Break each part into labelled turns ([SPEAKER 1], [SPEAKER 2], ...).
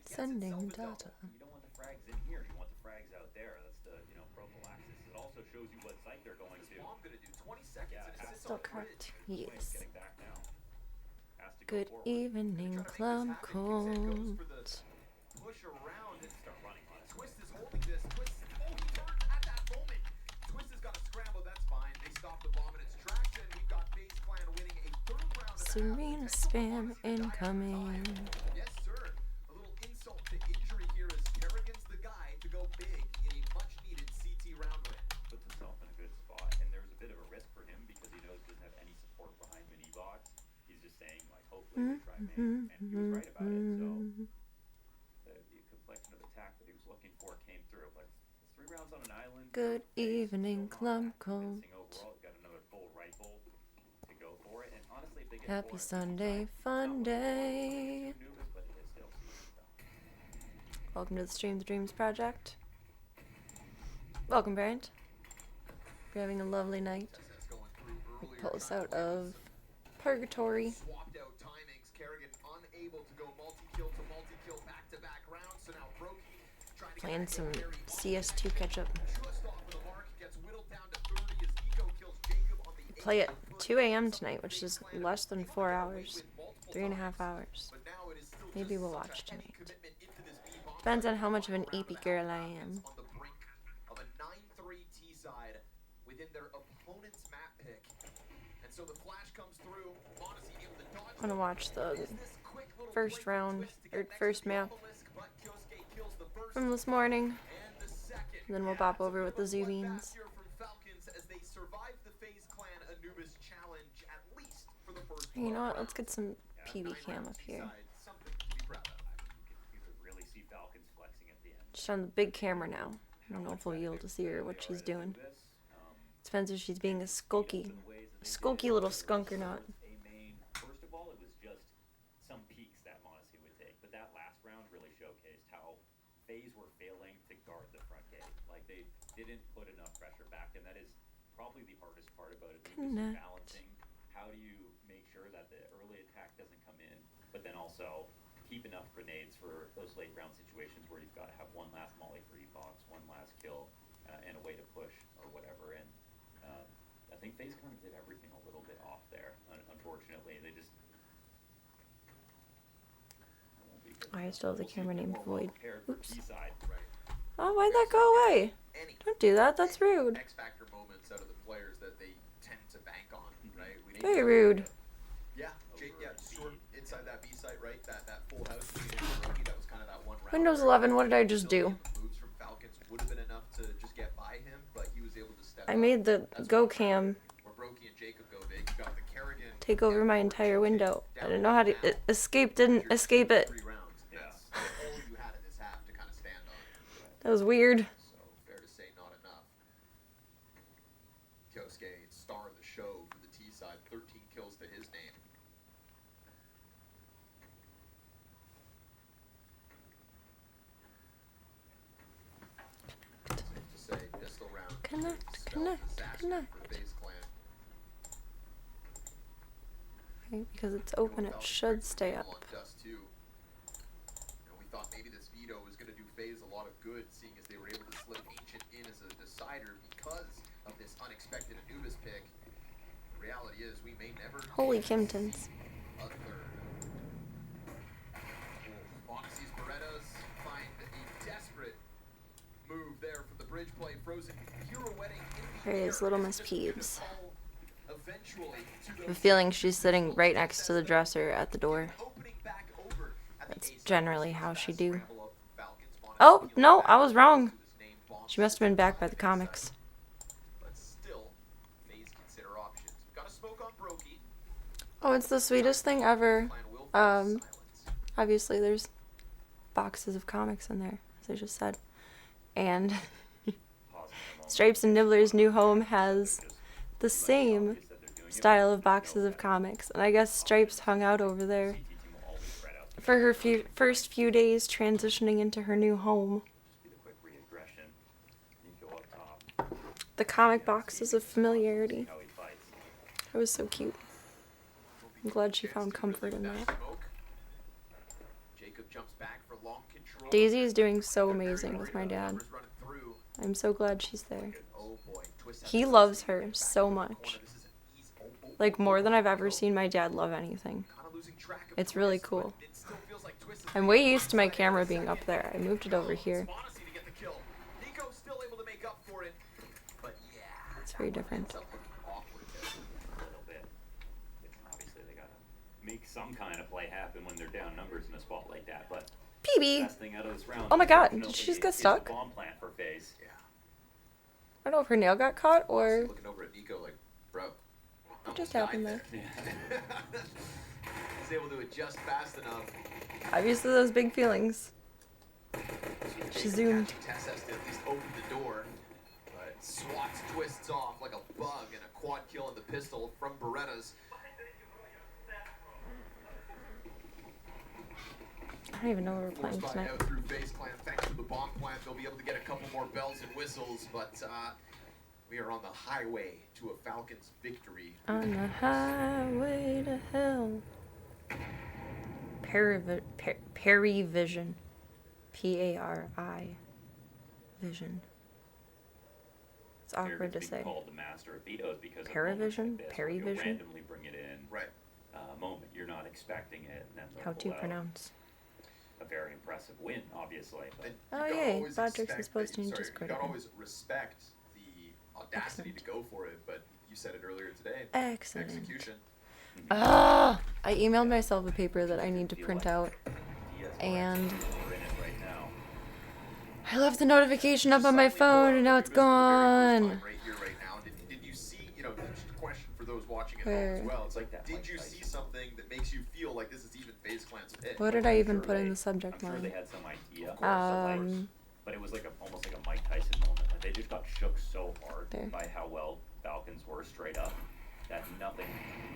[SPEAKER 1] Sending data.
[SPEAKER 2] You don't want the frags in here. You want the frags out there. That's the prophylaxis. It also shows you what site they're going to.
[SPEAKER 1] Still correct. Yes.
[SPEAKER 2] Getting back now. Has to go
[SPEAKER 1] Good
[SPEAKER 2] forward.
[SPEAKER 1] evening, Club Cold.
[SPEAKER 2] Push around and start running on it. Twist is holding this. Twist. Oh, he turned at that moment. Twist has got to scramble. That's fine. They stop the bomb in its tracks, and we've got FaZe Clan winning a third round.
[SPEAKER 1] Serena spam incoming.
[SPEAKER 2] Yes, sir. A little insult to injury here as Kerrigan's the guy to go big in a much-needed CT round win. Puts himself in a good spot, and there's a bit of a risk for him because he knows he doesn't have any support behind him in E-Box. He's just saying, like, hopefully they try main, and he was right about it, so the complexion of attack that he was looking for came through. But it's 3 rounds on an island.
[SPEAKER 1] Good evening, Club Cold.
[SPEAKER 2] Overall, he's got another full rifle to go for it, and honestly, if they get
[SPEAKER 1] Happy
[SPEAKER 2] 4,
[SPEAKER 1] Sunday, fun day.
[SPEAKER 2] but it is still season, so.
[SPEAKER 1] Welcome to the Stream the Dreams project. Welcome, Barrett. We're having a lovely night. We pull us out of purgatory.
[SPEAKER 2] Swapped out timings. Kerrigan unable to go multi-kill to multi-kill back-to-back rounds. So now Brokey trying to
[SPEAKER 1] Playing some CS2 catch-up.
[SPEAKER 2] just off of the mark. Gets whittled down to 30 as Eco kills Jacob on the
[SPEAKER 1] Play at 2 a.m. tonight, which is less than 4 hours. 3.5 hours.
[SPEAKER 2] but now it is still
[SPEAKER 1] Maybe we'll watch tonight.
[SPEAKER 2] commitment into this B-bomb.
[SPEAKER 1] Depends on how much of an EP girl I am.
[SPEAKER 2] On the brink of a 9-3 T-side within their opponent's map pick. And so the flash comes through. Monacy able to dodge.
[SPEAKER 1] I'm gonna watch the first round, or first map from this morning. And then we'll bop over with the Zoo Beans. You know what? Let's get some PB cam up here. Just on the big camera now. I don't know if we'll be able to see her, what she's doing. Depends if she's being a skulky little skunk or not.
[SPEAKER 2] First of all, it was just some peaks that Monacy would take, but that last round really showcased how FaZe were failing to guard the front gate. Like, they didn't put enough pressure back, and that is probably the hardest part about it. Is balancing. How do you make sure that the early attack doesn't come in, but then also keep enough grenades for those late round situations where you've got to have one last molly for E-Box, one last kill, and a way to push or whatever. And I think FaZe kind of did everything a little bit off there. Unfortunately, they just.
[SPEAKER 1] I still have the camera named Void. Oops.
[SPEAKER 2] Right.
[SPEAKER 1] Oh, why'd that go away? Don't do that, that's rude.
[SPEAKER 2] X factor moments out of the players that they tend to bank on, right?
[SPEAKER 1] Very rude.
[SPEAKER 2] Yeah, sort inside that B site, right? That full house that was kind of that one round.
[SPEAKER 1] Windows 11, what did I just do?
[SPEAKER 2] Moves from Falcons would have been enough to just get by him, but he was able to step
[SPEAKER 1] I
[SPEAKER 2] up.
[SPEAKER 1] made the go cam
[SPEAKER 2] Where Brokey and Jacob go big. You got the Kerrigan.
[SPEAKER 1] take over my entire window. I didn't know how to didn't escape it.
[SPEAKER 2] 3 rounds. That's all you had in this half to kind of stand on.
[SPEAKER 1] That was weird.
[SPEAKER 2] So fair to say, not enough. Kyosuke, star of the show for the T side, 13 kills to his name. Safe to say, pistol round.
[SPEAKER 1] Connect,
[SPEAKER 2] Stealth
[SPEAKER 1] connect,
[SPEAKER 2] disaster
[SPEAKER 1] connect.
[SPEAKER 2] for FaZe Clan.
[SPEAKER 1] Okay, because it's open, it should stay up.
[SPEAKER 2] On Dust 2. And we thought maybe this veto was going to do FaZe a lot of good, seeing as they were able to slip Ancient in as a decider because of this unexpected Anubis pick. The reality is, we may never
[SPEAKER 1] Holy Kimtons.
[SPEAKER 2] a third. Monacy's Berettas find a desperate move there from the bridge play. Frozen pirouetting in the
[SPEAKER 1] There is
[SPEAKER 2] air.
[SPEAKER 1] Little Miss
[SPEAKER 2] This is gonna
[SPEAKER 1] Peebs.
[SPEAKER 2] fall eventually to
[SPEAKER 1] I have a
[SPEAKER 2] those
[SPEAKER 1] feeling she's sitting right next to the dresser at the door.
[SPEAKER 2] opening back over at the
[SPEAKER 1] That's
[SPEAKER 2] A side.
[SPEAKER 1] generally how she do.
[SPEAKER 2] Scramble up Falcons. Monacy
[SPEAKER 1] Oh,
[SPEAKER 2] going
[SPEAKER 1] no,
[SPEAKER 2] back
[SPEAKER 1] I was wrong.
[SPEAKER 2] to his name, Bonds.
[SPEAKER 1] She must have been back by the comics.
[SPEAKER 2] But still, FaZe consider options. Got a smoke on Brokey.
[SPEAKER 1] Oh, it's the sweetest thing ever.
[SPEAKER 2] Plan will face
[SPEAKER 1] Um,
[SPEAKER 2] silence.
[SPEAKER 1] Obviously, there's boxes of comics in there, as I just said. And Stripes and Nibbler's new home has the same style of boxes of comics. And I guess Stripes hung out over there for her first few days transitioning into her new home. The comic boxes of familiarity. It was so cute. I'm glad she found comfort in that.
[SPEAKER 2] Smoke. Jacob
[SPEAKER 3] Jacob jumps back for long control.
[SPEAKER 1] Daisy is doing so amazing with my dad.
[SPEAKER 3] Numbers running through.
[SPEAKER 1] I'm so glad she's there.
[SPEAKER 3] Oh boy, Twist
[SPEAKER 1] He
[SPEAKER 3] has to
[SPEAKER 1] loves
[SPEAKER 3] back
[SPEAKER 1] her
[SPEAKER 3] in the
[SPEAKER 1] so
[SPEAKER 3] corner.
[SPEAKER 1] much.
[SPEAKER 3] This is an easy-
[SPEAKER 1] Like, more than I've ever seen my dad love anything.
[SPEAKER 3] Kinda losing track of
[SPEAKER 1] It's really
[SPEAKER 3] Twist,
[SPEAKER 1] cool.
[SPEAKER 3] but it still feels like Twist is
[SPEAKER 1] I'm way used to my camera being up there. I moved it over here.
[SPEAKER 3] Monacy to get the kill. Nico's still able to make up for it, but yeah,
[SPEAKER 1] It's very different.
[SPEAKER 3] ends up looking awkward there.
[SPEAKER 2] A little bit. Obviously, they gotta make some kind of play happen when they're down numbers in a spot like that. But
[SPEAKER 1] PB!
[SPEAKER 2] best thing out of this round.
[SPEAKER 1] Oh my god, did
[SPEAKER 2] unfortunately,
[SPEAKER 1] she just get
[SPEAKER 2] is the
[SPEAKER 1] stuck?
[SPEAKER 2] bomb plant for FaZe.
[SPEAKER 3] Yeah.
[SPEAKER 1] I don't know if her nail got caught
[SPEAKER 3] Monacy
[SPEAKER 1] or
[SPEAKER 3] looking over at Nico like, bro.
[SPEAKER 1] what just
[SPEAKER 3] almost
[SPEAKER 1] happened
[SPEAKER 3] died
[SPEAKER 1] there.
[SPEAKER 2] Yeah.
[SPEAKER 3] He's able to adjust fast enough.
[SPEAKER 1] Obviously those big feelings. She zoomed.
[SPEAKER 3] Tess has to at least open the door, but swats Twists off like a bug, and a quad kill in the pistol from Berettas.
[SPEAKER 1] I don't even know what we're playing
[SPEAKER 3] Force by
[SPEAKER 1] tonight.
[SPEAKER 3] out through FaZe Clan. Thanks to the bomb plant, they'll be able to get a couple more bells and whistles, but we are on the highway to a Falcons victory.
[SPEAKER 1] On the highway to hell. Perivision. P-A-R-I. Vision. It's awkward to
[SPEAKER 2] Being
[SPEAKER 1] say.
[SPEAKER 2] called the master of vetoes because of
[SPEAKER 1] Perivision?
[SPEAKER 2] moments like this, where you'll
[SPEAKER 1] Perivision?
[SPEAKER 2] randomly bring it in.
[SPEAKER 3] Right.
[SPEAKER 2] A moment you're not expecting it, and then they'll
[SPEAKER 1] How to
[SPEAKER 2] pull out
[SPEAKER 1] pronounce.
[SPEAKER 2] a very impressive win, obviously. But
[SPEAKER 3] And
[SPEAKER 1] Oh,
[SPEAKER 3] you gotta
[SPEAKER 1] yay.
[SPEAKER 3] always
[SPEAKER 1] Badrix is
[SPEAKER 3] expect
[SPEAKER 1] posting
[SPEAKER 3] that-
[SPEAKER 1] just
[SPEAKER 3] sorry, you
[SPEAKER 1] critical.
[SPEAKER 3] gotta always respect the audacity
[SPEAKER 1] Excellent.
[SPEAKER 3] to go for it, but you said it earlier today.
[SPEAKER 1] Excellent.
[SPEAKER 3] Execution.
[SPEAKER 1] Ah! I emailed myself a paper that I need to print out,
[SPEAKER 2] Diaz
[SPEAKER 1] and
[SPEAKER 2] we're in it right now.
[SPEAKER 1] I left the notification up on my phone and now it's gone.
[SPEAKER 3] Right here, right now. Did you see, just a question for those watching at home
[SPEAKER 1] Where?
[SPEAKER 3] as well. It's like,
[SPEAKER 2] That
[SPEAKER 3] did
[SPEAKER 2] Mike
[SPEAKER 3] you
[SPEAKER 2] Tyson.
[SPEAKER 3] see something that makes you feel like this is even FaZe Clan's pick?
[SPEAKER 1] What did I even
[SPEAKER 2] Sure
[SPEAKER 1] put in
[SPEAKER 2] they-
[SPEAKER 1] the subject
[SPEAKER 2] I'm sure they
[SPEAKER 1] line?
[SPEAKER 2] had some idea. But it was like almost like a Mike Tyson moment. Like they just got shook so hard
[SPEAKER 1] There.
[SPEAKER 2] by how well Falcons were straight up that nothing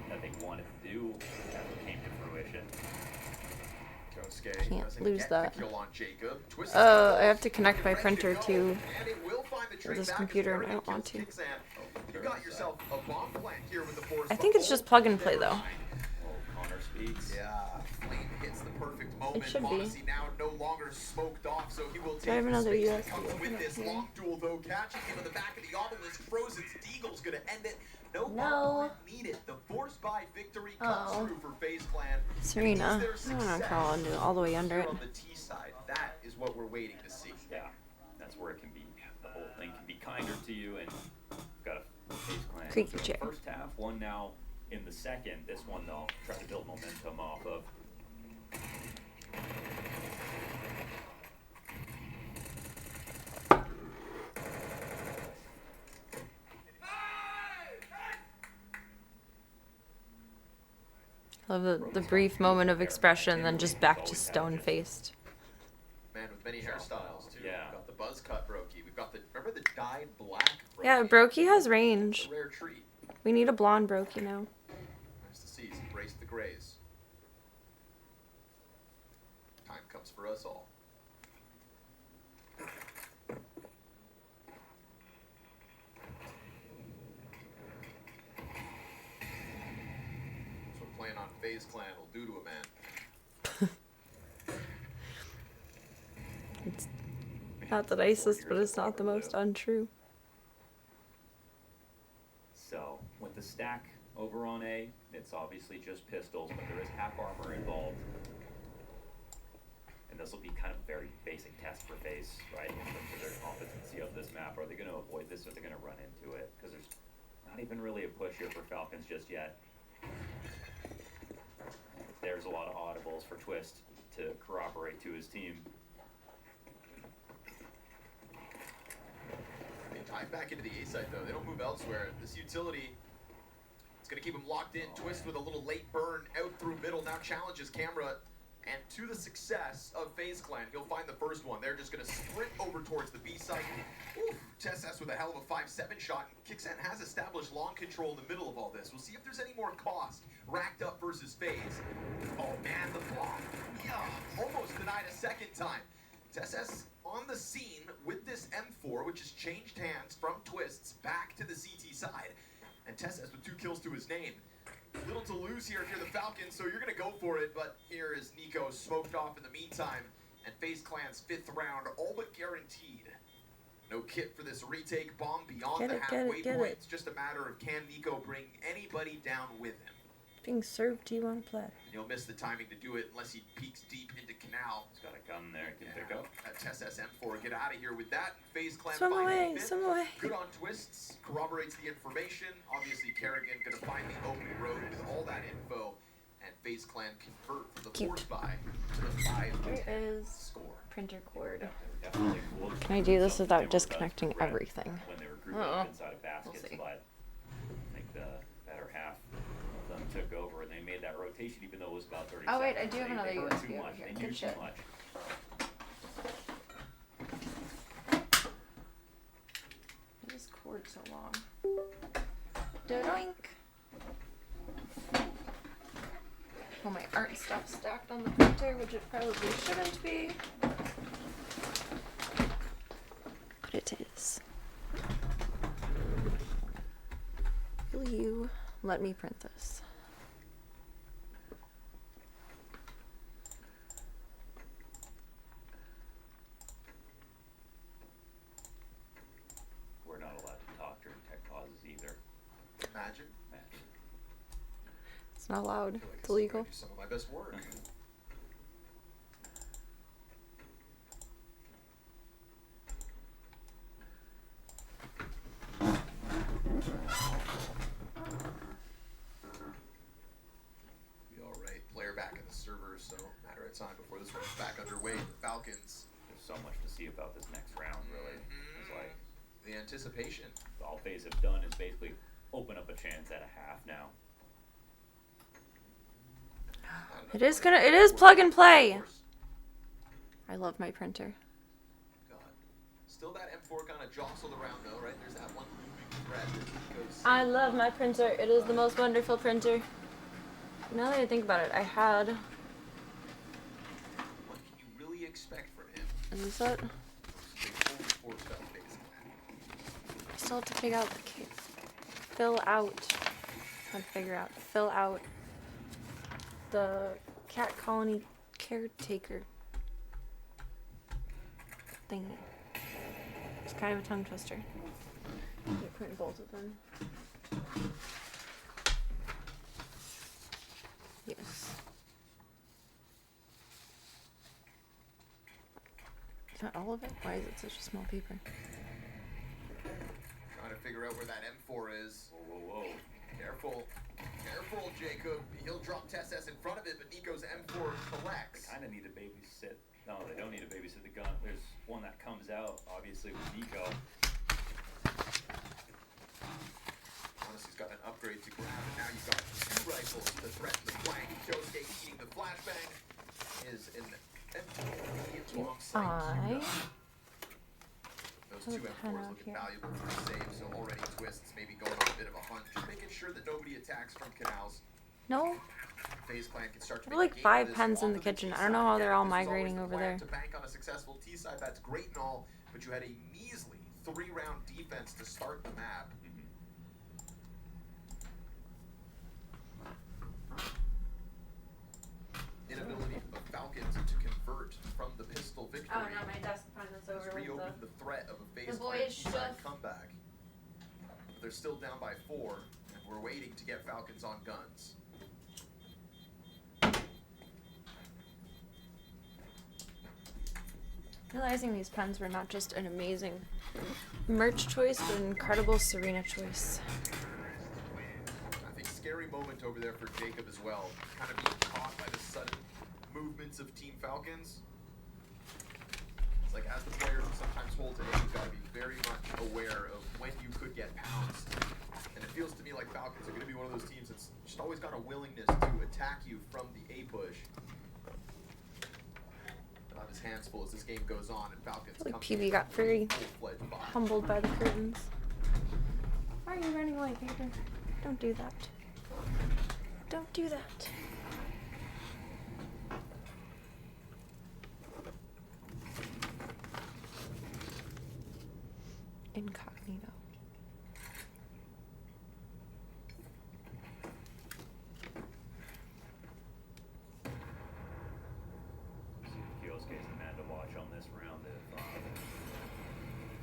[SPEAKER 2] that they wanted to do ever came to fruition.
[SPEAKER 3] Kosuke
[SPEAKER 1] Can't
[SPEAKER 3] doesn't
[SPEAKER 1] lose
[SPEAKER 3] get
[SPEAKER 1] that.
[SPEAKER 3] the kill on Jacob. Twist
[SPEAKER 1] I have to connect my
[SPEAKER 3] ready to
[SPEAKER 1] printer
[SPEAKER 3] go,
[SPEAKER 1] to
[SPEAKER 3] and it will find the train
[SPEAKER 1] this
[SPEAKER 3] back as
[SPEAKER 1] computer, and I
[SPEAKER 3] Vernon
[SPEAKER 1] don't want
[SPEAKER 3] kills
[SPEAKER 1] to.
[SPEAKER 3] Kixan. You got yourself a bomb plant here with the force.
[SPEAKER 1] I think it's just plug and play, though.
[SPEAKER 2] Oh, Connor speaks.
[SPEAKER 3] Yeah, Flame hits the perfect moment.
[SPEAKER 1] should be.
[SPEAKER 3] Monacy now no longer smoked off, so he will
[SPEAKER 1] I
[SPEAKER 3] take
[SPEAKER 1] have
[SPEAKER 3] the
[SPEAKER 1] another
[SPEAKER 3] space
[SPEAKER 1] USB
[SPEAKER 3] that comes with
[SPEAKER 1] open
[SPEAKER 3] this
[SPEAKER 1] up here.
[SPEAKER 3] long duel, though. Catching him in the back of the obelisk. Frozen's Deagle's gonna end it. No,
[SPEAKER 1] No.
[SPEAKER 3] needed. The force by victory
[SPEAKER 1] Oh.
[SPEAKER 3] comes through for FaZe Clan.
[SPEAKER 1] Serena.
[SPEAKER 3] Is
[SPEAKER 1] I
[SPEAKER 3] there
[SPEAKER 1] don't want to
[SPEAKER 3] success
[SPEAKER 1] crawl into all the way under
[SPEAKER 3] here
[SPEAKER 1] it.
[SPEAKER 3] on the T side? That is what we're waiting to see.
[SPEAKER 2] Yeah, that's where it can be. The whole thing can be kinder to you, and got a FaZe Clan.
[SPEAKER 1] Creaky
[SPEAKER 2] So the
[SPEAKER 1] chair.
[SPEAKER 2] First half, one now in the second. This one they'll try to build momentum off of.
[SPEAKER 1] Love the brief moment of expression, then just back to stone-faced.
[SPEAKER 3] Man with many hairstyles too.
[SPEAKER 2] Yeah.
[SPEAKER 3] We've got the buzz cut Brokey. We've got the remember the dyed black Brokey?
[SPEAKER 1] Yeah, Brokey has
[SPEAKER 3] It's
[SPEAKER 1] range.
[SPEAKER 3] a rare treat.
[SPEAKER 1] We need a blonde Brokey now.
[SPEAKER 3] Nice to see. He's embraced the grays. Time comes for us all. That's what playing on FaZe Clan will do to a man.
[SPEAKER 1] It's not the nicest, but it's not the most untrue.
[SPEAKER 2] So with the stack over on A, it's obviously just pistols, but there is half armor involved. And this will be kind of a very basic test for FaZe, right? In terms of their competency of this map. Are they going to avoid this or are they going to run into it? Because there's not even really a push here for Falcons just yet. There's a lot of audibles for Twist to corroborate to his team.
[SPEAKER 3] They dive back into the A side though. They don't move elsewhere. This utility, it's going to keep him locked in. Twist with a little late burn out through middle. Now challenges camera. And to the success of FaZe Clan, he'll find the first one. They're just going to sprint over towards the B site. Oof, Tess with a hell of a 5-7 shot. Kixan has established long control in the middle of all this. We'll see if there's any more cost racked up versus FaZe. Oh man, the block. Yeah, almost denied a second time. Tess on the scene with this M4, which has changed hands from Twist's back to the CT side. And Tess with 2 kills to his name. Little to lose here if you're the Falcons, so you're going to go for it. But here is Nico smoked off in the meantime. And FaZe Clan's 5th round all but guaranteed. No kit for this retake. Bomb beyond the halfway point. It's just a matter of can Nico bring anybody down with him.
[SPEAKER 1] Being served to you on a platter.
[SPEAKER 3] He'll miss the timing to do it unless he peeks deep into Canal.
[SPEAKER 2] He's got a gun there. Can pick up.
[SPEAKER 3] That's SM4. Get out of here with that. FaZe Clan
[SPEAKER 1] Swim away, swim away.
[SPEAKER 3] Good on twists. Corroborates the information. Obviously, Kerrigan going to find the open road with all that info. And FaZe Clan convert from the 4th buy to the 5-10
[SPEAKER 1] There is
[SPEAKER 3] score.
[SPEAKER 1] printer cord.
[SPEAKER 2] Definitely cool.
[SPEAKER 1] Can I do this without disconnecting everything?
[SPEAKER 2] When they were grouped up inside of baskets, but I think the better half of them took over and they made that rotation even though it was about 30
[SPEAKER 1] Oh, wait,
[SPEAKER 2] seconds.
[SPEAKER 1] I do have another
[SPEAKER 2] they
[SPEAKER 1] USB
[SPEAKER 2] too
[SPEAKER 1] over
[SPEAKER 2] much.
[SPEAKER 1] here.
[SPEAKER 2] They
[SPEAKER 1] Good
[SPEAKER 2] knew too
[SPEAKER 1] shit.
[SPEAKER 2] much.
[SPEAKER 1] Why is this cord so long? Doink. Well, my art stuff stacked on the printer, which it probably shouldn't be. But it is. Will you let me print this?
[SPEAKER 2] We're not allowed to talk during tech pauses either.
[SPEAKER 3] Imagine.
[SPEAKER 1] It's not allowed.
[SPEAKER 3] I feel like
[SPEAKER 1] It's
[SPEAKER 3] this is
[SPEAKER 1] illegal.
[SPEAKER 3] gonna do some of my best work. Be all right. Player back in the server, so matter of time before this one's back underway. The Falcons.
[SPEAKER 2] There's so much to see about this next round, really. It's like
[SPEAKER 3] The anticipation.
[SPEAKER 2] all FaZe have done is basically open up a chance at a half now.
[SPEAKER 1] It is plug and play. I love my printer.
[SPEAKER 3] God. Still that M4 kind of jostled around though, right? There's that one looping thread that goes.
[SPEAKER 1] I love my printer. It is the most wonderful printer. Now that I think about it, I had.
[SPEAKER 3] What can you really expect from him?
[SPEAKER 1] Is that?
[SPEAKER 3] They fully forced out FaZe Clan.
[SPEAKER 1] I still have to figure out the case. Fill out. Fill out the cat colony caretaker thingy. It's kind of a tongue twister. You print both of them. Yes. Is that all of it? Why is it such a small paper?
[SPEAKER 3] Trying to figure out where that M4 is.
[SPEAKER 2] Whoa, whoa, whoa.
[SPEAKER 3] Careful. Careful, Jacob. He'll drop Tess in front of it, but Nico's M4 collects.
[SPEAKER 2] They kind of need to babysit. No, they don't need to babysit the gun. There's one that comes out, obviously, with Nico.
[SPEAKER 3] Honestly's got an upgrade to grab, and now you've got 2 rifles to threaten the flank. Josuke eating the flashbang is in the long sight. Those 2 M4s looking valuable for a save, so already twists, maybe going on a bit of a hunt, just making sure that nobody attacks from canals.
[SPEAKER 1] No.
[SPEAKER 3] FaZe Clan can start to
[SPEAKER 1] There are
[SPEAKER 3] make
[SPEAKER 1] like
[SPEAKER 3] a game
[SPEAKER 1] 5
[SPEAKER 3] of this
[SPEAKER 1] pens in the
[SPEAKER 3] off of
[SPEAKER 1] kitchen. I
[SPEAKER 3] T
[SPEAKER 1] don't know
[SPEAKER 3] side.
[SPEAKER 1] how they're all
[SPEAKER 3] This was always
[SPEAKER 1] migrating
[SPEAKER 3] the
[SPEAKER 1] over
[SPEAKER 3] plan
[SPEAKER 1] there.
[SPEAKER 3] To bank on a successful T side, that's great and all, but you had a measly 3-round defense to start the map. Inability of Falcons to convert from the pistol victory
[SPEAKER 1] Oh no, my desk pen is
[SPEAKER 3] has
[SPEAKER 1] over with
[SPEAKER 3] reopened the threat of a FaZe Clan
[SPEAKER 1] boys
[SPEAKER 3] T-side
[SPEAKER 1] shove.
[SPEAKER 3] comeback. But they're still down by 4, and we're waiting to get Falcons on guns.
[SPEAKER 1] Realizing these pens were not just an amazing merch choice, but an incredible Serena choice.
[SPEAKER 3] I think scary moment over there for Jacob as well. Kind of being caught by the sudden movements of Team Falcons. It's like as the player who sometimes holds it, you've got to be very much aware of when you could get pounced. And it feels to me like Falcons are going to be one of those teams that's just always got a willingness to attack you from the A push. He'll have his hands full as this game goes on, and Falcons
[SPEAKER 1] I feel like
[SPEAKER 3] come
[SPEAKER 1] PB got very
[SPEAKER 3] full-fledged buy.
[SPEAKER 1] humbled by the curtains. Why are you running away, Peter? Don't do that. Don't do that. Incognito.
[SPEAKER 2] watch on this round if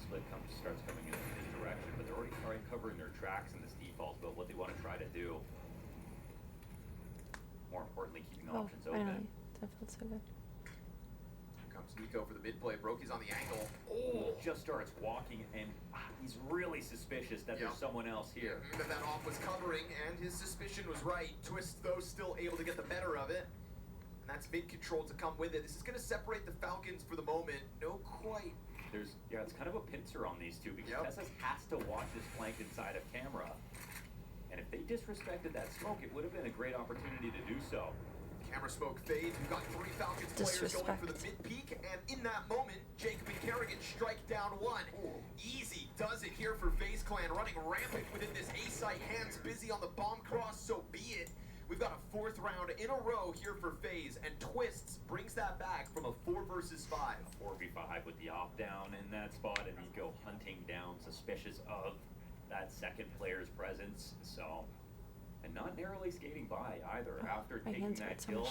[SPEAKER 2] split starts coming in his direction, but they're already covering their tracks in this default about what they want to try to do. More importantly, keeping options open.
[SPEAKER 1] Finally. That felt so good.
[SPEAKER 3] Here comes Nico for the mid play. Brokey's on the angle.
[SPEAKER 2] Oh, just starts walking, and he's really suspicious that there's someone else here.
[SPEAKER 3] That off was covering, and his suspicion was right. Twist, though, still able to get the better of it. And that's mid-control to come with it. This is going to separate the Falcons for the moment. No quite.
[SPEAKER 2] It's kind of a pincer on these two, because Tessas has to watch this flank inside of camera. And if they disrespected that smoke, it would have been a great opportunity to do so.
[SPEAKER 3] Camera smoke fades. We've got 3 Falcons players going for the mid-peak, and in that moment, Jacob and Kerrigan strike down one. Easy does it here for FaZe Clan, running rampant within this A site. Hands busy on the bomb cross, so be it. We've got a 4th round in a row here for FaZe, and Twists brings that back from a 4 versus 5.
[SPEAKER 2] 4v5 with the op down in that spot, and Nico hunting down, suspicious of that second player's presence. So, and not narrowly skating by either. After taking that kill,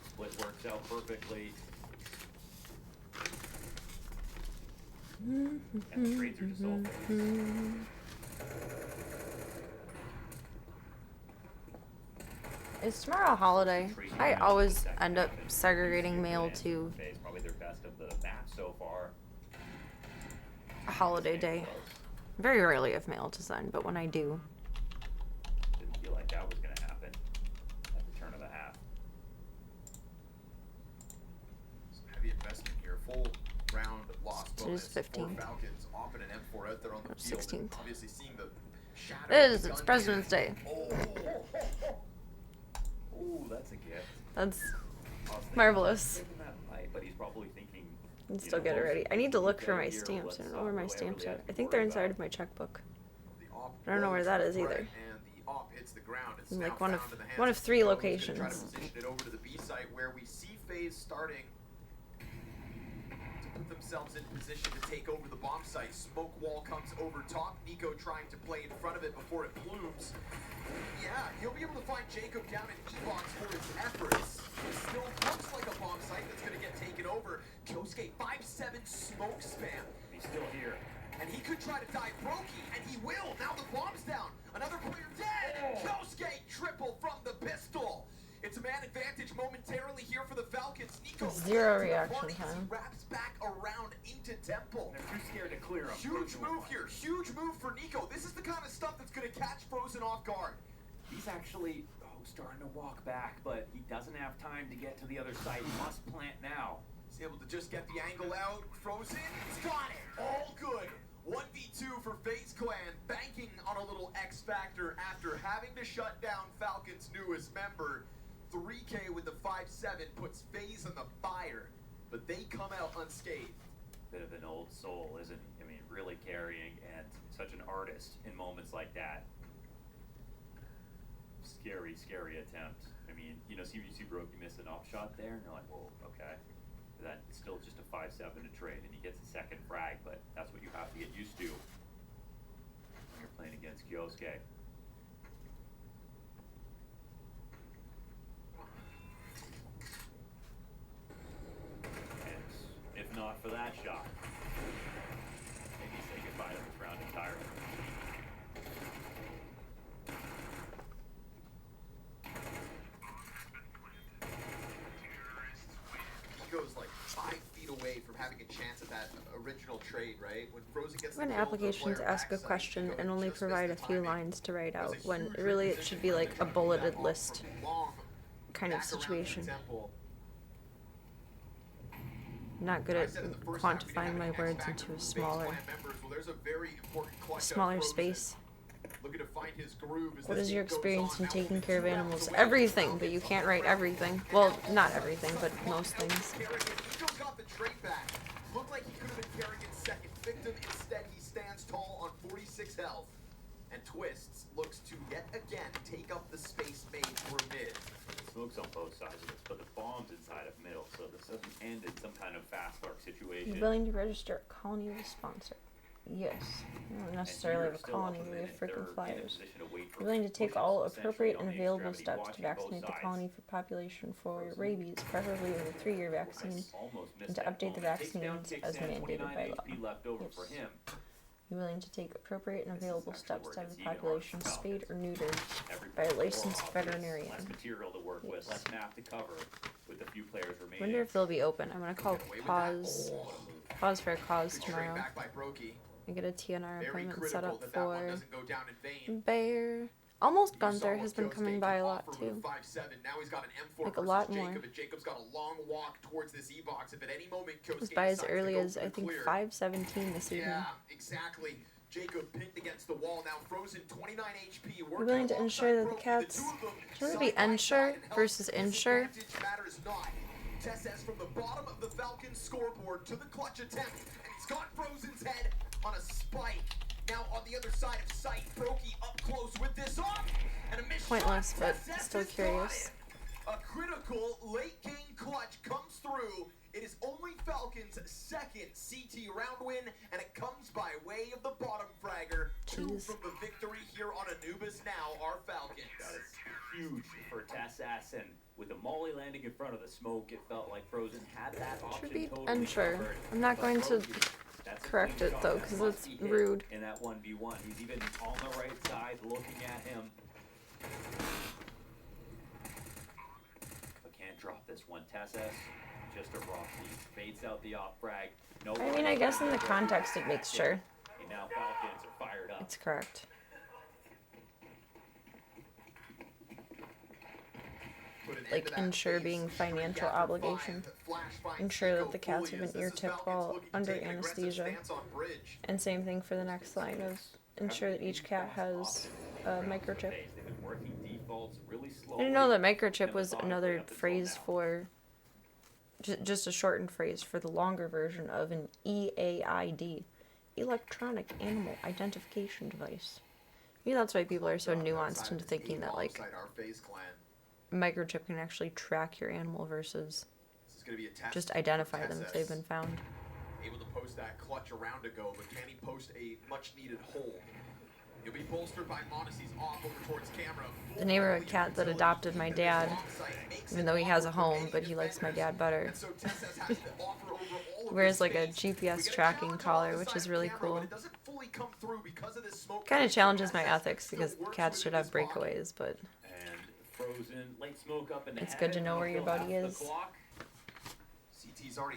[SPEAKER 2] split works out perfectly. And the trades are just all FaZe.
[SPEAKER 1] Is tomorrow a holiday? I always end up segregating male to
[SPEAKER 2] Probably their best of the map so far.
[SPEAKER 1] a holiday day. Very rarely have male to send, but when I do.
[SPEAKER 2] Didn't feel like that was going to happen at the turn of the half.
[SPEAKER 3] Some heavy investment here. Full round loss bonus.
[SPEAKER 1] 15th.
[SPEAKER 3] 4 Falcons off in an M4 out there on the field.
[SPEAKER 1] 16th.
[SPEAKER 3] Obviously seeing the shadow.
[SPEAKER 1] It is. It's President's Day.
[SPEAKER 2] Ooh, that's a gift.
[SPEAKER 1] That's marvelous.
[SPEAKER 2] But he's probably thinking.
[SPEAKER 1] And still get it ready. I need to look for my stamps. I don't know where my stamps are. I think they're inside of my checkbook. I don't know where that is either. In like one of 3 locations.
[SPEAKER 3] Try to position it over to the B site where we see FaZe starting to put themselves in position to take over the bomb site. Smoke wall comes over top. Nico trying to play in front of it before it blooms. Yeah, he'll be able to find Jacob down in E-box for his efforts. It still looks like a bomb site that's going to get taken over. Kyosuke 5-7 smoke spam.
[SPEAKER 2] He's still here.
[SPEAKER 3] And he could try to dive Brokey, and he will. Now the bomb's down. Another player dead. Kyosuke triple from the pistol. It's a man advantage momentarily here for the Falcons. Nico
[SPEAKER 1] 0 reaction time.
[SPEAKER 3] He wraps back around into Temple.
[SPEAKER 2] They're too scared to clear him.
[SPEAKER 3] Huge move here. Huge move for Nico. This is the kind of stuff that's going to catch Frozen off guard.
[SPEAKER 2] He's actually starting to walk back, but he doesn't have time to get to the other side. He must plant now.
[SPEAKER 3] He's able to just get the angle out. Frozen. He's got it. All good. 1v2 for FaZe Clan, banking on a little X factor after having to shut down Falcons' newest member. 3K with the 5-7 puts FaZe in the fire, but they come out unscathed.
[SPEAKER 2] Bit of an old soul, isn't he? I mean, really carrying and such an artist in moments like that. Scary, scary attempt. I mean, you know, you see Brokey miss an up shot there, and you're like, whoa, okay. That's still just a 5-7 to trade, and he gets a second frag, but that's what you have to get used to when you're playing against Kyosuke. And if not for that shot, maybe say goodbye to this round entirely.
[SPEAKER 3] Nico's like 5 feet away from having a chance at that original trade, right? When Frozen gets
[SPEAKER 1] When applications ask a question and only provide a few lines to write out, when really it should be like a bulleted list kind of situation. Not good at quantifying my words into a smaller space. What is your experience in taking care of animals? Everything, but you can't write everything. Well, not everything, but most things.
[SPEAKER 3] Looked like he could have been Kerrigan's second victim. Instead, he stands tall on 46 health. And Twists looks to yet again take up the space made for mid.
[SPEAKER 2] Smoke's on both sides of this, but the bomb's inside of middle, so this doesn't end in some kind of fast arc situation.
[SPEAKER 1] You're willing to register a colony as a sponsor. Yes. You don't necessarily have a colony, but we have freaking flyers. You're willing to take all appropriate and available steps to vaccinate the colony for population for rabies, preferably with a 3-year vaccine, and to update the vaccines as mandated by law. Yes. You're willing to take appropriate and available steps to have the population spayed or neutered by a licensed veterinarian. Yes. Wonder if they'll be open. I'm gonna call pause for a cause tomorrow. I get a TNR appointment set up for Bear. Almost Gunther has been coming by a lot too. Like a lot more. It was by as early as I think 5:17 this evening.
[SPEAKER 3] Yeah, exactly. Jacob pinned against the wall, now frozen, 29 HP.
[SPEAKER 1] We're willing to ensure that the cats. Should it be ensure versus insure?
[SPEAKER 3] Tess from the bottom of the Falcons scoreboard to the clutch attempt, and he's got Frozen's head on a spike. Now on the other side of sight, Brokey up close with this off, and a missed
[SPEAKER 1] Pointless,
[SPEAKER 3] shot.
[SPEAKER 1] but
[SPEAKER 3] Tess
[SPEAKER 1] still
[SPEAKER 3] is
[SPEAKER 1] curious.
[SPEAKER 3] A critical late game clutch comes through. It is only Falcons' second CT round win, and it comes by way of the bottom fragger. Two
[SPEAKER 1] Jeez.
[SPEAKER 3] from the victory here on Anubis now are Falcons.
[SPEAKER 2] That is huge for Tess, and with the molly landing in front of the smoke, it felt like Frozen had that option.
[SPEAKER 1] Should be
[SPEAKER 2] totally
[SPEAKER 1] unsure.
[SPEAKER 2] covered.
[SPEAKER 1] I'm not going to
[SPEAKER 2] That's a
[SPEAKER 1] correct
[SPEAKER 2] big
[SPEAKER 1] it
[SPEAKER 2] shot
[SPEAKER 1] though,
[SPEAKER 2] that
[SPEAKER 1] because
[SPEAKER 2] must
[SPEAKER 1] it's
[SPEAKER 2] be hit
[SPEAKER 1] rude.
[SPEAKER 2] in that 1v1. He's even on the right side looking at him. But can't drop this one. Tess, just a rough. He fades out the off frag. No,
[SPEAKER 1] I mean, I guess in the context it makes sure.
[SPEAKER 2] And now Falcons are fired up.
[SPEAKER 1] It's correct. Like ensure being financial obligation. Ensure that the cats have been ear-tipped while under anesthesia. And same thing for the next line of ensure that each cat has a microchip.
[SPEAKER 2] They've been working defaults really
[SPEAKER 1] I
[SPEAKER 2] slowly.
[SPEAKER 1] didn't know that microchip was another phrase for, just a shortened phrase for the longer version of an EAID, electronic animal identification device. Maybe that's why people are so nuanced into thinking that like microchip can actually track your animal versus just identify them if they've been found.
[SPEAKER 3] Able to post that clutch a round ago, but can he post a much needed hold? He'll be bolstered by Monacy's off over towards camera.
[SPEAKER 1] The neighborhood cat that adopted my dad, even though he has a home, but he likes my dad better, wears like a GPS tracking collar, which is really cool. Kind of challenges my ethics because cats should have breakaways, but
[SPEAKER 2] And Frozen, late smoke up in the
[SPEAKER 1] it's
[SPEAKER 2] head,
[SPEAKER 1] good to know where your buddy is.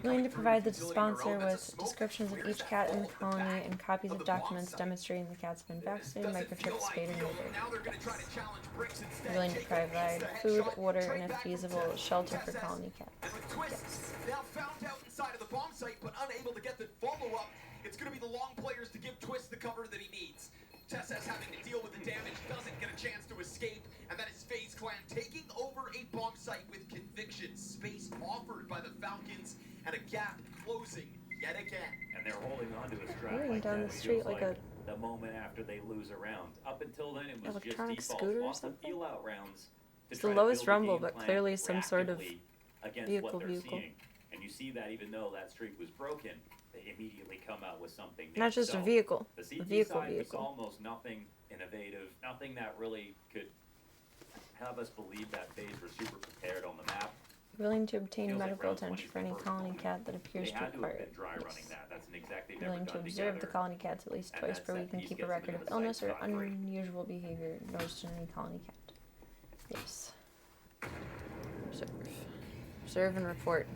[SPEAKER 1] Willing to provide the sponsor with descriptions of each cat in the colony and copies of documents demonstrating the cat's been vaccinated, microchipped, spayed, and neutered. Willing to provide food, water, and if feasible, shelter for colony cats. Yes.
[SPEAKER 3] Now found out inside of the bomb site, but unable to get the follow-up. It's going to be the long players to give Twist the cover that he needs. Tess having to deal with the damage, doesn't get a chance to escape, and that is FaZe Clan taking over a bomb site with conviction. Space offered by the Falcons, and a gap closing yet again.
[SPEAKER 2] And they're holding on to a strap
[SPEAKER 1] Moving
[SPEAKER 2] like
[SPEAKER 1] down
[SPEAKER 2] that.
[SPEAKER 1] the
[SPEAKER 2] It
[SPEAKER 1] street
[SPEAKER 2] feels
[SPEAKER 1] like a
[SPEAKER 2] the moment after they lose a round. Up until then, it was
[SPEAKER 1] electronic
[SPEAKER 2] just default.
[SPEAKER 1] scooter or
[SPEAKER 2] Lots of
[SPEAKER 1] something?
[SPEAKER 2] feel-out rounds to
[SPEAKER 1] It's
[SPEAKER 2] try
[SPEAKER 1] the
[SPEAKER 2] to
[SPEAKER 1] lowest
[SPEAKER 2] build a
[SPEAKER 1] rumble,
[SPEAKER 2] game
[SPEAKER 1] but
[SPEAKER 2] plan
[SPEAKER 1] clearly some sort of
[SPEAKER 2] reactively against
[SPEAKER 1] vehicle.
[SPEAKER 2] what they're seeing. And you see that even though that streak was broken, they immediately come out with something new.
[SPEAKER 1] Not just
[SPEAKER 2] So
[SPEAKER 1] a vehicle,
[SPEAKER 2] the
[SPEAKER 1] a
[SPEAKER 2] CT
[SPEAKER 1] vehicle
[SPEAKER 2] side was
[SPEAKER 1] vehicle.
[SPEAKER 2] almost nothing innovative, nothing that really could have us believe that FaZe were super prepared on the map.
[SPEAKER 1] Willing to obtain
[SPEAKER 2] Feels like
[SPEAKER 1] medical
[SPEAKER 2] round
[SPEAKER 1] attention
[SPEAKER 2] 20
[SPEAKER 1] for any
[SPEAKER 2] first
[SPEAKER 1] colony
[SPEAKER 2] moment.
[SPEAKER 1] cat that appears
[SPEAKER 2] They
[SPEAKER 1] to
[SPEAKER 2] had to
[SPEAKER 1] require
[SPEAKER 2] have
[SPEAKER 1] it.
[SPEAKER 2] been dry running
[SPEAKER 1] Yes.
[SPEAKER 2] that. That's an exact they've
[SPEAKER 1] Willing
[SPEAKER 2] never
[SPEAKER 1] to
[SPEAKER 2] done
[SPEAKER 1] observe the
[SPEAKER 2] together.
[SPEAKER 1] colony cats at least
[SPEAKER 2] And
[SPEAKER 1] twice
[SPEAKER 2] that
[SPEAKER 1] per
[SPEAKER 2] set
[SPEAKER 1] week and
[SPEAKER 2] piece
[SPEAKER 1] keep a
[SPEAKER 2] gets
[SPEAKER 1] record
[SPEAKER 2] into
[SPEAKER 1] of
[SPEAKER 2] the
[SPEAKER 1] illness or
[SPEAKER 2] site scot-free.
[SPEAKER 1] unusual behavior noticed in any colony cat. Yes. Observe. Observe and report.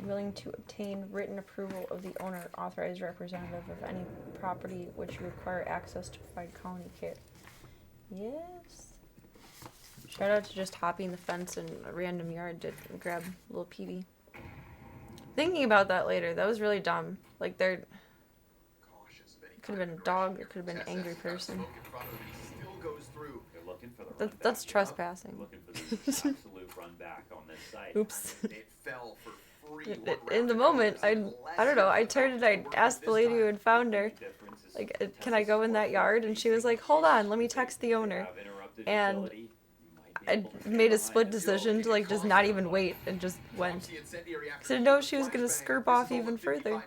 [SPEAKER 1] Willing to obtain written approval of the owner, authorized representative of any property which require access to provide colony care. Yes. Shout out to just hopping the fence in a random yard to grab a little peewee. Thinking about that later, that was really dumb. Like, there could have been a dog, there could have been an angry person.
[SPEAKER 2] They're looking for the run
[SPEAKER 1] That's
[SPEAKER 2] back.
[SPEAKER 1] trespassing.
[SPEAKER 2] Looking for the absolute run back on this site.
[SPEAKER 1] Oops.
[SPEAKER 3] It fell for free.
[SPEAKER 1] In the moment, I don't know, I turned and I asked the lady who had found her,
[SPEAKER 2] Difference is
[SPEAKER 1] like,
[SPEAKER 2] Tessa's
[SPEAKER 1] can I go in that yard? And she was like, hold on, let me text the owner.
[SPEAKER 2] have interrupted
[SPEAKER 1] And
[SPEAKER 2] utility, might be
[SPEAKER 1] I made a split decision to like just not even wait and just went. Because I didn't know she was going to skirp off even further.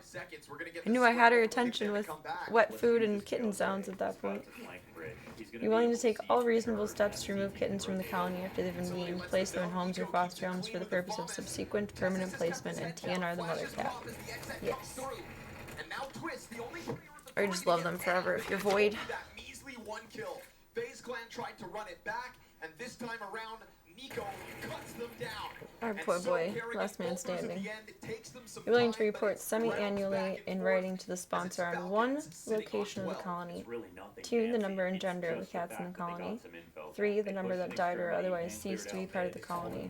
[SPEAKER 1] I knew I had her attention with wet food and kitten sounds at that point. You're willing to take all reasonable steps to remove kittens from the colony after they've been weaned, place them in homes or foster homes for the purpose of subsequent permanent placement, and TNR the mother cat. Yes. Or just love them forever if you're void. FaZe Clan tried to run it back, and this time around, Nico cuts them down. Our poor boy, last man standing. You're willing to report semi-annually in writing to the sponsor on 1, location of the colony, 2, the number and gender of the cats in the colony, 3, the number that died or otherwise ceased to be part of the colony,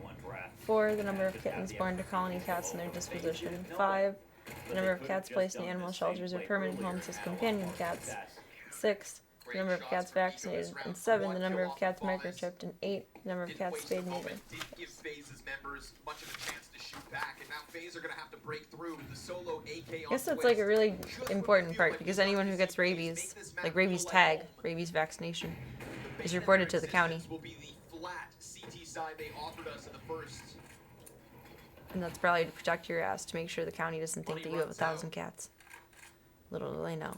[SPEAKER 1] 4, the number of kittens born to colony cats and their disposition, 5, the number of cats placed in animal shelters or permanent homes as companion cats, 6, the number of cats vaccinated, and 7, the number of cats microchipped, and 8, the number of cats spayed and neutered. I guess that's like a really important part, because anyone who gets rabies, like rabies tag, rabies vaccination, is reported to the county. And that's probably to protect your ass, to make sure the county doesn't think that you have 1,000 cats. Little do they know.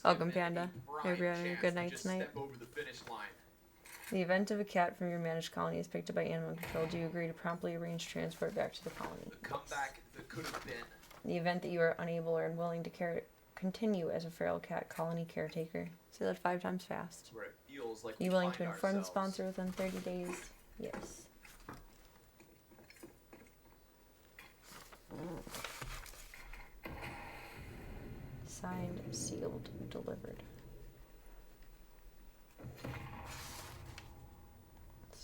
[SPEAKER 1] Welcome, Panda. Hope you're having a good night tonight. In the event of a cat from your managed colony is picked up by animal control, do you agree to promptly arrange transport back to the colony? In the event that you are unable or unwilling to continue as a feral cat colony caretaker. Say that 5 times fast. Are you willing to inform the sponsor within 30 days? Yes. Signed, sealed, delivered.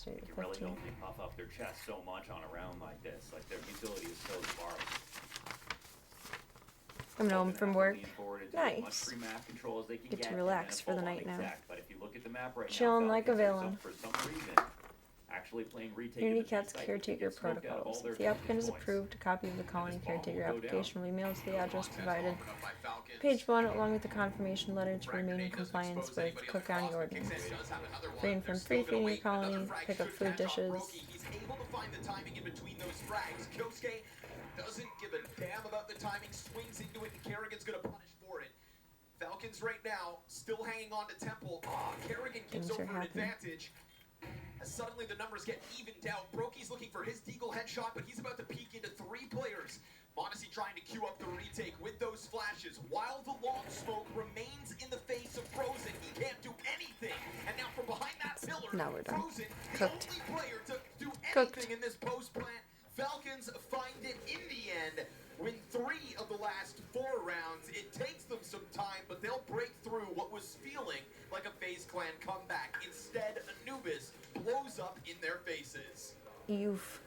[SPEAKER 2] You can really only puff up their chest so much on a round like this. Like, their utility is so sparse.
[SPEAKER 1] Coming home from work. Nice. Get to relax for the night now. Chilling like a villain. Community Cat's caretaker protocols. If the applicant is approved, a copy of the colony caretaker application will be mailed to the address provided. Page 1, along with the confirmation letter to remain in compliance with Cook County ordinance. Refrain from free feeding your colony, pick up food dishes. Doesn't give a damn about the timing, swings into it, and Kerrigan's gonna punish for it. Falcons right now, still hanging on to Temple. Kerrigan gives over an advantage. As suddenly the numbers get evened out. Brokey's looking for his deagle headshot, but he's about to peek into 3 players. Modesty trying to queue up the retake with those flashes, while the long smoke remains in the face of Frozen. He can't do anything. And now from behind that pillar, now we're done. Frozen, cooked. The only player to do anything in this post-plant. Falcons find it in the end. Win 3 of the last 4 rounds. It takes them some time, but they'll break through what was feeling like a FaZe Clan comeback. Instead, Anubis blows up in their faces. Oof.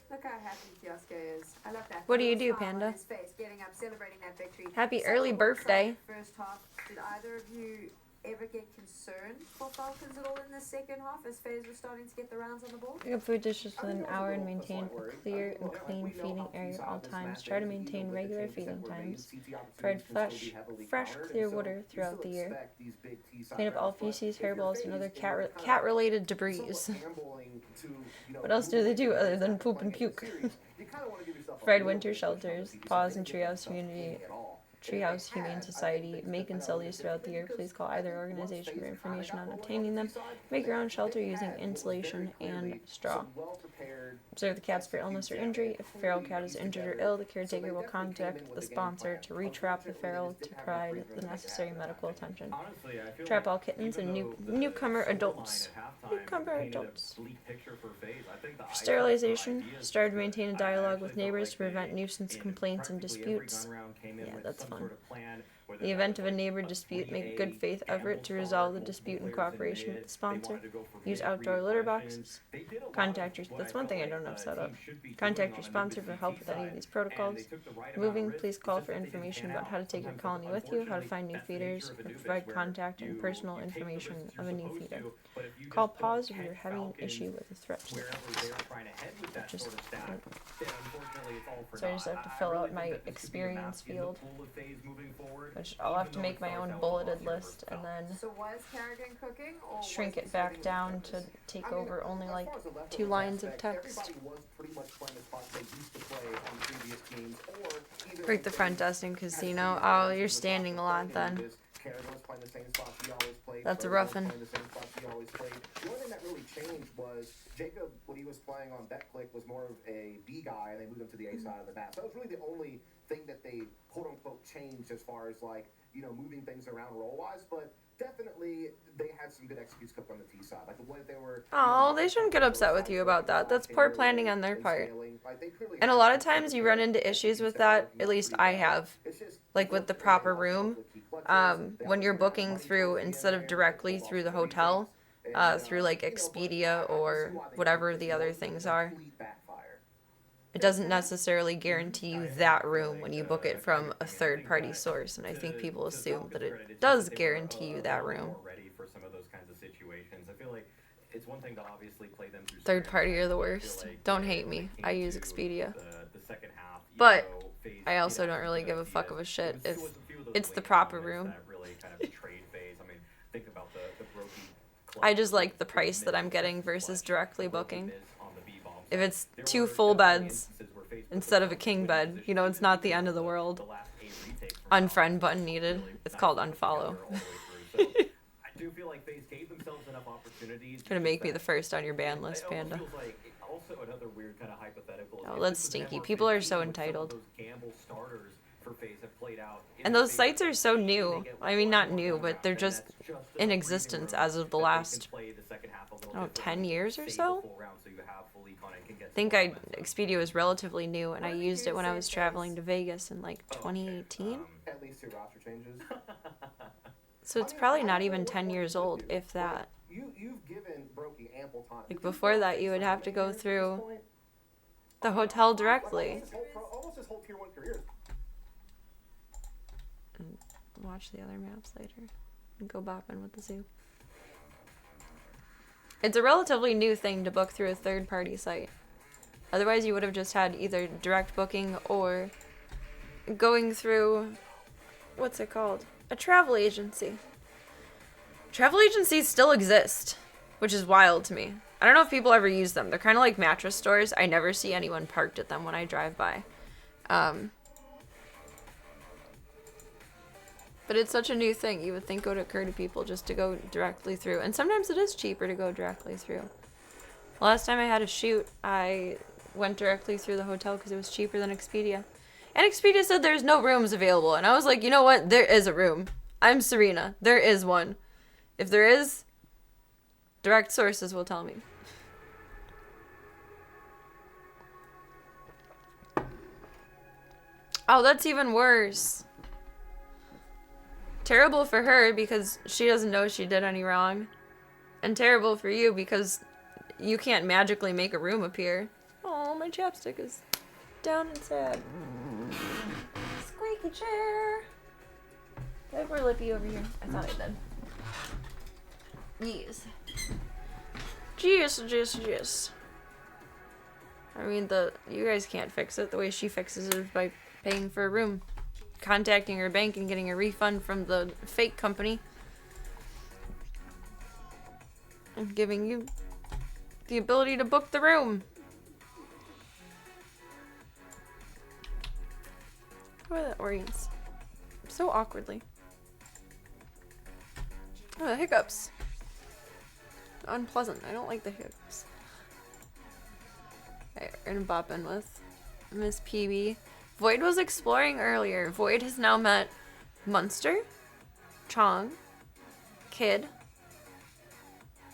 [SPEAKER 4] Look how happy Kioske is. I love that.
[SPEAKER 1] What do you do, Panda?
[SPEAKER 4] His face, getting up, celebrating that victory.
[SPEAKER 1] Happy early birthday.
[SPEAKER 4] First half. Did either of you ever get concerned for Falcons at all in the second half as FaZe was starting to get the rounds on the board?
[SPEAKER 1] Pick up food dishes within an hour and maintain a clear and clean feeding area at all times. Try to maintain regular feeding times. Provide fresh, clear water throughout the year. Clean up all feces, hairballs, and other cat-related debris. What else do they do other than poop and puke? Provide winter shelters. Pause and Treehouse Humane Society make and sell these throughout the year. Please call either organization for information on obtaining them. Make your own shelter using insulation and straw. Observe the cats for illness or injury. If a feral cat is injured or ill, the caretaker will contact the sponsor to retrap the feral to provide the necessary medical attention. Trap all kittens and newcomer adults. For sterilization, start to maintain a dialogue with neighbors to prevent nuisance complaints and disputes. Yeah, that's fun. In the event of a neighbor dispute, make a good faith effort to resolve the dispute in cooperation with the sponsor. Use outdoor litter boxes. That's one thing I don't have set up. Contact your sponsor for help with any of these protocols. Moving, please call for information about how to take your colony with you, how to find new feeders, and provide contact and personal information of a new feeder. Call pause if you're having an issue with a threat to the peace.
[SPEAKER 2] for
[SPEAKER 1] So I
[SPEAKER 2] now.
[SPEAKER 1] just have to
[SPEAKER 2] I
[SPEAKER 1] fill
[SPEAKER 2] really
[SPEAKER 1] out
[SPEAKER 2] think
[SPEAKER 1] my
[SPEAKER 2] that this could be a
[SPEAKER 1] experience
[SPEAKER 2] map in the
[SPEAKER 1] field,
[SPEAKER 2] pool of phase moving forward,
[SPEAKER 1] which I'll have
[SPEAKER 2] even
[SPEAKER 1] to
[SPEAKER 2] though
[SPEAKER 1] make
[SPEAKER 2] it
[SPEAKER 1] my
[SPEAKER 2] starts
[SPEAKER 1] own
[SPEAKER 2] out with
[SPEAKER 1] bulleted
[SPEAKER 2] Velociraptor
[SPEAKER 1] list and
[SPEAKER 2] spell.
[SPEAKER 1] then
[SPEAKER 4] So was Kerrigan cooking, or
[SPEAKER 1] shrink
[SPEAKER 4] was
[SPEAKER 1] it
[SPEAKER 4] he
[SPEAKER 1] back
[SPEAKER 4] serving
[SPEAKER 1] down
[SPEAKER 4] with
[SPEAKER 1] to
[SPEAKER 4] purpose?
[SPEAKER 1] take
[SPEAKER 5] I mean,
[SPEAKER 1] over only
[SPEAKER 5] as
[SPEAKER 1] like
[SPEAKER 5] far as the
[SPEAKER 1] 2
[SPEAKER 5] leftovers
[SPEAKER 1] lines of
[SPEAKER 5] aspect,
[SPEAKER 1] text.
[SPEAKER 5] everybody was pretty much playing the spots they used to play on previous teams, or either
[SPEAKER 1] Break the front desk in casino. Oh, you're standing a lot then.
[SPEAKER 5] Kerrigan was playing the same spots he always played.
[SPEAKER 1] That's a
[SPEAKER 5] Bergen was
[SPEAKER 1] roughin'.
[SPEAKER 5] playing the same spots he always played. The only thing that really changed was Jacob, when he was playing on Bet Click, was more of a B guy, and they moved him to the A side of the map. So that was really the only thing that they quote unquote changed as far as like, you know, moving things around role wise. But definitely they had some good executes cooked on the T side. Like the way they were.
[SPEAKER 1] Oh, they shouldn't get upset with you about that. That's poor planning on their part. And a lot of times you run into issues with that, at least I have, like with the proper room. When you're booking through, instead of directly through the hotel, through like Expedia or whatever the other things are, it doesn't necessarily guarantee you that room when you book it from a third-party source, and I think people assume that it does guarantee you that room.
[SPEAKER 2] Ready for some of those kinds of situations. I feel like it's one thing to obviously play them through
[SPEAKER 1] Third party are the worst. Don't hate me. I use Expedia. But I also don't really give a fuck of a shit if it's the proper room. I just like the price that I'm getting versus directly booking. If it's 2 full beds instead of a king bed, you know, it's not the end of the world. Unfriend button needed. It's called unfollow. Gonna make me the first on your ban list, Panda. Oh, that's stinky. People are so entitled. And those sites are so new. I mean, not new, but they're just in existence as of the last, I don't know, 10 years or so? I think Expedia was relatively new, and I used it when I was traveling to Vegas in like 2018.
[SPEAKER 5] At least 2 roster changes.
[SPEAKER 1] So it's probably not even 10 years old, if that.
[SPEAKER 5] You've given Brokey ample time.
[SPEAKER 1] Like before that, you would have to go through the hotel directly.
[SPEAKER 5] Almost his whole tier 1 career.
[SPEAKER 1] And watch the other maps later. And go bopping with the zoo. It's a relatively new thing to book through a third-party site. Otherwise, you would have just had either direct booking or going through, what's it called? A travel agency. Travel agencies still exist, which is wild to me. I don't know if people ever use them. They're kind of like mattress stores. I never see anyone parked at them when I drive by. But it's such a new thing. You would think it would occur to people just to go directly through. And sometimes it is cheaper to go directly through. The last time I had a shoot, I went directly through the hotel because it was cheaper than Expedia. And Expedia said there's no rooms available. And I was like, you know what? There is a room. I'm Serena. There is one. If there is, direct sources will tell me. Oh, that's even worse. Terrible for her because she doesn't know she did any wrong. And terrible for you because you can't magically make a room appear. Oh, my chapstick is down and sad. Squeaky chair. Did I have more lippy over here? I thought I did. Yes. Yes. I mean, you guys can't fix it. The way she fixes it is by paying for a room. Contacting her bank and getting a refund from the fake company. And giving you the ability to book the room. Why that orients so awkwardly? Oh, the hiccups. Unpleasant. I don't like the hiccups. Okay, we're gonna bop in with Miss PB. Void was exploring earlier. Void has now met Munster, Chong, Kid,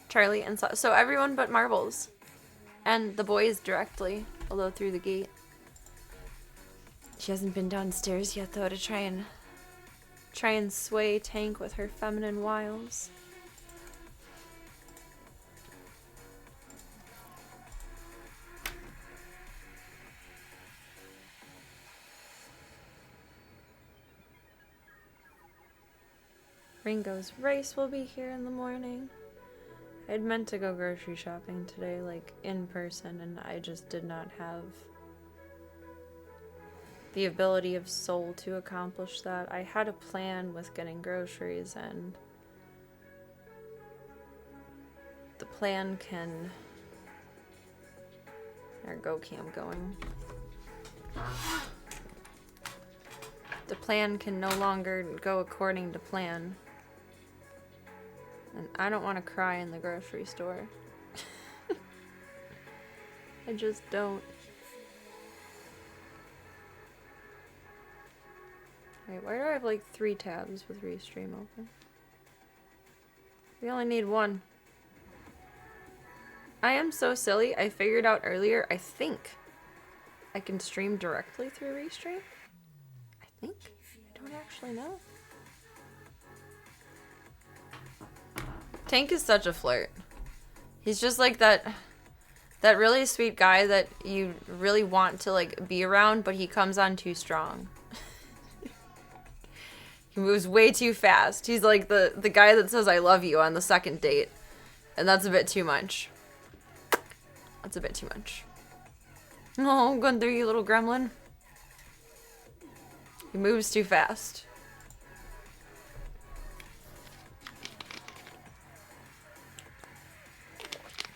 [SPEAKER 1] Charlie, and so everyone but Marbles. And the boys directly, although through the gate. She hasn't been downstairs yet, though, to try and sway Tank with her feminine wiles. Ringo's Rice will be here in the morning. I'd meant to go grocery shopping today, like, in person, and I just did not have the ability of soul to accomplish that. I had a plan with getting groceries, and the plan can... There, go cam going. The plan can no longer go according to plan. And I don't want to cry in the grocery store. I just don't. Wait, why do I have like 3 tabs with Restream open? We only need 1. I am so silly. I figured out earlier, I think I can stream directly through Restream. I think. I don't actually know. Tank is such a flirt. He's just like that really sweet guy that you really want to like be around, but he comes on too strong. He moves way too fast. He's like the guy that says I love you on the second date. And that's a bit too much. That's a bit too much. Oh, Gunther, you little gremlin. He moves too fast.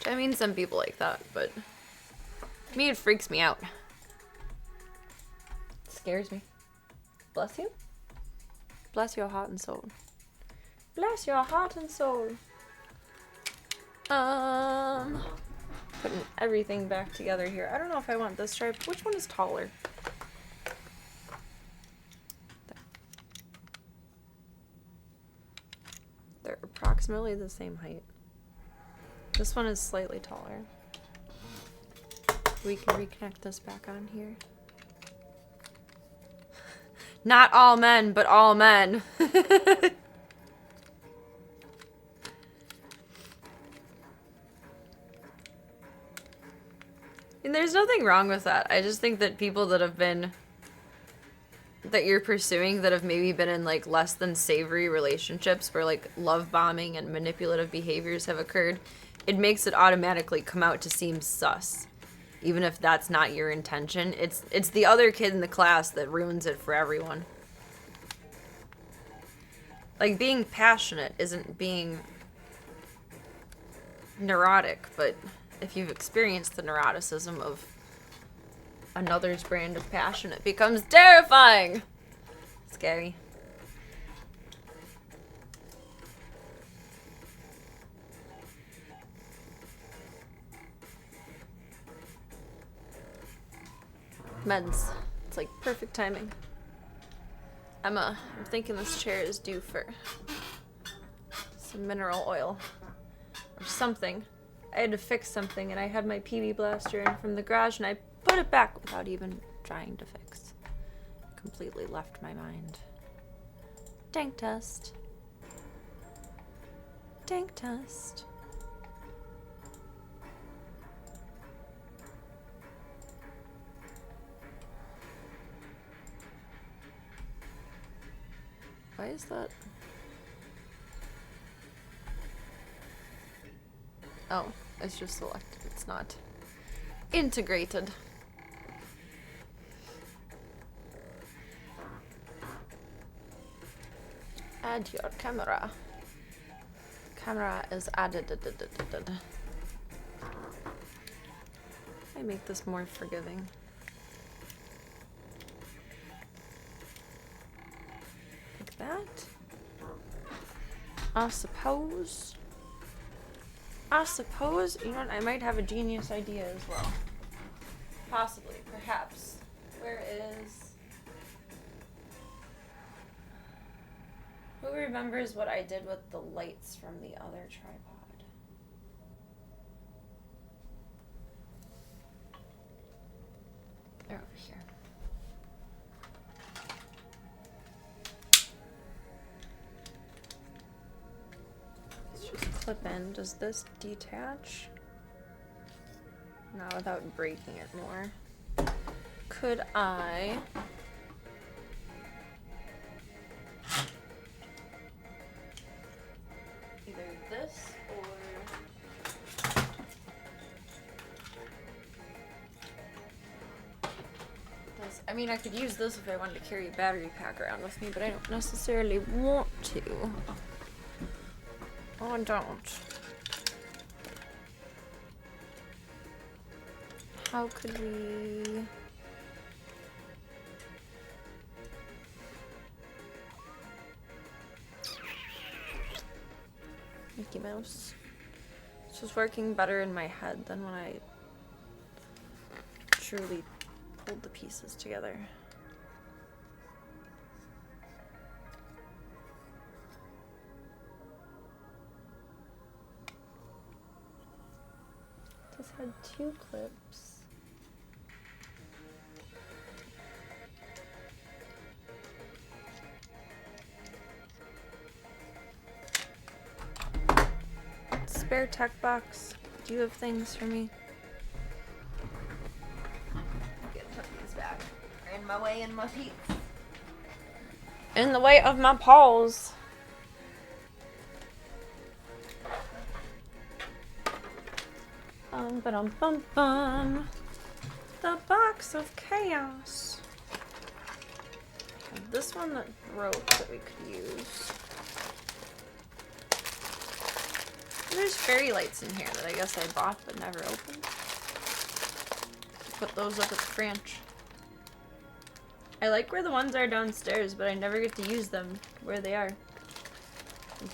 [SPEAKER 1] I mean, some people like that, but me, it freaks me out. It scares me. Bless you. Bless your heart and soul. Bless your heart and soul. Putting everything back together here. I don't know if I want this stripe. Which one is taller? They're approximately the same height. This one is slightly taller. We can reconnect this back on here. Not all men, but all men. And there's nothing wrong with that. I just think that people that have been... that you're pursuing that have maybe been in like less than savory relationships where like love bombing and manipulative behaviors have occurred, it makes it automatically come out to seem sus. Even if that's not your intention. It's the other kid in the class that ruins it for everyone. Like, being passionate isn't being neurotic, but if you've experienced the neuroticism of another's brand of passion, it becomes terrifying! Scary. Meds. It's like perfect timing. I'm thinking this chair is due for some mineral oil or something. I had to fix something and I had my PB blaster in from the garage and I put it back without even trying to fix. Completely left my mind. Tank test. Tank test. Why is that? Oh, it's just selected. It's not integrated. Add your camera. Camera is added. I make this more forgiving. That. I suppose, you know what, I might have a genius idea as well. Possibly, perhaps. Where is... Who remembers what I did with the lights from the other tripod? They're over here. Clip in. Does this detach? Not without breaking it more. Could I either this or does I mean, I could use this if I wanted to carry a battery pack around with me, but I don't necessarily want to. Oh, I don't. How could we... Mickey Mouse. This was working better in my head than when I truly pulled the pieces together. This had 2 clips. Spare tech box. Do you have things for me? I'm gonna put these back. They're in my way in my feet. In the way of my paws. Bum bum bum. The box of chaos. And this one that broke that we could use. There's fairy lights in here that I guess I bought but never opened. Put those up at the branch. I like where the ones are downstairs, but I never get to use them where they are.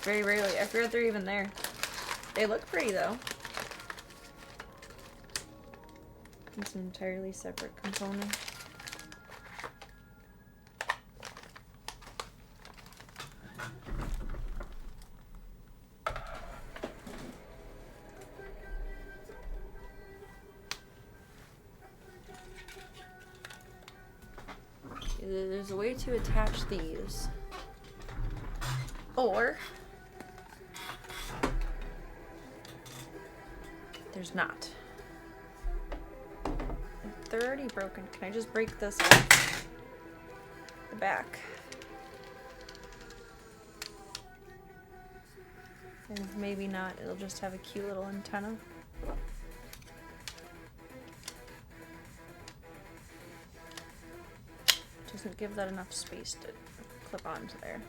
[SPEAKER 1] Very rarely. I forget they're even there. They look pretty though. It's an entirely separate component. There's a way to attach these. Or there's not. They're already broken. Can I just break this off the back? And maybe not. It'll just have a cute little antenna. Doesn't give that enough space to clip onto there.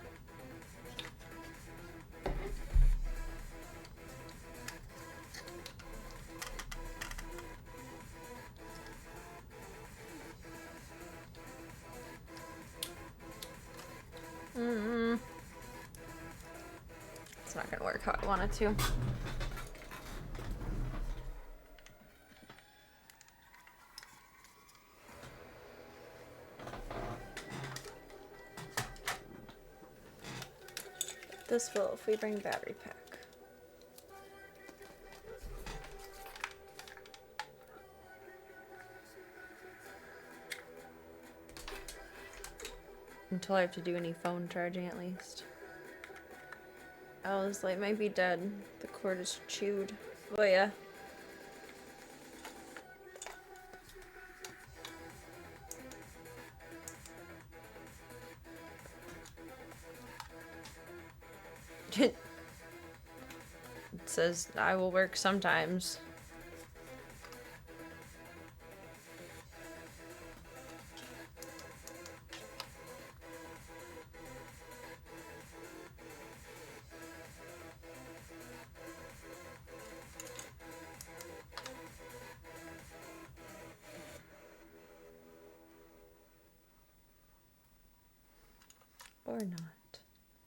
[SPEAKER 1] It's not gonna work how I want it to. This will if we bring battery pack. Until I have to do any phone charging at least. Oh, this light might be dead. The cord is chewed. Oh yeah. It says I will work sometimes. Or not.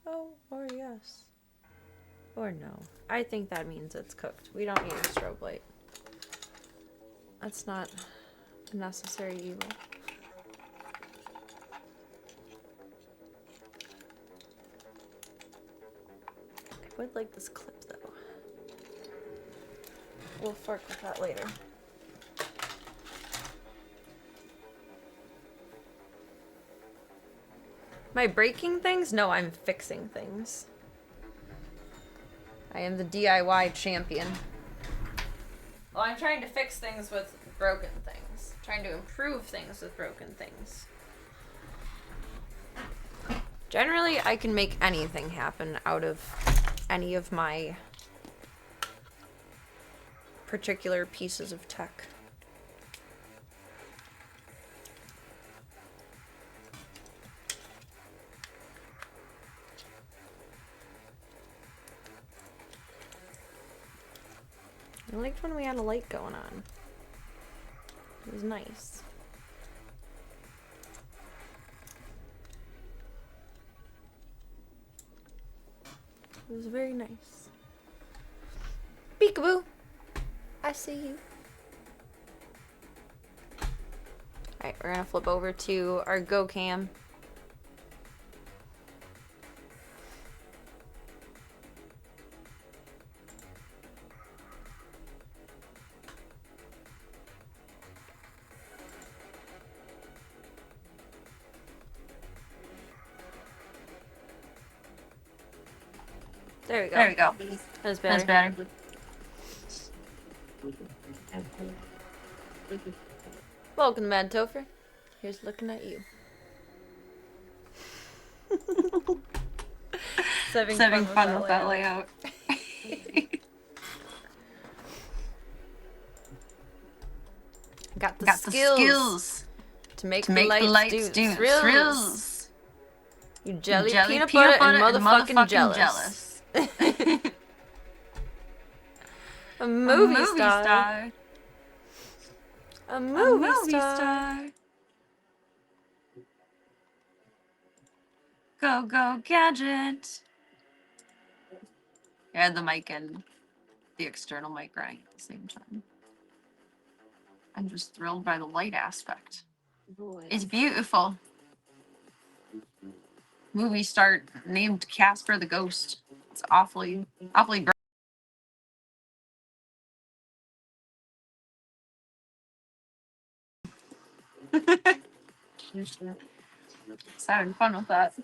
[SPEAKER 1] Oh, or yes. Or no. I think that means it's cooked. We don't need a strobe light. That's not a necessary evil. I would like this clip though. We'll fork with that later. Am I breaking things? No, I'm fixing things. I am the DIY champion. Well, I'm trying to fix things with broken things. Trying to improve things with broken things. Generally, I can make anything happen out of any of my particular pieces of tech. liked when we had a light going on. It was nice. It was very nice. Peekaboo! I see you. Alright, we're gonna flip over to our Go Cam. There we go.
[SPEAKER 6] There we go.
[SPEAKER 1] That's better.
[SPEAKER 6] That's better.
[SPEAKER 1] Welcome to Mad Topher. Here's looking at you.
[SPEAKER 6] Having fun with that layout.
[SPEAKER 1] Got the
[SPEAKER 6] Got
[SPEAKER 1] skills
[SPEAKER 6] the skills
[SPEAKER 1] to make
[SPEAKER 6] to
[SPEAKER 1] the
[SPEAKER 6] make the
[SPEAKER 1] lights
[SPEAKER 6] lights
[SPEAKER 1] do
[SPEAKER 6] do
[SPEAKER 1] thrills.
[SPEAKER 6] thrills.
[SPEAKER 1] You jelly,
[SPEAKER 6] Jelly
[SPEAKER 1] peanut butter and motherfucking jealous.
[SPEAKER 6] jealous.
[SPEAKER 1] A movie star. A movie star.
[SPEAKER 6] Go, go, gadget. I had the mic and the external mic running at the same time. I'm just thrilled by the light aspect. It's beautiful. Movie star named Casper the Ghost. It's awfully bright. Just having fun with that.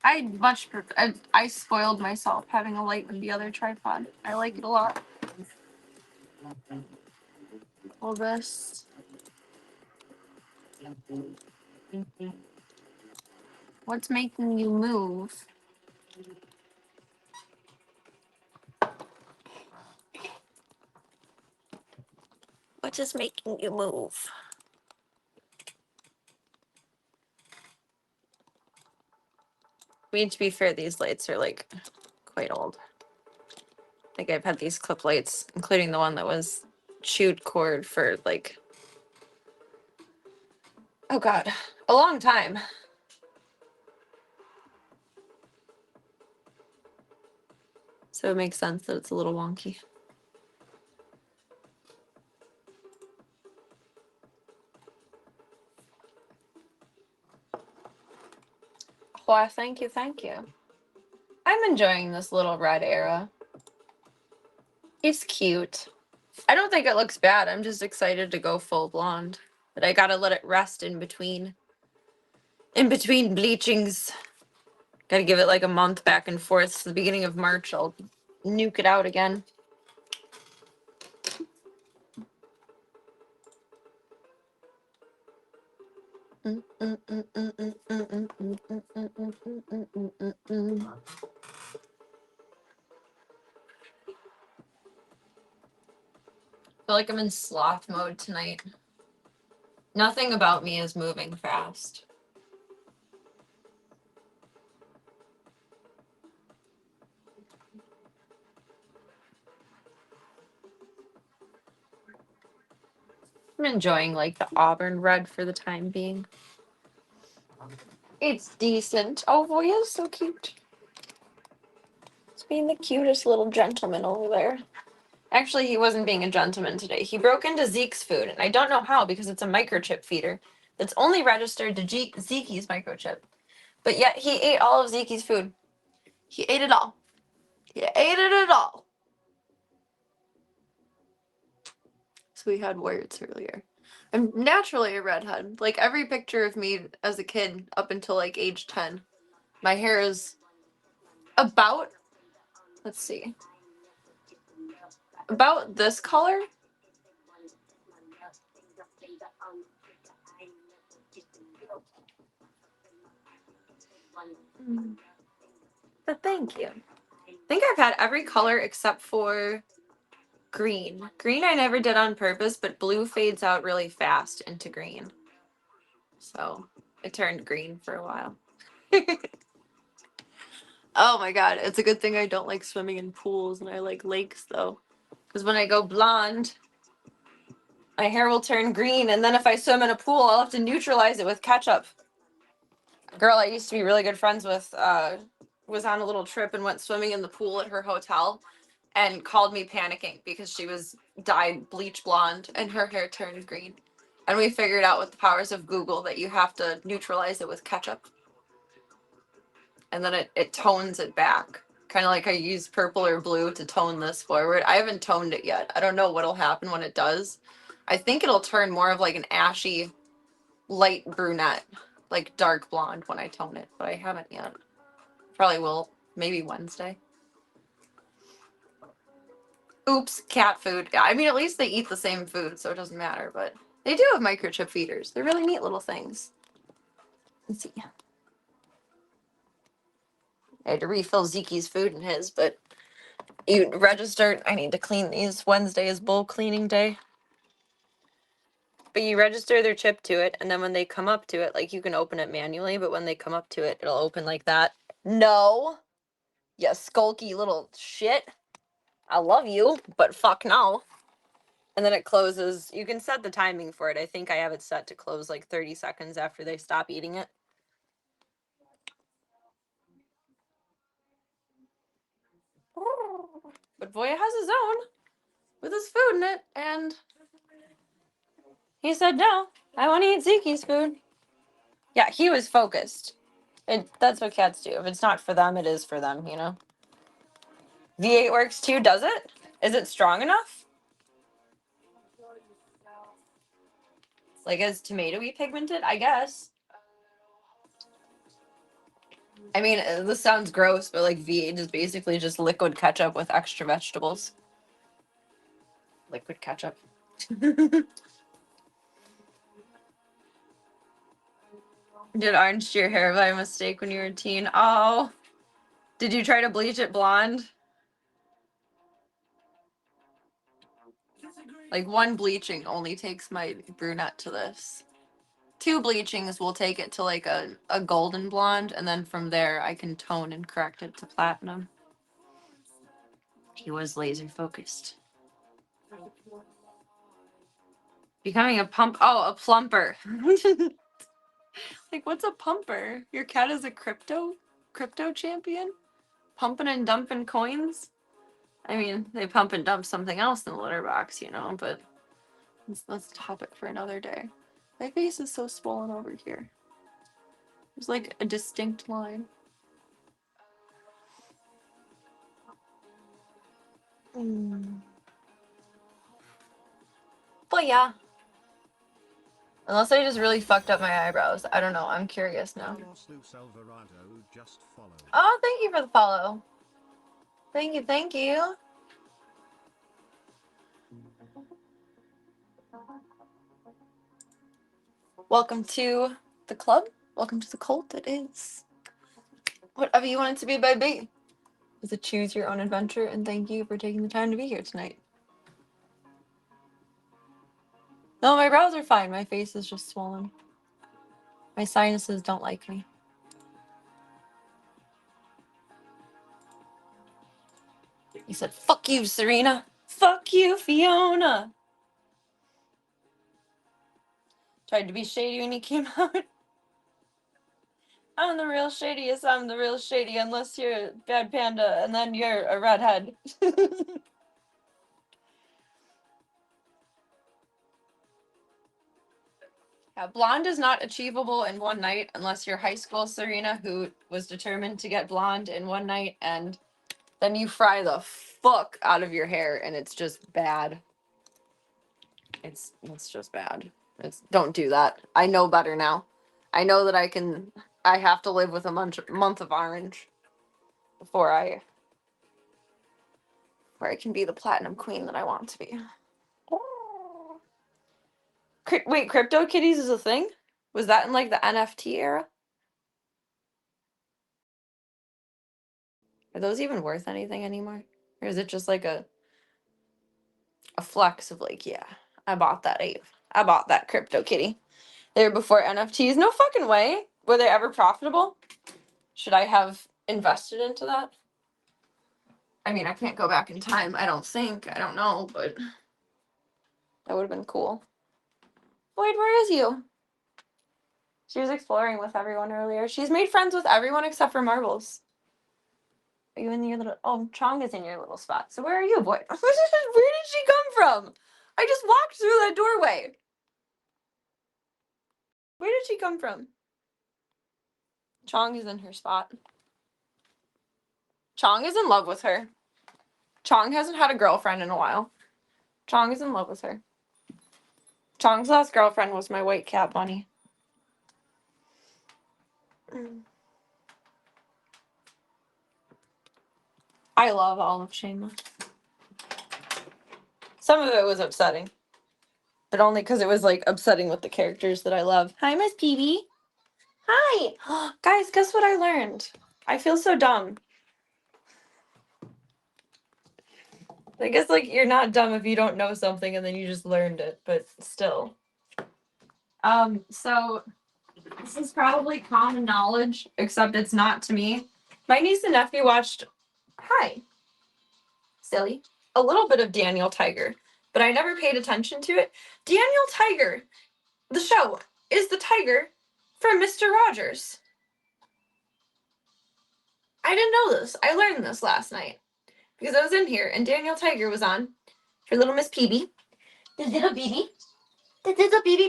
[SPEAKER 6] I spoiled myself having a light with the other tripod. I like it a lot. All this. What's making you move? What is making you move? I mean, to be fair, these lights are like quite old. Like I've had these clip lights, including the one that was chewed cord for like, oh god, a long time. So it makes sense that it's a little wonky. Why, thank you, thank you. I'm enjoying this little red era. It's cute. I don't think it looks bad. I'm just excited to go full blonde. But I gotta let it rest in between. In between bleachings. Gotta give it like a month back and forth. So the beginning of March, I'll nuke it out again. I feel like I'm in sloth mode tonight. Nothing about me is moving fast. I'm enjoying like the auburn red for the time being. It's decent. Oh boy, he's so cute. He's being the cutest little gentleman over there. Actually, he wasn't being a gentleman today. He broke into Zeke's food, and I don't know how because it's a microchip feeder that's only registered to Zeke's microchip. But yet he ate all of Zeke's food. He ate it all. He ate it all. So we had words earlier. I'm naturally a redhead. Like every picture of me as a kid up until like age 10. My hair is about, let's see, about this color. But thank you. I think I've had every color except for green. Green I never did on purpose, but blue fades out really fast into green. So it turned green for a while. Oh my god, it's a good thing I don't like swimming in pools and I like lakes though. Because when I go blonde, my hair will turn green, and then if I swim in a pool, I'll have to neutralize it with ketchup. A girl I used to be really good friends with was on a little trip and went swimming in the pool at her hotel and called me panicking because she was dyed bleach blonde and her hair turned green. And we figured out with the powers of Google that you have to neutralize it with ketchup. And then it tones it back. Kind of like I use purple or blue to tone this forward. I haven't toned it yet. I don't know what'll happen when it does. I think it'll turn more of like an ashy, light brunette, like dark blonde when I tone it, but I haven't yet. Probably will, maybe Wednesday. Oops, cat food. I mean, at least they eat the same food, so it doesn't matter, but they do have microchip feeders. They're really neat little things. Let's see. I had to refill Zeke's food in his, but you registered. I need to clean these. Wednesday is bowl cleaning day. But you register their chip to it, and then when they come up to it, like you can open it manually, but when they come up to it, it'll open like that. No! You skulky little shit. I love you, but fuck no. And then it closes. You can set the timing for it. I think I have it set to close like 30 seconds after they stop eating it. But Voya has his own with his food in it, and he said, no, I want to eat Zeke's food. Yeah, he was focused. That's what cats do. If it's not for them, it is for them, you know? V8 works too, does it? Is it strong enough? Like, is tomato-y pigmented? I guess. I mean, this sounds gross, but like V8 is basically just liquid ketchup with extra vegetables. Liquid ketchup. Did orange to your hair by mistake when you were a teen? Oh. Did you try to bleach it blonde? Like one bleaching only takes my brunette to this. 2 bleachings will take it to like a golden blonde, and then from there I can tone and correct it to platinum. He was laser focused. Becoming a plumper. Like, what's a pumper? Your cat is a crypto champion? Pumping and dumping coins? I mean, they pump and dump something else in the litter box, you know, but that's a topic for another day. My face is so swollen over here. There's like a distinct line. But yeah. Unless I just really fucked up my eyebrows. I don't know. I'm curious now. Oh, thank you for the follow. Thank you, thank you. Welcome to the club. Welcome to the cult. It is whatever you want it to be, baby. It's a choose your own adventure, and thank you for taking the time to be here tonight. No, my brows are fine. My face is just swollen. My sinuses don't like me. He said, fuck you, Serena. Fuck you, Fiona. Tried to be shady when he came out. I'm the real shadiest. I'm the real shady unless you're a bad panda and then you're a redhead. Yeah, blonde is not achievable in one night unless you're high school Serena who was determined to get blonde in one night, and then you fry the fuck out of your hair and it's just bad. It's just bad. Don't do that. I know better now. I know that I have to live with a month of orange before I can be the platinum queen that I want to be. Wait, crypto kitties is a thing? Was that in like the NFT era? Are those even worth anything anymore? Or is it just like a flex of like, yeah, I bought that ape. I bought that crypto kitty. They were before NFTs. No fucking way. Were they ever profitable? Should I have invested into that. I mean, I can't go back in time. I don't think. I don't know, but that would have been cool. Boyd, where is you? She was exploring with everyone earlier. She's made friends with everyone except for Marbles. Are you in your little... Oh, Chong is in your little spot. So where are you, Boyd? Where did she come from? I just walked through that doorway. Where did she come from? Chong is in her spot. Chong is in love with her. Chong hasn't had a girlfriend in a while. Chong is in love with her. Chong's last girlfriend was my white cat bunny. I love all of Shayma. Some of it was upsetting. But only because it was like upsetting with the characters that I love. Hi, Miss PB. Hi! Guys, guess what I learned? I feel so dumb. I guess like you're not dumb if you don't know something and then you just learned it, but still. So this is probably common knowledge, except it's not to me. My niece and nephew watched silly. A little bit of Daniel Tiger, but I never paid attention to it. Daniel Tiger, the show, is the tiger from Mr. Rogers. I didn't know this. I learned this last night because I was in here and Daniel Tiger was on for Little Miss Peeby, the little baby,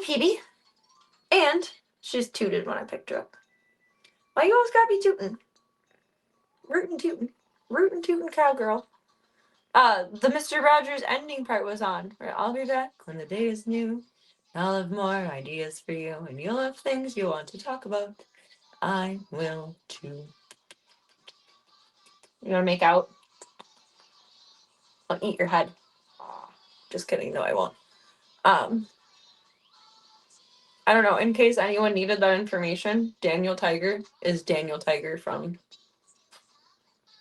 [SPEAKER 6] Peeby, and she's tooted when I picked her up. Why you always gotta be tootin'? Rootin' tootin' cowgirl. The Mr. Rogers ending part was on, where I'll be back when the day is new. I'll have more ideas for you, and you'll have things you want to talk about. I will too. You wanna make out? I'll eat your head. Just kidding, no, I won't. I don't know, in case anyone needed that information, Daniel Tiger is Daniel Tiger from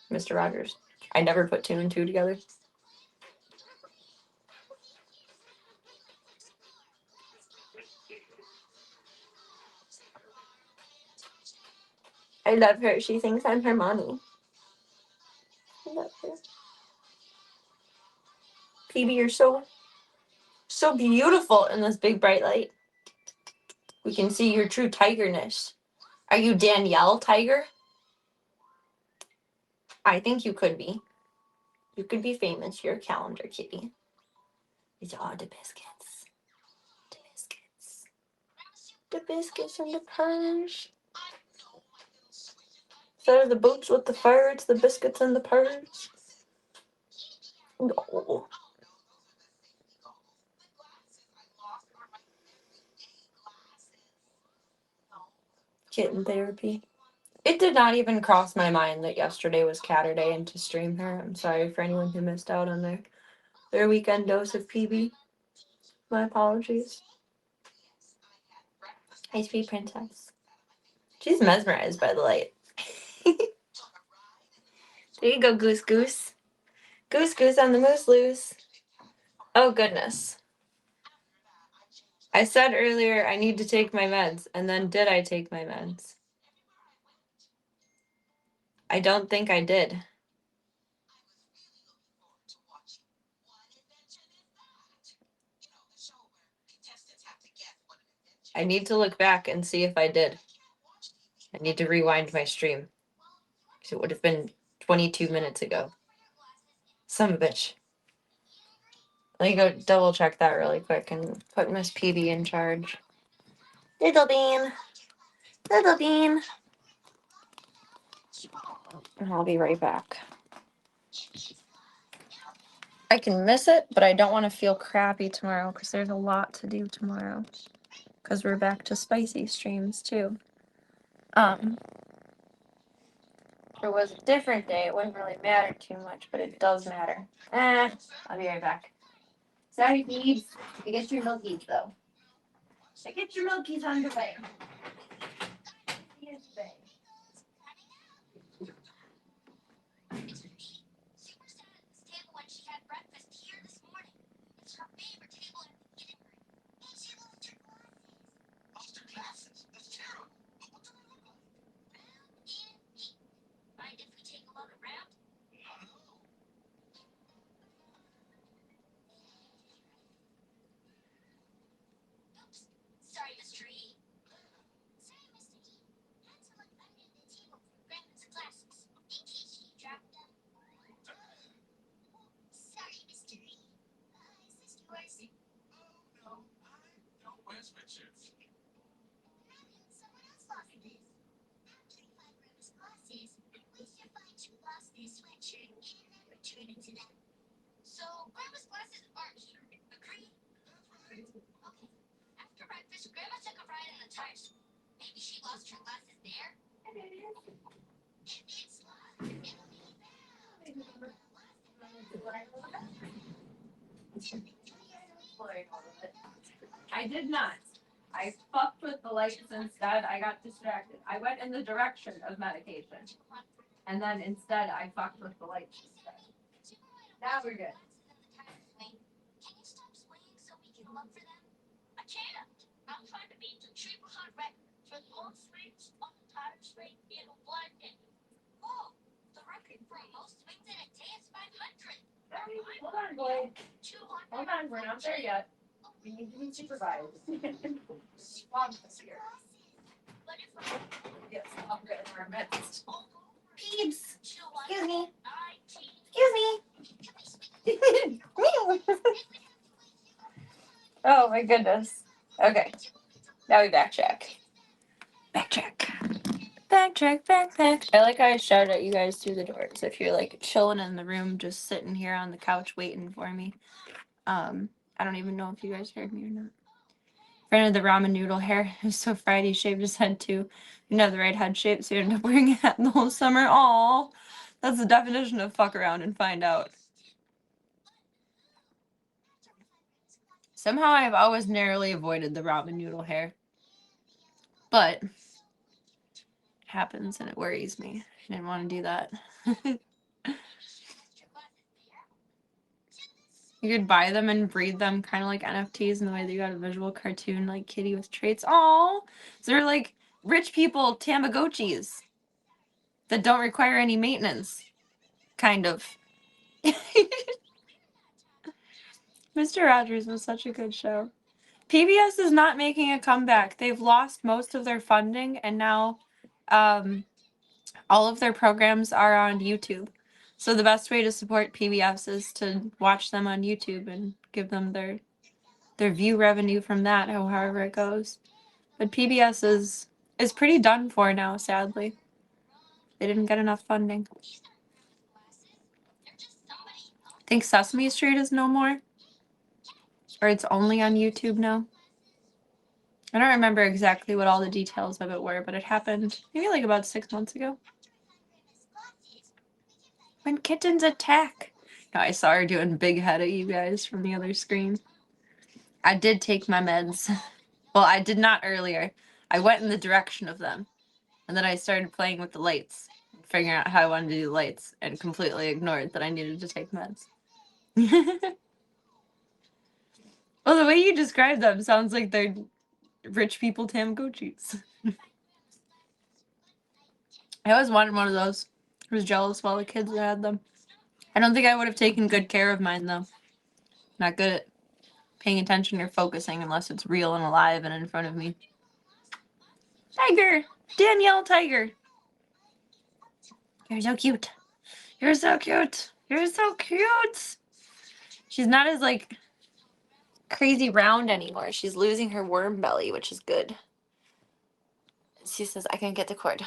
[SPEAKER 6] Mr. Rogers. I never put 2 and 2 together. I love her. She thinks I'm her mommy. I love her. Phoebe, you're so beautiful in this big bright light. We can see your true tigerness. Are you Danielle Tiger? I think you could be. You could be famous. You're a calendar kitty. These are the biscuits. The biscuits. The biscuits and the purge. So are the boots with the fur. It's the biscuits and the purge. No. Kitten therapy. It did not even cross my mind that yesterday was Catterday and to stream her. I'm sorry for anyone who missed out on their weekend dose of PB. My apologies. Hi, sweet princess. She's mesmerized by the light. There you go, Goose Goose. Goose Goose on the moose loose. Oh, goodness. I said earlier I need to take my meds, and then did I take my meds? I don't think I did. I need to look back and see if I did. I need to rewind my stream. Because it would have been 22 minutes ago. Son of a bitch. Let me go double check that really quick and put Miss PB in charge. Little Bean. Little Bean. And I'll be right back. I can miss it, but I don't want to feel crappy tomorrow because there's a lot to do tomorrow. Because we're back to spicy streams too. If it was a different day, it wouldn't really matter too much, but it does matter. I'll be right back. Sorry, Peebs. You get your milkies though. So get your milkies underway. I did not. I fucked with the lights instead. I got distracted. I went in the direction of medication. And then instead I fucked with the lights instead. Now we're good. Hold on, boy. Hold on, we're not there yet. We need to be supervised. Yes, I'll get in our midst. Peeps! Excuse me. Excuse me. Oh my goodness. Okay. Now we backtrack. Backtrack. I like how I shout at you guys through the doors if you're like chilling in the room, just sitting here on the couch waiting for me. I don't even know if you guys heard me or not. Friend of the ramen noodle hair. It was so fried he shaved his head too. Didn't have the right head shape, so he ended up wearing a hat the whole summer. Aw. That's the definition of fuck around and find out. Somehow I've always narrowly avoided the ramen noodle hair. But it happens and it worries me. I didn't want to do that. You could buy them and breed them kind of like NFTs in the way that you got a visual cartoon like kitty with traits. Aw. So they're like rich people Tamagotchis that don't require any maintenance. Kind of. Mr. Rogers was such a good show. PBS is not making a comeback. They've lost most of their funding, and now all of their programs are on YouTube. So the best way to support PBS is to watch them on YouTube and give them their view revenue from that, however it goes. But PBS is pretty done for now, sadly. They didn't get enough funding. I think Sesame Street is no more. Or it's only on YouTube now. I don't remember exactly what all the details of it were, but it happened maybe like about 6 months ago. When kittens attack. No, I saw her doing big head at you guys from the other screen. I did take my meds. Well, I did not earlier. I went in the direction of them. And then I started playing with the lights, figuring out how I wanted to do the lights, and completely ignored that I needed to take meds. Well, the way you describe them sounds like they're rich people Tamagotchis. I always wanted one of those. I was jealous of all the kids that had them. I don't think I would have taken good care of mine, though. Not good at paying attention or focusing unless it's real and alive and in front of me. Tiger! Danielle Tiger! You're so cute. You're so cute. You're so cute. She's not as, like, crazy round anymore. She's losing her worm belly, which is good. She says, I can get the cord.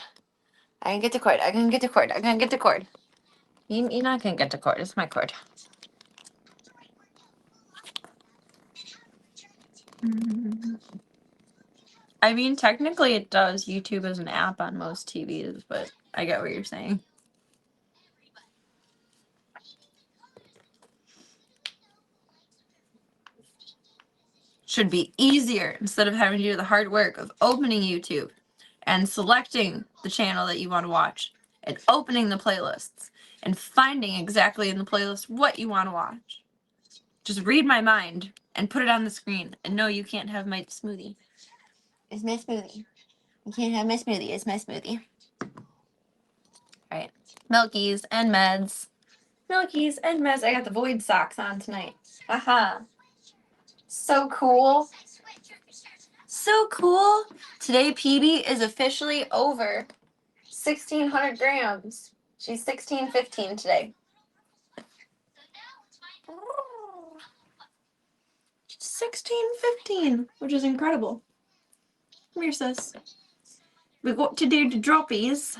[SPEAKER 6] I can get the cord. I can get the cord. I can get the cord. You're not going to get the cord. It's my cord. I mean, technically it does. YouTube is an app on most TVs, but I get what you're saying. Should be easier instead of having to do the hard work of opening YouTube and selecting the channel that you want to watch and opening the playlists and finding exactly in the playlist what you want to watch. Just read my mind and put it on the screen. And no, you can't have my smoothie. It's my smoothie. You can't have my smoothie. It's my smoothie. All right. Milkies and meds. Milkies and meds. I got the void socks on tonight. Aha. So cool. So cool. Today PB is officially over 1,600 grams. She's 1615 today.
[SPEAKER 1] 16:15, which is incredible. Come here, sis. We got to do the droppies.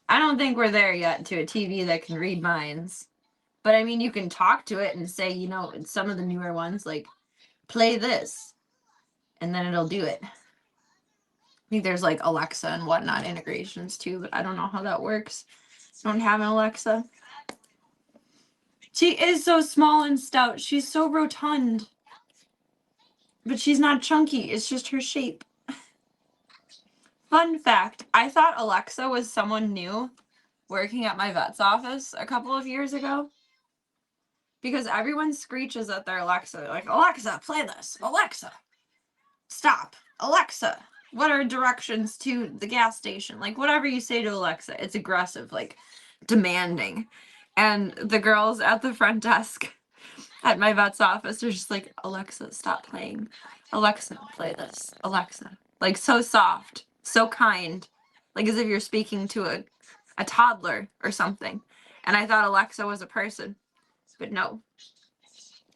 [SPEAKER 1] I don't think we're there yet to a TV that can read minds. But I mean, you can talk to it and say, you know, some of the newer ones, like, play this. And then it'll do it. I think there's like Alexa and whatnot integrations too, but I don't know how that works. Don't have an Alexa. She is so small and stout. She's so rotund. But she's not chunky. It's just her shape. Fun fact, I thought Alexa was someone new working at my vet's office a couple of years ago. Because everyone screeches at their Alexa. They're like, Alexa, play this. Alexa, stop. Alexa, what are directions to the gas station? Like, whatever you say to Alexa, it's aggressive, like, demanding. And the girls at the front desk at my vet's office are just like, Alexa, stop playing. Alexa, play this. Alexa. Like, so soft, so kind. Like, as if you're speaking to a toddler or something. And I thought Alexa was a person. But no.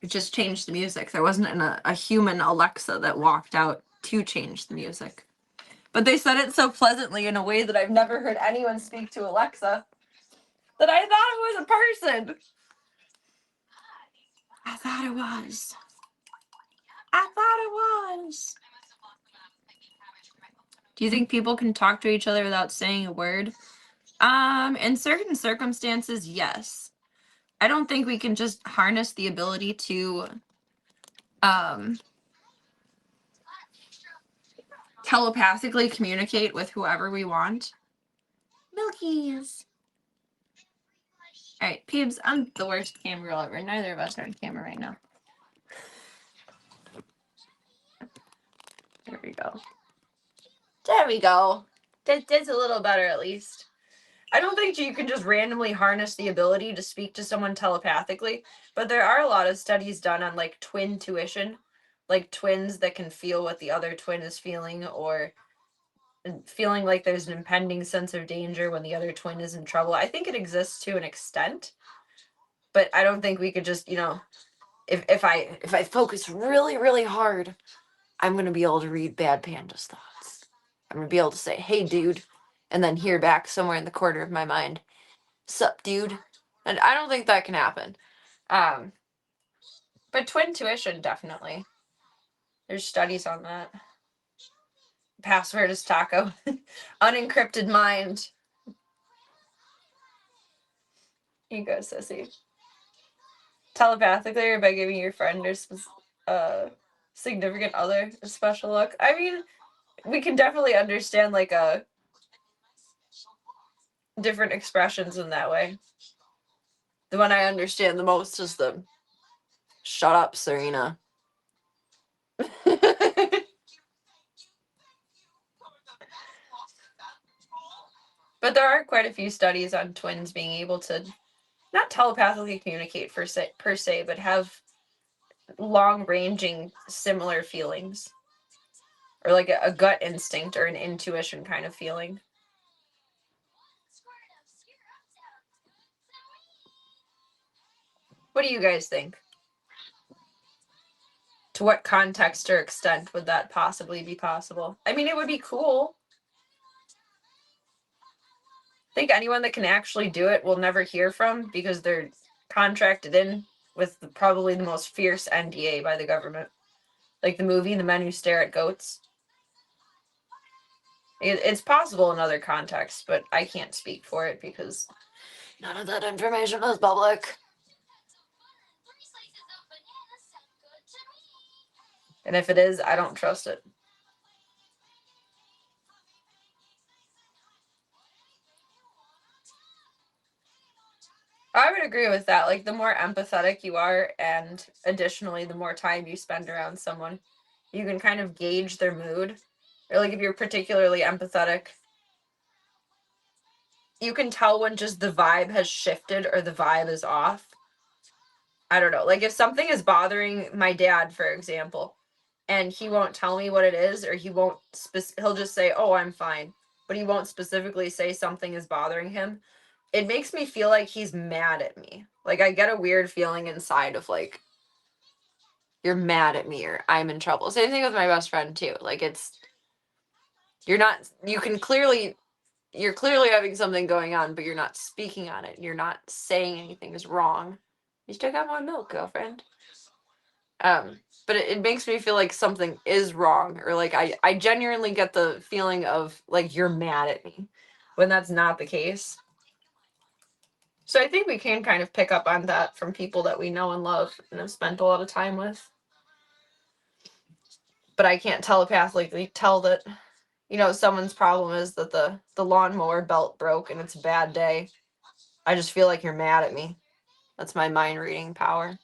[SPEAKER 1] It just changed the music. There wasn't a human Alexa that walked out to change the music. But they said it so pleasantly in a way that I've never heard anyone speak to Alexa that I thought it was a person. I thought it was. Do you think people can talk to each other without saying a word? In certain circumstances, yes. I don't think we can just harness the ability to telepathically communicate with whoever we want. Milkies. Alright, Peebs, I'm the worst camera girl ever. Neither of us are on camera right now. There we go. There we go. That's a little better at least. I don't think you can just randomly harness the ability to speak to someone telepathically, but there are a lot of studies done on like twin tuition, like twins that can feel what the other twin is feeling, or feeling like there's an impending sense of danger when the other twin is in trouble. I think it exists to an extent, but I don't think we could just, you know, if I focus really, really hard, I'm gonna be able to read Bad Panda's thoughts. I'm gonna be able to say, hey dude, and then hear back somewhere in the corner of my mind, sup dude. And I don't think that can happen. But twin tuition, definitely. There's studies on that. Password is taco. Unencrypted mind. You go, sissy. Telepathically, or by giving your friend or significant other a special look. I mean, we can definitely understand like different expressions in that way. The one I understand the most is the shut up, Serena. But there are quite a few studies on twins being able to not telepathically communicate per se, but have long-ranging similar feelings. Or like a gut instinct or an intuition kind of feeling. What do you guys think? To what context or extent would that possibly be possible? I mean, it would be cool. I think anyone that can actually do it will never hear from because they're contracted in with probably the most fierce NDA by the government. Like the movie The Men Who Stare at Goats. It's possible in other contexts, but I can't speak for it because none of that information is public. And if it is, I don't trust it. I would agree with that. Like, the more empathetic you are, and additionally, the more time you spend around someone, you can kind of gauge their mood. Or, like, if you're particularly empathetic, you can tell when just the vibe has shifted or the vibe is off. I don't know. Like, if something is bothering my dad, for example, and he won't tell me what it is, or he'll just say, oh, I'm fine. But he won't specifically say something is bothering him. It makes me feel like he's mad at me.
[SPEAKER 6] Like, I get a weird feeling inside of, like, you're mad at me or I'm in trouble. Same thing with my best friend, too. Like, you're clearly having something going on, but you're not speaking on it. You're not saying anything is wrong. You still got more milk, girlfriend. But it makes me feel like something is wrong, or like I genuinely get the feeling of like you're mad at me when that's not the case. So I think we can kind of pick up on that from people that we know and love and have spent a lot of time with. But I can't telepathically tell that, someone's problem is that the lawnmower belt broke and it's a bad day. I just feel like you're mad at me. That's my mind reading power.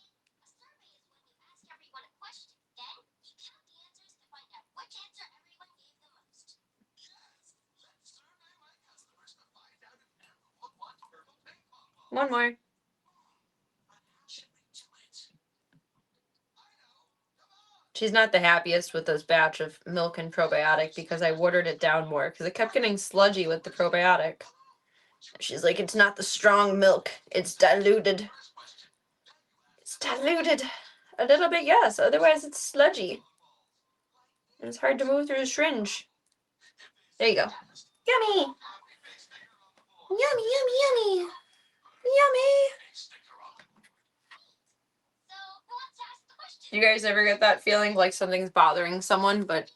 [SPEAKER 6] One more. She's not the happiest with this batch of milk and probiotic because I watered it down more because it kept getting sludgy with the probiotic. She's like, it's not the strong milk. It's diluted. It's diluted. A little bit, yes. Otherwise, it's sludgy. And it's hard to move through the syringe. There you go. Yummy! Yummy, yummy, yummy! Yummy! You guys ever get that feeling like something's bothering someone, but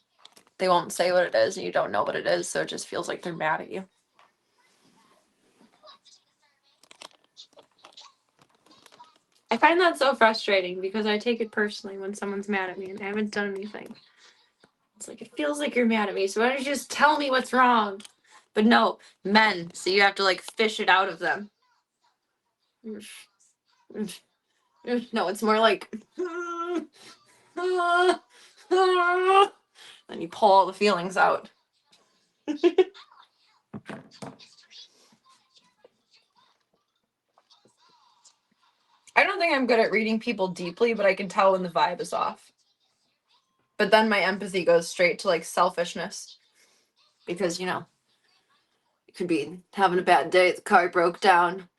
[SPEAKER 6] they won't say what it is and you don't know what it is, so it just feels like they're mad at you? I find that so frustrating because I take it personally when someone's mad at me and I haven't done anything. It's like, it feels like you're mad at me, so why don't you just tell me what's wrong? But no, men, so you have to like fish it out of them. No, it's more like, then you pull all the feelings out. I don't think I'm good at reading people deeply, but I can tell when the vibe is off. But then my empathy goes straight to like selfishness. Because, you could be having a bad day, the car broke down,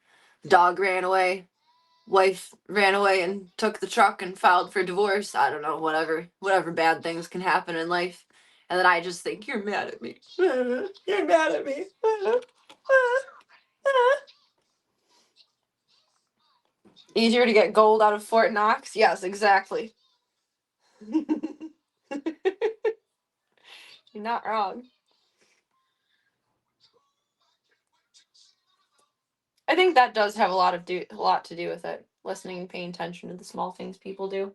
[SPEAKER 6] dog ran away, wife ran away and took the truck and filed for divorce. I don't know, whatever bad things can happen in life. And then I just think, you're mad at me. You're mad at me. Easier to get gold out of Fort Knox? Yes, exactly. You're not wrong. I think that does have a lot to do with it. Listening and paying attention to the small things people do.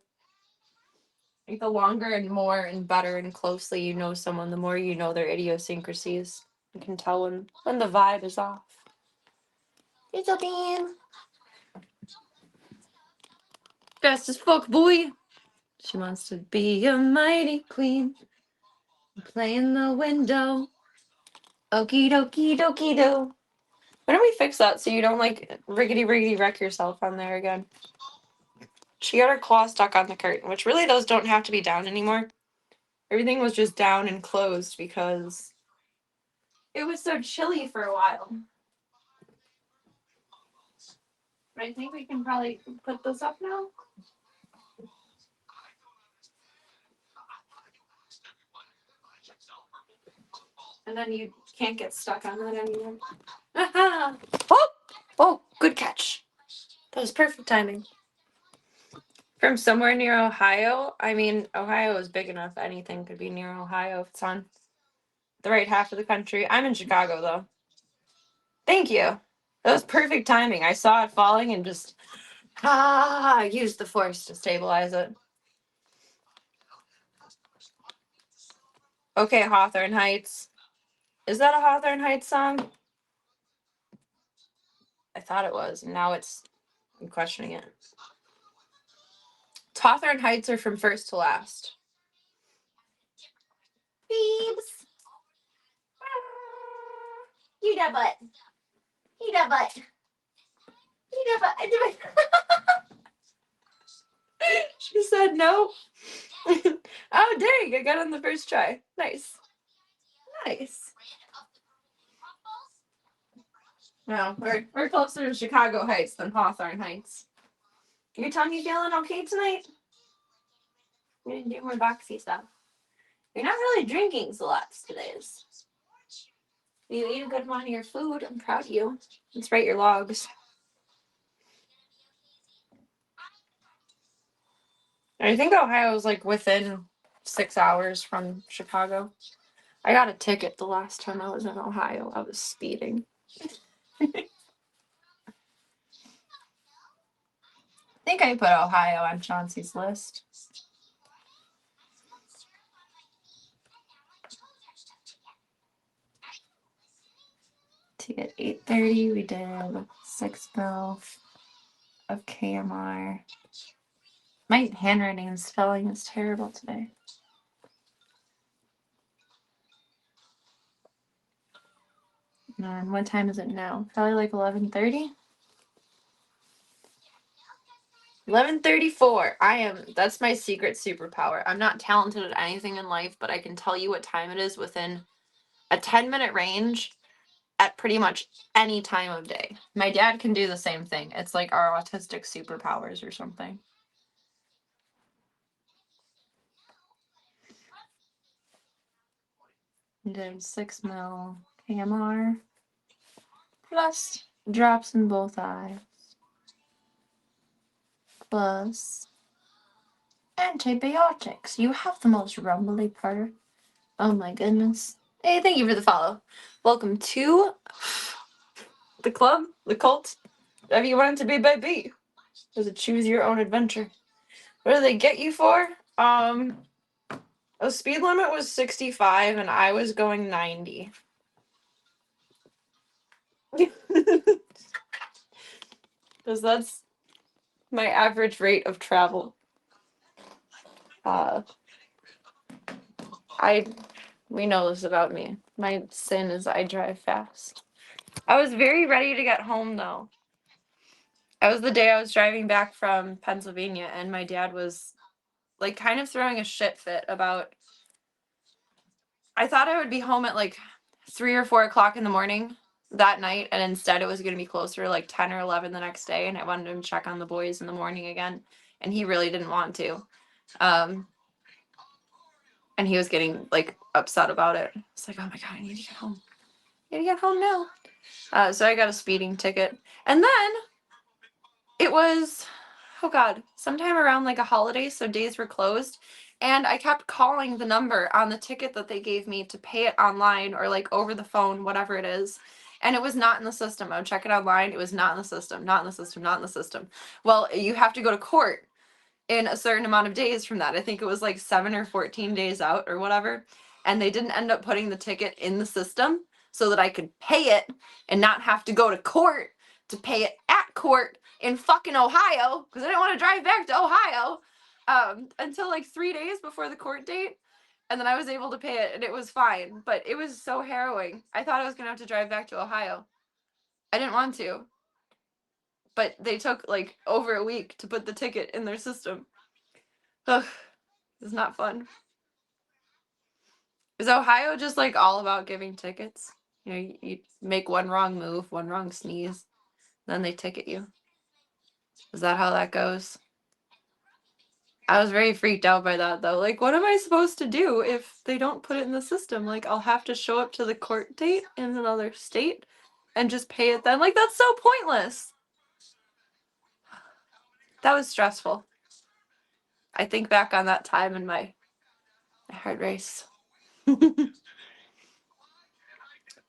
[SPEAKER 6] I think the longer and more and better and closely you know someone, the more you know their idiosyncrasies. You can tell when the vibe is off. It's a bean. Fast as fuck, boy. She wants to be a mighty queen. Play in the window. Okie dokie dokie do. Why don't we fix that so you don't like riggedy wreck yourself on there again? She got her claw stuck on the curtain, which really those don't have to be down anymore. Everything was just down and closed because it was so chilly for a while. But I think we can probably put this up now. And then you can't get stuck on that anymore. Aha! Oh, good catch. That was perfect timing. From somewhere near Ohio. I mean, Ohio is big enough. Anything could be near Ohio if it's on the right half of the country. I'm in Chicago, though. Thank you. That was perfect timing. I saw it falling and just used the force to stabilize it. Okay, Hawthorne Heights. Is that a Hawthorne Heights song? I thought it was, and now I'm questioning it. Hawthorne Heights are from First to Last. Beebs. You that butt. You that butt. You that butt. I do it. She said no. Oh, dang. I got on the first try. Nice. Nice. No, we're closer to Chicago Heights than Hawthorne Heights. Your tummy feeling okay tonight? You didn't do more boxy stuff. You're not really drinking so lots today. You ate a good amount of your food. I'm proud of you. Let's write your logs. I think Ohio is like within 6 hours from Chicago. I got a ticket the last time I was in Ohio. I was speeding. I think I put Ohio on Chauncey's list. Ticket 8:30. We did 6 mil of KMR. My handwriting and spelling is terrible today. And what time is it now? Probably like 11:30. 11:34. That's my secret superpower. I'm not talented at anything in life, but I can tell you what time it is within a 10-minute range at pretty much any time of day. My dad can do the same thing. It's like our autistic superpowers or something. We did 6 mil KMR plus drops in both eyes plus antibiotics. You have the most rumbly part. Oh my goodness. Hey, thank you for the follow. Welcome to the club, the cult. Whatever you want it to be, baby. There's a choose your own adventure. What do they get you for? The speed limit was 65 and I was going 90. Because that's my average rate of travel. We know this about me. My sin is I drive fast. I was very ready to get home though. That was the day I was driving back from Pennsylvania and my dad was like kind of throwing a shit fit about. I thought I would be home at like 3 or 4 o'clock in the morning that night, and instead it was going to be closer like 10 or 11 the next day, and I wanted him to check on the boys in the morning again, and he really didn't want to. And he was getting like upset about it. It's like, oh my god, I need to get home. I need to get home now. So I got a speeding ticket. And then it was, oh god, sometime around like a holiday, so days were closed. And I kept calling the number on the ticket that they gave me to pay it online or like over the phone, whatever it is. And it was not in the system. I would check it online. It was not in the system, not in the system, not in the system. Well, you have to go to court in a certain amount of days from that. I think it was like 7 or 14 days out or whatever. And they didn't end up putting the ticket in the system so that I could pay it and not have to go to court to pay it at court in fucking Ohio because I didn't want to drive back to Ohio until like 3 days before the court date. And then I was able to pay it and it was fine. But it was so harrowing. I thought I was going to have to drive back to Ohio. I didn't want to. But they took like over a week to put the ticket in their system. Ugh, it's not fun. Is Ohio just like all about giving tickets? You know, you make one wrong move, one wrong sneeze, then they ticket you. Is that how that goes? I was very freaked out by that though. Like, what am I supposed to do if they don't put it in the system? Like, I'll have to show up to the court date in another state and just pay it then. Like, that's so pointless. That was stressful. I think back on that time in my heart race. For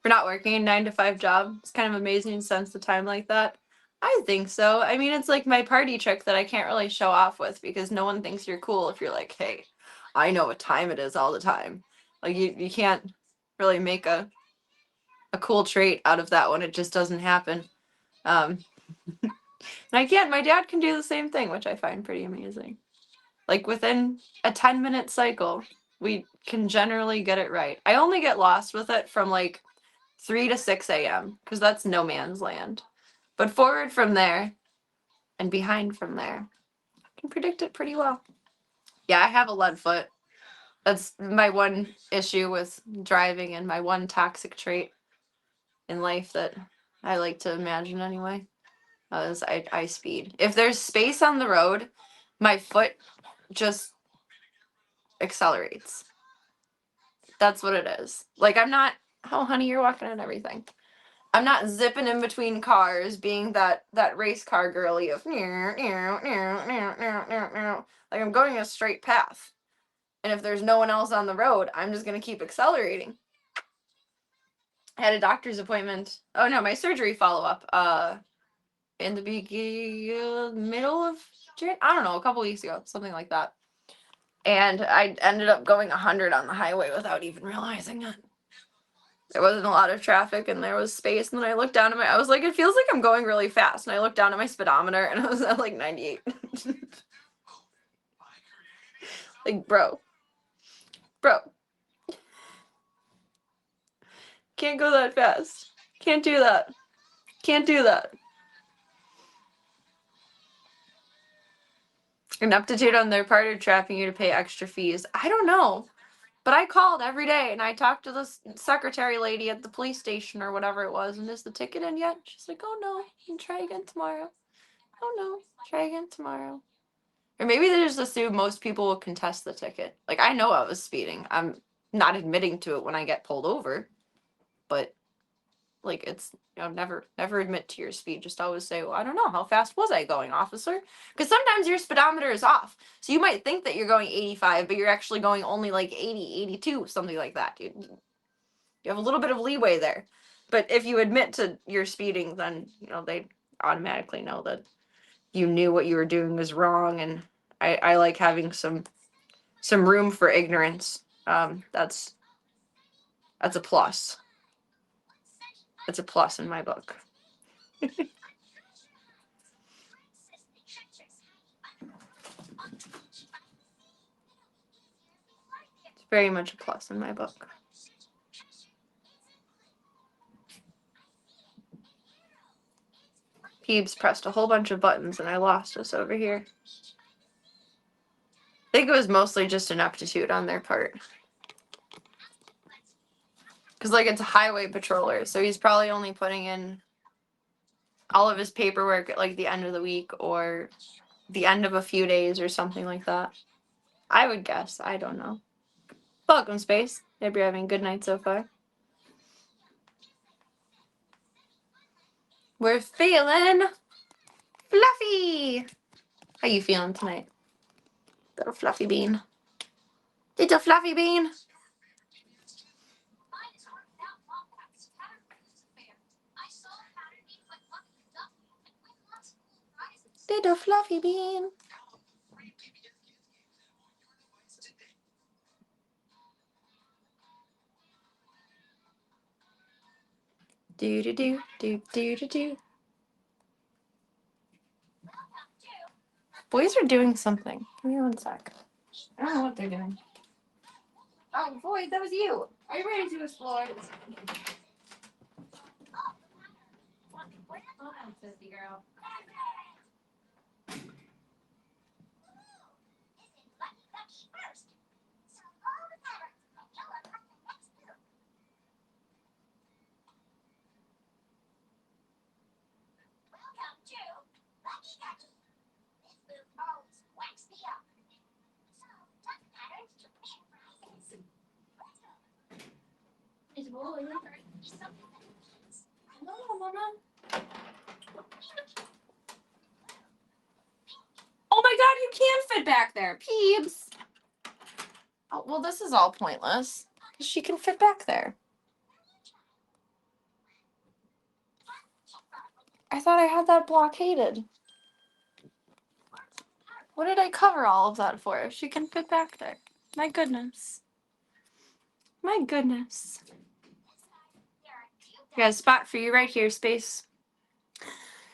[SPEAKER 6] not working a 9-to-5 job, it's kind of amazing to sense the time like that. I think so. I mean, it's like my party trick that I can't really show off with because no one thinks you're cool if you're like, hey, I know what time it is all the time. Like you can't really make a cool trait out of that one. It just doesn't happen. And my dad can do the same thing, which I find pretty amazing. Like within a 10-minute cycle, we can generally get it right. I only get lost with it from like 3 to 6 a.m. because that's no man's land. But forward from there and behind from there, I can predict it pretty well. Yeah, I have a lead foot. That's my one issue with driving and my one toxic trait in life that I like to imagine anyway. As I speed. If there's space on the road, my foot just accelerates. That's what it is. Like, I'm not, oh honey, you're walking on everything. I'm not zipping in between cars, being that race car girly of like I'm going a straight path. And if there's no one else on the road, I'm just gonna keep accelerating. I had a doctor's appointment. Oh no, my surgery follow-up. In the middle of January, I don't know, a couple weeks ago, something like that. And I ended up going 100 on the highway without even realizing it. There wasn't a lot of traffic and there was space. And then I looked down at I was like, it feels like I'm going really fast. And I looked down at my speedometer and I was at like 98. Like, bro. Can't go that fast. Can't do that. Can't do that. Ineptitude on their part or trapping you to pay extra fees. I don't know. But I called every day and I talked to the secretary lady at the police station or whatever it was. And is the ticket in yet? She's like, oh no, you can try again tomorrow. Oh no, try again tomorrow. Or maybe they just assume most people will contest the ticket. Like, I know I was speeding. I'm not admitting to it when I get pulled over. But, like, it's, you know, never admit to your speed. Just always say, well, I don't know. How fast was I going, officer? Because sometimes your speedometer is off. So you might think that you're going 85, but you're actually going only like 80, 82, something like that. You have a little bit of leeway there. But if you admit to your speeding, then, you know, they automatically know that you knew what you were doing was wrong. And I like having some room for ignorance. That's a plus. It's a plus in my book. It's very much a plus in my book. Peebs pressed a whole bunch of buttons and I lost us over here. I think it was mostly just ineptitude on their part. Because, like, it's a highway patroller, so he's probably only putting in all of his paperwork at, like, the end of the week or the end of a few days or something like that. I would guess. I don't know. Welcome, Space. Hope you're having a good night so far. We're feeling fluffy. How you feeling tonight? Little fluffy bean. Little fluffy bean. Little fluffy bean. Do do do do do do do. Boys are doing something. Give me one sec. I don't know what they're doing. Oh, boy, that was you. Are you ready to explore? Oh, sissy girl. No, Mama. Oh my god, you can fit back there, Peebs. Oh, well, this is all pointless. Because she can fit back there. I thought I had that blockaded. What did I cover all of that for if she can fit back there? My goodness. My goodness. Got a spot for you right here, Space.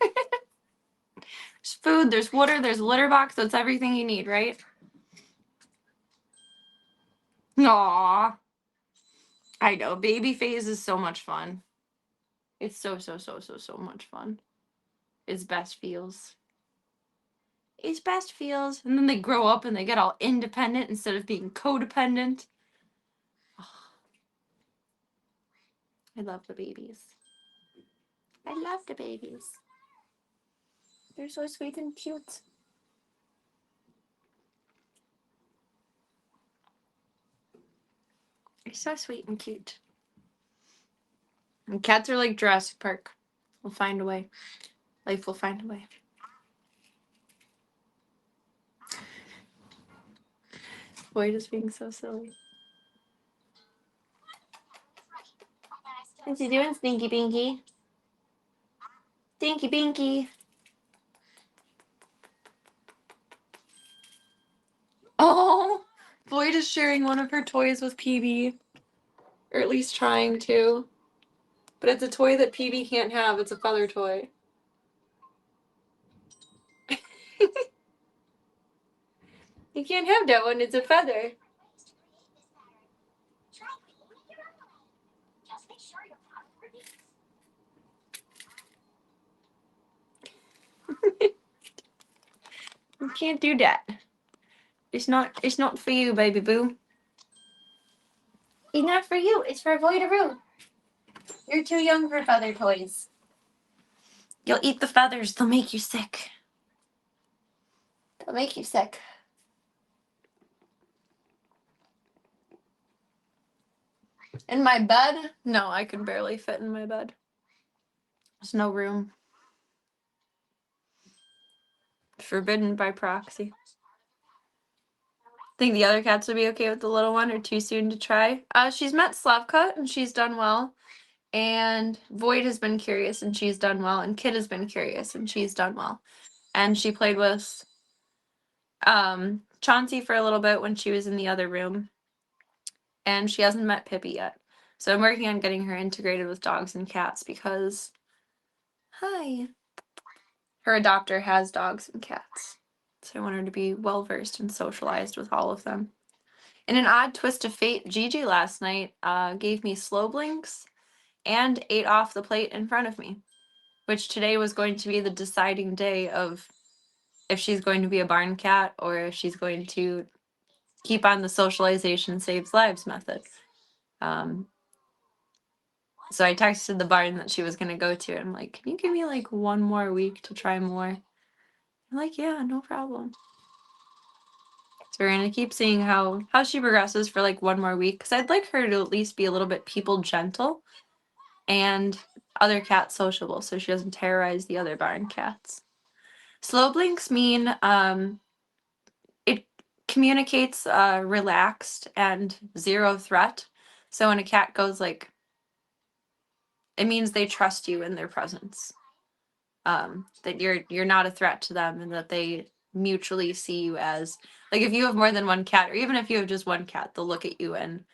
[SPEAKER 6] There's food, there's water, there's a litter box. That's everything you need, right? Aww. I know. Baby phase is so much fun. It's so much fun. It's best feels. It's best feels. And then they grow up and they get all independent instead of being codependent. Oh. I love the babies. I love the babies. They're so sweet and cute. They're so sweet and cute. And cats are like Jurassic Park. We'll find a way. Life will find a way. Boy, just being so silly. What's he doing, Stinky Pinky? Stinky Pinky. Oh, Boyd is sharing one of her toys with PB. Or at least trying to. But it's a toy that PB can't have. It's a feather toy. You can't have that one. It's a feather. You can't do that. It's not for you, baby boo. It's not for you. It's for Voidaroo. You're too young for feather toys. You'll eat the feathers. They'll make you sick. They'll make you sick. In my bed? No, I can barely fit in my bed. There's no room. Forbidden by proxy. Think the other cats would be okay with the little one, or too soon to try? She's met Slavka and she's done well. And Void has been curious and she's done well. And Kid has been curious and she's done well. And she played with Chauncey for a little bit when she was in the other room. And she hasn't met Pippi yet. So I'm working on getting her integrated with dogs and cats because, hi, her adopter has dogs and cats. So I want her to be well-versed and socialized with all of them. In an odd twist of fate, Gigi last night gave me slow blinks and ate off the plate in front of me, which today was going to be the deciding day of if she's going to be a barn cat or if she's going to keep on the socialization saves lives method. So I texted the barn that she was going to go to. I'm like, can you give me like 1 more week to try more? I'm like, yeah, no problem. So we're going to keep seeing how she progresses for like 1 more week. Because I'd like her to at least be a little bit people gentle and other cat sociable so she doesn't terrorize the other barn cats. Slow blinks mean it communicates relaxed and zero threat. So when a cat goes like, it means they trust you in their presence. That you're not a threat to them and that they mutually see you as, like, if you have more than one cat or even if you have just one cat, they'll look at you and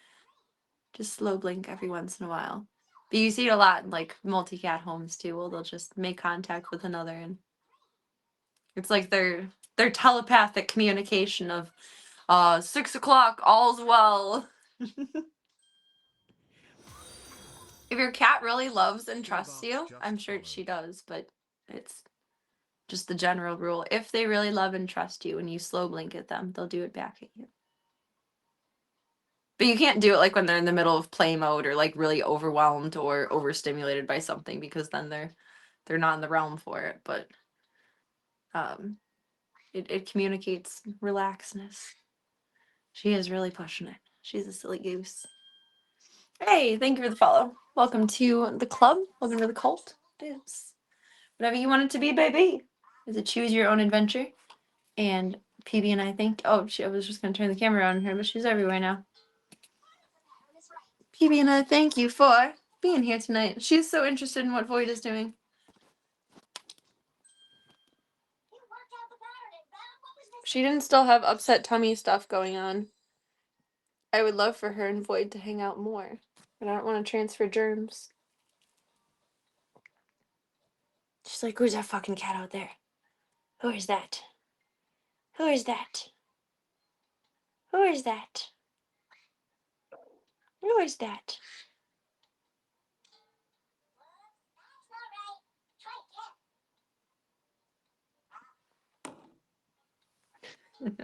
[SPEAKER 6] just slow blink every once in a while. But you see it a lot in like multi-cat homes too. Well, they'll just make contact with another and it's like their telepathic communication of 6 o'clock, all's well. If your cat really loves and trusts you, I'm sure she does, but it's just the general rule. If they really love and trust you and you slow blink at them, they'll do it back at you. But you can't do it like when they're in the middle of play mode or like really overwhelmed or overstimulated by something because then they're not in the realm for it. But it communicates relaxedness. She is really pushing it. She's a silly goose. Hey, thank you for the follow. Welcome to the club. Welcome to the cult. It's whatever you want it to be, baby. Is it choose your own adventure? And PB and I think, I was just going to turn the camera on her, but she's everywhere now. PB and I thank you for being here tonight. She's so interested in what Void is doing. She didn't still have upset tummy stuff going on. I would love for her and Void to hang out more, but I don't want to transfer germs. She's like, who's that fucking cat out there? Who is that? Who is that? Who is that? Who is that?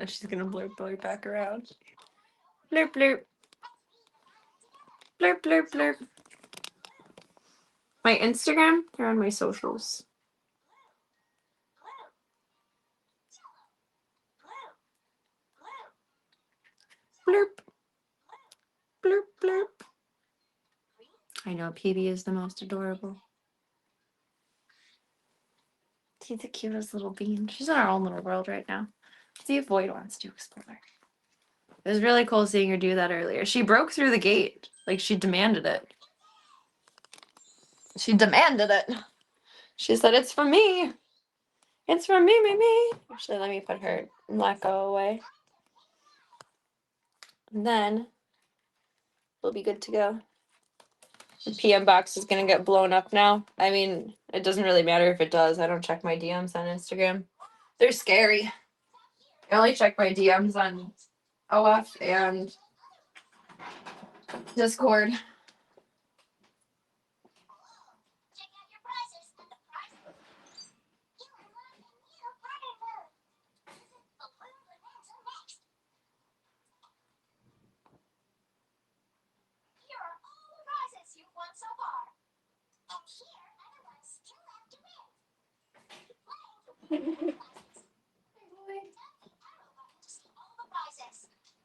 [SPEAKER 6] She's gonna blurp back around. Blurp blurp. Blurp blurp blurp. My Instagram, they're on my socials. Blurp. Blurp, blurp. I know, PB is the most adorable. She's the cutest little bean. She's in our own little world right now. See if Void wants to explore. It was really cool seeing her do that earlier. She broke through the gate. Like, she demanded it. She demanded it. She said, it's for me. It's for me, me, me. Actually, let me put her Lacko away. And then we'll be good to go. The PM box is going to get blown up now. I mean, it doesn't really matter if it does. I don't check my DMs on Instagram. They're scary. I only check my DMs on OF and Discord.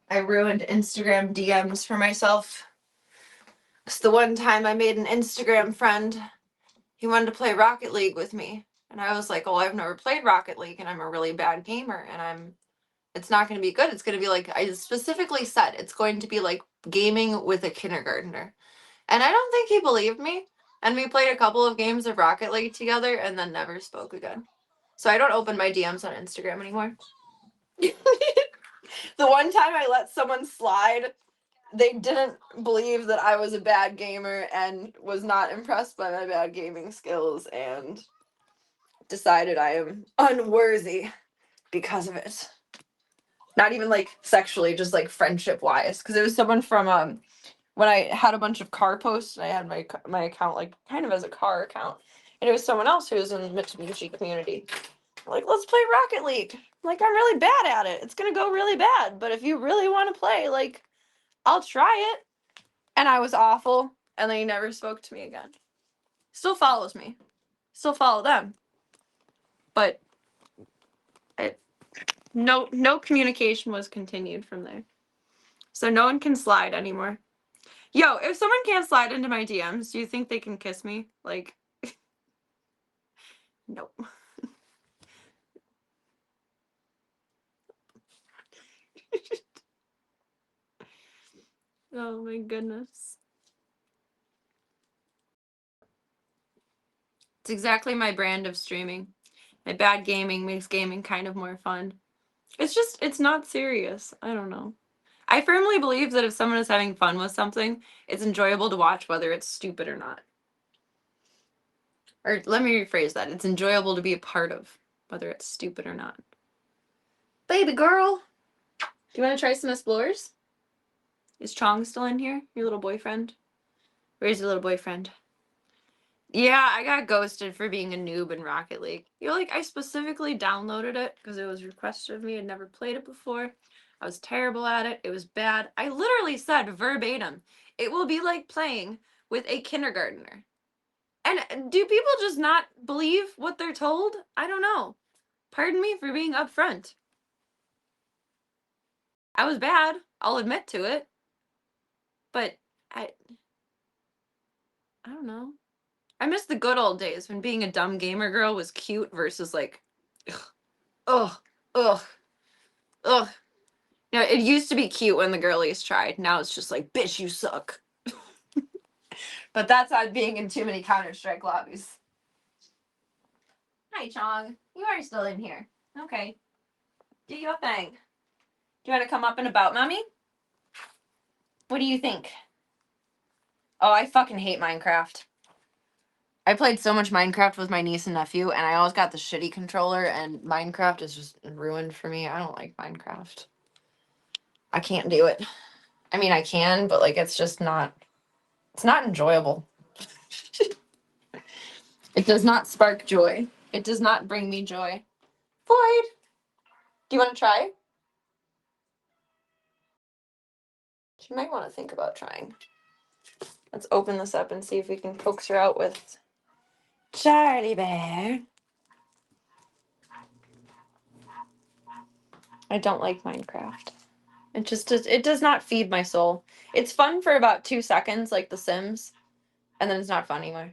[SPEAKER 6] I ruined Instagram DMs for myself. It's the one time I made an Instagram friend. He wanted to play Rocket League with me. And I was like, oh, I've never played Rocket League and I'm a really bad gamer and it's not going to be good. It's going to be like, I specifically said, it's going to be like gaming with a kindergartner. And I don't think he believed me. And we played a couple of games of Rocket League together and then never spoke again. So I don't open my DMs on Instagram anymore. The one time I let someone slide, they didn't believe that I was a bad gamer and was not impressed by my bad gaming skills and decided I am unworthy because of it. Not even like sexually, just like friendship wise. Because it was someone from when I had a bunch of car posts and I had my account like kind of as a car account. And it was someone else who was in the Mitsubishi community. Like, let's play Rocket League. Like, I'm really bad at it. It's gonna go really bad. But if you really want to play, like, I'll try it. And I was awful. And then he never spoke to me again. Still follows me. Still follow them. But no communication was continued from there. So no one can slide anymore. Yo, if someone can't slide into my DMs, do you think they can kiss me? Like, nope. Oh my goodness. It's exactly my brand of streaming. My bad gaming makes gaming kind of more fun. It's not serious. I don't know. I firmly believe that if someone is having fun with something, it's enjoyable to watch whether it's stupid or not. Or let me rephrase that. It's enjoyable to be a part of, whether it's stupid or not. Baby girl! Do you want to try some Explorers? Is Chong still in here? Your little boyfriend? Where's your little boyfriend? Yeah, I got ghosted for being a noob in Rocket League. You're like, I specifically downloaded it because it was requested of me. I'd never played it before. I was terrible at it. It was bad. I literally said verbatim, it will be like playing with a kindergartner. And do people just not believe what they're told? I don't know. Pardon me for being upfront. I was bad. I'll admit to it. But I don't know. I miss the good old days when being a dumb gamer girl was cute versus like, ugh, ugh, ugh. You know, it used to be cute when the girlies tried. Now it's just like, bitch, you suck. But that's not being in too many Counter-Strike lobbies. Hi, Chong. You are still in here. Okay. Do your thing. Do you want to come up and about, Mommy? What do you think? Oh, I fucking hate Minecraft. I played so much Minecraft with my niece and nephew, and I always got the shitty controller, and Minecraft is just ruined for me. I don't like Minecraft. I can't do it. I mean, I can, but like, it's just not, it's not enjoyable. It does not spark joy. It does not bring me joy. Floyd, do you want to try? She might want to think about trying. Let's open this up and see if we can coax her out with Charlie Bear. I don't like Minecraft. It does not feed my soul. It's fun for about 2 seconds, like The Sims, and then it's not fun anymore.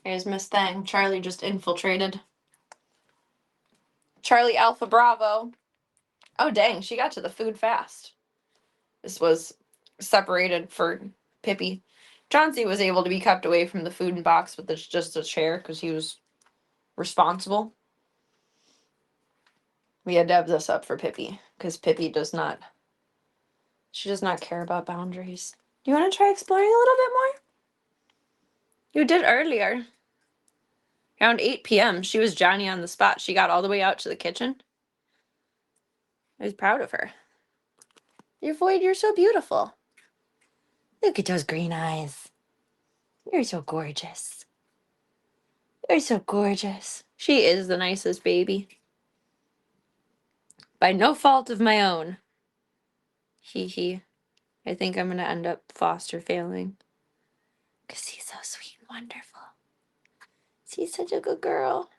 [SPEAKER 6] Here's Miss Thing. Charlie just infiltrated. Charlie Alpha Bravo. Oh, dang, she got to the food fast. This was separated for Pippi. Chauncey was able to be kept away from the food box with just a chair because he was responsible. We had to have this up for Pippi because Pippi does not care about boundaries. Do you want to try exploring a little bit more? You did earlier. Around 8 p.m., she was Johnny on the spot. She got all the way out to the kitchen. I was proud of her. Your Void, you're so beautiful. Look at those green eyes. You're so gorgeous. You're so gorgeous. She is the nicest baby. By no fault of my own. Hee hee. I think I'm going to end up foster failing. Because she's so sweet and wonderful. She's such a good girl.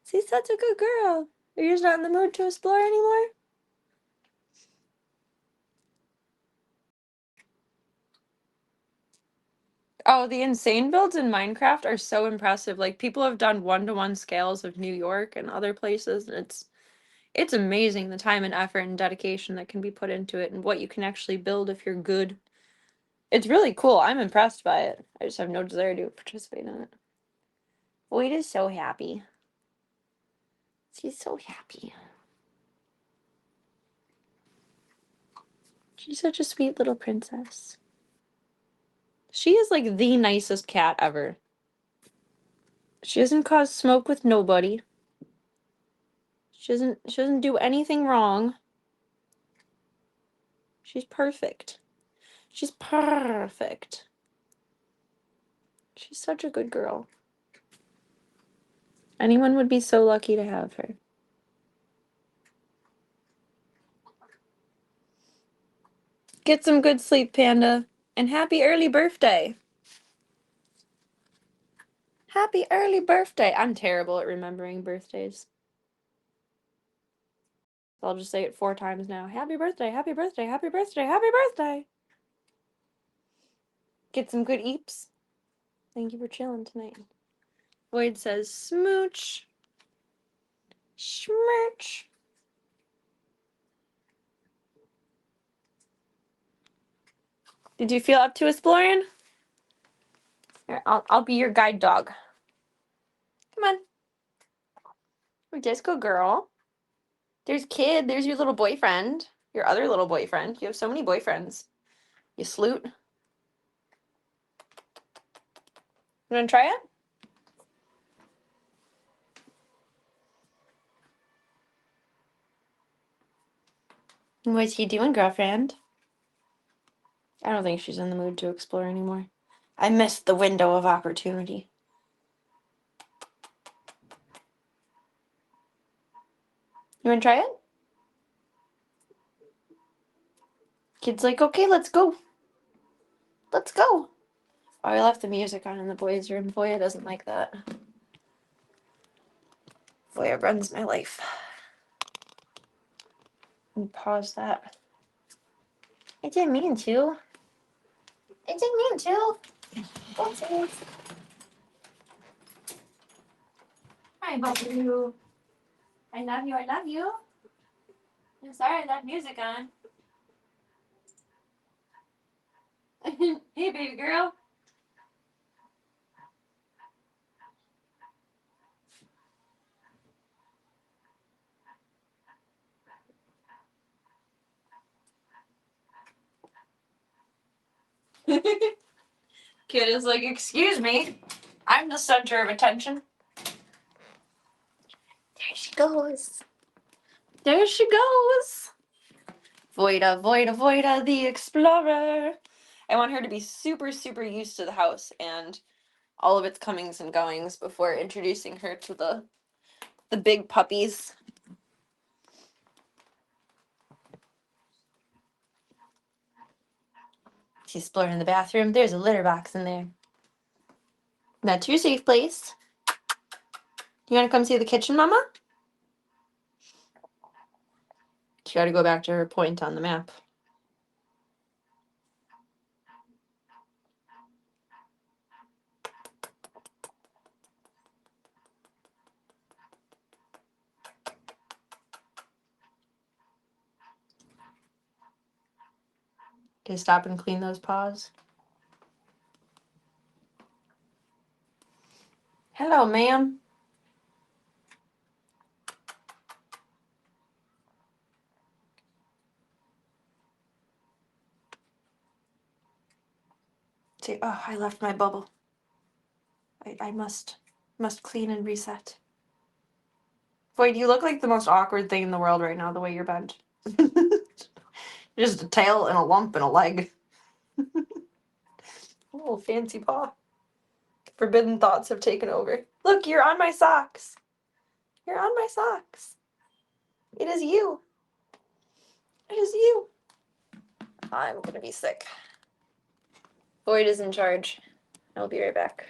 [SPEAKER 6] She's such a good girl. You're just not in the mood to explore anymore? Oh, the insane builds in Minecraft are so impressive. Like, people have done 1-to-1 scales of New York and other places, and it's amazing the time and effort and dedication that can be put into it and what you can actually build if you're good. It's really cool. I'm impressed by it. I just have no desire to participate in it. Void is so happy. She's so happy. She's such a sweet little princess. She is like the nicest cat ever. She doesn't cause smoke with nobody. She doesn't do anything wrong. She's perfect. She's perfect. She's such a good girl. Anyone would be so lucky to have her. Get some good sleep, Panda. And happy early birthday. Happy early birthday. I'm terrible at remembering birthdays. I'll just say it 4 times now. Happy birthday, happy birthday, happy birthday, happy birthday. Get some good eeps. Thank you for chilling tonight. Void says smooch. Schmirch. Did you feel up to exploring? Here, I'll be your guide dog. Come on. We're disco girl. There's Kid. There's your little boyfriend. Your other little boyfriend. You have so many boyfriends. You sloot. You want to try it? What's he doing, girlfriend? I don't think she's in the mood to explore anymore. I missed the window of opportunity. You want to try it? Kid's like, okay, let's go. Let's go. Oh, I left the music on in the boys' room. Voya doesn't like that. Voya runs my life. Let me pause that. I didn't mean to. I didn't mean to. Oopsies. I love you. I love you. I love you. I'm sorry I left music on. Hey, baby girl. Kid is like, excuse me. I'm the center of attention. There she goes. There she goes. Voida, Voida, Voida, the explorer. I want her to be super, super used to the house and all of its comings and goings before introducing her to the big puppies. She's exploring the bathroom. There's a litter box in there. That's your safe place. You want to come see the kitchen, Mama? She got to go back to her point on the map. Okay, stop and clean those paws. Hello, ma'am. Say, oh, I left my bubble. I must clean and reset. Boyd, you look like the most awkward thing in the world right now, the way you're bent. Just a tail and a lump and a leg. Oh, fancy paw. Forbidden thoughts have taken over. Look, you're on my socks. You're on my socks. It is you. It is you. I'm gonna be sick. Boyd is in charge. I'll be right back.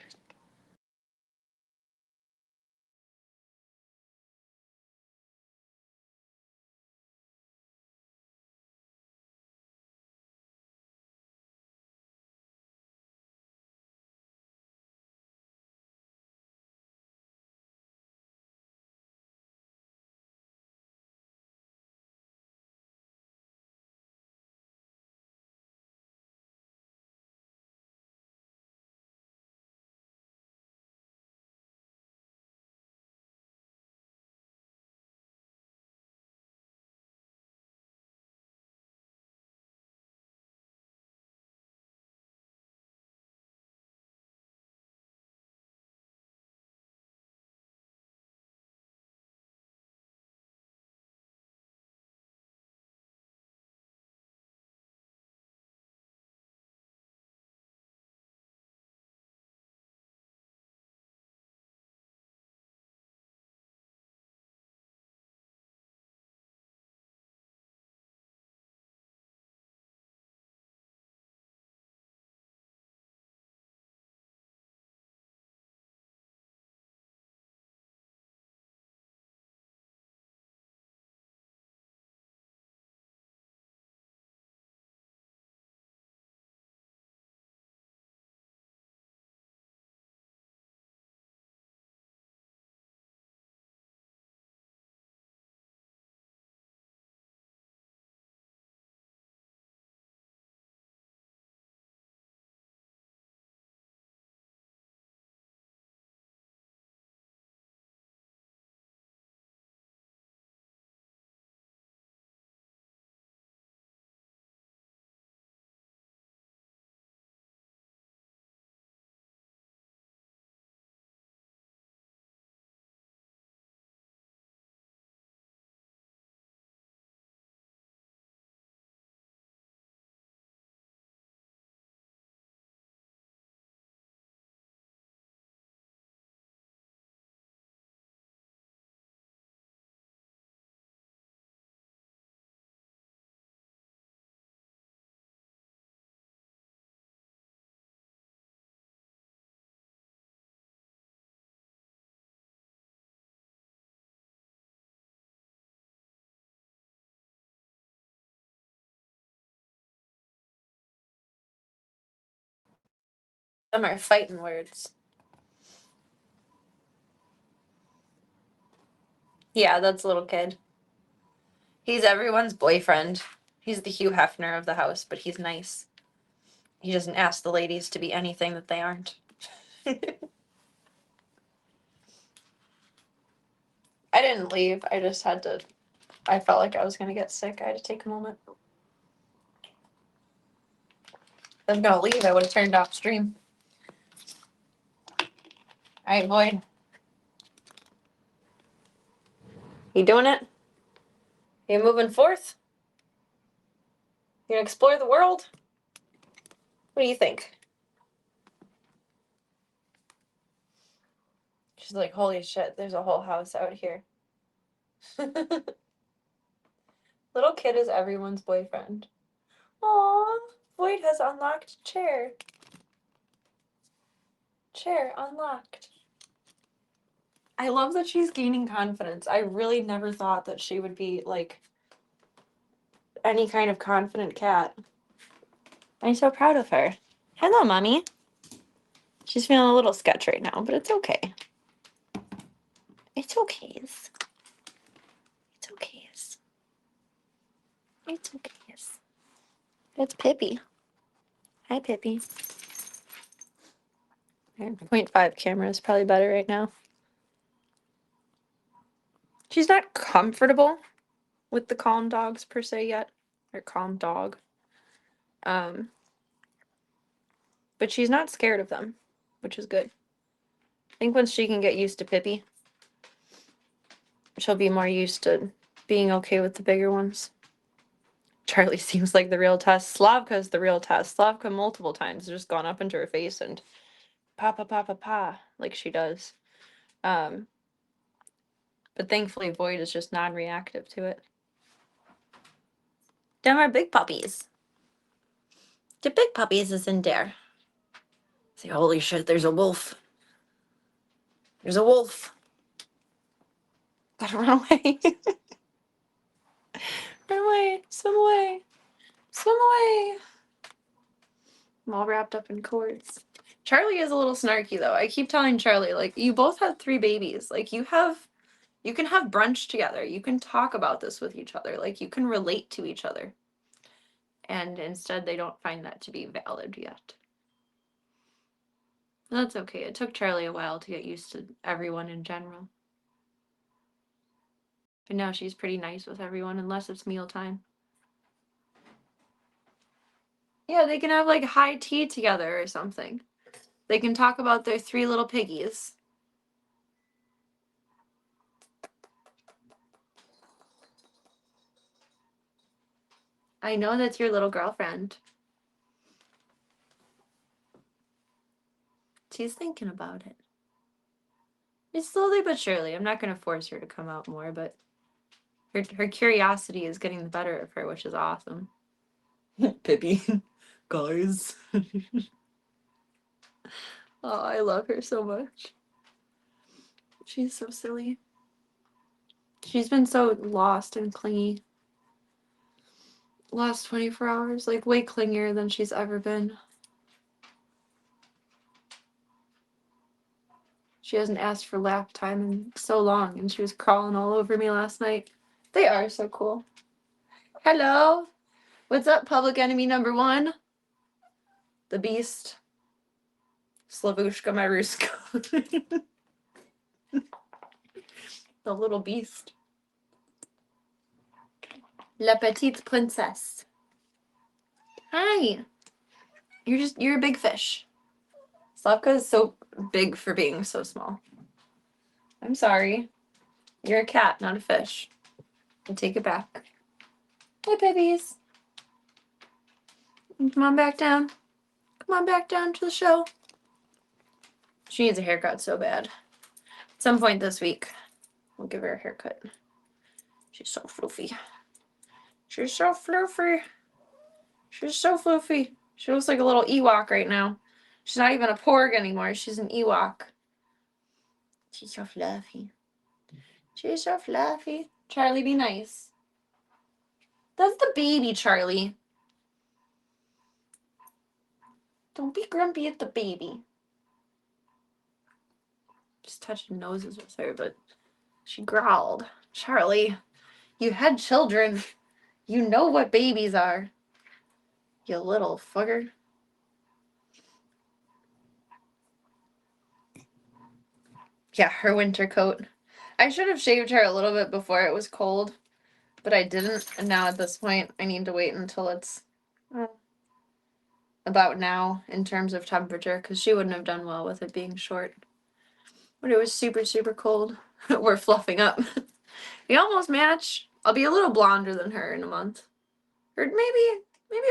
[SPEAKER 6] Them are fighting words. Yeah, that's a little kid. He's everyone's boyfriend. He's the Hugh Hefner of the house, but he's nice. He doesn't ask the ladies to be anything that they aren't. I didn't leave. I just had to. I felt like I was going to get sick. I had to take a moment. If I was going to leave, I would have turned off stream. All right, Boyd. You doing it? You moving forth? You gonna explore the world? What do you think? She's like, holy shit, there's a whole house out here. Little kid is everyone's boyfriend. Aww.
[SPEAKER 1] Void has unlocked chair. Chair unlocked. I love that she's gaining confidence. I really never thought that she would be, like, any kind of confident cat. I'm so proud of her. Hello, Mommy. She's feeling a little sketch right now, but it's okay. It's okay. It's okay. It's okay. It's Pippi. Hi, Pippi. 0.5 camera is probably better right now. She's not comfortable with the calm dogs per se yet, or calm dog. But she's not scared of them, which is good. I think once she can get used to Pippi, she'll be more used to being okay with the bigger ones. Charlie seems like the real test. Slavka's the real test. Slavka multiple times has just gone up into her face and pa pa pa pa pa like she does. But thankfully Void is just non-reactive to it. Them are big puppies. The big puppies is in there. Say, holy shit, there's a wolf. There's a wolf. Gotta run away. Run away. Swim away. Swim away. I'm all wrapped up in cords. Charlie is a little snarky though. I keep telling Charlie, like, you both have 3 babies. Like, you can have brunch together. You can talk about this with each other. Like, you can relate to each other. And instead they don't find that to be valid yet. That's okay. It took Charlie a while to get used to everyone in general. But now she's pretty nice with everyone unless it's mealtime. Yeah, they can have like high tea together or something. They can talk about their 3 little piggies. I know that's your little girlfriend. She's thinking about it. It's slowly but surely. I'm not going to force her to come out more, but her curiosity is getting the better of her, which is awesome. Pippi. Guys. Oh, I love her so much. She's so silly. She's been so lost and clingy. Last 24 hours, like way clingier than she's ever been. She hasn't asked for lap time in so long, and she was crawling all over me last night. They are so cool. Hello. What's up, public enemy number 1? The beast. Slavushka Maruska. The little beast. La petite princesse. Hi. You're a big fish. Slavka is so big for being so small. I'm sorry. You're a cat, not a fish. I take it back. Hi, babies. Come on back down. Come on back down to the show. She needs a haircut so bad. At some point this week, we'll give her a haircut. She's so floofy. She's so floofy. She's so floofy. She looks like a little Ewok right now. She's not even a porg anymore. She's an Ewok. She's so fluffy. She's so fluffy. Charlie, be nice. That's the baby, Charlie. Don't be grumpy at the baby. Just touching noses with her, but she growled. Charlie, you had children. You know what babies are. You little fucker. Yeah, her winter coat. I should have shaved her a little bit before it was cold, but I didn't. And now at this point, I need to wait until it's about now in terms of temperature, because she wouldn't have done well with it being short. But it was super, super cold. We're fluffing up. We almost match. I'll be a little blonder than her in a month. Or maybe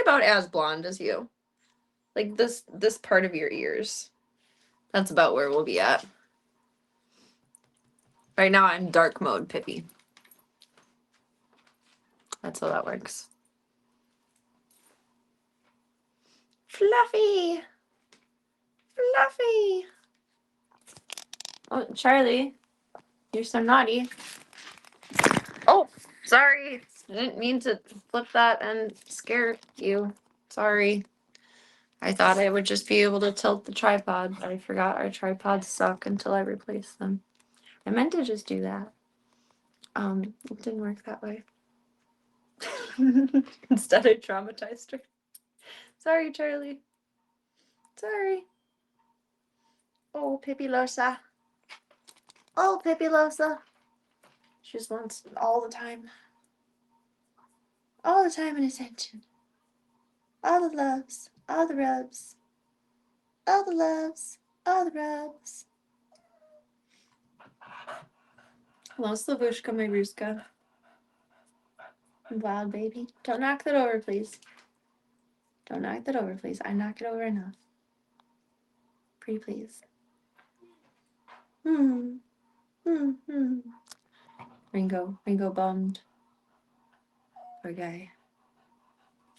[SPEAKER 1] about as blonde as you. Like this part of your ears. That's about where we'll be at. Right now I'm dark mode Pippi. That's how that works.
[SPEAKER 6] Fluffy. Fluffy. Oh, Charlie, you're so naughty. Oh, sorry. I didn't mean to flip that and scare you. Sorry. I thought I would just be able to tilt the tripod, but I forgot our tripods suck until I replaced them. I meant to just do that. It didn't work that way. Instead, I traumatized her. Sorry, Charlie. Sorry. Oh, Pippilosa. Oh, Pippilosa. She just wants all the time. All the time and attention. All the loves. All the rubs. All the loves. All the rubs. Hello, Slavushka, my Ruska. Wild baby. Don't knock that over, please. Don't knock that over, please. I knock it over enough. Pretty please. Ringo bummed. Poor guy.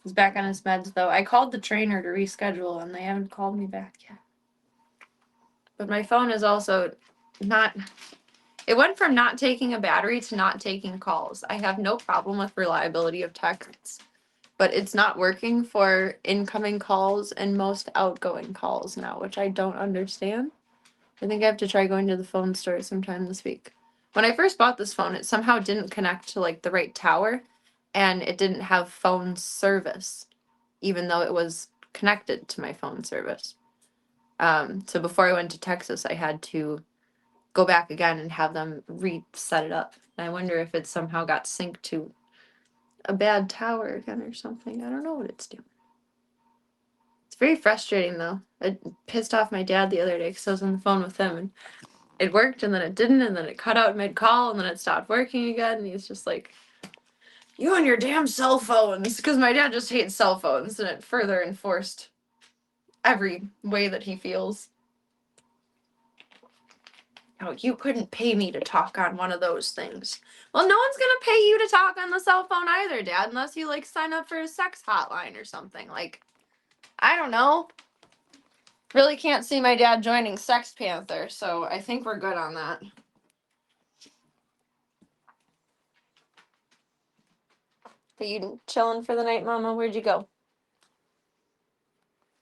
[SPEAKER 6] He's back on his meds, though. I called the trainer to reschedule, and they haven't called me back yet. But my phone is also not... It went from not taking a battery to not taking calls. I have no problem with reliability of texts, but it's not working for incoming calls and most outgoing calls now, which I don't understand. I think I have to try going to the phone store sometime this week. When I first bought this phone, it somehow didn't connect to like the right tower, and it didn't have phone service, even though it was connected to my phone service. So before I went to Texas, I had to go back again and have them reset it up. And I wonder if it somehow got synced to a bad tower again or something. I don't know what it's doing. It's very frustrating though. It pissed off my dad the other day because I was on the phone with him and it worked and then it didn't and then it cut out mid-call and then it stopped working again and he's just like, you and your damn cell phones, because my dad just hates cell phones and it further enforced every way that he feels. Oh, you couldn't pay me to talk on one of those things. Well, no one's gonna pay you to talk on the cell phone either, Dad, unless you like sign up for a sex hotline or something. Like, I don't know. Really can't see my dad joining Sex Panther, so I think we're good on that. Are you chilling for the night, Mama? Where'd you go?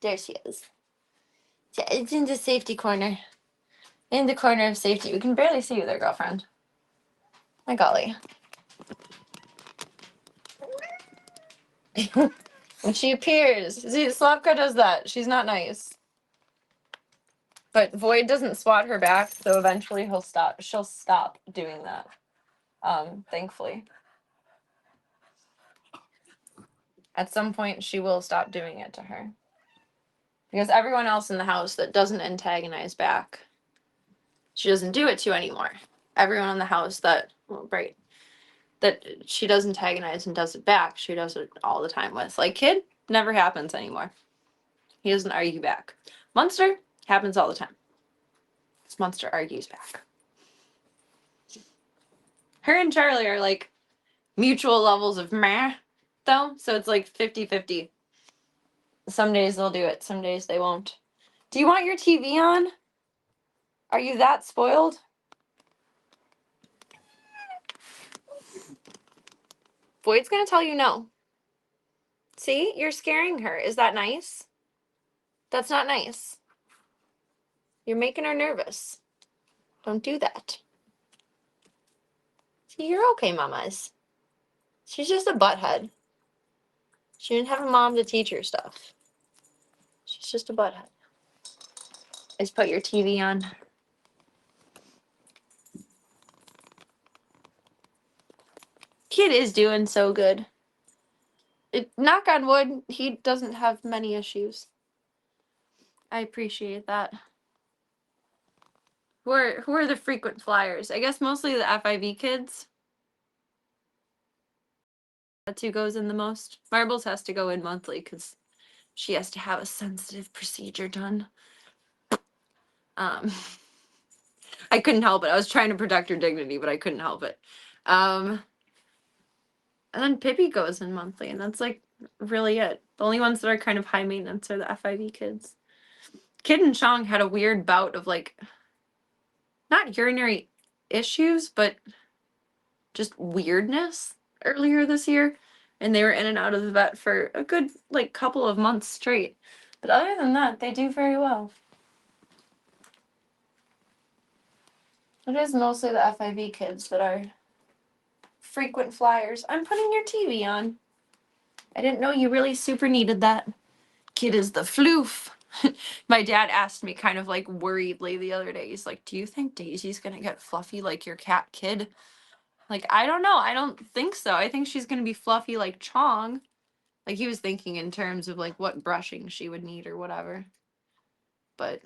[SPEAKER 6] There she is. Yeah, it's in the safety corner. In the corner of safety. We can barely see you there, girlfriend. My golly. When she appears. See, Slavka does that. She's not nice. But Void doesn't swat her back, so eventually she'll stop doing that. Thankfully. At some point she will stop doing it to her. Because everyone else in the house that doesn't antagonize back, she doesn't do it to anymore. Everyone in the house that she does antagonize and does it back, she does it all the time with. Like Kid, never happens anymore. He doesn't argue back. Munster happens all the time. This Munster argues back. Her and Charlie are like mutual levels of meh, though, so it's like 50-50. Some days they'll do it, some days they won't. Do you want your TV on? Are you that spoiled? Void's gonna tell you no. See, you're scaring her. Is that nice? That's not nice. You're making her nervous. Don't do that. See, you're okay, mamas. She's just a butthead. She didn't have a mom to teach her stuff. She's just a butthead. Just put your TV on. Kid is doing so good. Knock on wood, he doesn't have many issues. I appreciate that. Who are the frequent flyers? I guess mostly the FIV kids. That's who goes in the most. Marbles has to go in monthly because she has to have a sensitive procedure done. I couldn't help it. I was trying to protect her dignity, but I couldn't help it. And then Pippi goes in monthly, and that's like
[SPEAKER 1] really it. The only ones that are kind of high maintenance are the FIV kids. Kid and Chong had a weird bout of like, not urinary issues, but just weirdness earlier this year. And they were in and out of the vet for a good like couple of months straight. But other than that, they do very well. It is mostly the FIV kids that are frequent flyers. I'm putting your TV on. I didn't know you really super needed that. Kid is the floof. My dad asked me kind of like worriedly the other day. He's like, do you think Daisy's gonna get fluffy like your cat Kid? Like, I don't know. I don't think so. I think she's gonna be fluffy like Chong. Like, he was thinking in terms of like what brushing she would need or whatever. But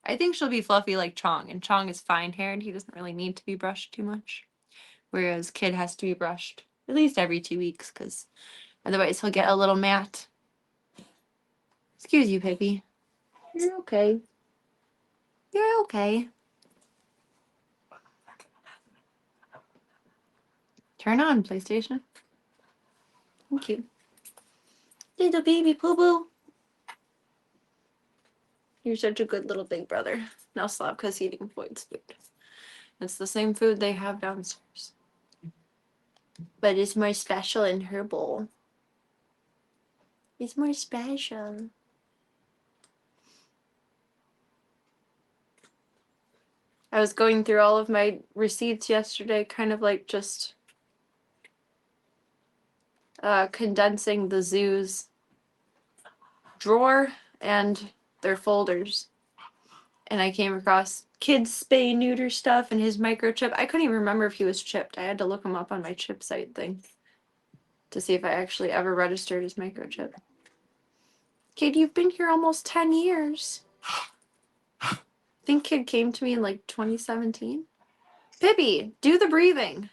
[SPEAKER 1] I think she'll be fluffy like Chong, and Chong is fine haired. He doesn't really need to be brushed too much. Whereas Kid has to be brushed at least every 2 weeks, because otherwise he'll get a little matte. Excuse you, Pippi. You're okay. You're okay. Turn on, PlayStation. Thank you. Little baby poo-poo. You're such a good little big brother. Now stop, because eating Floyd's food. It's the same food they have downstairs. But it's more special in her bowl. It's more special. I was going through all of my receipts yesterday, kind of like just condensing the zoo's drawer and their folders. And I came across Kid's spay neuter stuff and his microchip. I couldn't even remember if he was chipped. I had to look him up on my chip site thing to see if I actually ever registered his microchip. Kid, you've been here almost 10 years. I think Kid came to me in like 2017. Pippi, do the breathing.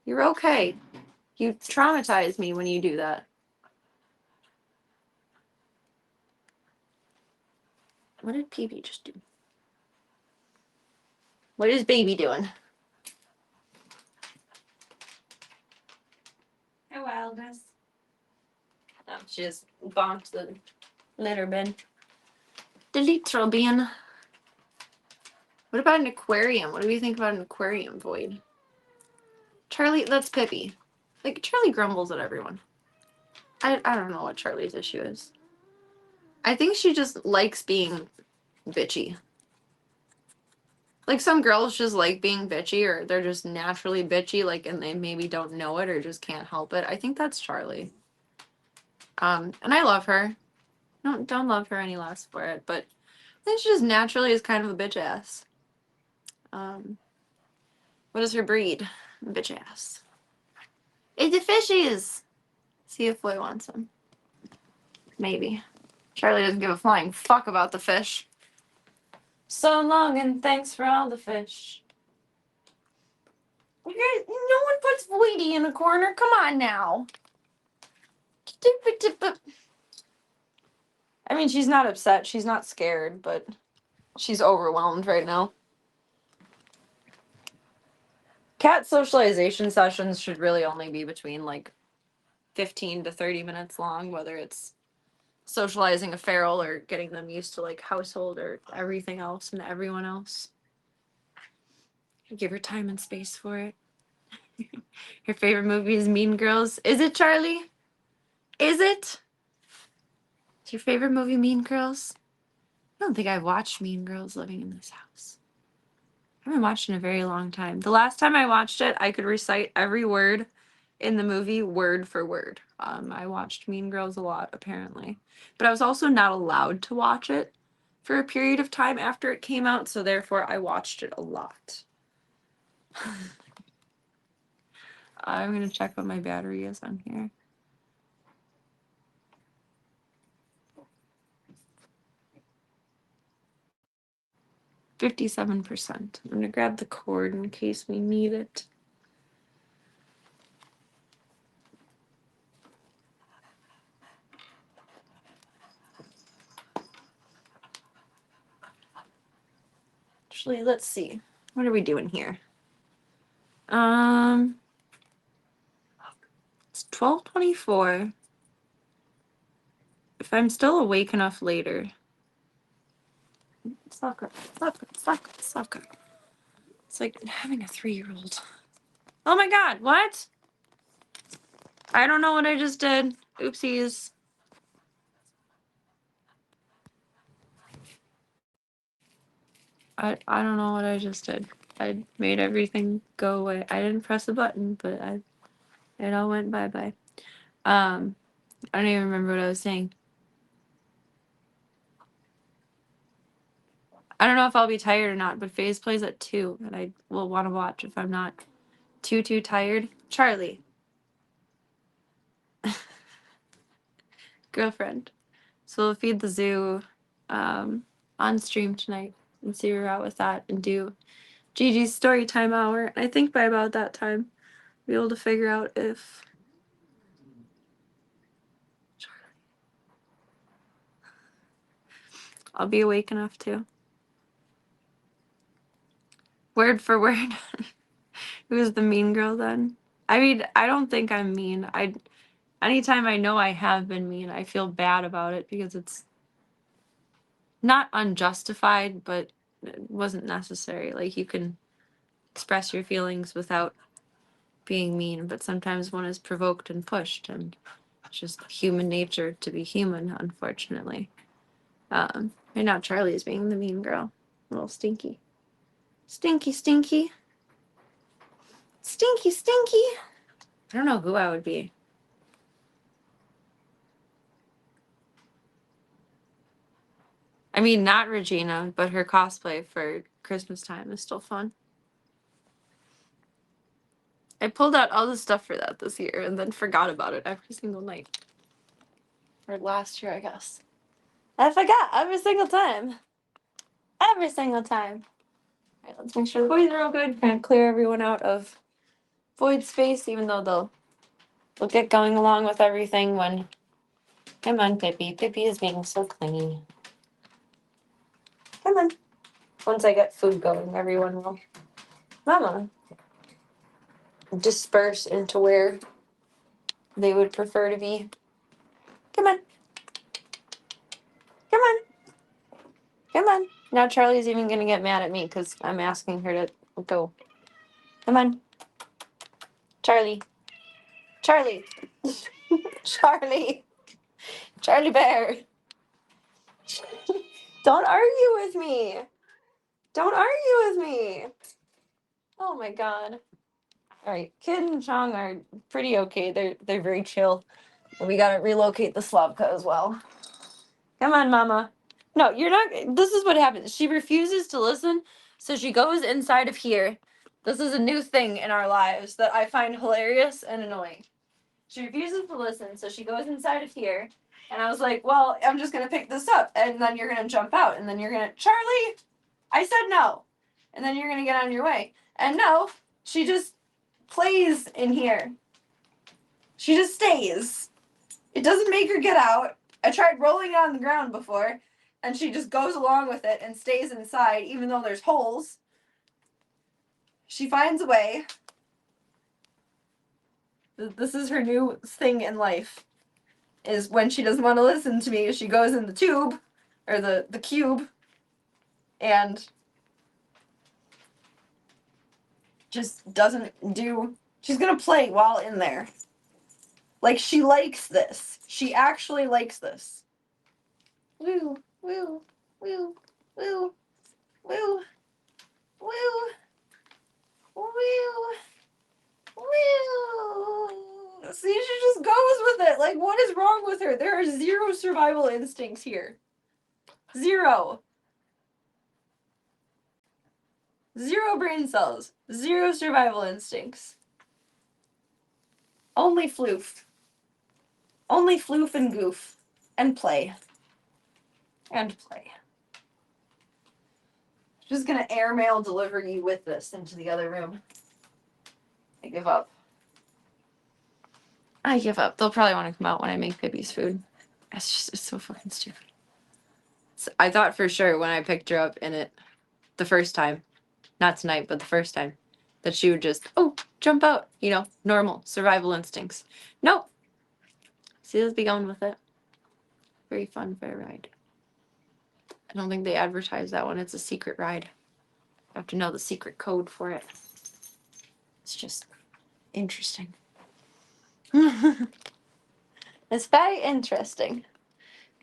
[SPEAKER 1] You're okay. You traumatize me when you do that. What did PB just do? What is baby doing? Hi, Wildness. Oh, she just bonked the litter bin. The litter bin. What about an aquarium? What do we think about an aquarium, Void? Charlie, that's Pippi. Like, Charlie grumbles at everyone. I don't know what Charlie's issue is. I think she just likes being bitchy. Like, some girls just like being bitchy, or they're just naturally bitchy, like, and they maybe don't know it or just can't help it. I think that's Charlie. And I love her. Don't love her any less for it, but I think she just naturally is kind of a bitch ass. What is her breed? Bitch ass. It's the fishies! See if Boy wants them. Maybe. Charlie doesn't give a flying fuck about the fish. So long and thanks for all the fish. No one puts Voidy in a corner. Come on now. I mean, she's not upset. She's not scared, but she's overwhelmed right now. Cat socialization sessions should really only be between like 15 to 30 minutes long, whether it's socializing a feral or getting them used to like household or everything else and everyone else. Give her time and space for it. Her favorite movie is Mean Girls. Is it, Charlie? Is it? Is your favorite movie Mean Girls? I don't think I've watched Mean Girls living in this house. I haven't watched in a very long time. The last time I watched it, I could recite every word in the movie word for word. I watched Mean Girls a lot, apparently. But I was also not allowed to watch it for a period of time after it came out, so therefore I watched it a lot. I'm going to check what my battery is on here. $57%. I'm going to grab the cord in case we need it. Actually, let's see. What are we doing here? Let's 12:24. If I'm still awake enough later. Soccer. It's like having a 3-year-old. Oh my god, what? I don't know what I just did. Oopsies. I don't know what I just did. I made everything go away. I didn't press a button, but it all went bye-bye. I don't even remember what I was saying. I don't know if I'll be tired or not, but FaZe plays at 2, and I will want to watch if I'm not too tired. Charlie. Girlfriend. So we'll feed the zoo on stream tonight and see where we're at with that and do Gigi's story time hour. I think by about that time, we'll be able to figure out if I'll be awake enough to. Word for word. Who's the mean girl then? I mean, I don't think I'm mean. Anytime I know I have been mean, I feel bad about it because it's not unjustified, but it wasn't necessary. Like, you can express your feelings without being mean, but sometimes one is provoked and pushed, and it's just human nature to be human, unfortunately. Right now Charlie is being the mean girl. A little stinky. Stinky. Stinky. I don't know who I would be. I mean, not Regina, but her cosplay for Christmas time is still fun. I pulled out all the stuff for that this year and then forgot about it every single night. Or last year, I guess. I forgot every single time. Every single time. All right, let's make sure the boys are all good. Kind of clear everyone out of void space, even though they'll get going along with everything when... Come on, Pippi. Pippi is being so clingy. Come on. Once I get food going, everyone will... Mama. Disperse into where they would prefer to be. Come on. Come on. Come on. Now Charlie's even going to get mad at me because I'm asking her to go. Come on. Charlie. Charlie. Charlie. Charlie Bear. Don't argue with me. Don't argue with me. Oh my god. Alright, Kid and Chong are pretty okay. They're very chill. We gotta relocate the Slavka as well. Come on, Mama. No, you're not. This is what happens. She refuses to listen, so she goes inside of here. This is a new thing in our lives that I find hilarious and annoying. She refuses to listen, so she goes inside of here. And I was like, well, I'm just going to pick this up, and then you're going to jump out, and then you're going to... Charlie! I said no! And then you're going to get on your way. And no, she just plays in here. She just stays. It doesn't make her get out. I tried rolling it on the ground before, and she just goes along with it and stays inside, even though there's holes. She finds a way. This is her new thing in life. Is when she doesn't want to listen to me, she goes in the tube, or the cube, and just doesn't do... She's gonna play while in there. Like, she likes this. She actually likes this. Woo, woo, woo, woo, woo, woo, woo, woo. See, she just goes with it. Like, what is wrong with her? There are 0 survival instincts here. 0. 0 brain cells. 0 survival instincts. Only floof. Only floof and goof. And play. And play. Just gonna airmail deliver you with this into the other room. I give up. I give up. They'll probably want to come out when I make Pippi's food. It's so fucking stupid. So I thought for sure when I picked her up in it the first time, not tonight, but the first time, that she would just, oh, jump out, you know, normal survival instincts. Nope. See, let's be going with it. Very fun fair ride. I don't think they advertise that one. It's a secret ride. You have to know the secret code for it. It's just interesting. It's very interesting.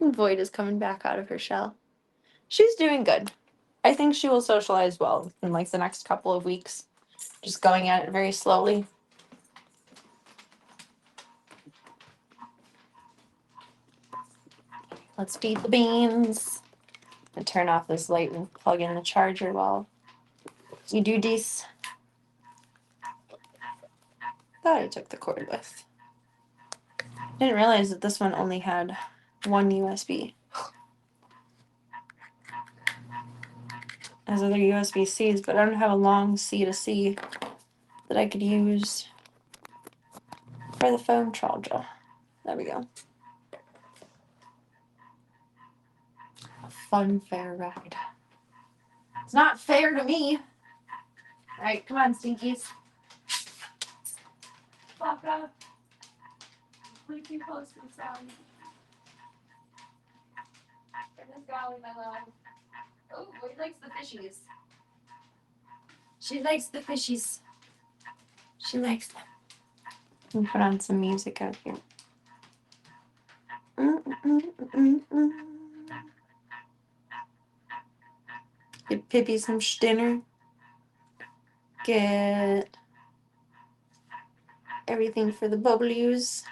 [SPEAKER 1] And Void is coming back out of her shell. She's doing good. I think she will socialize well in like the next couple of weeks. Just going at it very slowly. Let's feed the beans. And turn off this light and plug in the charger while you do this. Thought I took the cord with. Didn't realize that this one only had one USB. As other USB-Cs, but I don't have a long C to C that I could use for the phone charger. There we go. A fun fair ride. It's not fair to me. Alright, come on, Stinkies. Pop up. Way too close to the sound. Turn this golly, my love. Oh, he likes the fishies. She likes the fishies. She likes them. Let me put on some music out here. Get Pippi some dinner. Get everything for the bubblies.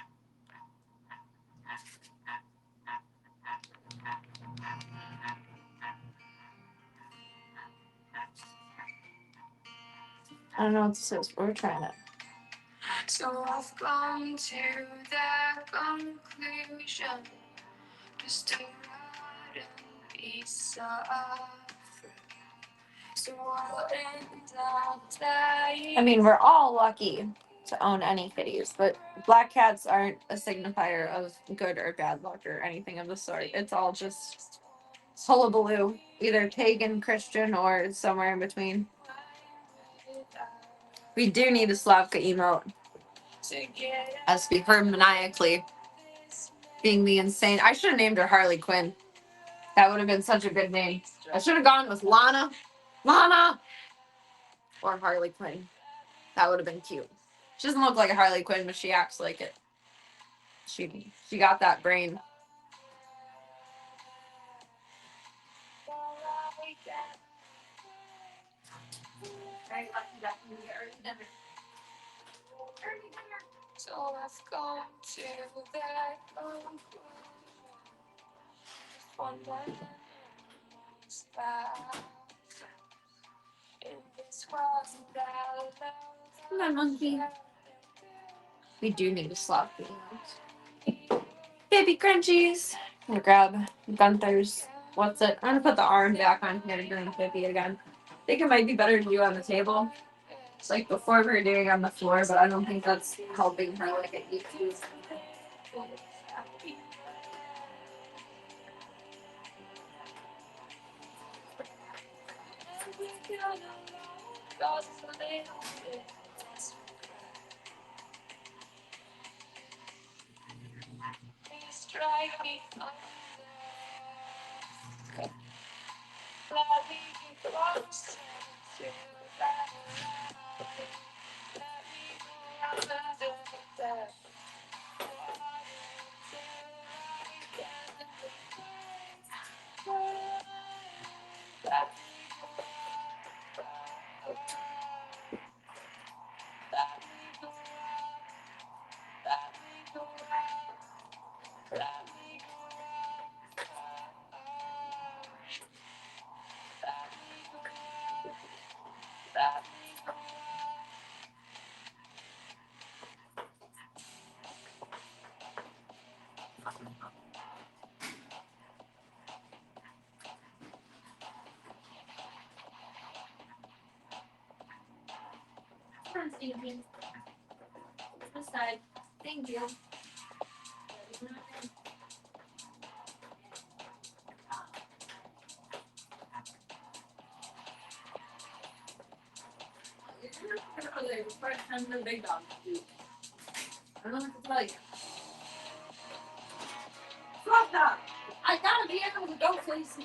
[SPEAKER 1] I don't know what this is, but we're trying it. So I've come to that conclusion. Just to ride and be so I'll end up dying. I mean, we're all lucky to own any kitties, but black cats aren't a signifier of good or bad luck or anything of the sort. It's all just hullabaloo, either pagan, Christian, or somewhere in between. We do need a Slavka emote. As we heard maniacally being the insane. I should have named her Harley Quinn. That would have been such a good name. I should have gone with Lana. Lana! Or Harley Quinn. That would have been cute. She doesn't look like a Harley Quinn, but she acts like it. She got that brain. So I've gone to that one Come on, monkey. We do need to slop these. Baby crunchies. I'm gonna grab Gunther's. What's it? I'm gonna put the arm back on here during Pippi again. I think it might be better to do on the table. It's like before we were doing on the floor, but I don't think that's helping her like it used to. This side. Thank you.
[SPEAKER 6] I'm the big dog. I don't know what to tell you. Stop that! I gotta be able to go places.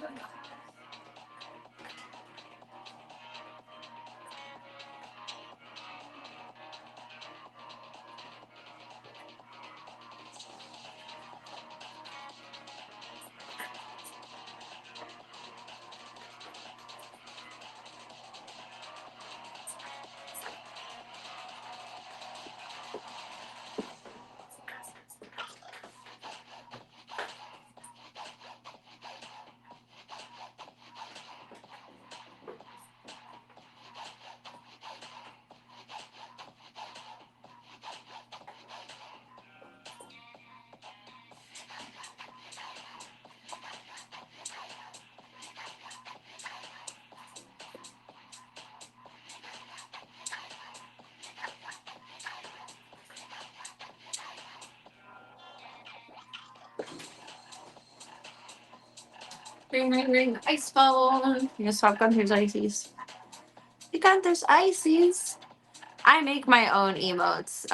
[SPEAKER 6] Ring, ring, ring. Ice phone. Yes, shotgun. Here's ices. You got there's ices. I make my own emotes.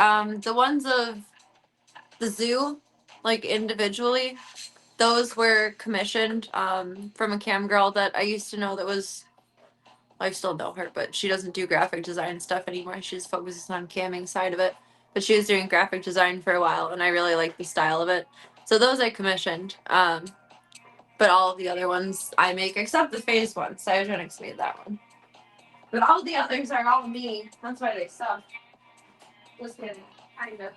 [SPEAKER 6] The ones of the zoo, like individually, those were commissioned from a cam girl that I used to know that was. I still know her, but she doesn't do graphic design stuff anymore. She just focuses on camming side of it. But she was doing graphic design for a while, and I really like the style of it. So those I commissioned. But all of the other ones I make, except the phase one. Cyogenics made that one. But all the others are all me. That's why they suck. Just kidding. Kind of.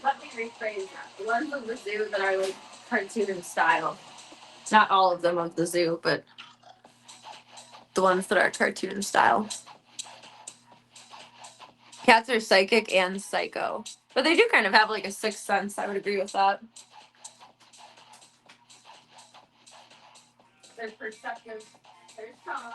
[SPEAKER 6] Let me rephrase that. The ones of the zoo that are like cartoon style. Not all of them of the zoo, but the ones that are cartoon style. Cats are psychic and psycho. But they do kind of have like a sixth sense. I would agree with that. They're perceptive. They're strong.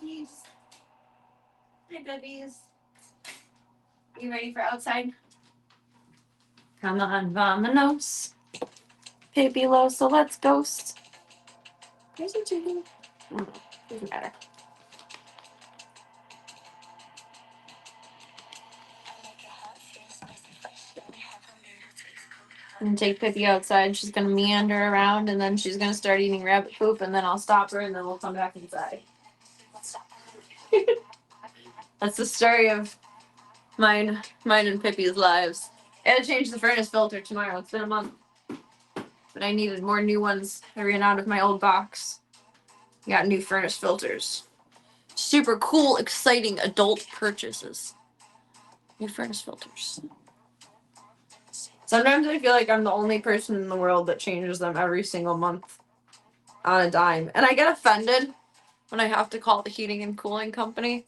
[SPEAKER 6] Babies. Hi, babies. You ready for outside? Come on, vamonos. Baby Losa, let's ghost. Here's a chicken. Doesn't matter. I'm gonna take Pippi outside. She's gonna meander around, and then she's gonna start eating rabbit poop, and then I'll stop her, and then we'll come back inside. That's the story of mine and Pippi's lives. I had to change the furnace filter tomorrow. It's been a month, but I needed more new ones. I ran out of my old box. Got new furnace filters. Super cool, exciting adult purchases. New furnace filters. Sometimes I feel like I'm the only person in the world that changes them every single month on a dime. And I get offended when I have to call the heating and cooling company,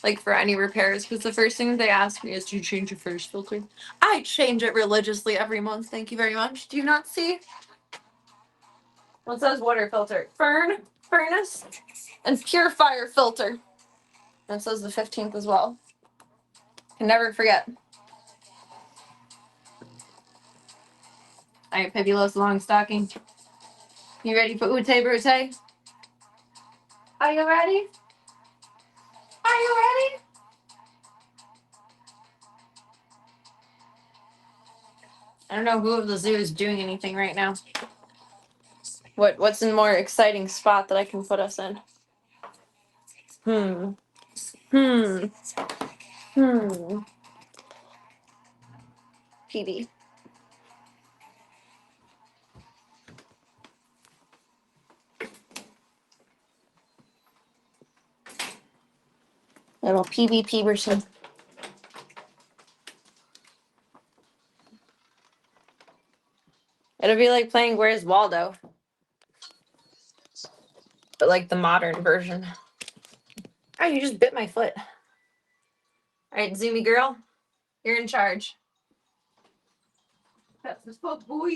[SPEAKER 6] like for any repairs, because the first thing they ask me is, do you change your furnace filter? I change it religiously every month. Thank you very much. Do you not see? What says water filter? Furnace, and purifier filter. And it says the 15th as well. Can never forget. Alright, Pippi loves long stocking. You ready for Ute Brute? Are you ready? Are you ready? I don't know who of the zoo is doing anything right now. What's a more exciting spot that I can put us in? Hmm. Hmm. Hmm. PB. Little PB Peterson. It'll be like playing Where's Waldo, but like the modern version. Oh, you just bit my foot. All right, Zoomy girl, you're in charge. That's the spoke, boy.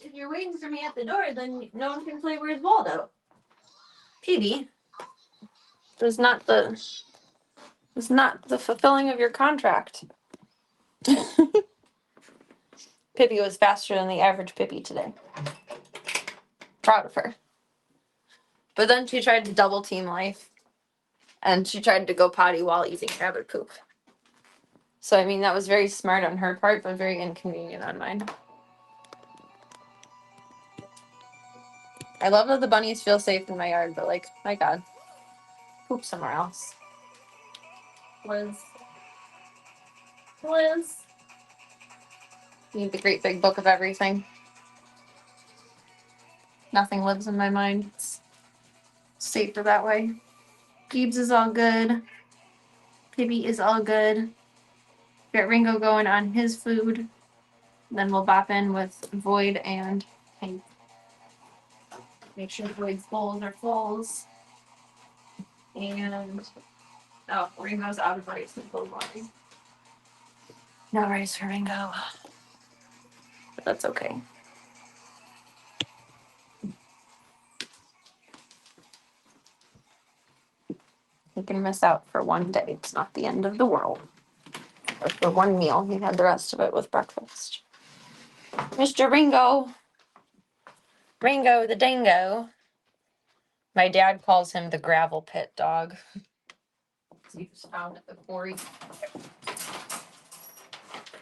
[SPEAKER 6] If you're waiting for me at the door, then no one can play Where's Waldo. PB, was not the fulfilling of your contract. Pippi was faster than the average Pippi today. Proud of her. But then she tried to double team life, and she tried to go potty while eating rabbit poop. So I mean that was very smart on her part, but very inconvenient on mine. I love that the bunnies feel safe in my yard, but like, my God, poop somewhere else. Was Liz. Need the great big book of everything. Nothing lives in my mind. It's safer that way. Gibbs is all good. Pibby is all good. Got Ringo going on his food. Then we'll bop in with Void and Hank. Make sure Void's bowls are fulls. And Ringo's out of rice and full water. No rice for Ringo. But that's okay. He can miss out for one day. It's not the end of the world. Or for one meal. He had the rest of it with breakfast. Mr. Ringo. Ringo the dingo. My dad calls him the gravel pit dog. He was found at the quarry.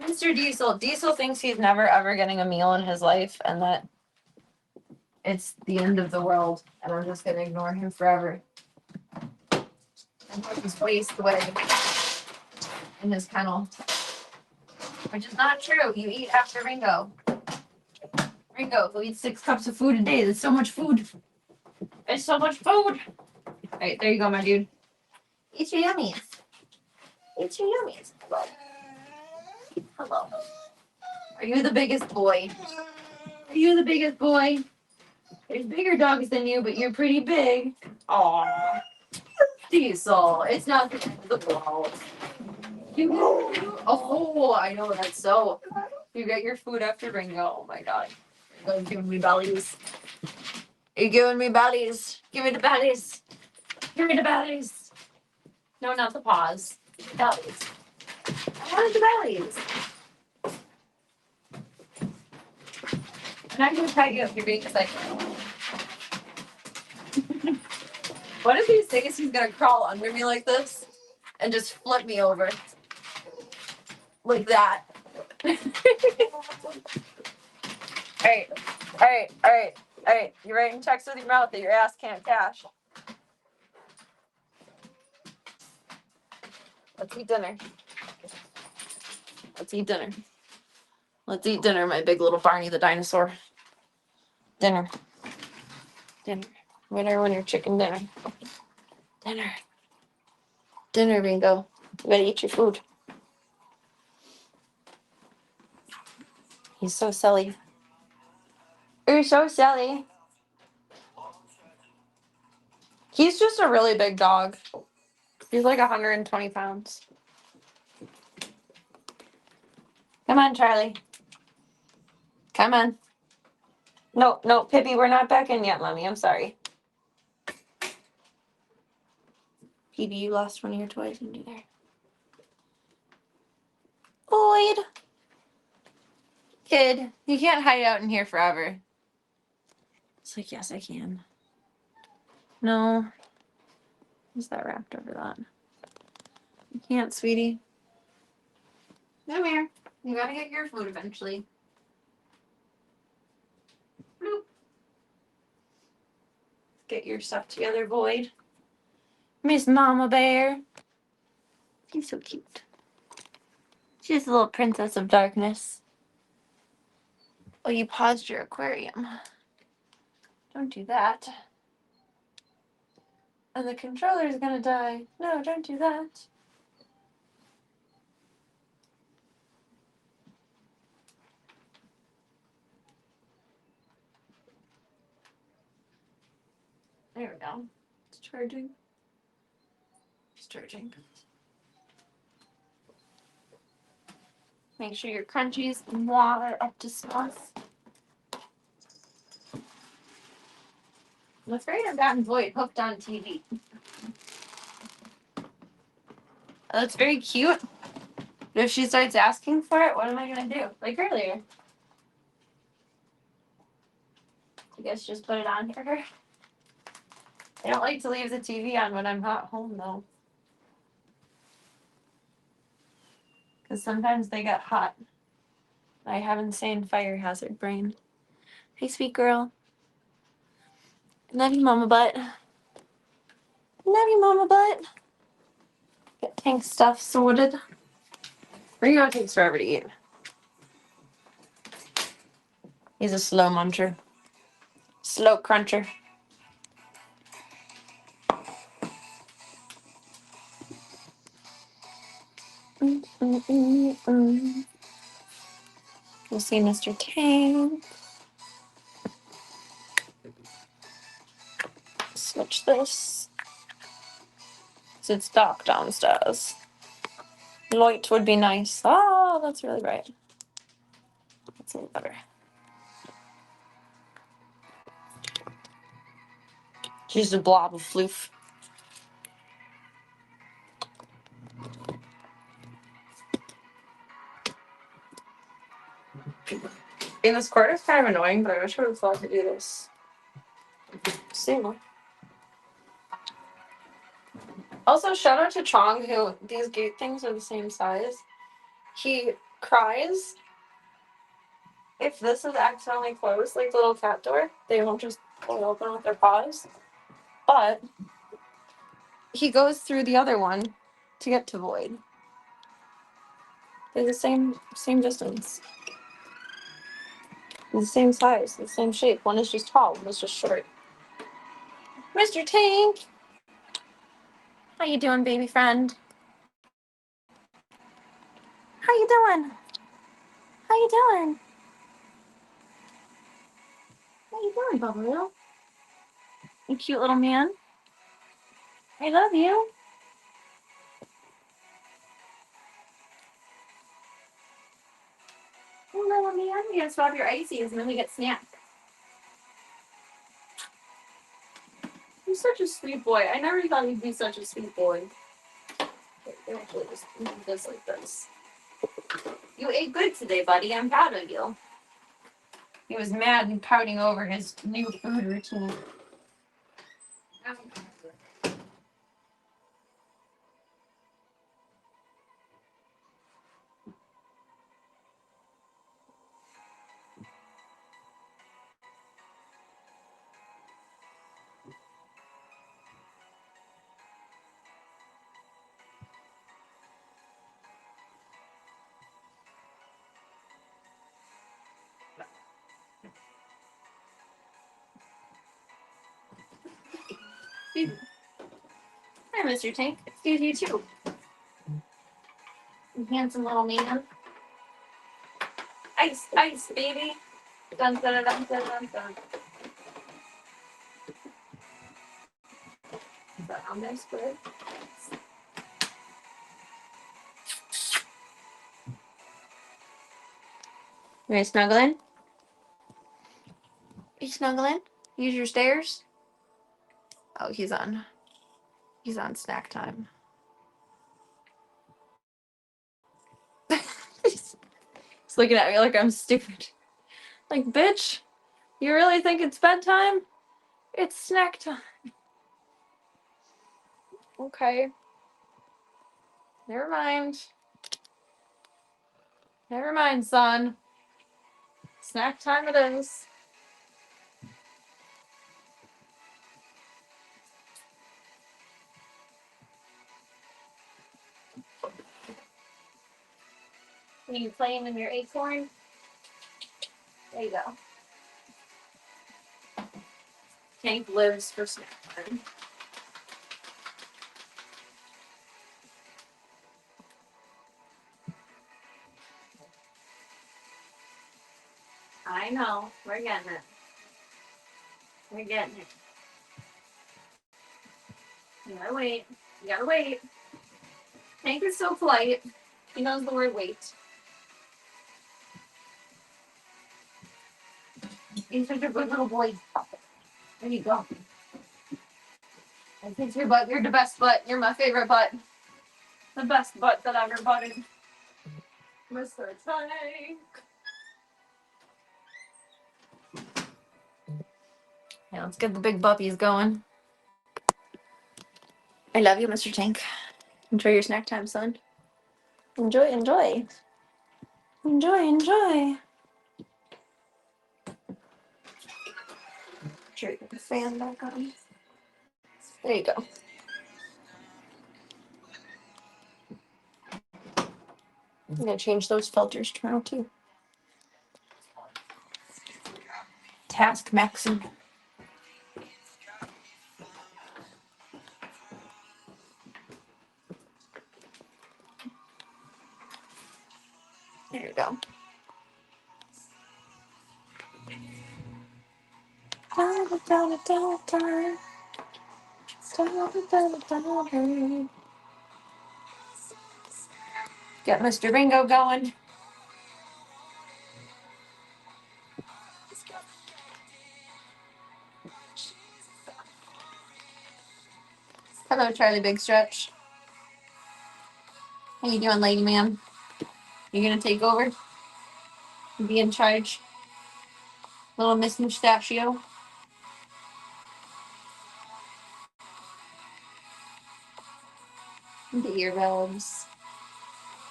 [SPEAKER 6] Mr. Diesel. Diesel thinks he's never ever getting a meal in his life and that it's the end of the world and I'm just gonna ignore him forever. And put his waste away in his kennel. Which is not true. You eat after Ringo. Ringo, who eats 6 cups of food a day. That's so much food. It's so much food. Alright, there you go, my dude. Eat your yummies. Eat your yummies. Hello. Hello. Are you the biggest boy? Are you the biggest boy? There's bigger dogs than you, but you're pretty big. Aww. Diesel, it's not the end of the world. Oh, I know that's so. You get your food after Ringo. Oh my god. Ringo's giving me bellies. You're giving me bellies. Give me the bellies. Give me the bellies. No, not the paws. Bellies. I wanted the bellies. I'm not going to pet you if you're being excited. One of these days he's going to crawl under me like this and just flip me over. Like that. Alright. You're writing checks with your mouth that your ass can't cash. Let's eat dinner. Let's eat dinner, my big little Barney the dinosaur. Dinner. Winner, chicken dinner. Dinner, Ringo. You gotta eat your food. He's so silly. You're so silly. He's just a really big dog. He's like 120 pounds. Come on, Charlie. Come on. No, Pippi, we're not back in yet, Mommy. I'm sorry. Phoebe, you lost one of your toys into there. Boyd. Kid, you can't hide out in here forever. It's like, yes, I can. No. What's that wrapped over that? You can't, sweetie. Come here. You gotta get your food eventually. Bloop. Get your stuff together, Boyd. Miss Mama Bear. She's so cute. She's a little princess of darkness. Oh, you paused your aquarium. Don't do that. And the controller's gonna die. No, don't do that. There we go. It's charging. It's charging. Make sure your crunchies and water up to snuff. I'm afraid I've gotten Void hooked on TV. That's very cute. But if she starts asking for it, what am I gonna do? Like earlier. I guess just put it on here. I don't like to leave the TV on when I'm not home though. Because sometimes they get hot. I have insane fire hazard brain. Hey, sweet girl. Love you, Mama Butt. Love you, Mama Butt. Get Tank stuff sorted. Ringo takes forever to eat. He's a slow muncher. Slow cruncher. We'll see Mr. Tank. Switch this. So it's dark downstairs. Light would be nice. Oh, that's really bright. That's a little better. She's a blob of floof. In this court is kind of annoying, but I wish I would have thought to do this sooner. Also, shout out to Chong, who these gate things are the same size. He cries if this is accidentally closed, like the little cat door. They won't just pull it open with their paws. But he goes through the other one to get to Void. They're the same distance. They're the same size, the same shape. One is just tall, one is just short. Mr. Tank! How you doing, baby friend? How you doing? How you doing? How you doing, Bubba? You cute little man. I love you. Oh, little man. You gotta swap your ices and then we get snack. You're such a sweet boy. I never thought you'd be such a sweet boy. Okay, actually just do this like this. You ate good today, buddy. I'm proud of you. He was mad and pouting over his new food routine. Hi, Mr. Tank. Excuse you too. You handsome little man. Ice, ice, baby. Dun dun dun dun dun dun. Is that on there, Squid? You ready to snuggle in? You snuggling? Use your stairs? Oh, he's on snack time. He's looking at me like I'm stupid. Like, bitch, you really think it's bedtime? It's snack time. Okay. Never mind. Never mind, son. Snack time it is. Are you playing in your acorn? There you go. Tank lives for snack time. I know. We're getting it. We're getting it. You gotta wait. You gotta wait. Tank is so polite. He knows the word wait. He's such a good little boy. There you go. I kiss your butt. You're the best butt. You're my favorite butt. The best butt that I've ever butted. Mr. Tank. Yeah, let's get the big buppies going. I love you, Mr. Tank. Enjoy your snack time, son. Enjoy, enjoy. Enjoy, enjoy. Sure, get the fan back on. There you go. I'm gonna change those filters tomorrow too. Task Maxim. There you go. Get Mr. Bingo going. Hello, Charlie Big Stretch. How you doing, lady man? You gonna take over? Be in charge? Little Miss Mustachio? The earlobes.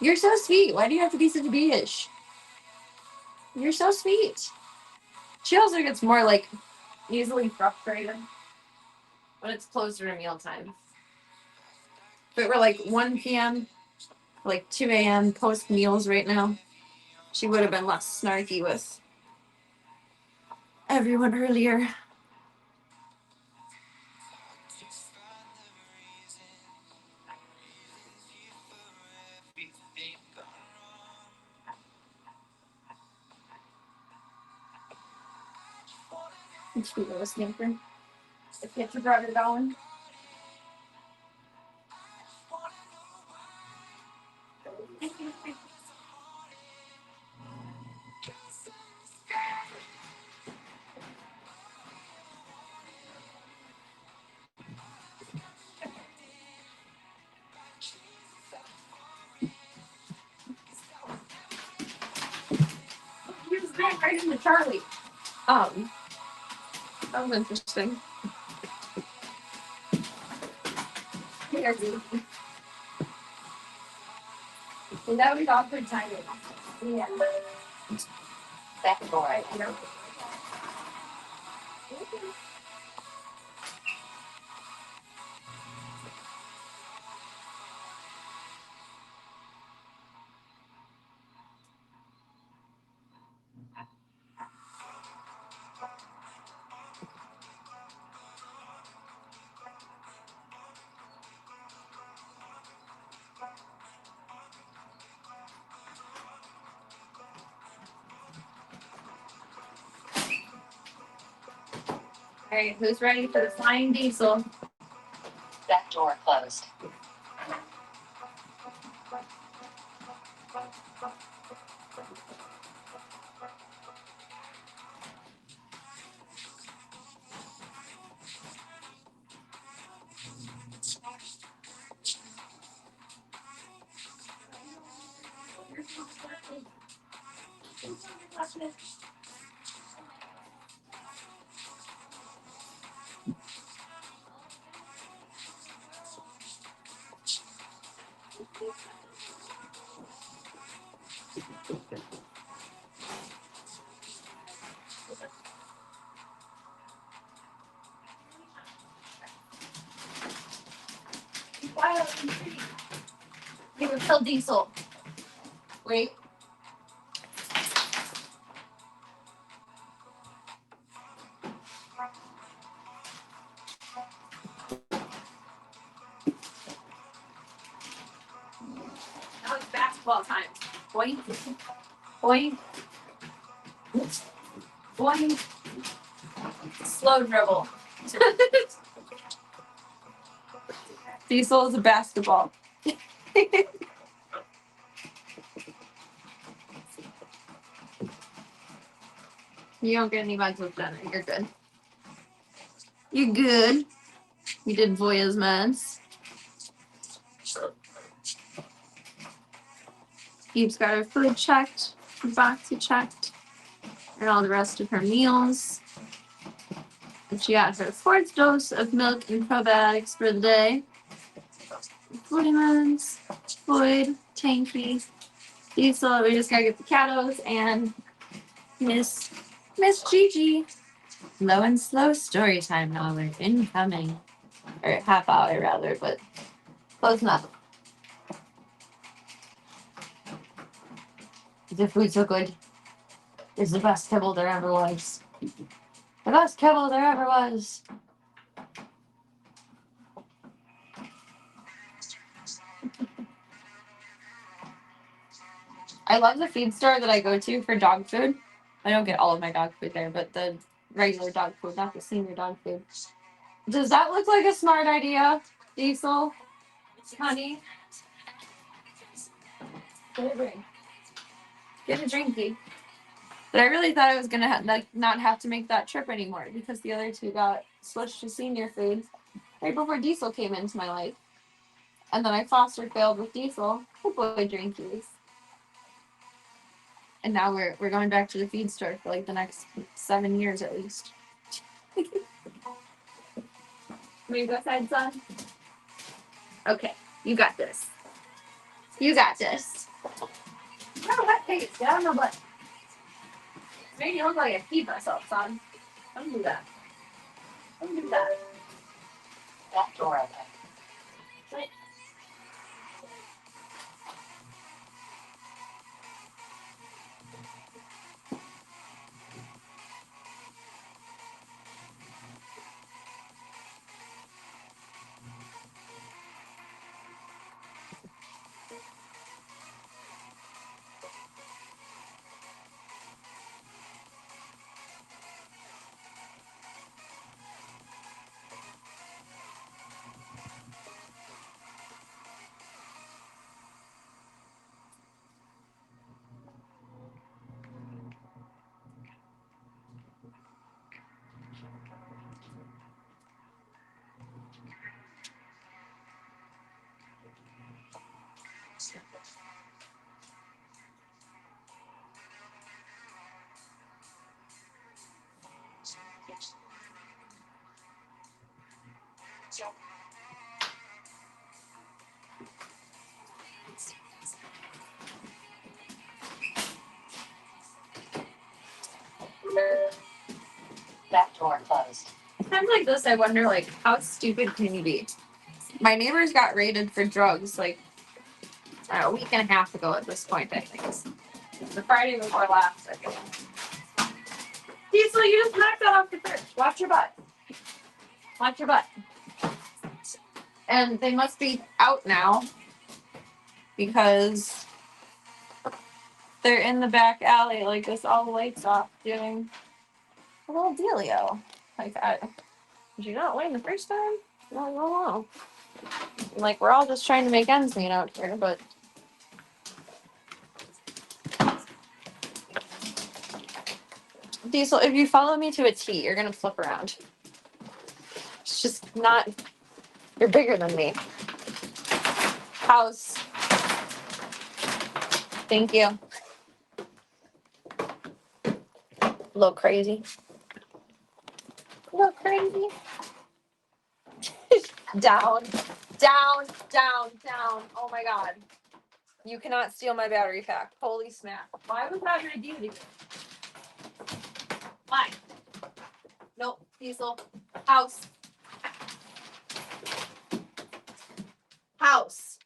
[SPEAKER 6] You're so sweet. Why do you have to be such a bitch? You're so sweet. She also gets more, like, easily frustrated when it's closer to mealtime. If it were, like, 1 p.m., like 2 a.m. post meals right now, she would have been less snarky with everyone earlier. Sweet little stinker. The kids brought her down. He was going right into Charlie. That was interesting. Here, dude. And that was awkward timing. Yeah. Back door, right here. All right, who's ready for the flying diesel? That door closed. He would kill Diesel. Wait. Now it's basketball time. Boing. Boing. Boing. Slow dribble. Diesel is a basketball. You don't get any bugs with dinner. You're good. You're good. You did Voya's meds. Eve's got her food checked, her boxy checked, and all the rest of her meals. And she got her 4th dose of milk and probiotics for the day. Vitamins, Floyd, Tanky, Diesel. We just gotta get the Catos and Miss Gigi. Low and slow story time hour incoming. Or half hour rather, but close enough. The food's so good. It's the best kibble there ever was. The best kibble there ever was. I love the feed store that I go to for dog food. I don't get all of my dog food there, but the regular dog food, not the senior dog food. Does that look like a smart idea, Diesel? Honey? Get a drink. Get a drinky. But I really thought I was gonna not have to make that trip anymore because the other two got switched to senior food right before Diesel came into my life. And then I foster failed with Diesel. Good boy, drinkies. And now we're going back to the feed store for like the next 7 years at least. Will you go outside, son? Okay, you got this. You got this. No, wet face. Get on my butt. It's making you look like I feed myself, son. Don't do that. Don't do that. That door open. Right. That door closed. Times like this, I wonder, like, how stupid can you be? My neighbors got raided for drugs, like, a week and a half ago at this point, I think. The Friday before last, I think. Diesel, you just knocked that off the fridge. Watch your butt. Watch your butt. And they must be out now because they're in the back alley, like this, all the lights off, doing a little dealio. Like, did you not win the first time? No. Like, we're all just trying to make ends meet out here, but Diesel, if you follow me to a T, you're gonna flip around. It's just not. You're bigger than me. House. Thank you. A little crazy. A little crazy. Down. Oh my god. You cannot steal my battery pack. Holy snap. Why was that an idea to you? Why? Nope. Diesel. House. House.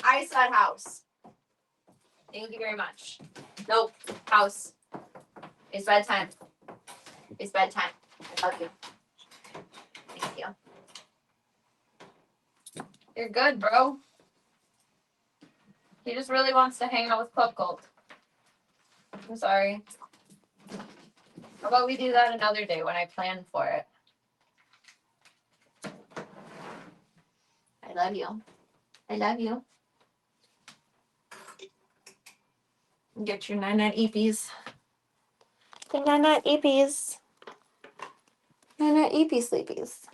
[SPEAKER 6] I said house. Thank you very much. Nope. House. It's bedtime. It's bedtime. I love you. Thank you. You're good, bro. He just really wants to hang out with Club Gold. I'm sorry. How about we do that another day when I plan for it? I love you. I love you. Get your night-night eepies. Good night-night eepies. Night-night eepie sleepies.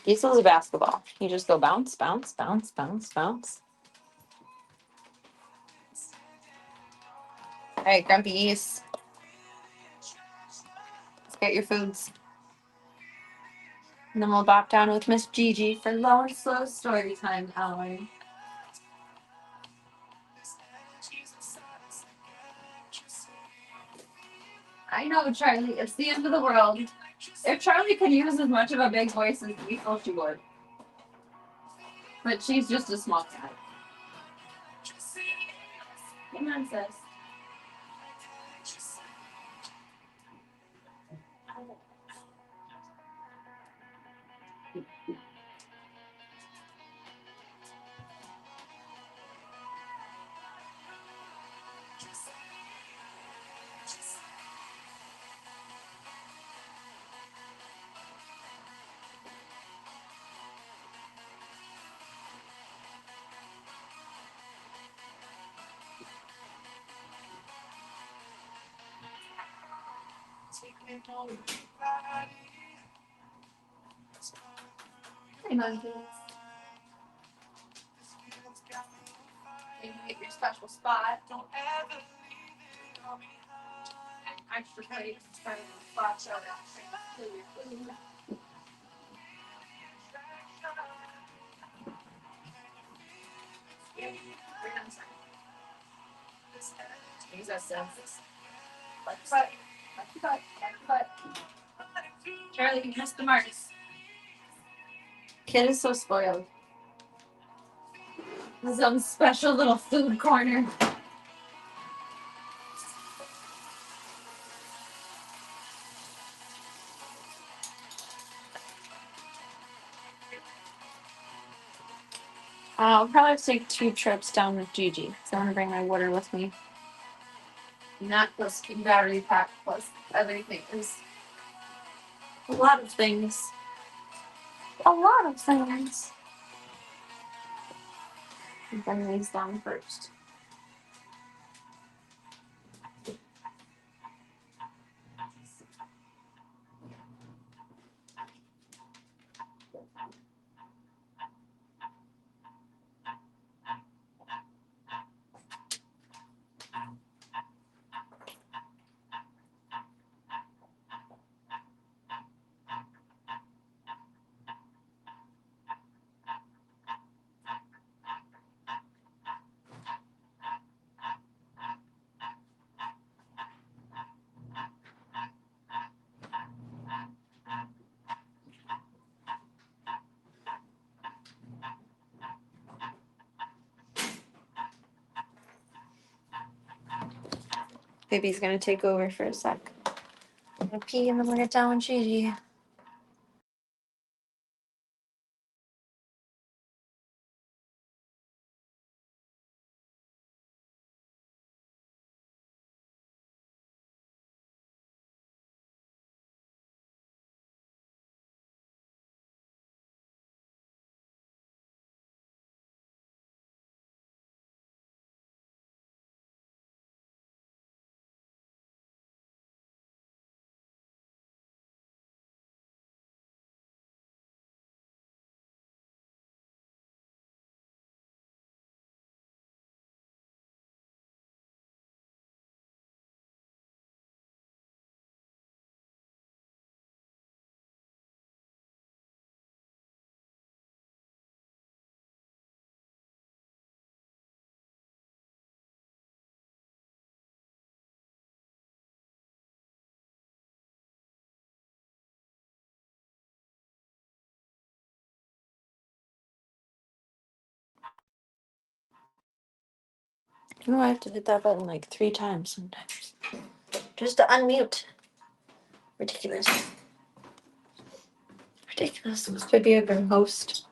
[SPEAKER 6] Diesel's a basketball. You just go bounce, bounce, bounce, bounce, bounce. All right, Grumpy East. Let's get your foods. And then we'll bop down with Miss Gigi for low and slow story time hour. I know, Charlie. It's the end of the world. If Charlie could use as much of a big voice as Diesel, she would. But she's just a small cat. Come on, sis. Hey, monkey. You get your special spot. Don't ever leave it all behind. Extra plate, kind of spot so that Charlie, you missed the marks. Kid is so spoiled. Some special little food corner. I'll probably take 2 trips down with Gigi. So I'm gonna bring my water with me. Not plus battery pack plus everything. There's a lot of things. A lot of things. I'll bring these down first. Baby's gonna take over for a sec. I'm gonna pee and then we'll get down with Gigi. You know, I have to hit that button like 3 times sometimes. Just to unmute. Ridiculous. Ridiculous. This could be a good host.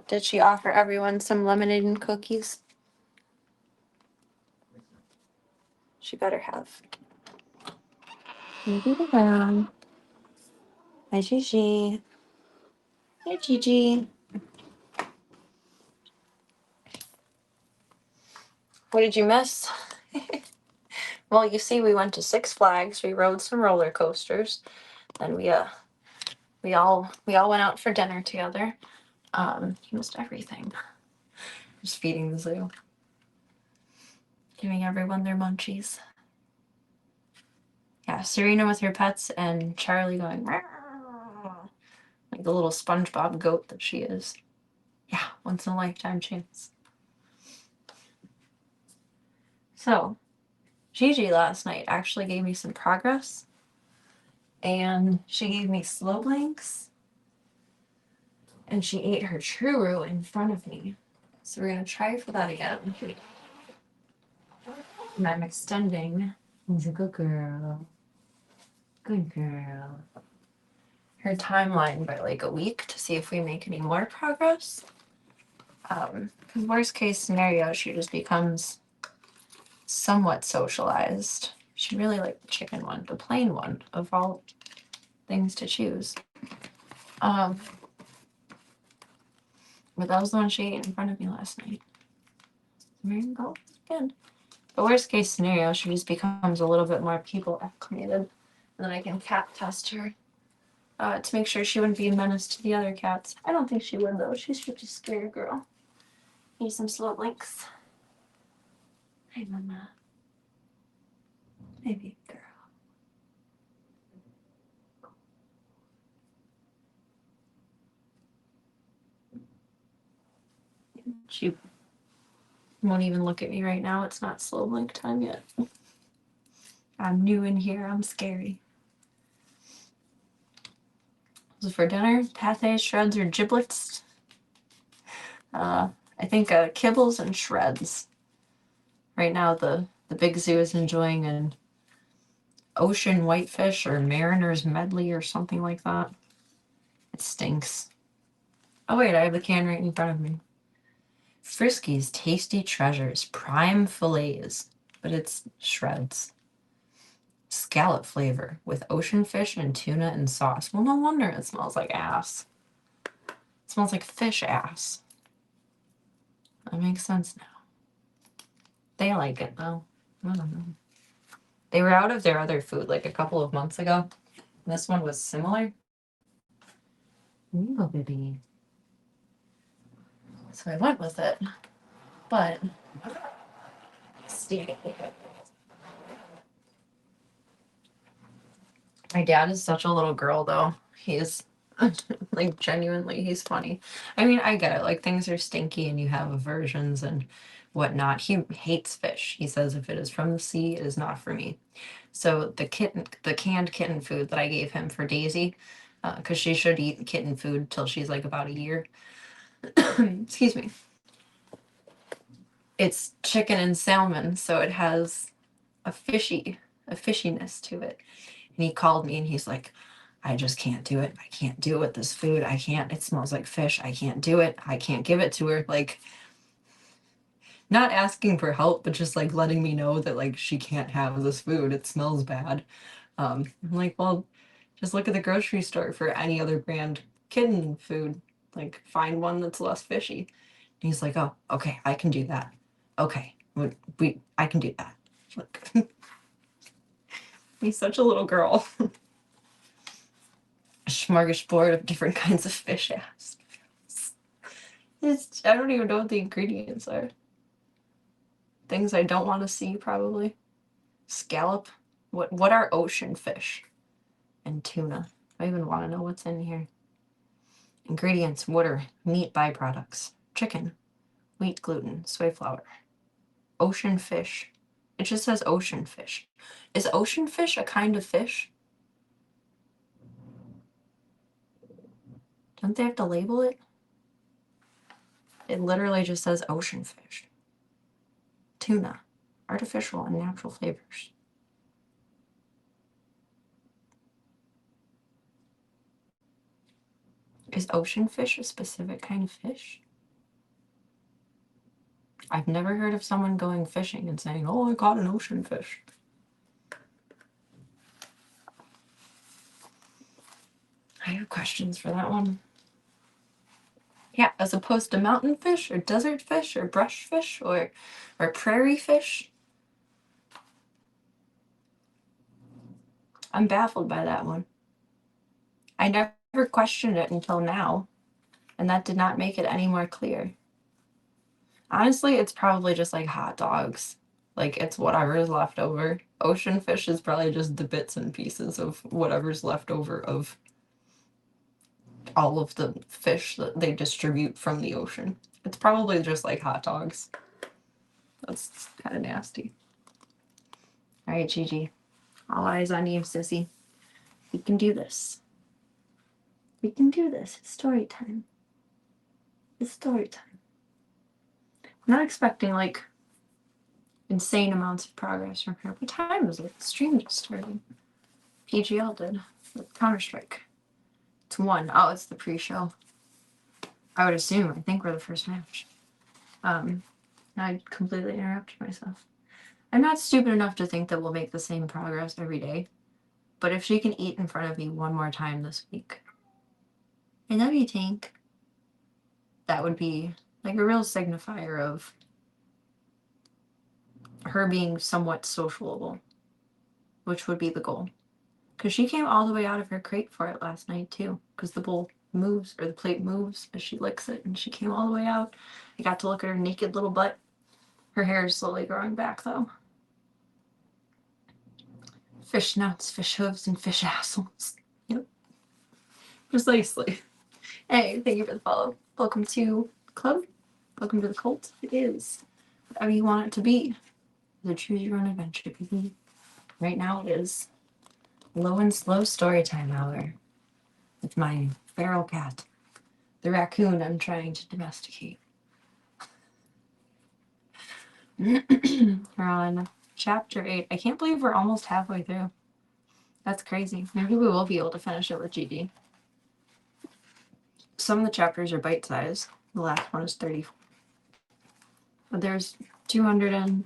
[SPEAKER 6] Did she offer everyone some lemonade and cookies? She better have. Maybe around. Hi, Gigi. Hi, Gigi. What did you miss? Well, you see, we went to Six Flags. We rode some roller coasters. Then we all went out for dinner together. You missed everything. Just feeding the zoo. Giving everyone their munchies. Yeah, Serena with her pets and Charlie going like the little SpongeBob goat that she is. Yeah, once in a lifetime chance. So, Gigi last night actually gave me some progress. And she gave me slow blanks. And she ate her churro in front of me. So we're gonna try for that again.
[SPEAKER 1] And I'm extending. He's a good girl. Good girl. Her timeline by like a week to see if we make any more progress. Because worst case scenario, she just becomes somewhat socialized. She really liked the chicken one, the plain one of all things to choose. But that was the one she ate in front of me last night. There you go. Good. The worst case scenario, she just becomes a little bit more people acclimated. And then I can cat test her to make sure she wouldn't be a menace to the other cats. I don't think she would, though. She's such a scary girl. Need some slow blinks. Hey, mama. Hey, big girl. She won't even look at me right now. It's not slow blink time yet. I'm new in here. I'm scary. So for dinner, pate, shreds, or giblets. I think kibbles and shreds. Right now, the big zoo is enjoying an ocean whitefish or mariner's medley or something like that. It stinks. Oh wait, I have the can right in front of me. Frisky's Tasty Treasures, prime fillets, but it's shreds. Scallop flavor with ocean fish and tuna and sauce. Well, no wonder it smells like ass. It smells like fish ass. That makes sense now. They like it though. I don't know. They were out of their other food like a couple of months ago. This one was similar. Rainbow baby. So I went with it. But my dad is such a little girl though. He's like genuinely he's funny. I mean, I get it. Like things are stinky and you have aversions and whatnot. He hates fish. He says if it is from the sea, it is not for me. So the canned kitten food that I gave him for Daisy, because she should eat kitten food till she's like about a year. Excuse me. It's chicken and salmon, so it has a fishiness to it. And he called me and he's like, I just can't do it. I can't do it with this food. I can't. It smells like fish. I can't do it. I can't give it to her. Like, not asking for help, but just like letting me know that like she can't have this food. It smells bad. I'm like, well, just look at the grocery store for any other brand kitten food. Like, find one that's less fishy. And he's like, oh, okay, I can do that. Okay, I can do that. Look, he's such a little girl. A smorgasbord of different kinds of fish ass. I don't even know what the ingredients are. Things I don't want to see, probably. Scallop. What are ocean fish? And tuna. I even want to know what's in here. Ingredients: water, meat byproducts, chicken, wheat, gluten, soy flour. Ocean fish. It just says ocean fish. Is ocean fish a kind of fish? Don't they have to label it? It literally just says ocean fish. Tuna. Artificial and natural flavors. Is ocean fish a specific kind of fish? I've never heard of someone going fishing and saying, oh, I caught an ocean fish. I have questions for that one. Yeah, as opposed to mountain fish or desert fish or brush fish or prairie fish. I'm baffled by that one. I never questioned it until now, and that did not make it any more clear. Honestly, it's probably just like hot dogs. Like, it's whatever is left over. Ocean fish is probably just the bits and pieces of whatever's left over of all of the fish that they distribute from the ocean. It's probably just like hot dogs. That's kind of nasty. All right, Gigi. All eyes on you, sissy. We can do this. We can do this. It's story time. It's story time. I'm not expecting, like, insane amounts of progress from her. What time is it? The stream just started. PGL did. With Counter-Strike. It's 1. Oh, it's the pre-show. I would assume. I think we're the first match. I completely interrupted myself. I'm not stupid enough to think that we'll make the same progress every day. But if she can eat in front of me one more time this week, I love you, Tank. That would be like a real signifier of her being somewhat sociable, which would be the goal. Because she came all the way out of her crate for it last night, too. Because the bowl moves, or the plate moves as she licks it, and she came all the way out. I got to look at her naked little butt. Her hair is slowly growing back, though. Fish nuts, fish hooves, and fish assholes. Yep. Precisely. Hey, thank you for the follow. Welcome to the club. Welcome to the cult. It is whatever you want it to be. The choose your own adventure, baby. Right now it is low and slow story time hour with my feral cat, the raccoon I'm trying to domesticate. We're on chapter 8. I can't believe we're almost halfway through. That's crazy. Maybe we will be able to finish it with GD. Some of the chapters are bite-sized. The last one is 30. But there's 200 and...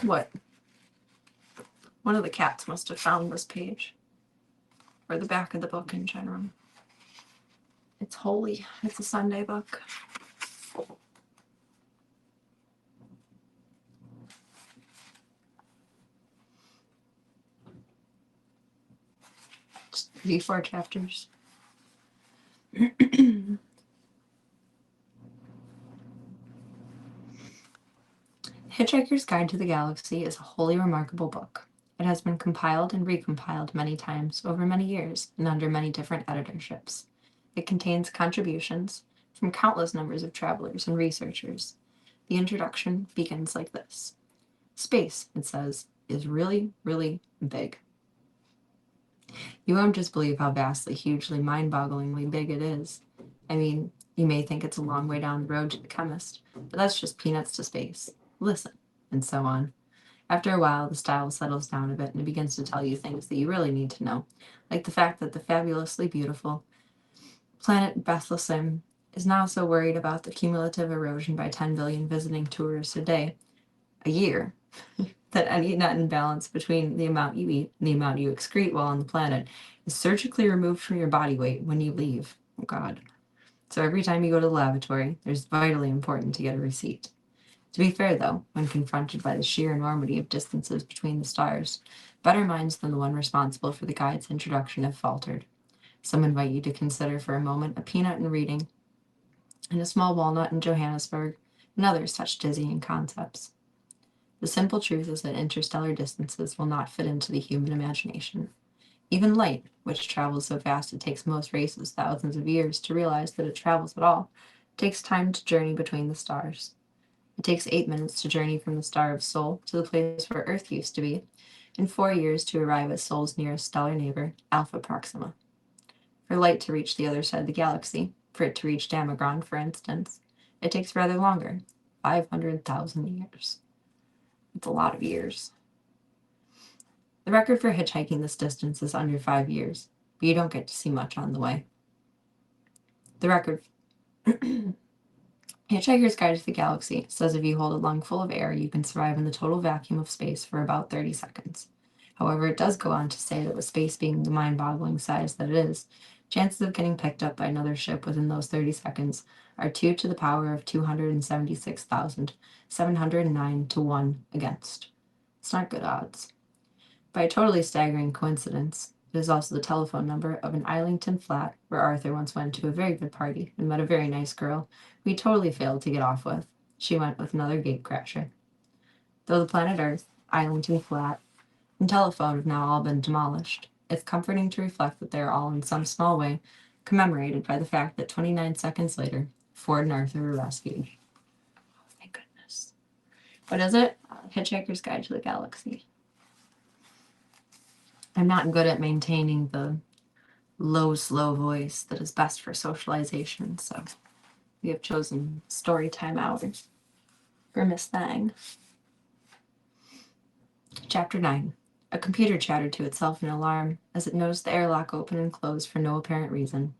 [SPEAKER 1] what? One of the cats must have found this page. Or the back of the book in general. It's holy. It's a Sunday book. Just 34 chapters. Hitchhiker's Guide to the Galaxy is a wholly remarkable book. It has been compiled and recompiled many times over many years and under many different editorships. It contains contributions from countless numbers of travelers and researchers. The introduction begins like this. Space, it says, is really, really big. You won't just believe how vastly, hugely, mind-bogglingly big it is. I mean, you may think it's a long way down the road to the chemist, but that's just peanuts to space. Listen, and so on. After a while, the style settles down a bit and it begins to tell you things that you really need to know, like the fact that the fabulously beautiful planet Bethlehem is now so worried about the cumulative erosion by 10 billion visiting tourists a year, that any net imbalance between the amount you eat and the amount you excrete while on the planet is surgically removed from your body weight when you leave. Oh, God. So every time you go to the lavatory, it's vitally important to get a receipt. To be fair, though, when confronted by the sheer enormity of distances between the stars, better minds than the one responsible for the guide's introduction have faltered. Some invite you to consider for a moment a peanut in Reading and a small walnut in Johannesburg, and others such dizzying concepts. The simple truth is that interstellar distances will not fit into the human imagination. Even light, which travels so fast it takes most races thousands of years to realize that it travels at all, takes time to journey between the stars. It takes 8 minutes to journey from the star of Sol to the place where Earth used to be, and 4 years to arrive at Sol's nearest stellar neighbor, Alpha Proxima. For light to reach the other side of the galaxy, for it to reach Damagron, for instance, it takes rather longer, 500,000 years. It's a lot of years. The record for hitchhiking this distance is under 5 years, but you don't get to see much on the way. The record Hitchhiker's Guide to the Galaxy says if you hold a lung full of air, you can survive in the total vacuum of space for about 30 seconds. However, it does go on to say that with space being the mind-boggling size that it is, chances of getting picked up by another ship within those 30 seconds are 2 to the power of 276,709 to 1 against. It's not good odds. By a totally staggering coincidence, it is also the telephone number of an Islington flat where Arthur once went to a very good party and met a very nice girl who he totally failed to get off with. She went with another gatecrasher. Though the planet Earth, Islington flat, and telephone have now all been demolished, it's comforting to reflect that they are all in some small way commemorated by the fact that 29 seconds later, Ford and Arthur were rescued. Oh, thank goodness. What is it? Hitchhiker's Guide to the Galaxy. I'm not good at maintaining the low, slow voice that is best for socialization, so we have chosen story time hours. for Miss Thang. Chapter 9. A computer chattered to itself in alarm as it noticed the airlock open and close for no apparent reason.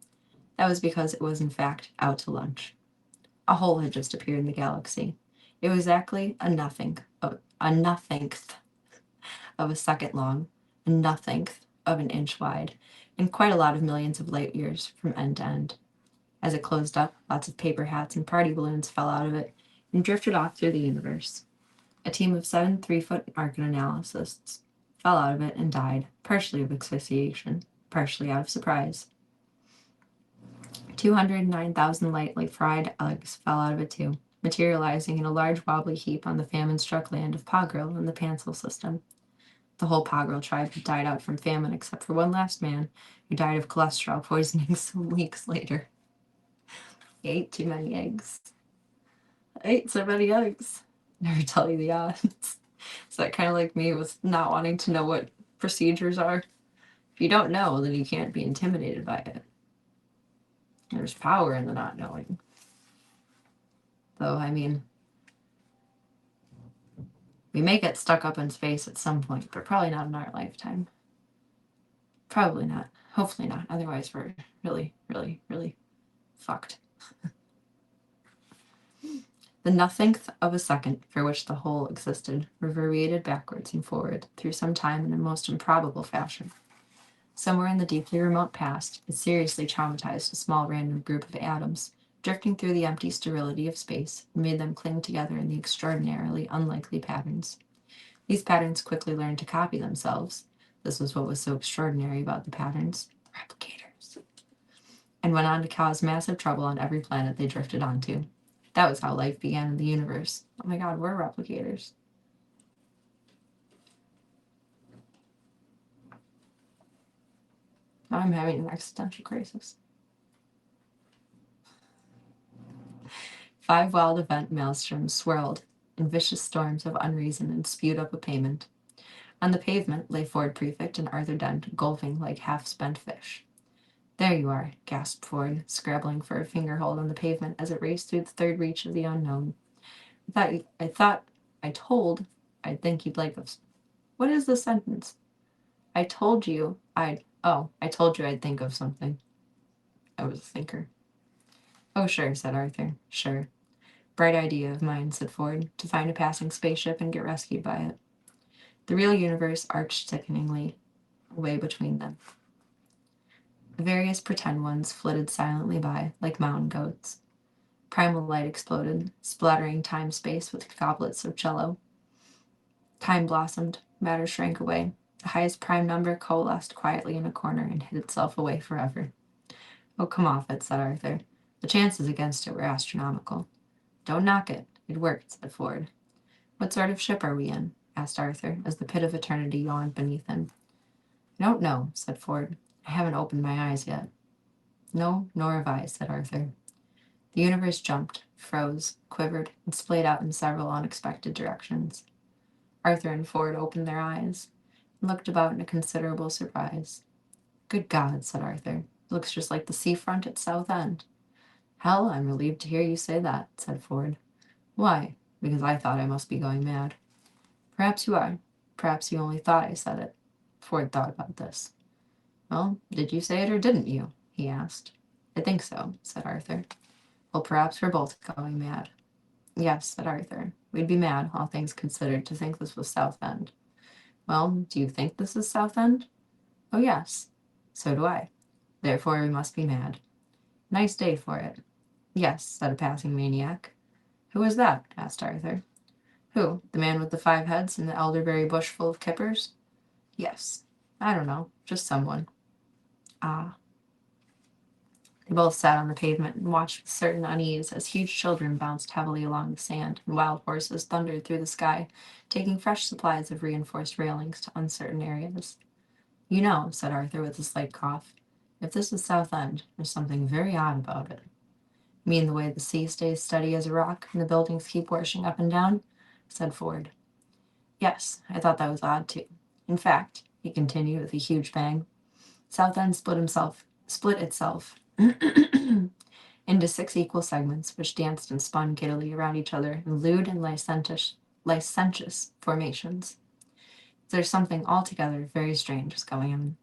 [SPEAKER 1] That was because it was, in fact, out to lunch. A hole had just appeared in the galaxy. It was exactly a nothingth of a second long, a nothingth of an inch wide, and quite a lot of millions of light years from end to end. As it closed up, lots of paper hats and party balloons fell out of it and drifted off through the universe. A team of 7 3-foot market analysts fell out of it and died, partially of asphyxiation, partially out of surprise. 209,000 lightly fried eggs fell out of it too, materializing in a large wobbly heap on the famine-struck land of Pogril in the Pansel system. The whole Pogril tribe had died out from famine except for one last man who died of cholesterol poisoning some weeks later. He ate too many eggs. I ate so many eggs. Never tell you the odds. Is that kind of like me with not wanting to know what procedures are? If you don't know, then you can't be intimidated by it. There's power in the not knowing. Though, I mean, we may get stuck up in space at some point, but probably not in our lifetime. Probably not. Hopefully not. Otherwise, we're really, really, really fucked. The nothingth of a second for which the whole existed reverberated backwards and forward through some time in a most improbable fashion. Somewhere in the deeply remote past, it seriously traumatized a small random group of atoms, drifting through the empty sterility of space, and made them cling together in the extraordinarily unlikely patterns. These patterns quickly learned to copy themselves. This was what was so extraordinary about the patterns. Replicators. And went on to cause massive trouble on every planet they drifted onto. That was how life began in the universe. Oh my god, we're replicators. Now I'm having an existential crisis. 5 wild event maelstroms swirled in vicious storms of unreason and spewed up a pavement. On the pavement lay Ford Prefect and Arthur Dent, gulping like half-spent fish. There you are, gasped Ford, scrabbling for a fingerhold on the pavement as it raced through the third reach of the unknown. I'd think you'd like us. What is the sentence? I told you I'd think of something. I was a thinker. Oh, sure, said Arthur. Sure. Bright idea of mine, said Ford, to find a passing spaceship and get rescued by it. The real universe arched sickeningly away between them. The various pretend ones flitted silently by, like mountain goats. Primal light exploded, splattering time-space with goblets of cello. Time blossomed, matter shrank away. The highest prime number coalesced quietly in a corner and hid itself away forever. Oh, come off it, said Arthur. The chances against it were astronomical. Don't knock it. It worked, said Ford. What sort of ship are we in? Asked Arthur, as the pit of eternity yawned beneath him. I don't know, said Ford. I haven't opened my eyes yet. No, nor have I, said Arthur. The universe jumped, froze, quivered, and splayed out in several unexpected directions. Arthur and Ford opened their eyes and looked about in a considerable surprise. Good God, said Arthur. It looks just like the seafront at Southend. Hell, I'm relieved to hear you say that, said Ford. Why? Because I thought I must be going mad. Perhaps you are. Perhaps you only thought I said it. Ford thought about this. Well, did you say it or didn't you? He asked. I think so, said Arthur. Well, perhaps we're both going mad. Yes, said Arthur. We'd be mad, all things considered, to think this was Southend. Well, do you think this is Southend? Oh, yes. So do I. Therefore, we must be mad. Nice day for it. Yes, said a passing maniac. Who is that? Asked Arthur. Who? The man with the 5 heads and the elderberry bush full of kippers? Yes. I don't know. Just someone. Ah. They both sat on the pavement and watched with certain unease as huge children bounced heavily along the sand and wild horses thundered through the sky, taking fresh supplies of reinforced railings to uncertain areas. You know, said Arthur with a slight cough, if this is Southend, there's something very odd about it. You mean the way the sea stays steady as a rock and the buildings keep washing up and down? Said Ford. Yes, I thought that was odd too. In fact, he continued with a huge bang, Southend split itself into 6 equal segments, which danced and spun giddily around each other in lewd and licentious formations. There's something altogether very strange was going on.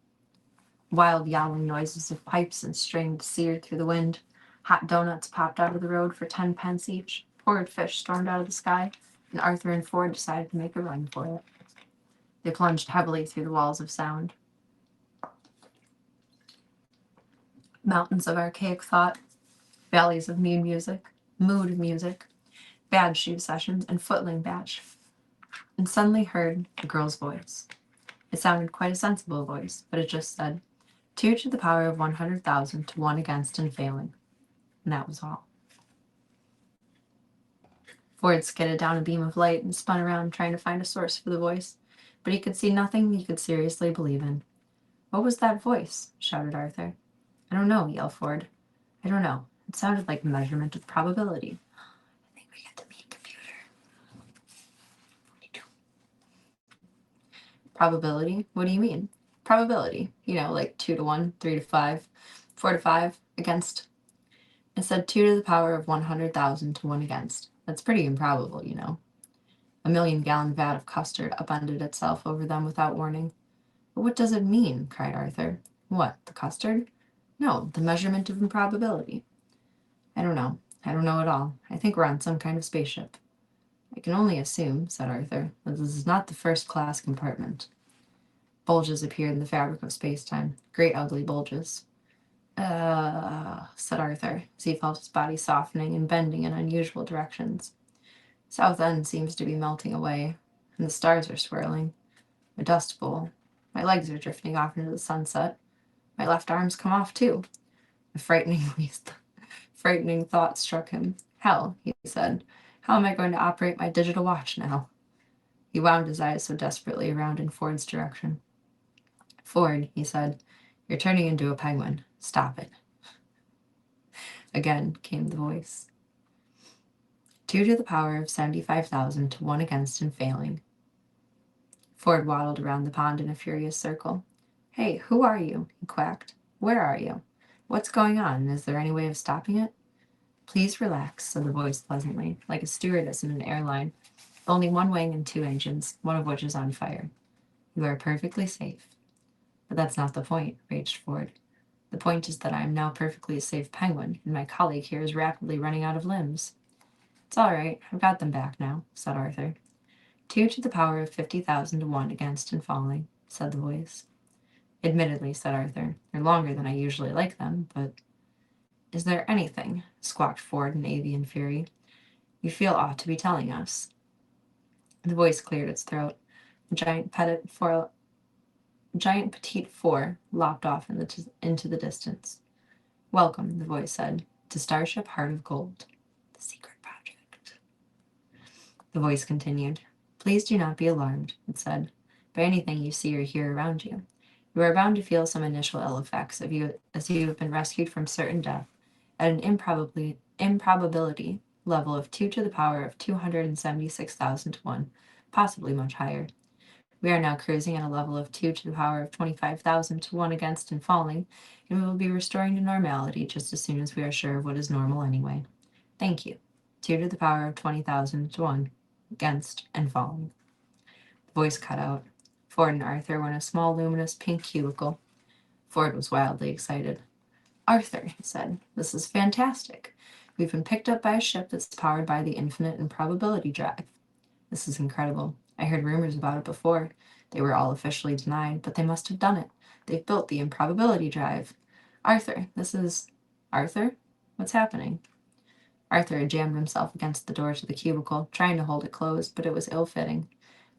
[SPEAKER 1] Wild yowling noises of pipes and strings seared through the wind. Hot donuts popped out of the road for 10 pence each. Horrid fish stormed out of the sky, and Arthur and Ford decided to make a run for it. They plunged heavily through the walls of sound. Mountains of archaic thought, valleys of mood music, bad shoe sessions, and footling batch, and suddenly heard a girl's voice. It sounded quite a sensible voice, but it just said, 2 to the power of 100,000 to 1 against and failing. And that was all. Ford skidded down a beam of light and spun around trying to find a source for the voice, but he could see nothing he could seriously believe in. What was that voice? Shouted Arthur. I don't know, yelled Ford. I don't know. It sounded like measurement of probability. I think we get to meet computer. 42. Probability? What do you mean? Probability. Like 2 to 1, 3 to 5, 4 to 5 against. It said 2 to the power of 100,000 to 1 against. That's pretty improbable, A 1,000,000-gallon vat of custard upended itself over them without warning. But what does it mean? Cried Arthur. What, the custard? No, the measurement of improbability. I don't know. I don't know at all. I think we're on some kind of spaceship. I can only assume, said Arthur, that this is not the first-class compartment. Bulges appeared in the fabric of space-time. Great ugly bulges. Said Arthur, as he felt his body softening and bending in unusual directions. South End seems to be melting away, and the stars are swirling. A dust bowl. My legs are drifting off into the sunset. My left arm's come off, too. A frightening thought struck him. Hell, he said. How am I going to operate my digital watch now? He wound his eyes so desperately around in Ford's direction. Ford, he said, you're turning into a penguin. Stop it. Again came the voice. 2 to the power of 75,000 to 1 against and failing. Ford waddled around the pond in a furious circle. Hey, who are you? He quacked. Where are you? What's going on, and is there any way of stopping it? Please relax, said the voice pleasantly, like a stewardess in an airline. Only 1 wing and 2 engines, one of which is on fire. You are perfectly safe. But that's not the point, raged Ford. The point is that I am now perfectly a safe penguin, and my colleague here is rapidly running out of limbs. It's all right. I've got them back now, said Arthur. 2 to the power of 50,000 to 1 against and falling, said the voice. Admittedly, said Arthur, they're longer than I usually like them, but... Is there anything, squawked Ford in avian fury, you feel ought to be telling us? The voice cleared its throat. The giant petite four lopped off into the distance. Welcome, the voice said, to Starship Heart of Gold, the secret project. The voice continued. Please do not be alarmed, it said, by anything you see or hear around you. You are bound to feel some initial ill effects as you have been rescued from certain death at an improbability level of 2 to the power of 276,000 to 1, possibly much higher. We are now cruising at a level of 2 to the power of 25,000 to 1 against and falling, and we will be restoring to normality just as soon as we are sure of what is normal anyway. Thank you. 2 to the power of 20,000 to 1 against and falling. The voice cut out. Ford and Arthur were in a small luminous pink cubicle. Ford was wildly excited. Arthur, he said, this is fantastic. We've been picked up by a ship that's powered by the infinite improbability drive. This is incredible. I heard rumors about it before. They were all officially denied, but they must have done it. They've built the improbability drive. Arthur, Arthur? What's happening? Arthur had jammed himself against the door to the cubicle, trying to hold it closed, but it was ill-fitting.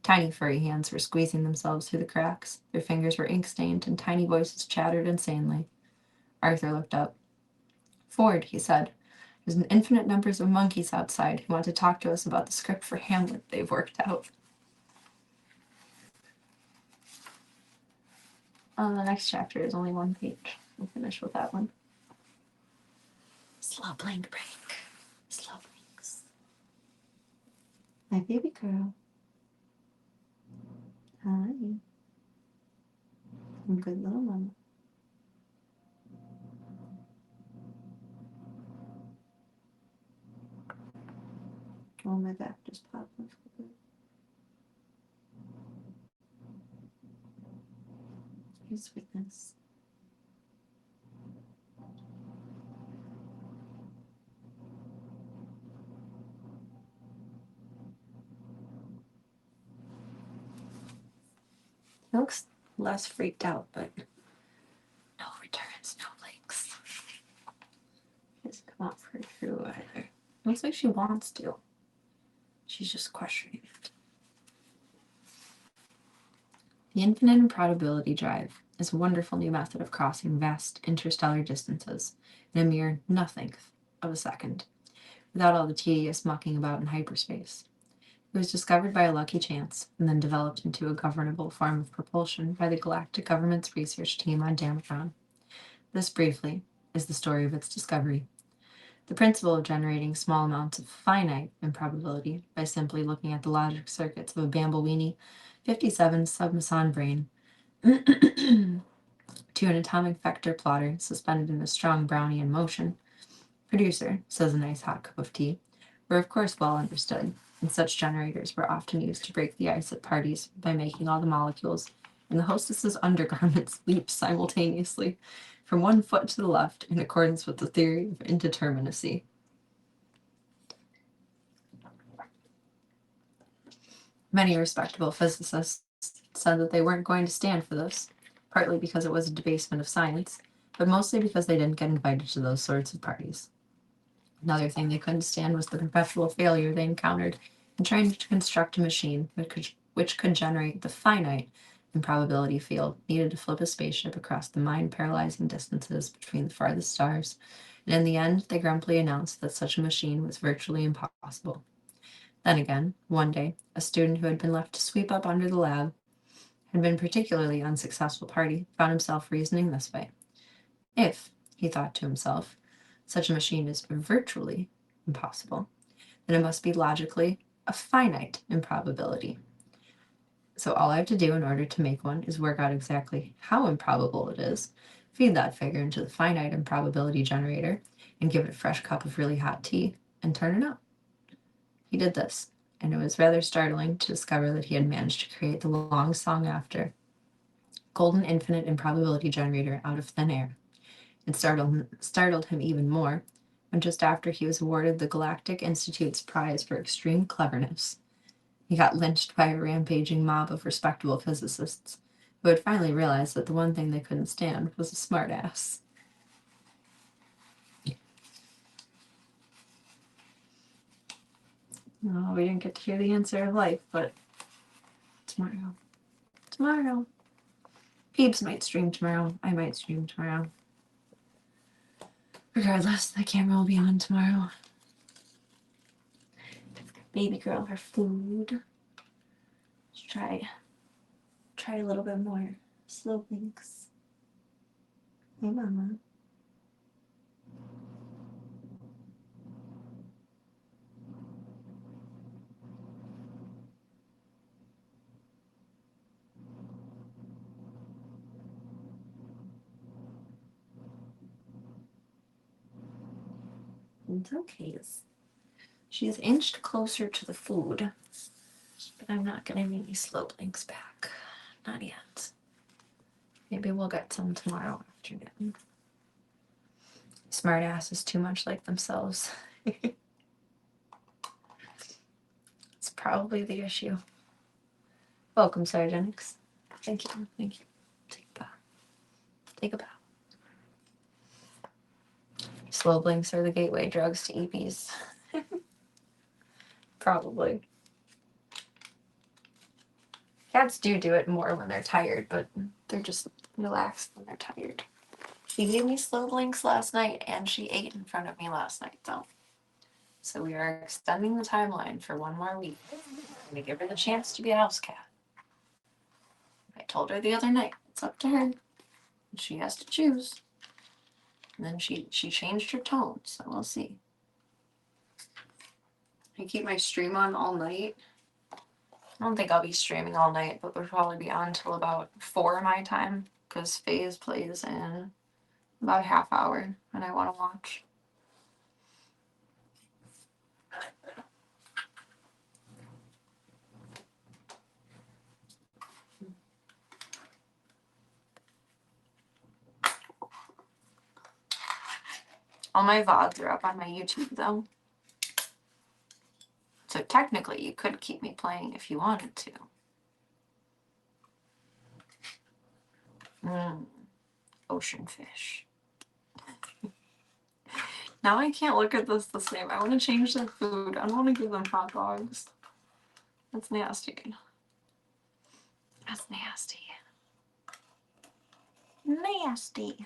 [SPEAKER 1] Tiny furry hands were squeezing themselves through the cracks. Their fingers were ink-stained, and tiny voices chattered insanely. Arthur looked up. Ford, he said, there's an infinite numbers of monkeys outside who want to talk to us about the script for Hamlet they've worked out. The next chapter is only 1 page. We'll finish with that one. Slow blink break. Slow blinks. My baby girl. Hi. Good little mama. Oh, my back just popped up. Your sweetness. He looks less freaked out, but no returns, no links. He doesn't come out for true either. Looks like she wants to. She's just questioning it. The infinite improbability drive is a wonderful new method of crossing vast interstellar distances in a mere nothing of a second, without all the tedious mucking about in hyperspace. It was discovered by a lucky chance, and then developed into a governable form of propulsion by the Galactic Government's research team on Damocron. This, briefly, is the story of its discovery. The principle of generating small amounts of finite improbability by simply looking at the logic circuits of a Bambleweenie 57 submeson brain to an atomic vector plotter suspended in a strong Brownian motion, producer, says a nice hot cup of tea, were of course well understood, and such generators were often used to break the ice at parties by making all the molecules in the hostess's undergarments leap simultaneously from one foot to the left in accordance with the theory of indeterminacy. Many respectable physicists said that they weren't going to stand for this, partly because it was a debasement of science, but mostly because they didn't get invited to those sorts of parties. Another thing they couldn't stand was the perpetual failure they encountered in trying to construct a machine which could generate the finite improbability field needed to flip a spaceship across the mind-paralyzing distances between the farthest stars, and in the end, they grumpily announced that such a machine was virtually impossible. Then again, one day, a student who had been left to sweep up under the lab had been a particularly unsuccessful party found himself reasoning this way. If, he thought to himself, such a machine is virtually impossible, then it must be logically a finite improbability. So all I have to do in order to make one is work out exactly how improbable it is, feed that figure into the finite improbability generator, and give it a fresh cup of really hot tea, and turn it up. He did this, and it was rather startling to discover that he had managed to create the long song after golden infinite improbability generator out of thin air. It startled him even more when just after he was awarded the Galactic Institute's prize for extreme cleverness, he got lynched by a rampaging mob of respectable physicists who had finally realized that the one thing they couldn't stand was a smartass. No, we didn't get to hear the answer of life, but tomorrow. Tomorrow. Peeps might stream tomorrow. I might stream tomorrow. Regardless, the camera will be on tomorrow. Baby girl her food. Let's try a little bit more slow blinks. Hey, mama. It's okay. She's inched closer to the food, but I'm not getting any slow blinks back. Not yet. Maybe we'll get some tomorrow afternoon. Smart asses too much like themselves. It's probably the issue. Welcome, Sargenix. Thank you. Thank you. Take a bow. Take a bow. Slow blinks are the gateway drugs to EPs. Probably. Cats do it more when they're tired, but they're just relaxed when they're tired. She gave me slow blinks last night, and she ate in front of me last night, though. So we are extending the timeline for one more week. I'm going to give her the chance to be a house cat. I told her the other night, it's up to her. She has to choose. And then she changed her tone, so we'll see. I keep my stream on all night. I don't think I'll be streaming all night, but we'll probably be on till about 4 my time, because FaZe plays in about a half hour, and I want to watch.
[SPEAKER 6] All my VODs are up on my YouTube though. So technically you could keep me playing if you wanted to. Ocean fish. Now I can't look at this the same. I want to change their food. I don't want to give them hot dogs. That's nasty. That's nasty. Nasty.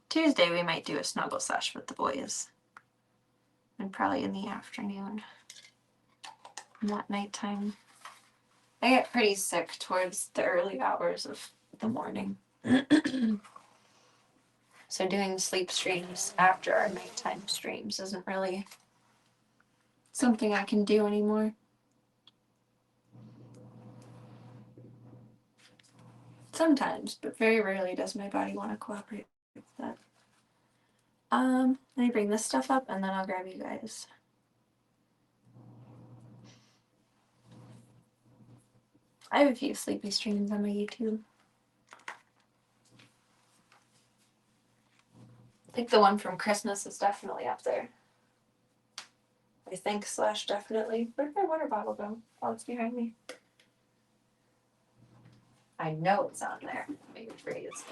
[SPEAKER 6] Tuesday we might do a snuggle sesh with the boys. And probably in the afternoon. Not nighttime. I get pretty sick towards the early hours of the morning. So doing sleep streams after our nighttime streams isn't really something I can do anymore. Sometimes, but very rarely does my body want to cooperate with that. Let me bring this stuff up and then I'll grab you guys. I have a few sleepy streams on my YouTube. I think the one from Christmas is definitely up there. I think / definitely. Where did my water bottle go? Oh, it's behind me. I know it's on there. Maybe freeze.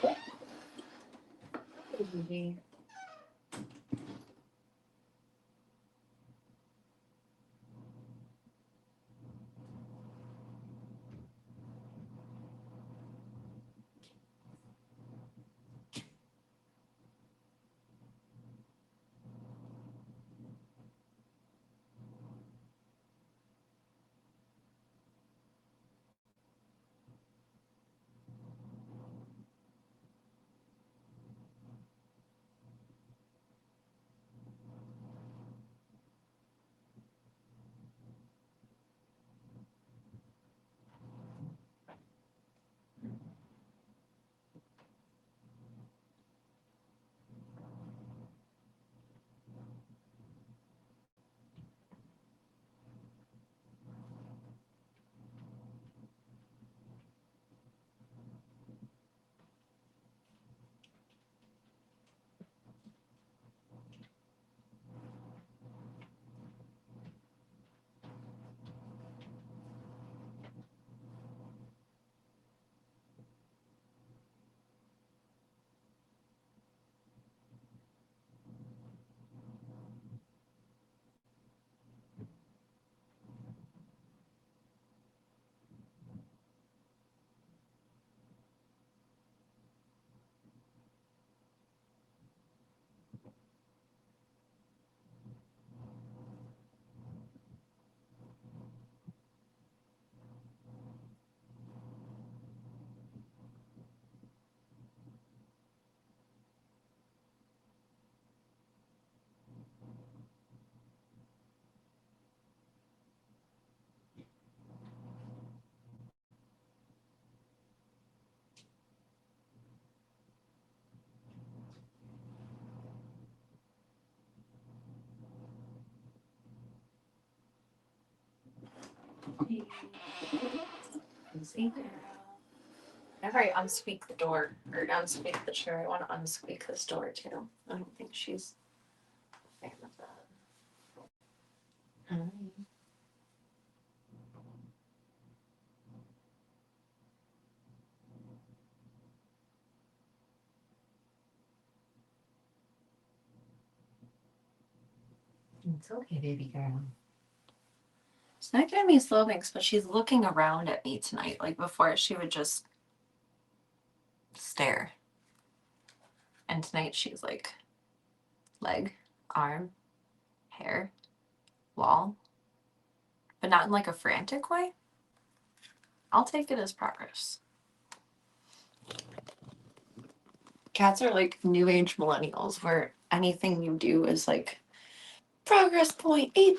[SPEAKER 6] Whenever I unsqueak the door or unsqueak the chair, I want to unsqueak this door too. I don't think she's a fan of that.
[SPEAKER 7] It's okay, baby girl.
[SPEAKER 6] She's not giving me slow winks, but she's looking around at me tonight. Like before, she would just stare. And tonight she's like leg, arm, hair, wall, but not in like a frantic way. I'll take it as progress. Cats are like new age millennials where anything you do is like progress point, A+.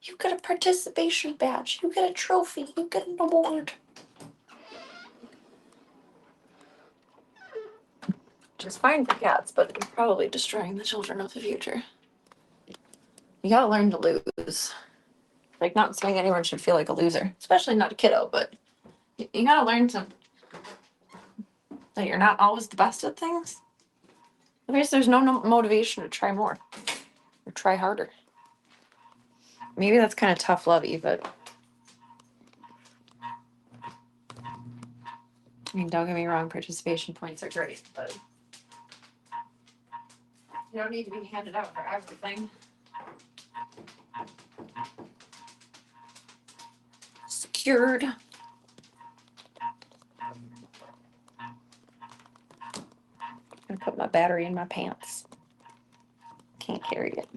[SPEAKER 6] You get a participation badge. You get a trophy. You get an award. Which is fine for cats, but it's probably destroying the children of the future. You gotta learn to lose. Like, not saying anyone should feel like a loser, especially not a kiddo, but you gotta learn that you're not always the best at things. I guess there's no motivation to try more or try harder. Maybe that's kind of tough lovey, but I mean, don't get me wrong, participation points are great, but you don't need to be handed out for everything. Secured. I'm gonna put my battery in my pants. Can't carry it.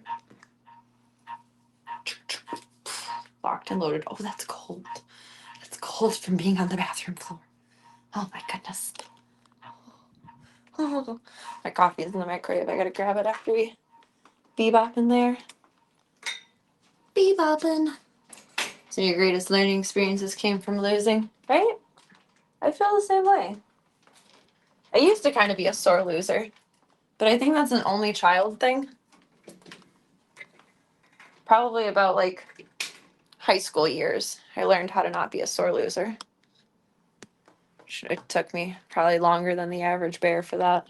[SPEAKER 6] Locked and loaded. Oh, that's cold. That's cold from being on the bathroom floor. Oh my goodness. Oh, my coffee is in the microwave. I gotta grab it after we bebop in there. Bebopping. So your greatest learning experiences came from losing, right? I feel the same way. I used to kind of be a sore loser, but I think that's an only child thing. Probably about like high school years, I learned how to not be a sore loser. It took me probably longer than the average bear for that.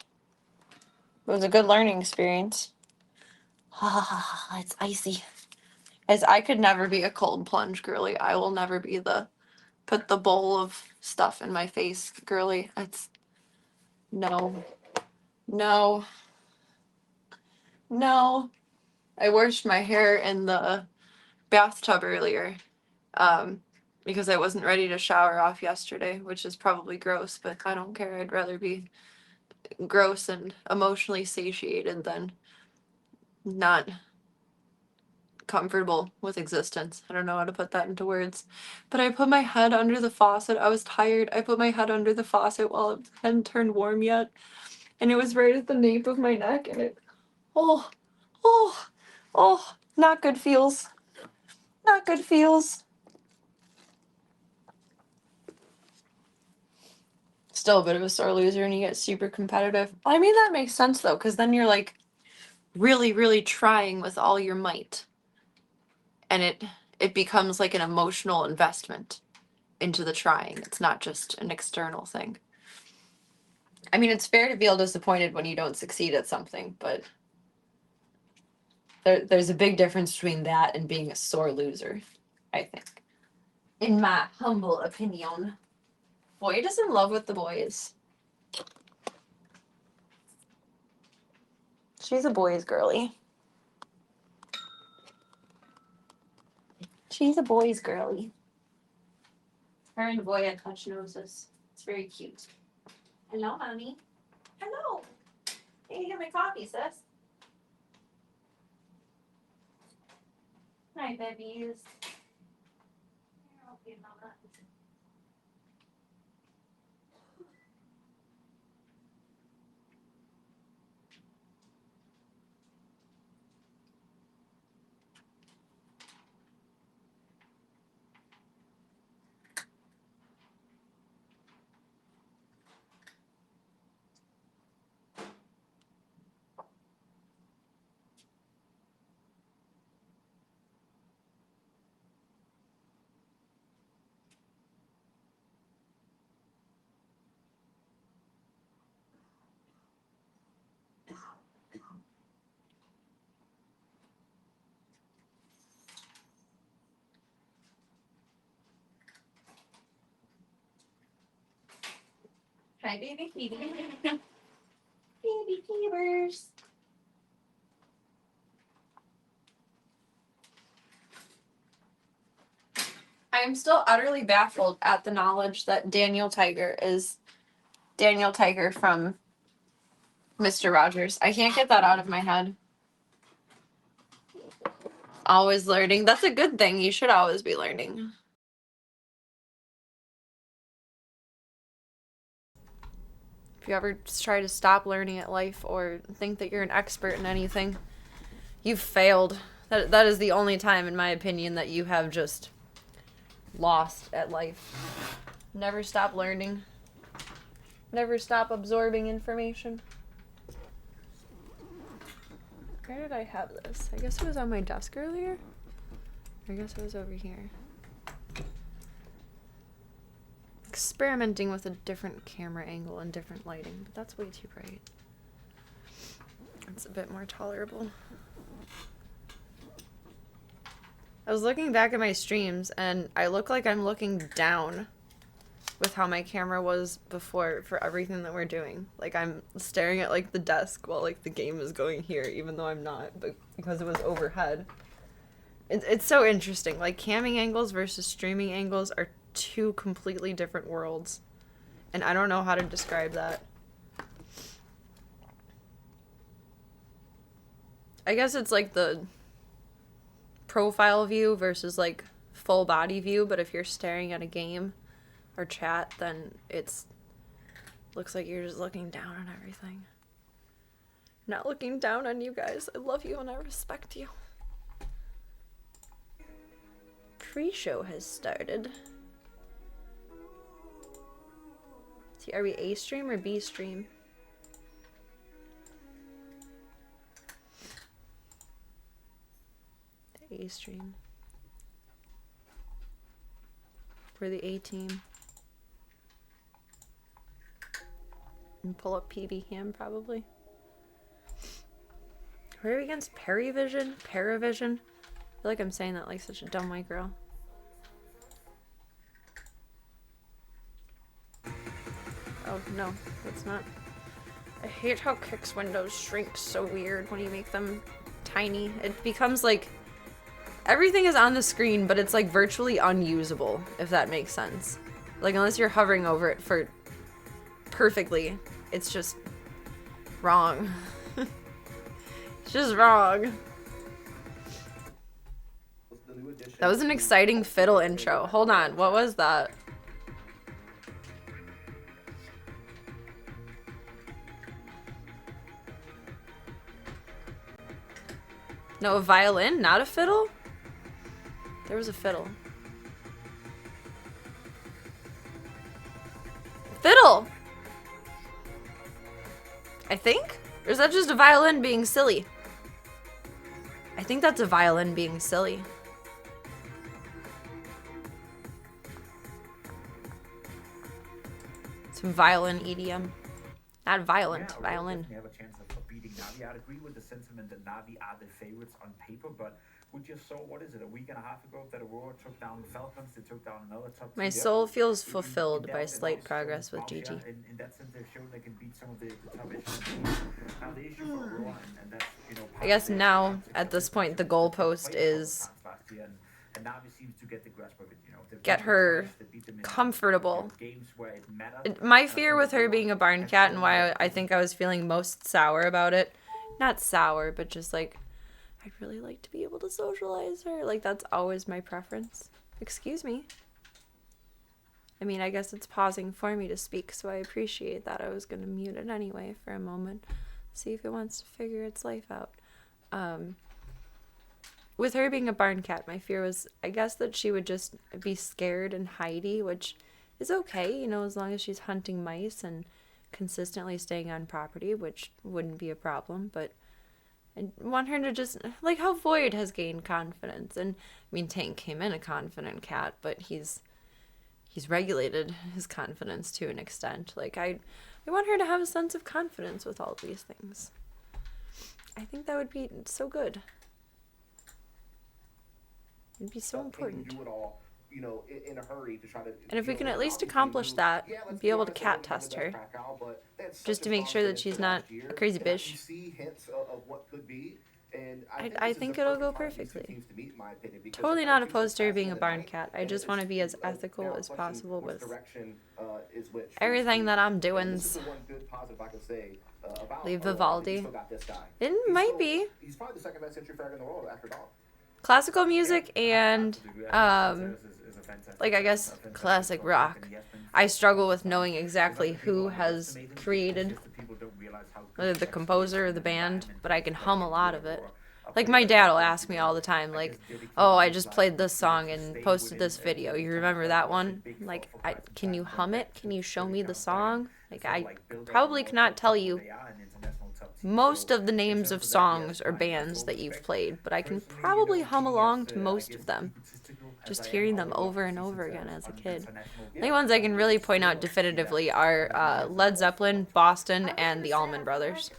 [SPEAKER 6] It was a good learning experience. Ah, it's icy. As I could never be a cold plunge girly. I will never be the put the bowl of stuff in my face girly. It's no. No. No. I washed my hair in the bathtub earlier. Because I wasn't ready to shower off yesterday, which is probably gross, but I don't care. I'd rather be gross and emotionally satiated than not comfortable with existence. I don't know how to put that into words. But I put my head under the faucet. I was tired. I put my head under the faucet while it hadn't turned warm yet. And it was right at the nape of my neck, and it oh, not good feels. Not good feels. Still a bit of a sore loser and you get super competitive. I mean, that makes sense though, because then you're like really, really trying with all your might. And it becomes like an emotional investment into the trying. It's not just an external thing. I mean, it's fair to feel disappointed when you don't succeed at something, but there's a big difference between that and being a sore loser, I think. In my humble opinion. Boyd is in love with the boys. She's a boys girly. She's a boys girly. Her and Voya touch noses. It's very cute. Hello, mommy. Hello. Hey, you get my coffee, sis. Hi, babies. Okay, mama. Hi, baby kitty. Baby keepers. I am still utterly baffled at the knowledge that Daniel Tiger is Daniel Tiger from Mr. Rogers. I can't get that out of my head. Always learning. That's a good thing. You should always be learning. If you ever try to stop learning at life or think that you're an expert in anything, you've failed. That is the only time, in my opinion, that you have just lost at life. Never stop learning. Never stop absorbing information. Where did I have this? I guess it was on my desk earlier. I guess it was over here. Experimenting with a different camera angle and different lighting, but that's way too bright.
[SPEAKER 1] It's a bit more tolerable. I was looking back at my streams and I look like I'm looking down with how my camera was before for everything that we're doing. Like I'm staring at like the desk while like the game is going here, even though I'm not, but because it was overhead. It's so interesting. Like camming angles versus streaming angles are two completely different worlds. And I don't know how to describe that. I guess it's like the profile view versus like full body view, but if you're staring at a game or chat, then it's looks like you're just looking down on everything. Not looking down on you guys. I love you and I respect you. Pre-show has started. See, are we A stream or B stream? A stream. We're the A team. And pull up PB Cam probably. Who are we against? Perivision? Paravision? I feel like I'm saying that like such a dumb white girl. Oh no, it's not. I hate how Kik's windows shrink so weird when you make them tiny. It becomes like everything is on the screen, but it's like virtually unusable, if that makes sense. Like unless you're hovering over it for perfectly, it's just wrong. It's just wrong. That was an exciting fiddle intro. Hold on, what was that? No, a violin, not a fiddle? There was a fiddle. Fiddle! I think? Or is that just a violin being silly? I think that's a violin being silly. Some violin EDM. Not violent,
[SPEAKER 8] yeah,
[SPEAKER 1] violin.
[SPEAKER 8] We have a chance of beating Navi. I'd agree with the sentiment that Navi are the favorites on paper, but we just saw, what is it, a week and a half ago that Aurora took down the Falcons, they took down another top
[SPEAKER 1] My
[SPEAKER 8] team.
[SPEAKER 1] soul feels
[SPEAKER 8] In
[SPEAKER 1] fulfilled
[SPEAKER 8] that,
[SPEAKER 1] by
[SPEAKER 8] and
[SPEAKER 1] slight
[SPEAKER 8] also
[SPEAKER 1] progress with
[SPEAKER 8] Malsha,
[SPEAKER 1] GG.
[SPEAKER 8] In that sense, they've shown they can beat some of the top issues. Now the issue for Aurora, and that's, you know,
[SPEAKER 1] I guess now, at this point, the goalpost is
[SPEAKER 8] and Navi seems to get the grasp of it, you know. They've
[SPEAKER 1] get
[SPEAKER 8] beat
[SPEAKER 1] her
[SPEAKER 8] them twice, they beat them in
[SPEAKER 1] comfortable.
[SPEAKER 8] games where it mattered.
[SPEAKER 1] My fear with her being a barn cat and why I think I was feeling most sour about it, not sour, but just like, I'd really like to be able to socialize her. Like, that's always my preference. Excuse me. I mean, I guess it's pausing for me to speak, so I appreciate that. I was going to mute it anyway for a moment. See if it wants to figure its life out. With her being a barn cat, my fear was, I guess, that she would just be scared and hidey, which is okay, you know, as long as she's hunting mice and consistently staying on property, which wouldn't be a problem, but I want her to just, like how Void has gained confidence, and, I mean, Tank came in a confident cat, but he's regulated his confidence to an extent. Like, I want her to have a sense of confidence with all of these things. I think that would be so good. It'd be so important.
[SPEAKER 5] Do it all, you know, in a hurry to try to.
[SPEAKER 1] And if we can at least accomplish that, be able to cat test her, just to make sure that she's not a crazy bitch.
[SPEAKER 5] You see hints of what could be, and
[SPEAKER 1] I think it'll go perfectly. Totally not opposed to her being a barn cat. I just want to be as ethical as possible with everything that I'm doing. Leave Vivaldi. It might be.
[SPEAKER 5] He's probably the second best entry fragger in the world after Dog.
[SPEAKER 1] Classical music and, like, I guess, classic rock. I struggle with knowing exactly who has created, whether the composer or the band, but I can hum a lot of it. Like, my dad will ask me all the time, like, oh, I just played this song and posted this video. You remember that one? Like, can you hum it? Can you show me the song? Like, I probably cannot tell you most of the names of songs or bands that you've played, but I can probably hum along to most of them, just hearing them over and over again as a kid. The only ones I can really point out definitively are Led Zeppelin, Boston, and the Allman Brothers.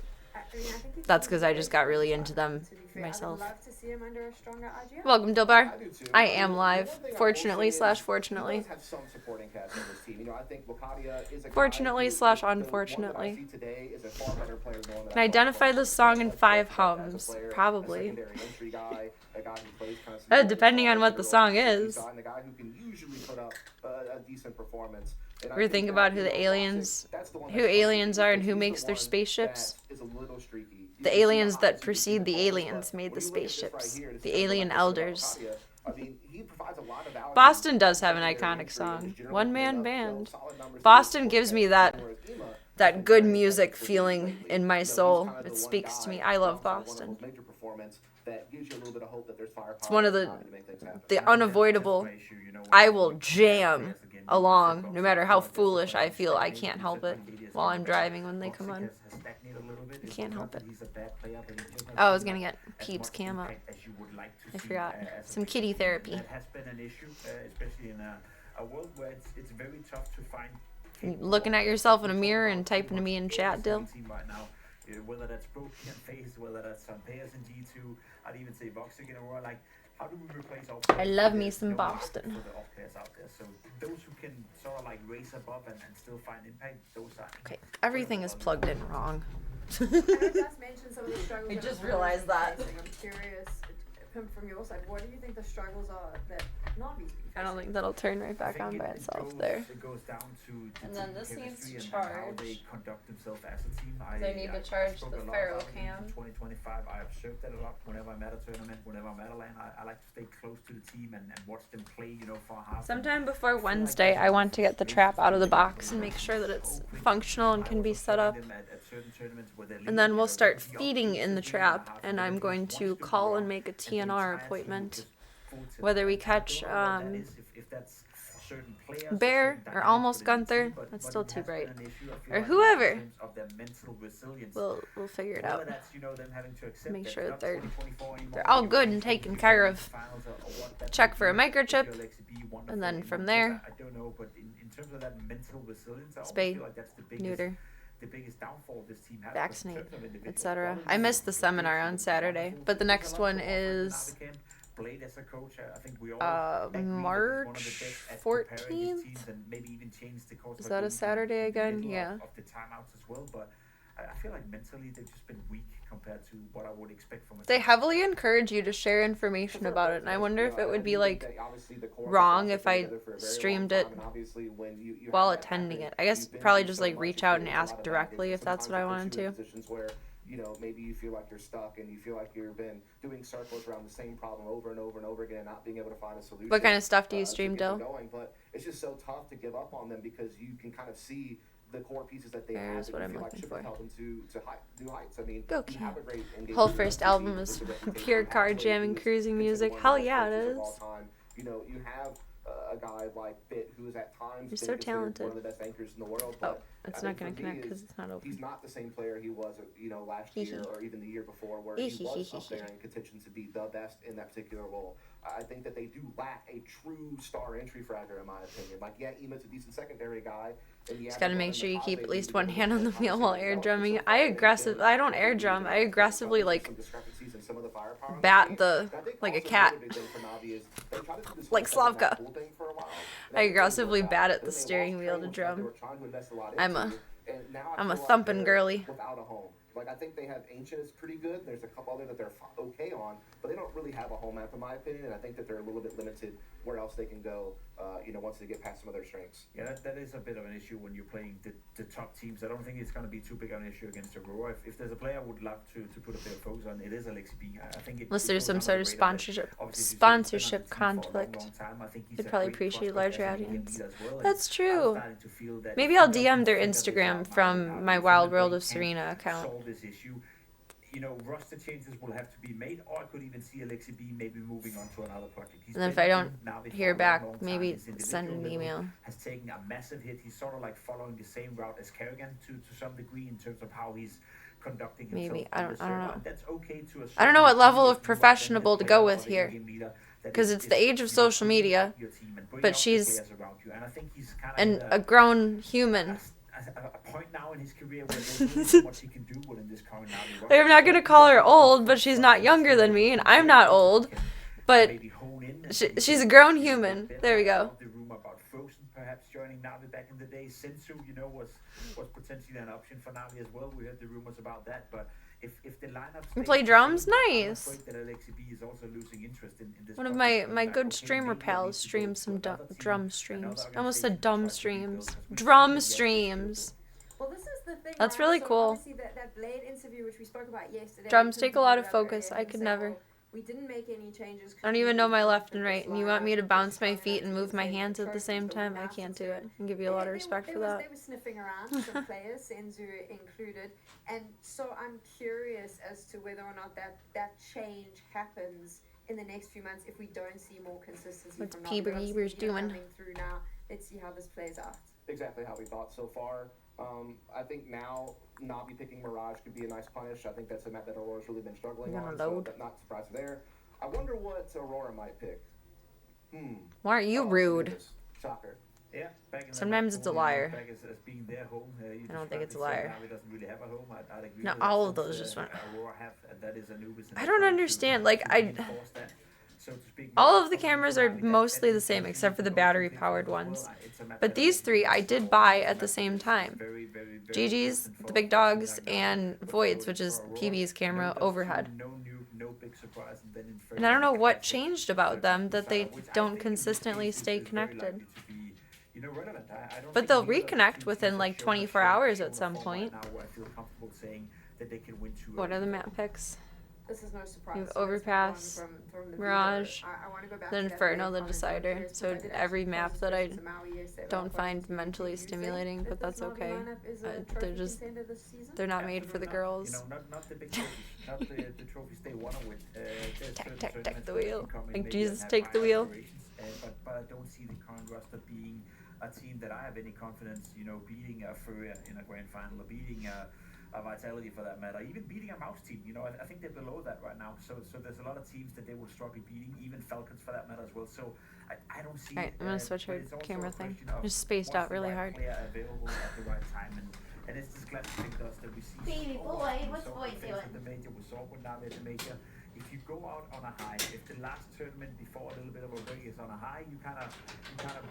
[SPEAKER 4] I mean, I think he's
[SPEAKER 1] That's because I
[SPEAKER 4] probably
[SPEAKER 1] just got really
[SPEAKER 4] great
[SPEAKER 1] into
[SPEAKER 4] for
[SPEAKER 1] them
[SPEAKER 4] to be fair.
[SPEAKER 1] myself.
[SPEAKER 4] I would love to see him under a stronger IGL.
[SPEAKER 1] Welcome, Dilbar.
[SPEAKER 5] I do too.
[SPEAKER 1] I am
[SPEAKER 5] The
[SPEAKER 1] live.
[SPEAKER 5] one thing I will
[SPEAKER 1] Fortunately
[SPEAKER 5] say
[SPEAKER 1] /
[SPEAKER 5] is
[SPEAKER 1] fortunately.
[SPEAKER 5] He does have some supporting cast on this team. You know, I think Locadia is a
[SPEAKER 1] Fortunately
[SPEAKER 5] guy
[SPEAKER 1] /
[SPEAKER 5] the one that I
[SPEAKER 1] unfortunately.
[SPEAKER 5] see today is a far better player than the one that
[SPEAKER 1] Can I
[SPEAKER 5] I saw
[SPEAKER 1] identify
[SPEAKER 5] before.
[SPEAKER 1] this song in
[SPEAKER 5] As a
[SPEAKER 1] 5
[SPEAKER 5] player,
[SPEAKER 1] hums?
[SPEAKER 5] a
[SPEAKER 1] Probably.
[SPEAKER 5] secondary entry guy, a guy who plays kind of
[SPEAKER 1] Depending on what the song is.
[SPEAKER 5] and a guy who can usually put up a decent performance. And I
[SPEAKER 1] We're thinking about who
[SPEAKER 5] you
[SPEAKER 1] the
[SPEAKER 5] know,
[SPEAKER 1] aliens,
[SPEAKER 5] that's the one
[SPEAKER 1] who
[SPEAKER 5] that's
[SPEAKER 1] aliens are and
[SPEAKER 5] because
[SPEAKER 1] who
[SPEAKER 5] he's
[SPEAKER 1] makes
[SPEAKER 5] the
[SPEAKER 1] their
[SPEAKER 5] one
[SPEAKER 1] spaceships.
[SPEAKER 5] that is a little streaky. You
[SPEAKER 1] The
[SPEAKER 5] can see
[SPEAKER 1] aliens
[SPEAKER 5] highs,
[SPEAKER 1] that
[SPEAKER 5] you can see
[SPEAKER 1] precede the
[SPEAKER 5] lows,
[SPEAKER 1] aliens
[SPEAKER 5] but
[SPEAKER 1] made the
[SPEAKER 5] when you look at this
[SPEAKER 1] spaceships.
[SPEAKER 5] right here, this
[SPEAKER 1] The
[SPEAKER 5] is
[SPEAKER 1] alien
[SPEAKER 5] like I said about
[SPEAKER 1] elders.
[SPEAKER 5] Locadia, I mean, he provides a lot of value
[SPEAKER 1] Boston does
[SPEAKER 5] as
[SPEAKER 1] have an
[SPEAKER 5] secondary
[SPEAKER 1] iconic
[SPEAKER 5] entry and
[SPEAKER 1] song.
[SPEAKER 5] is generally
[SPEAKER 1] One
[SPEAKER 5] putting
[SPEAKER 1] man
[SPEAKER 5] up,
[SPEAKER 1] band.
[SPEAKER 5] solid numbers
[SPEAKER 1] Boston
[SPEAKER 5] for
[SPEAKER 1] gives
[SPEAKER 5] the
[SPEAKER 1] me
[SPEAKER 5] whereas Ema has
[SPEAKER 1] that
[SPEAKER 5] been
[SPEAKER 1] good
[SPEAKER 5] very
[SPEAKER 1] music
[SPEAKER 5] effective for
[SPEAKER 1] feeling
[SPEAKER 5] lately.
[SPEAKER 1] in my
[SPEAKER 5] You know, he's
[SPEAKER 1] soul.
[SPEAKER 5] kind of the
[SPEAKER 1] It
[SPEAKER 5] one
[SPEAKER 1] speaks to
[SPEAKER 5] guy
[SPEAKER 1] me. I love
[SPEAKER 5] outside one of
[SPEAKER 1] Boston.
[SPEAKER 5] those major performance that gives you a little bit of hope that there's firepower
[SPEAKER 1] It's one of
[SPEAKER 5] in
[SPEAKER 1] the
[SPEAKER 5] Na'Vi to make things happen.
[SPEAKER 1] unavoidable. I will jam along, no matter how foolish I feel. I can't help it while I'm driving when they come on. I can't help it. Oh, I was gonna get Peeps cam up. I forgot. Some kitty therapy.
[SPEAKER 8] That has been an issue, especially in a world where it's very tough to find.
[SPEAKER 1] You looking at yourself in a mirror and typing to me in chat, Dill.
[SPEAKER 8] Right now, whether that's Brooke and Face, whether that's Payers in G2, I'd even say Voxic in a row. Like, how do we replace all
[SPEAKER 1] I love me some Boston.
[SPEAKER 8] For the off players out there? So those who can sort of like race above and still find impact, those are.
[SPEAKER 1] Okay, everything is plugged in wrong.
[SPEAKER 4] I know Gus mentioned some of the struggles.
[SPEAKER 1] I
[SPEAKER 4] that
[SPEAKER 1] just
[SPEAKER 4] Na'Vi
[SPEAKER 1] realized that.
[SPEAKER 4] facing. I'm curious, from your side, what do you think the struggles are that Na'Vi's been
[SPEAKER 1] I don't
[SPEAKER 4] facing?
[SPEAKER 1] think that'll turn right back on by itself there.
[SPEAKER 8] It goes down to
[SPEAKER 1] And then
[SPEAKER 8] team
[SPEAKER 1] this needs
[SPEAKER 8] chemistry
[SPEAKER 1] to
[SPEAKER 8] and how
[SPEAKER 1] charge.
[SPEAKER 8] they conduct themselves as a team.
[SPEAKER 1] They need to charge
[SPEAKER 8] spoke
[SPEAKER 1] the
[SPEAKER 8] a lot
[SPEAKER 1] Pharaoh
[SPEAKER 8] about it
[SPEAKER 1] cam.
[SPEAKER 8] in 2025. I observed that a lot whenever I'm at a tournament, whenever I'm at a lane. I like to stay close to the team and watch them play, for half.
[SPEAKER 1] Sometime before Wednesday, I want to get the trap out of the box and make sure that it's functional and can be set up. And then we'll start feeding in the trap, and I'm going to call and make a TNR appointment. Whether we catch Bear or almost Gunther, that's still too bright. Or whoever. We'll figure it out. Make sure that they're all good and taken care of. Check for a microchip, and then from there, spay, neuter, vaccinate, etc. I missed the seminar on Saturday, but the next one is March 14th. Is that a Saturday again? Yeah.
[SPEAKER 8] Of the timeouts as well, but I feel like mentally they've just been weak compared to what I would expect from a
[SPEAKER 1] They heavily encourage you to share information about it, and I wonder if it would be like wrong if I streamed it while attending it. I guess probably just like reach out and ask directly if that's what I wanted to.
[SPEAKER 5] Maybe you feel like you're stuck and you feel like you've been doing circles around the same problem over and over and over again and not being able to find a solution.
[SPEAKER 1] What kind of stuff do you stream, Dill?
[SPEAKER 5] But it's just so tough to give up on them because you can kind of see the core pieces that they
[SPEAKER 1] There's
[SPEAKER 5] have
[SPEAKER 1] what
[SPEAKER 5] that
[SPEAKER 1] I'm
[SPEAKER 5] you feel like
[SPEAKER 1] looking
[SPEAKER 5] should
[SPEAKER 1] for.
[SPEAKER 5] propel them to new heights. I mean,
[SPEAKER 1] Go,
[SPEAKER 5] you
[SPEAKER 1] Ken.
[SPEAKER 5] have a great engagement
[SPEAKER 1] Whole
[SPEAKER 5] with
[SPEAKER 1] first
[SPEAKER 5] the
[SPEAKER 1] album
[SPEAKER 5] team,
[SPEAKER 1] is
[SPEAKER 5] which is a
[SPEAKER 1] pure
[SPEAKER 5] great
[SPEAKER 1] car
[SPEAKER 5] athlete
[SPEAKER 1] jamming,
[SPEAKER 5] who's
[SPEAKER 1] cruising music.
[SPEAKER 5] one of
[SPEAKER 1] Hell
[SPEAKER 5] the
[SPEAKER 1] yeah,
[SPEAKER 5] best
[SPEAKER 1] it
[SPEAKER 5] coaches of
[SPEAKER 1] is.
[SPEAKER 5] all time. You have a guy like Fit who is at times
[SPEAKER 1] You're so
[SPEAKER 5] been considered
[SPEAKER 1] talented.
[SPEAKER 5] one of the best anchors in the world.
[SPEAKER 1] Oh,
[SPEAKER 5] But
[SPEAKER 1] it's
[SPEAKER 5] I
[SPEAKER 1] not
[SPEAKER 5] think
[SPEAKER 1] gonna
[SPEAKER 5] for me
[SPEAKER 1] connect because it's not
[SPEAKER 5] he's
[SPEAKER 1] open.
[SPEAKER 5] not the same player he was, last
[SPEAKER 1] Hee
[SPEAKER 5] year
[SPEAKER 1] hee.
[SPEAKER 5] or even the year before, where he was up there in contention to be the best in that particular role. I think that they do lack a true star entry fragger, in my opinion. Like, yeah, Ema's a decent secondary guy.
[SPEAKER 1] Just gotta make sure you keep at least one hand on the wheel while air drumming. I don't air drum. I aggressively like bat the like a cat, like Slavka. I aggressively bat at the steering wheel to drum. I'm a thumping girly.
[SPEAKER 5] Without a home. Like, I think they have Ancient is pretty good. There's a couple other that they're okay on, but they don't really have a home map, in my opinion, and I think that they're a little bit limited where else they can go, once they get past some of their strengths.
[SPEAKER 8] Yeah, that is a bit of an issue when you're playing the top teams. I don't think it's going to be too big of an issue against Aurora. If there's a player I would love to put a bit of focus on, it is Alexi B. I think
[SPEAKER 1] Unless there's some sort of sponsorship conflict, they'd probably appreciate a larger audience. That's true. Maybe I'll DM their Instagram from my Wild World of Serena account.
[SPEAKER 8] This issue, roster changes will have to be made, or I could even see Alexi B maybe moving on to another project.
[SPEAKER 1] And then if I don't hear back, maybe send an email.
[SPEAKER 8] Has taken a massive hit. He's sort of like following the same route as Kerrigan to some degree in terms of how he's conducting himself.
[SPEAKER 1] Maybe I don't know.
[SPEAKER 8] That's okay to
[SPEAKER 1] I don't know what level of professional to go with here, because it's the age of social media, but she's a grown human.
[SPEAKER 8] A point now in his career where there's only so much he can do within this current Navi roster.
[SPEAKER 1] I'm not gonna call her old, but she's not younger than me, and I'm not old. But
[SPEAKER 8] Maybe hone in and
[SPEAKER 1] she's a grown human. There we go.
[SPEAKER 8] The rumor about Frozen perhaps joining Navi back in the day. Sensu, you know, was potentially an option for Navi as well. We heard the rumors about that, but if the lineup
[SPEAKER 1] You play drums? Nice.
[SPEAKER 8] I'm afraid that Alexi B is also losing interest in this
[SPEAKER 1] One of
[SPEAKER 8] project.
[SPEAKER 1] my
[SPEAKER 8] Like,
[SPEAKER 1] good
[SPEAKER 8] okay,
[SPEAKER 1] streamer
[SPEAKER 8] maybe I
[SPEAKER 1] pals
[SPEAKER 8] need to go
[SPEAKER 1] streams
[SPEAKER 8] to
[SPEAKER 1] some
[SPEAKER 8] another team,
[SPEAKER 1] drum streams.
[SPEAKER 8] another
[SPEAKER 1] I almost said
[SPEAKER 8] organization
[SPEAKER 1] dumb
[SPEAKER 8] tries to
[SPEAKER 1] streams.
[SPEAKER 8] rebuild, 'cause we
[SPEAKER 1] Drum
[SPEAKER 8] see that
[SPEAKER 1] streams.
[SPEAKER 4] Well, this is the thing.
[SPEAKER 1] That's
[SPEAKER 4] right?
[SPEAKER 1] really
[SPEAKER 4] So
[SPEAKER 1] cool.
[SPEAKER 4] Obviously, that Blade interview, which we spoke about yesterday.
[SPEAKER 1] Drums
[SPEAKER 4] we
[SPEAKER 1] take a
[SPEAKER 4] couldn't
[SPEAKER 1] lot
[SPEAKER 4] put
[SPEAKER 1] of
[SPEAKER 4] it up
[SPEAKER 1] focus.
[SPEAKER 4] earlier
[SPEAKER 1] I
[SPEAKER 4] and
[SPEAKER 1] could
[SPEAKER 4] say,
[SPEAKER 1] never.
[SPEAKER 4] well, we didn't make any changes.
[SPEAKER 1] I don't even know my left and right,
[SPEAKER 4] and
[SPEAKER 1] and you want me to bounce my feet and move my hands at the same time? I can't do it. I can give you a lot of respect for that.
[SPEAKER 4] They were sniffing around, some players, Senzu included, and so I'm curious as to whether or not that change happens in the next few months if we don't see more consistency
[SPEAKER 1] What's
[SPEAKER 4] from Navi.
[SPEAKER 1] Peeber
[SPEAKER 4] Obviously,
[SPEAKER 1] Eber's
[SPEAKER 4] you know,
[SPEAKER 1] doing?
[SPEAKER 4] coming through now. Let's see how this plays out.
[SPEAKER 5] Exactly how we thought so far. I think now Navi picking Mirage could be a nice punish. I think that's a map that Aurora's really been struggling
[SPEAKER 1] You're gonna
[SPEAKER 5] on, so
[SPEAKER 1] load.
[SPEAKER 5] not surprised there. I wonder what Aurora might pick.
[SPEAKER 1] Why aren't you
[SPEAKER 5] Oh,
[SPEAKER 1] rude?
[SPEAKER 5] goodness. Shocker.
[SPEAKER 8] Yeah, back in the
[SPEAKER 1] Sometimes
[SPEAKER 8] back
[SPEAKER 1] it's a
[SPEAKER 8] home,
[SPEAKER 1] liar.
[SPEAKER 8] Back as being their home. You
[SPEAKER 1] I don't think
[SPEAKER 8] described
[SPEAKER 1] it's a
[SPEAKER 8] it, so
[SPEAKER 1] liar.
[SPEAKER 8] Navi doesn't really have a home. I'd agree
[SPEAKER 1] No,
[SPEAKER 8] with that
[SPEAKER 1] all of
[SPEAKER 8] since,
[SPEAKER 1] those just went.
[SPEAKER 8] Aurora have, that is Anubis and
[SPEAKER 1] I don't
[SPEAKER 8] that's
[SPEAKER 1] understand,
[SPEAKER 8] to
[SPEAKER 1] like, I-
[SPEAKER 8] reinforce that, so to speak.
[SPEAKER 1] All of the cameras are mostly the same except for the battery-powered ones. But these three I did buy at the same time. Gigi's, the Big Dogs, and Void's, which is PB's camera overhead. And I don't know what changed about them that they don't consistently stay connected. But they'll reconnect within like 24 hours at some point. What are the map picks?
[SPEAKER 4] This is no surprise.
[SPEAKER 1] You have
[SPEAKER 4] So let's move on
[SPEAKER 1] Overpass,
[SPEAKER 4] from the
[SPEAKER 1] Mirage,
[SPEAKER 4] Beaver. I wanna go back
[SPEAKER 1] the
[SPEAKER 4] to that
[SPEAKER 1] Inferno,
[SPEAKER 4] Blade
[SPEAKER 1] the
[SPEAKER 4] comment
[SPEAKER 1] Decider.
[SPEAKER 4] first,
[SPEAKER 1] So
[SPEAKER 4] but I did
[SPEAKER 1] every
[SPEAKER 4] actually
[SPEAKER 1] map
[SPEAKER 4] pose
[SPEAKER 1] that
[SPEAKER 4] this
[SPEAKER 1] I
[SPEAKER 4] to Maui yesterday
[SPEAKER 1] don't
[SPEAKER 4] about
[SPEAKER 1] find
[SPEAKER 4] questions.
[SPEAKER 1] mentally
[SPEAKER 4] Do you think
[SPEAKER 1] stimulating,
[SPEAKER 4] that
[SPEAKER 1] but
[SPEAKER 4] this
[SPEAKER 1] that's
[SPEAKER 4] Navi
[SPEAKER 1] okay.
[SPEAKER 4] lineup is a
[SPEAKER 1] They're
[SPEAKER 4] trophy
[SPEAKER 1] just
[SPEAKER 4] contender this season?
[SPEAKER 1] they're not made for the girls.
[SPEAKER 8] You know, not the big trophies, not the trophies they want to win. There's
[SPEAKER 1] Tack,
[SPEAKER 8] certain
[SPEAKER 1] tack, tack
[SPEAKER 8] tournaments
[SPEAKER 1] the
[SPEAKER 8] where they
[SPEAKER 1] wheel.
[SPEAKER 8] can come in
[SPEAKER 1] Like
[SPEAKER 8] maybe
[SPEAKER 1] Jesus,
[SPEAKER 8] and have
[SPEAKER 1] take the
[SPEAKER 8] high
[SPEAKER 1] wheel.
[SPEAKER 8] aspirations, but I don't see the current roster being a team that I have any confidence, you know, beating a Furia in a grand final or beating a Vitality for that matter, even beating a Mouse team. You know, I think they're below that right now. So there's a lot of teams that they will struggle beating, even Falcons for that matter as well. So I don't see.
[SPEAKER 1] Alright, I'm gonna switch
[SPEAKER 8] but
[SPEAKER 1] her
[SPEAKER 8] it's also
[SPEAKER 1] camera
[SPEAKER 8] a
[SPEAKER 1] thing.
[SPEAKER 8] question of
[SPEAKER 1] Just spaced
[SPEAKER 8] what's
[SPEAKER 1] out
[SPEAKER 8] the
[SPEAKER 1] really
[SPEAKER 8] right
[SPEAKER 1] hard.
[SPEAKER 8] player available at the right time, and it's this classic thing does that we see.
[SPEAKER 7] Baby
[SPEAKER 8] so
[SPEAKER 7] boy,
[SPEAKER 8] often. We
[SPEAKER 7] what's
[SPEAKER 8] saw
[SPEAKER 7] boy
[SPEAKER 8] with Face
[SPEAKER 7] doing?
[SPEAKER 8] at the major, we saw with Navi at the major. If you go out on a high, if the last tournament before a little bit of a break is on a high, you kind of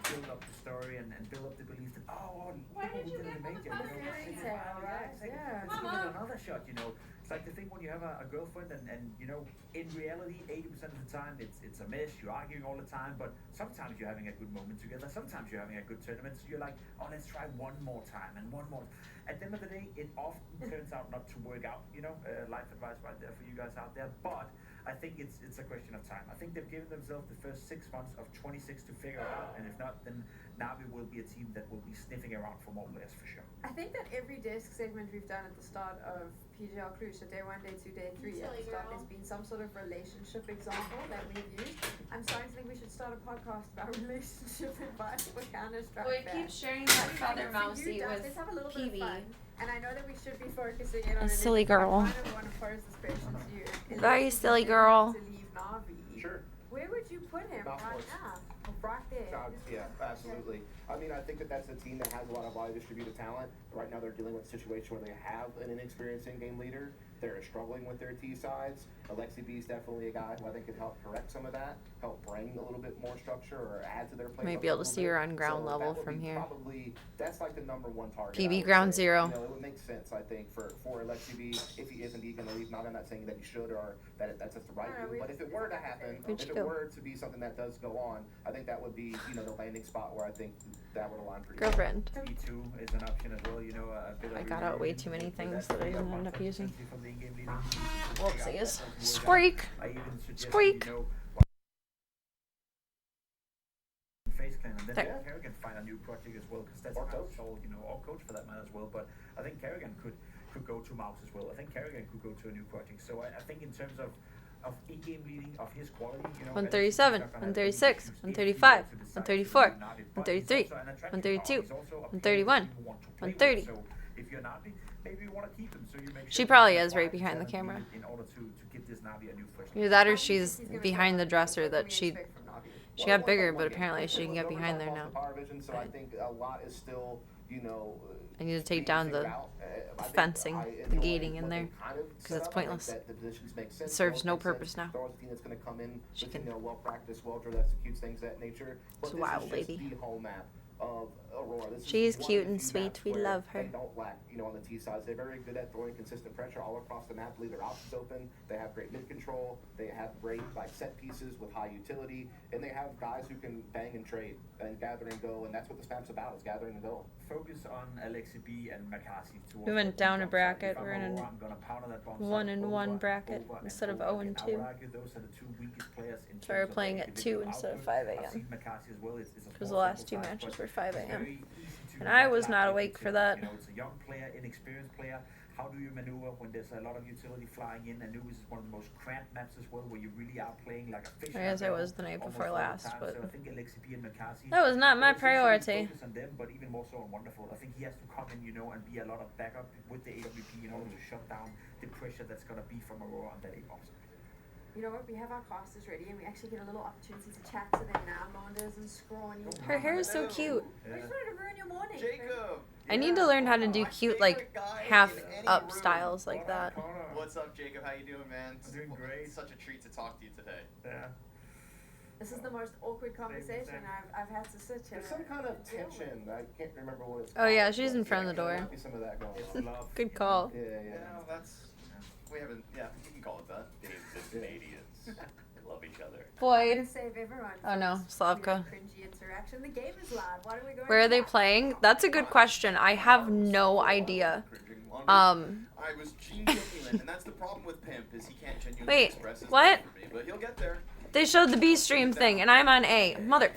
[SPEAKER 8] build up the story and build up the belief that look what we did in the major. You know,
[SPEAKER 4] fairy
[SPEAKER 8] it's
[SPEAKER 4] tale,
[SPEAKER 8] fine,
[SPEAKER 4] right?
[SPEAKER 8] exactly.
[SPEAKER 4] Yeah.
[SPEAKER 8] Let's give it another shot. You know, it's like the thing when you have a girlfriend and you know, in reality, 80% of the time it's a mess. You're arguing all the time, but sometimes you're having a good moment together. Sometimes you're having a good tournament. So you're like, oh, let's try one more time and one more. At the end of the day, it often turns out not to work out. You know, life advice right there for you guys out there, but I think it's a question of time. I think they've given themselves the first 6 months of 26 to figure it out, and if not, then Navi will be a team that will be sniffing around for more players for sure.
[SPEAKER 4] I think that every desk segment we've done at the start of PGL Cluj, so day 1, day 2, day 3, at the start, there's been some sort of relationship example that we've used. I'm starting to think we should start a podcast about relationship advice for Counter-Strike.
[SPEAKER 6] Boy, keep sharing that feather mousey with
[SPEAKER 4] Let's have a little bit
[SPEAKER 6] PB.
[SPEAKER 4] of fun. And I know that we should be focusing in on
[SPEAKER 1] A
[SPEAKER 4] it.
[SPEAKER 1] silly girl.
[SPEAKER 4] I kind of want to pose this question to you.
[SPEAKER 1] Very
[SPEAKER 4] If
[SPEAKER 1] silly
[SPEAKER 4] you
[SPEAKER 1] girl.
[SPEAKER 4] had to leave Navi,
[SPEAKER 5] Sure.
[SPEAKER 4] where would you put him
[SPEAKER 5] Mouse
[SPEAKER 4] right
[SPEAKER 5] Force.
[SPEAKER 4] now? Right there.
[SPEAKER 5] Yeah, absolutely. I mean, I think that's a team that has a lot of wide distributed talent. Right now, they're dealing with a situation where they have an inexperienced in-game leader. They're struggling with their T sides. Alexi B is definitely a guy who I think could help correct some of that, help bring a little bit more structure or add to their play.
[SPEAKER 1] Might be able to see her on ground level
[SPEAKER 5] that would
[SPEAKER 1] from
[SPEAKER 5] be
[SPEAKER 1] here.
[SPEAKER 5] Probably that's like the #1 target.
[SPEAKER 1] PB
[SPEAKER 5] I would
[SPEAKER 1] ground
[SPEAKER 5] say.
[SPEAKER 1] zero.
[SPEAKER 5] You know, it would make sense, I think, for Alexi B if he is indeed going to leave. Not I'm not saying that he should or that that's just the right
[SPEAKER 4] No,
[SPEAKER 5] move, but if it were to happen,
[SPEAKER 1] Where'd
[SPEAKER 5] if
[SPEAKER 1] she
[SPEAKER 5] it
[SPEAKER 1] go?
[SPEAKER 5] were to be something that does go on, I think that would be the landing spot where I think that would align pretty well.
[SPEAKER 1] Girlfriend.
[SPEAKER 8] E2 is an option as well, you know. A bit of
[SPEAKER 1] I got out way too many things that I didn't end up using. Whoopsies. Squeak. Squeak.
[SPEAKER 8] Face clan, and then
[SPEAKER 1] There.
[SPEAKER 8] Kerrigan find a new project as well, because that's
[SPEAKER 5] Or
[SPEAKER 8] how
[SPEAKER 5] coach.
[SPEAKER 8] sold, or coach for that matter as well. But I think Kerrigan could go to Mouse as well. I think Kerrigan could go to a new project. So I think in terms of in-game leading of his quality,
[SPEAKER 1] 137, 136, 135, 134, 133, 132, 131, 130.
[SPEAKER 8] So if you're Navi, maybe you want to keep him. So you make
[SPEAKER 1] She
[SPEAKER 8] sure
[SPEAKER 1] probably
[SPEAKER 8] you
[SPEAKER 1] is right
[SPEAKER 8] acquire
[SPEAKER 1] behind the
[SPEAKER 8] talent
[SPEAKER 1] camera.
[SPEAKER 8] in order to give this Navi a new fresh.
[SPEAKER 1] Either that or she's behind the dresser that she
[SPEAKER 4] Expect from Navi.
[SPEAKER 1] got bigger, but apparently she can get behind there now.
[SPEAKER 5] Power vision, so I think a lot is still you know.
[SPEAKER 1] I need to take down the fencing, the gating in there, because it's pointless. It serves no purpose now. She can.
[SPEAKER 5] Well practiced, well drilled, executes things of that nature. But
[SPEAKER 1] She's a wild
[SPEAKER 5] this is
[SPEAKER 1] lady.
[SPEAKER 5] just the home map of Aurora. This
[SPEAKER 1] She's
[SPEAKER 5] is one
[SPEAKER 1] cute
[SPEAKER 5] of the
[SPEAKER 1] and
[SPEAKER 5] few
[SPEAKER 1] sweet.
[SPEAKER 5] maps
[SPEAKER 1] We
[SPEAKER 5] where
[SPEAKER 1] love her.
[SPEAKER 5] They don't lack, on the T sides. They're very good at throwing consistent pressure all across the map. Leave their options open. They have great mid control. They have great set pieces with high utility, and they have guys who can bang and trade and gather and go. And that's what this map's about: is gathering and go.
[SPEAKER 8] Focus on Alexi B and McCarthy.
[SPEAKER 1] We went down a bracket. We're in a 1-1 bracket instead of 0-2. So we're playing at 2 instead of 5 a.m. Because the last 2 matches were 5 a.m. And I was not awake for that.
[SPEAKER 8] It's a young player, inexperienced player. How do you maneuver when there's a lot of utility flying in? Anubis is one of the most cramped maps as well, where you really are playing like a fish.
[SPEAKER 1] I guess I was the night before last, but
[SPEAKER 8] so I think Alexi B and McCarthy,
[SPEAKER 1] that was not my priority.
[SPEAKER 8] Focus on them, but even more so on Wonderful. I think he has to come in, and be a lot of backup with the AWP in order to shut down the pressure that's gonna be from Aurora on that A box.
[SPEAKER 4] You know what? We have our casters ready, and we actually get a little opportunity to chat to them now, Monders and scrawny.
[SPEAKER 1] Her hair is so cute.
[SPEAKER 4] We just wanted to ruin your morning.
[SPEAKER 3] Jacob.
[SPEAKER 1] I need to learn how to do cute, like, half-up styles like that.
[SPEAKER 3] What's up, Jacob? How you doing, man?
[SPEAKER 8] I'm doing great.
[SPEAKER 3] It's such a treat to talk to you today.
[SPEAKER 8] Yeah.
[SPEAKER 4] This is the most awkward conversation I've had to sit here.
[SPEAKER 5] There's some kind of tension. I can't remember what it's
[SPEAKER 1] Oh yeah, she's in front of the
[SPEAKER 5] There
[SPEAKER 1] door.
[SPEAKER 5] might be some of that going on.
[SPEAKER 1] Good call.
[SPEAKER 5] Yeah.
[SPEAKER 3] That's. We haven't. Yeah, you can call it that.
[SPEAKER 2] Danes and Canadians. They love each other.
[SPEAKER 4] To
[SPEAKER 1] Boyd.
[SPEAKER 4] save everyone.
[SPEAKER 1] Oh no, Slavka.
[SPEAKER 4] Cringy interaction. The game is live. Why don't we go?
[SPEAKER 1] Where are they playing? That's a good question. I have no idea.
[SPEAKER 3] I was genuine, and that's the problem with Pimp is he can't genuinely
[SPEAKER 1] Wait,
[SPEAKER 3] express his
[SPEAKER 1] what?
[SPEAKER 3] love for me, but he'll get there.
[SPEAKER 1] They showed the B stream thing, and I'm on A. Mother.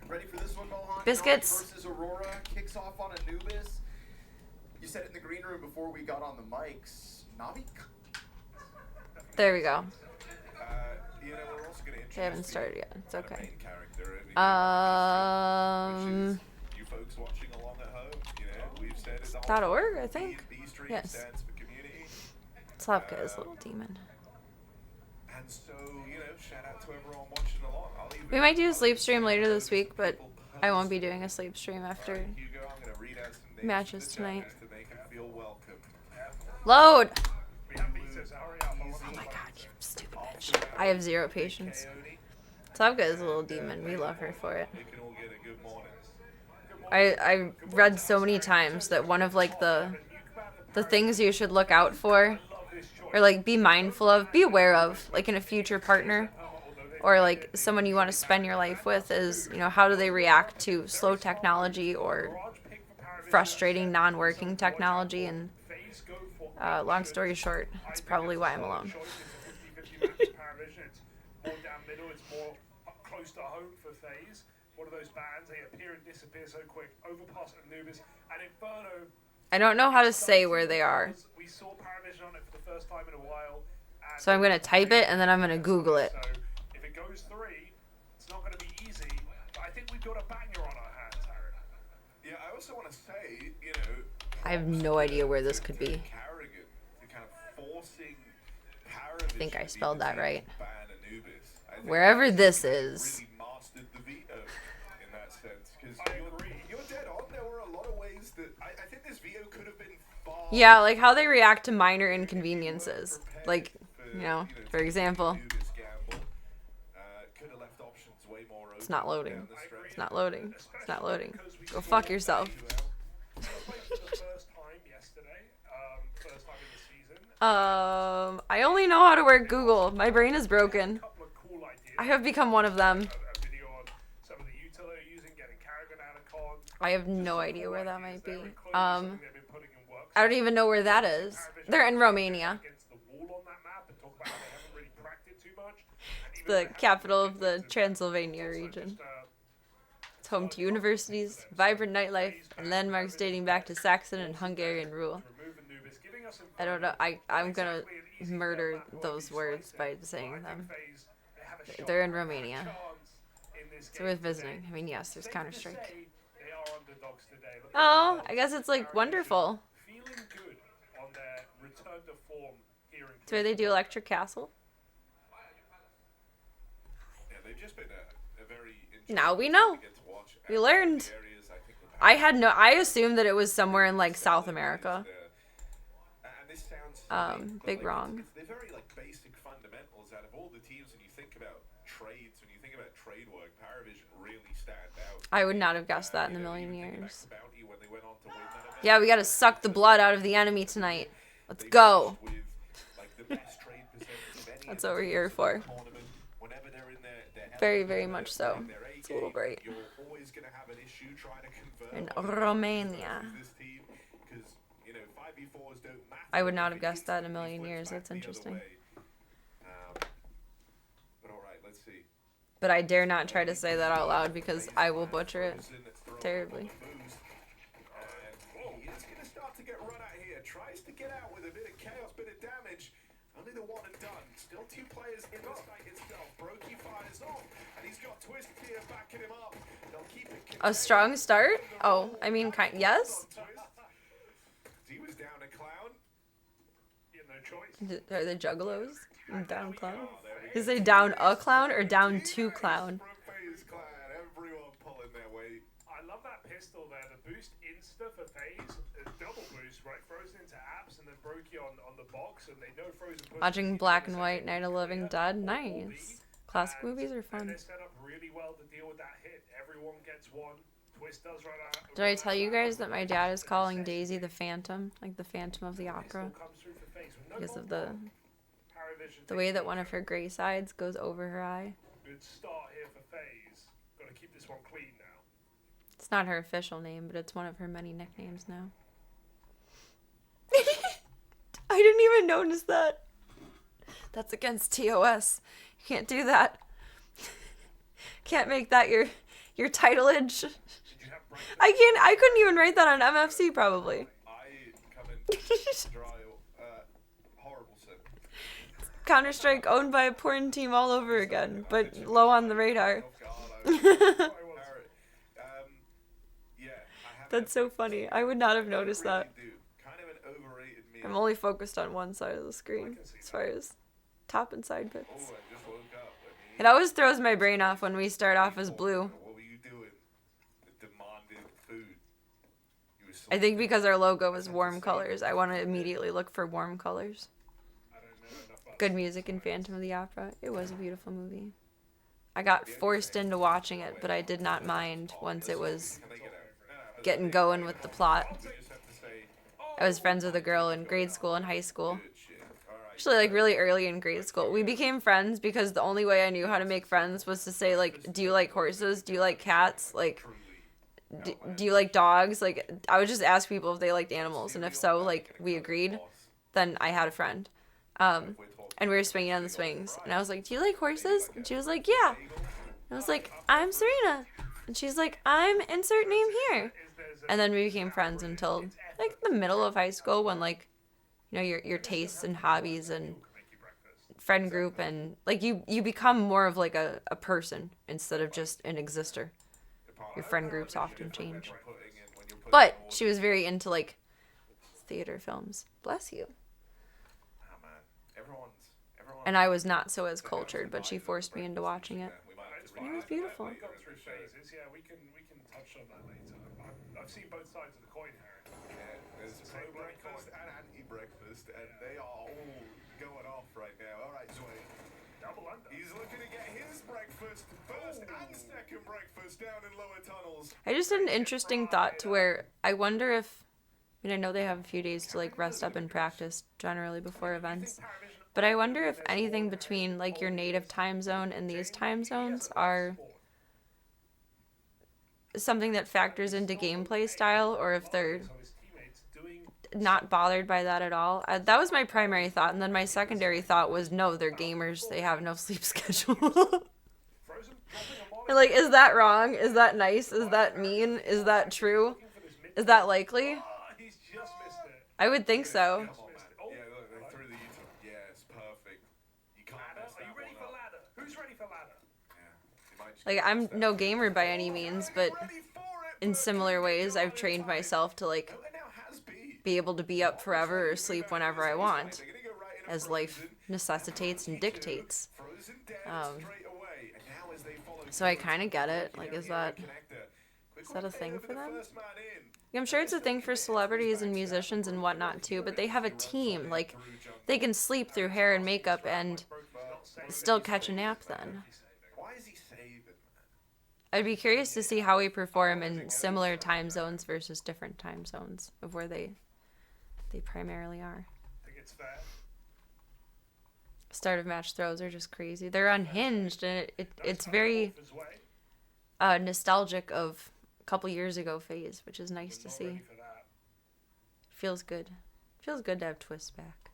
[SPEAKER 3] Ready for this one, Mohan?
[SPEAKER 1] Biscuits.
[SPEAKER 3] Navi versus Aurora kicks off on Anubis. You said it in the green room before we got on the mics. Navi.
[SPEAKER 1] There we go.
[SPEAKER 9] We're also gonna
[SPEAKER 1] They haven't started yet. It's okay.
[SPEAKER 9] main character. You folks watching along at home, we've said it the whole
[SPEAKER 1] .org, I think.
[SPEAKER 9] B stream
[SPEAKER 1] Yes.
[SPEAKER 9] stands for community.
[SPEAKER 1] Slavka is a little demon.
[SPEAKER 9] And so, shout out to everyone watching along. I'll even
[SPEAKER 1] We might do a sleep stream later this week, but I won't be doing a sleep stream after
[SPEAKER 9] Hugo, I'm gonna read out some names
[SPEAKER 1] matches
[SPEAKER 9] from the
[SPEAKER 1] tonight.
[SPEAKER 9] chat to make them feel welcome.
[SPEAKER 1] Load!
[SPEAKER 9] We have visas, hurry up.
[SPEAKER 1] Oh my god, you stupid bitch. I have zero patience. Slavka is a little demon. We love her for it.
[SPEAKER 9] We can all get a good morning.
[SPEAKER 1] I read so many times that one of like the things you should look out for, or like be mindful of, be aware of, like in a future partner, or like someone you want to spend your life with, is how do they react to slow technology or frustrating non-working technology. And long story short, it's probably why I'm alone.
[SPEAKER 9] Close to home for FaZe. One of those bands, they appear and disappear so quick. Overpass Anubis and Inferno.
[SPEAKER 1] I don't know how to say where they are,
[SPEAKER 9] We saw Paravision on it for the first time in a while.
[SPEAKER 1] so I'm gonna type it and then I'm gonna Google it.
[SPEAKER 9] So if it goes 3, it's not going to be easy. But I think we've got a banger on our hands, Harry. Yeah, I also want to say,
[SPEAKER 1] I have no idea where this could be.
[SPEAKER 9] Carrigan, the kind of forcing
[SPEAKER 1] I think I spelled that right.
[SPEAKER 9] ban Anubis. I think
[SPEAKER 1] Wherever this is.
[SPEAKER 9] really mastered the veto in that sense. Because you're dead on. There were a lot of ways that I think this veto could have been far.
[SPEAKER 1] Yeah, like how they react to minor inconveniences. Like, for example,
[SPEAKER 9] Anubis gamble. Could have left options way more open.
[SPEAKER 1] it's not loading.
[SPEAKER 9] down the stretch.
[SPEAKER 1] It's not loading. It's not loading. Go fuck yourself.
[SPEAKER 9] For the first time yesterday, first time in the season.
[SPEAKER 1] I only know how to work Google. My brain is broken.
[SPEAKER 9] Couple of cool ideas.
[SPEAKER 1] I have become one of them.
[SPEAKER 9] A video on some of the util they're using, getting Carrigan out of con.
[SPEAKER 1] I have no idea where that might be.
[SPEAKER 9] They've been putting in work.
[SPEAKER 1] I don't even know where that is. They're in Romania,
[SPEAKER 9] Against the wall on that map and talk about how they haven't really cracked it too much. And
[SPEAKER 1] the
[SPEAKER 9] even
[SPEAKER 1] capital of the Transylvania region.
[SPEAKER 9] just,
[SPEAKER 1] It's home to universities, vibrant nightlife, and landmarks dating back to Saxon and Hungarian rule.
[SPEAKER 9] remove Anubis, giving us
[SPEAKER 1] I don't know. I'm gonna murder those words by saying them.
[SPEAKER 9] FaZe, they have a shot,
[SPEAKER 1] They're in Romania.
[SPEAKER 9] chance in this
[SPEAKER 1] It's
[SPEAKER 9] game
[SPEAKER 1] worth visiting.
[SPEAKER 9] today.
[SPEAKER 1] I mean, yes, there's
[SPEAKER 9] Safe to
[SPEAKER 1] Counter-Strike.
[SPEAKER 9] say they are underdogs today. Look at
[SPEAKER 1] Oh,
[SPEAKER 9] the
[SPEAKER 1] I guess it's like wonderful.
[SPEAKER 9] feeling good on their return to form here in
[SPEAKER 1] It's where they do Electric Castle.
[SPEAKER 9] Yeah, they've just been a very
[SPEAKER 1] Now we know.
[SPEAKER 9] to get to watch.
[SPEAKER 1] We learned.
[SPEAKER 9] Areas I think the
[SPEAKER 1] I assumed that it was somewhere in like South America.
[SPEAKER 9] And this sounds
[SPEAKER 1] Big wrong.
[SPEAKER 9] They're very like basic fundamentals out of all the teams when you think about trades, when you think about trade work, Paravision really stand out.
[SPEAKER 1] I would not have guessed that in a million
[SPEAKER 9] Even thinking back
[SPEAKER 1] years.
[SPEAKER 9] to Bounty when they went on to win that event.
[SPEAKER 1] Yeah, we gotta suck the blood out of the enemy tonight. Let's go.
[SPEAKER 9] With, like, the best trade percentage of any
[SPEAKER 1] That's what we're here for.
[SPEAKER 9] tournament. Whenever they're in their
[SPEAKER 1] Very,
[SPEAKER 9] element,
[SPEAKER 1] very
[SPEAKER 9] whenever
[SPEAKER 1] much
[SPEAKER 9] they're
[SPEAKER 1] so.
[SPEAKER 9] in their A
[SPEAKER 1] It's a little
[SPEAKER 9] game,
[SPEAKER 1] great.
[SPEAKER 9] You're always gonna have an issue trying to convert
[SPEAKER 1] In
[SPEAKER 9] one of the
[SPEAKER 1] Romania.
[SPEAKER 9] players this team, 'cause, you know, 5v4s don't matter.
[SPEAKER 1] I would not have
[SPEAKER 9] If it
[SPEAKER 1] guessed
[SPEAKER 9] hits
[SPEAKER 1] that in a
[SPEAKER 9] them,
[SPEAKER 1] million
[SPEAKER 9] he flips
[SPEAKER 1] years.
[SPEAKER 9] back
[SPEAKER 1] That's
[SPEAKER 9] the other
[SPEAKER 1] interesting.
[SPEAKER 9] way. But all right, let's see.
[SPEAKER 1] But I dare not try to say that out loud because I will butcher it terribly.
[SPEAKER 9] Oh, he's going to start to get run out here. Tries to get out with a bit of chaos, bit of damage. Only the one and done. Still two players in the site itself. Brokey fires off, and he's got Twist here backing him up. They'll keep it.
[SPEAKER 1] A strong start? Oh, I mean, yes?
[SPEAKER 9] He was down a clown.
[SPEAKER 8] You have no choice.
[SPEAKER 1] Are they juggalos? Down clown? Is they down a clown or down two clown?
[SPEAKER 9] FaZe clan, everyone pulling their weight.
[SPEAKER 10] I love that pistol there. The boost insta for FaZe, double boost, right? Frozen into apps and then Brokey on the box, and they know Frozen.
[SPEAKER 1] Watching Black and White, Night of the Living Dead, nice. Classic movies are
[SPEAKER 10] And
[SPEAKER 1] fun.
[SPEAKER 10] they're set up really well to deal with that hit. Everyone gets one. Twist does run out.
[SPEAKER 1] Did I tell you guys that my dad is calling Daisy the Phantom? Like the Phantom of the Opera? Because of the way that one of her gray sides goes over her eye.
[SPEAKER 10] Good start here for FaZe. Got to keep this one clean now.
[SPEAKER 1] It's not her official name, but it's one of her many nicknames now. I didn't even notice that. That's against TOS. You can't do that. Can't make that your titleage. I couldn't even write that on MFC probably.
[SPEAKER 9] I come in dry, horrible sin.
[SPEAKER 1] Counter-Strike owned by a porn team all over again, but low on the radar. That's so funny. I would not have noticed that. I'm only focused on one side of the screen as far as top and side bits. It always throws my brain off when we start off as blue.
[SPEAKER 9] What were you doing? Demanded food.
[SPEAKER 1] I think because our logo is warm colors, I want to immediately look for warm colors. Good music in Phantom of the Opera. It was a beautiful movie. I got forced into watching it, but I did not mind once it was getting going with the plot. I was friends with a girl in grade school and high school. Actually, like really early in grade school. We became friends because the only way I knew how to make friends was to say like, do you like horses? Do you like cats? Like, do you like dogs? Like, I would just ask people if they liked animals, and if so, like, we agreed, then I had a friend. And we were swinging on the swings, and I was like, do you like horses? And she was like, yeah. And I was like, I'm Serena. And she's like, I'm insert name here. And then we became friends until like the middle of high school, when like, you know, your tastes and hobbies and friend group and like you become more of like a person instead of just an exister. Your friend groups often change. But she was very into like theater films. Bless you. And I was not so as cultured, but she forced me into watching it. And it was beautiful.
[SPEAKER 10] Yeah, we can touch on that later. I've seen both sides of the coin, Harry.
[SPEAKER 9] Yeah, there's breakfast and anti-breakfast, and they are all going off right now. All right, Zoe.
[SPEAKER 10] Double under.
[SPEAKER 9] He's looking to get his breakfast first and second breakfast down in lower tunnels.
[SPEAKER 1] I just had an interesting thought to where I wonder if, I mean, I know they have a few days to like rest up and practice generally before events, but I wonder if anything between like your native time zone and these time zones are something that factors into gameplay style, or if they're not bothered by that at all. That was my primary thought, and then my secondary thought was, no, they're gamers, they have no sleep schedule. And like, is that wrong? Is that nice? Is that mean? Is that true? Is that likely? I would think so.
[SPEAKER 9] Yeah, look, they threw the YouTube. Yes, perfect. You can't mess
[SPEAKER 10] Are you
[SPEAKER 9] that
[SPEAKER 10] ready
[SPEAKER 9] one
[SPEAKER 10] for
[SPEAKER 9] up.
[SPEAKER 10] ladder? Who's ready for ladder?
[SPEAKER 1] Like, I'm no gamer by any means, but in similar ways, I've trained myself to like be able to be up forever or sleep whenever I want, as life necessitates and dictates. So I kind of get it. Like, is that
[SPEAKER 9] The
[SPEAKER 1] Is that a
[SPEAKER 9] quick
[SPEAKER 1] thing
[SPEAKER 9] over
[SPEAKER 1] for
[SPEAKER 9] the
[SPEAKER 1] them?
[SPEAKER 9] first man in.
[SPEAKER 1] Yeah, I'm sure it's a thing for celebrities and musicians and whatnot too, but they have a team. Like, they can sleep through hair and makeup and still catch a nap then.
[SPEAKER 9] Why is he saving, man?
[SPEAKER 1] I'd be curious to see how we perform in similar time zones versus different time zones of where they primarily are.
[SPEAKER 10] I think it's fair.
[SPEAKER 1] Start of match throws are just crazy. They're unhinged, and it's very nostalgic of a couple years ago phase, which is nice to see. Feels good. Feels good to have twists back.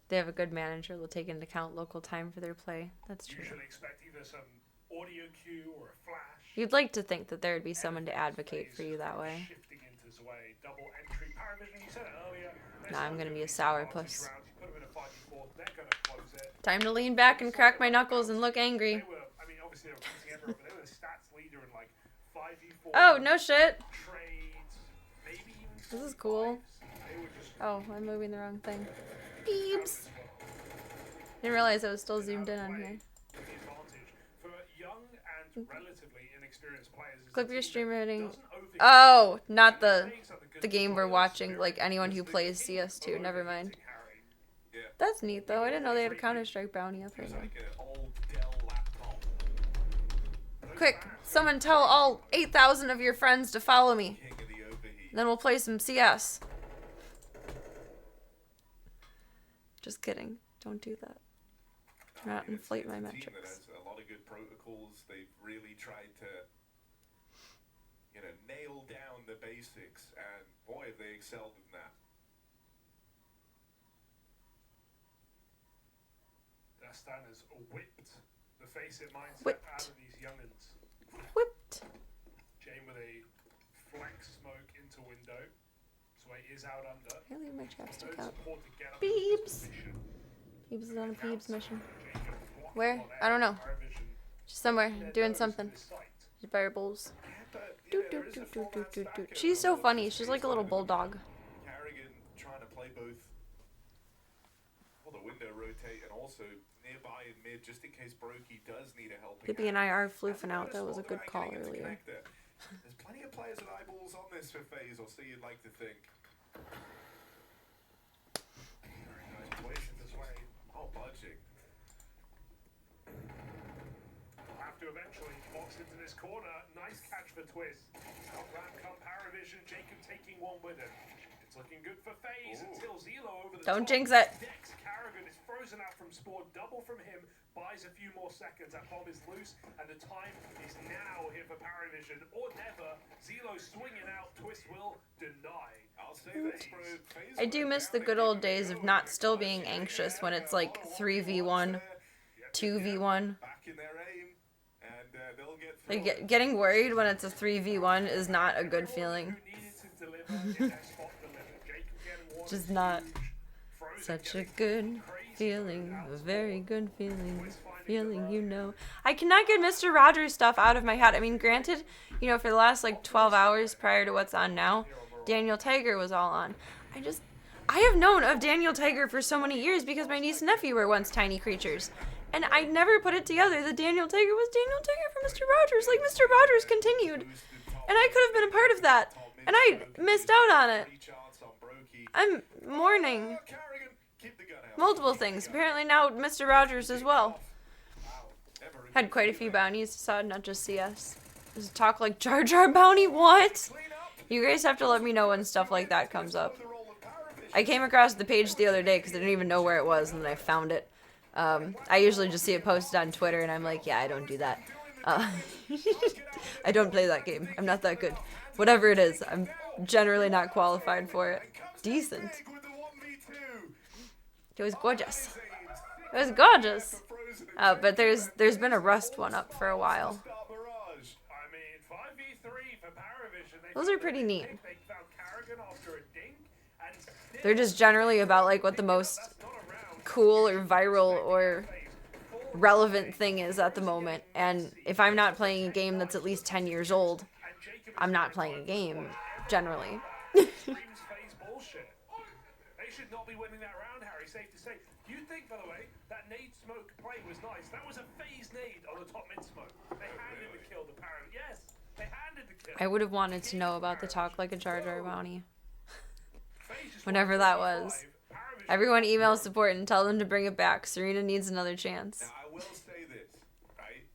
[SPEAKER 1] They have a good manager. They'll take into account local time for their play. That's true.
[SPEAKER 10] Usually expect either some audio cue or a flash.
[SPEAKER 1] You'd like to think that there would be someone to advocate for you that way.
[SPEAKER 10] Shifting into his way. Double entry. Paravision, you said it earlier.
[SPEAKER 1] Nah, I'm gonna be a sourpuss.
[SPEAKER 10] Put him in a 5v4. They're gonna close it.
[SPEAKER 1] Time to lean back and crack my knuckles and look angry.
[SPEAKER 10] They were, I mean, obviously they were closing everyone, but they were the stats leader in like 5v4.
[SPEAKER 1] Oh, no shit.
[SPEAKER 10] Trades, maybe even
[SPEAKER 1] This is cool.
[SPEAKER 10] they were just
[SPEAKER 1] Oh, I'm moving the wrong thing. Beeps. Didn't realize I was still zoomed in on here.
[SPEAKER 10] the advantage for young and relatively inexperienced players. is
[SPEAKER 1] Clip
[SPEAKER 10] the
[SPEAKER 1] your
[SPEAKER 10] team
[SPEAKER 1] stream
[SPEAKER 10] that
[SPEAKER 1] rating.
[SPEAKER 10] doesn't overcommit.
[SPEAKER 1] Oh, not the
[SPEAKER 10] Takes up good
[SPEAKER 1] the game we're
[SPEAKER 10] players,
[SPEAKER 1] watching. Like
[SPEAKER 10] spirit,
[SPEAKER 1] anyone who
[SPEAKER 10] is the
[SPEAKER 1] plays
[SPEAKER 10] king
[SPEAKER 1] CS2.
[SPEAKER 10] of
[SPEAKER 1] Never mind.
[SPEAKER 10] Harry.
[SPEAKER 9] Yeah.
[SPEAKER 1] That's neat though. I didn't know they had a Counter-Strike bounty up
[SPEAKER 9] It
[SPEAKER 1] right
[SPEAKER 9] was
[SPEAKER 1] now.
[SPEAKER 9] like an old Dell laptop.
[SPEAKER 1] Quick, someone tell all 8,000 of your friends to follow me.
[SPEAKER 9] King of the overheat.
[SPEAKER 1] Then we'll play some CS. Just kidding. Don't do that. Do not inflate my
[SPEAKER 9] It's a team that
[SPEAKER 1] metrics.
[SPEAKER 9] has a lot of good protocols. They've really tried to, nail down the basics, and boy, have they excelled in that.
[SPEAKER 10] Dastan has whipped the face-it mindset
[SPEAKER 1] Whipped.
[SPEAKER 10] out of these young'uns.
[SPEAKER 1] Whipped.
[SPEAKER 10] Jane with a flex smoke into window. Sway is out under.
[SPEAKER 1] I leave my chapstick
[SPEAKER 10] No
[SPEAKER 1] out.
[SPEAKER 10] support to get up
[SPEAKER 1] Beeps.
[SPEAKER 10] into position.
[SPEAKER 1] Peebs is on a Peebs mission.
[SPEAKER 10] Jacob blocking
[SPEAKER 1] Where?
[SPEAKER 10] on
[SPEAKER 1] I don't know.
[SPEAKER 10] Paravision.
[SPEAKER 1] Just somewhere.
[SPEAKER 10] Their
[SPEAKER 1] Doing
[SPEAKER 10] nose
[SPEAKER 1] something.
[SPEAKER 10] to the sight.
[SPEAKER 1] Variables.
[SPEAKER 9] But,
[SPEAKER 1] Doot,
[SPEAKER 9] there
[SPEAKER 1] doot,
[SPEAKER 9] is a
[SPEAKER 1] doot, doot,
[SPEAKER 9] four-man
[SPEAKER 1] doot, doot,
[SPEAKER 9] stack
[SPEAKER 1] doot.
[SPEAKER 9] at
[SPEAKER 1] She's
[SPEAKER 9] the
[SPEAKER 1] so
[SPEAKER 9] moment.
[SPEAKER 1] funny. She's like a little bulldog.
[SPEAKER 9] Carrigan trying to play both. Well, the window rotate and also nearby in mid, just in case Brokey does need a helping
[SPEAKER 1] Hippie and I
[SPEAKER 9] hand.
[SPEAKER 1] are
[SPEAKER 9] That's
[SPEAKER 1] floofing
[SPEAKER 9] the
[SPEAKER 1] out.
[SPEAKER 9] first
[SPEAKER 1] That was a
[SPEAKER 9] spot
[SPEAKER 1] good
[SPEAKER 9] about
[SPEAKER 1] call
[SPEAKER 9] getting into
[SPEAKER 1] earlier.
[SPEAKER 9] connector. There's plenty of players with eyeballs on this for FaZe, or so you'd like to think. Very nice twist this way. Oh, budging.
[SPEAKER 10] Will have to eventually box into this corner. Nice catch for Twist. Out round come Paravision. Jacob taking one with him. It's looking good for FaZe
[SPEAKER 9] Ooh.
[SPEAKER 10] until Zelo over the
[SPEAKER 1] Don't
[SPEAKER 10] top.
[SPEAKER 1] jinx it.
[SPEAKER 10] Dex Carrigan is frozen out from Spore. Double from him. Buys a few more seconds. That bomb is loose. And the time is now here for Paravision. Or never. Zelo swinging out. Twist will deny.
[SPEAKER 9] I'll say this, bro. FaZe
[SPEAKER 1] I do
[SPEAKER 9] were
[SPEAKER 1] miss the
[SPEAKER 9] down
[SPEAKER 1] good
[SPEAKER 9] and
[SPEAKER 1] old
[SPEAKER 9] giving it
[SPEAKER 1] days
[SPEAKER 9] a
[SPEAKER 1] of
[SPEAKER 9] go
[SPEAKER 1] not
[SPEAKER 9] with
[SPEAKER 1] still
[SPEAKER 9] the
[SPEAKER 1] being
[SPEAKER 9] clutch.
[SPEAKER 1] anxious when
[SPEAKER 9] Yeah,
[SPEAKER 1] it's like 3v1,
[SPEAKER 9] Yep,
[SPEAKER 1] 2v1.
[SPEAKER 9] back in their aim, and they'll get
[SPEAKER 1] Like,
[SPEAKER 9] through it.
[SPEAKER 1] getting worried when it's a 3v1 is not a good feeling.
[SPEAKER 10] Who needed to deliver in their spot delivered. Jacob getting one.
[SPEAKER 1] Just not
[SPEAKER 10] Huge. Frozen
[SPEAKER 1] such a
[SPEAKER 10] getting
[SPEAKER 1] good
[SPEAKER 10] crazy
[SPEAKER 1] feeling.
[SPEAKER 10] out
[SPEAKER 1] A
[SPEAKER 10] of
[SPEAKER 1] very
[SPEAKER 10] Spore.
[SPEAKER 1] good feeling.
[SPEAKER 10] Twist finding
[SPEAKER 1] Feeling,
[SPEAKER 10] the
[SPEAKER 1] you
[SPEAKER 10] road.
[SPEAKER 1] know. I cannot get Mr. Rogers stuff out of my head. I mean, granted, for the last like 12 hours prior to what's on now, Daniel Tiger was all on. I have known of Daniel Tiger for so many years because my niece and nephew were once tiny creatures. And I never put it together that Daniel Tiger was Daniel Tiger from Mr. Rogers. Like, Mr. Rogers continued. And I could have been a part of that. And I missed out on it. I'm mourning multiple things. Apparently now Mr. Rogers as well. Had quite a few bounties, saw not just CS. Does it talk like Jar Jar bounty? What? You guys have to let me know when stuff like that comes up. I came across the page the other day because I didn't even know where it was, and then I found it. I usually just see it posted on Twitter, and I'm like, yeah, I don't do that. I don't play that game. I'm not that good. Whatever it is, I'm generally not qualified for it. Decent. It was gorgeous. It was gorgeous. But there's been a Rust one up for a while.
[SPEAKER 10] I mean, 5v3 for Paravision.
[SPEAKER 1] Those are pretty neat.
[SPEAKER 10] They found Carrigan after a dink, and
[SPEAKER 1] They're just generally about like what the most cool or viral or relevant thing is at the moment. And if I'm not playing a game that's at least 10 years old, I'm not playing a game, generally.
[SPEAKER 10] screams FaZe bullshit. They should not be winning that round, Harry. safe to say. You think, by the way, that nade smoke play was nice. That was a phase nade on the top mid smoke. They handed the kill to Parry. Yes, they handed the kill.
[SPEAKER 1] I would have wanted to know about the talk like a Jar Jar bounty.
[SPEAKER 10] FaZe just
[SPEAKER 1] Whenever
[SPEAKER 10] won
[SPEAKER 1] that
[SPEAKER 10] 35.
[SPEAKER 1] was.
[SPEAKER 10] Paravision
[SPEAKER 1] Everyone email
[SPEAKER 10] won.
[SPEAKER 1] support and tell them to bring it back. Serena needs another chance.
[SPEAKER 9] Now, I will say this, right?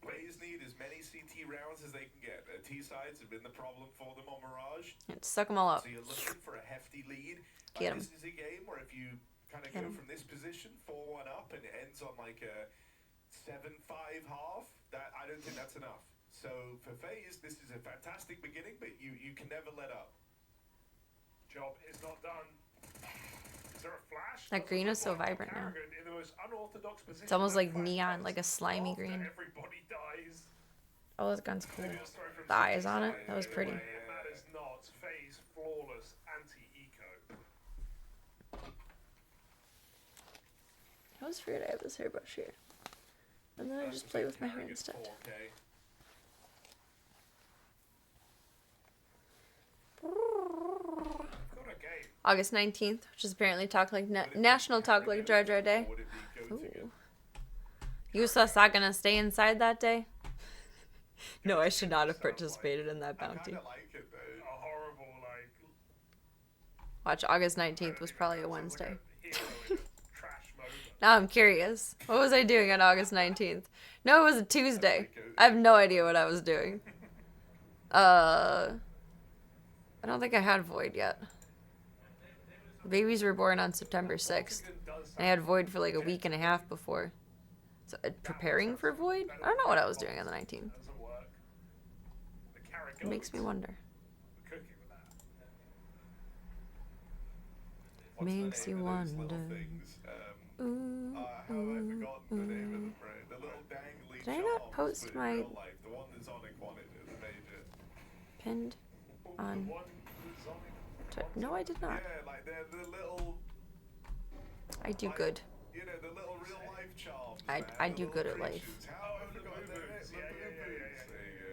[SPEAKER 9] FaZe need as many CT rounds as they can get. Their T-sides have been the problem for them on Mirage.
[SPEAKER 1] And suck them all up.
[SPEAKER 9] So you're looking for a hefty lead.
[SPEAKER 1] Get 'em.
[SPEAKER 9] This is a game where if you kind of
[SPEAKER 1] Get
[SPEAKER 9] go
[SPEAKER 1] 'em.
[SPEAKER 9] from this position, 4-1 up, and it ends on like a 7-5 half, that I don't think that's enough. So for FaZe, this is a fantastic beginning, but you can never let up.
[SPEAKER 10] Job is not done. Is there a flash?
[SPEAKER 1] That green is so vibrant now.
[SPEAKER 10] Kerrigan in the most unorthodox position
[SPEAKER 1] It's almost
[SPEAKER 10] that
[SPEAKER 1] like
[SPEAKER 10] Flash
[SPEAKER 1] neon,
[SPEAKER 10] does
[SPEAKER 1] like a slimy
[SPEAKER 10] after
[SPEAKER 1] green.
[SPEAKER 10] Everybody dies.
[SPEAKER 1] Oh, this gun's cool.
[SPEAKER 10] Maybe a throw from
[SPEAKER 1] The eyes on it,
[SPEAKER 10] CT.
[SPEAKER 1] that was pretty.
[SPEAKER 10] It matters not. FaZe flawless anti-eco.
[SPEAKER 1] I always forget I have this hairbrush here. And then I just play with my hair instead.
[SPEAKER 9] 4K.
[SPEAKER 10] Got a game.
[SPEAKER 1] August 19th, which is apparently National Talk Like Jar Jar Day.
[SPEAKER 9] Would it be go to
[SPEAKER 1] Ooh. You sus not gonna stay inside that day? No, I should not have participated in that
[SPEAKER 9] I
[SPEAKER 1] bounty.
[SPEAKER 9] kind of like it though.
[SPEAKER 10] A horrible, like,
[SPEAKER 1] Watch, August 19th was probably a
[SPEAKER 10] sounds
[SPEAKER 1] Wednesday.
[SPEAKER 10] like a hero in a trash mode.
[SPEAKER 1] Now I'm curious. What was I doing on August 19th? No, it was a Tuesday. I have no idea what I was doing. I don't think I had Void yet. The babies were born on September 6th. I had Void for like a week and a half before. So, preparing for Void? I don't know what I was doing on the 19th.
[SPEAKER 10] Doesn't work. The carrot
[SPEAKER 1] It makes me
[SPEAKER 10] goes.
[SPEAKER 1] wonder.
[SPEAKER 10] Cooking with that.
[SPEAKER 9] What's the
[SPEAKER 1] Makes
[SPEAKER 9] name
[SPEAKER 1] you
[SPEAKER 9] of those little
[SPEAKER 1] wonder.
[SPEAKER 9] things?
[SPEAKER 1] Ooh,
[SPEAKER 9] How have I
[SPEAKER 1] ooh,
[SPEAKER 9] forgotten the name of
[SPEAKER 1] ooh.
[SPEAKER 9] them, bro? The little dangly
[SPEAKER 1] Did I not
[SPEAKER 9] charms,
[SPEAKER 1] post
[SPEAKER 9] but in
[SPEAKER 1] my-
[SPEAKER 9] real life, the one that's on Equanid is major.
[SPEAKER 1] Pinned on.
[SPEAKER 10] The one that's on it.
[SPEAKER 1] No, I did not.
[SPEAKER 9] Yeah, like they're the little,
[SPEAKER 1] I do
[SPEAKER 9] like,
[SPEAKER 1] good.
[SPEAKER 9] you know, the little real life charms.
[SPEAKER 1] I
[SPEAKER 9] man, the
[SPEAKER 1] do
[SPEAKER 9] little
[SPEAKER 1] good at life.
[SPEAKER 9] creatures. How have I
[SPEAKER 10] the
[SPEAKER 9] forgotten their
[SPEAKER 10] boo-boos.
[SPEAKER 9] name? The
[SPEAKER 10] Yeah, yeah, yeah,
[SPEAKER 9] boo-boos.
[SPEAKER 10] yeah, yeah.
[SPEAKER 9] There you go.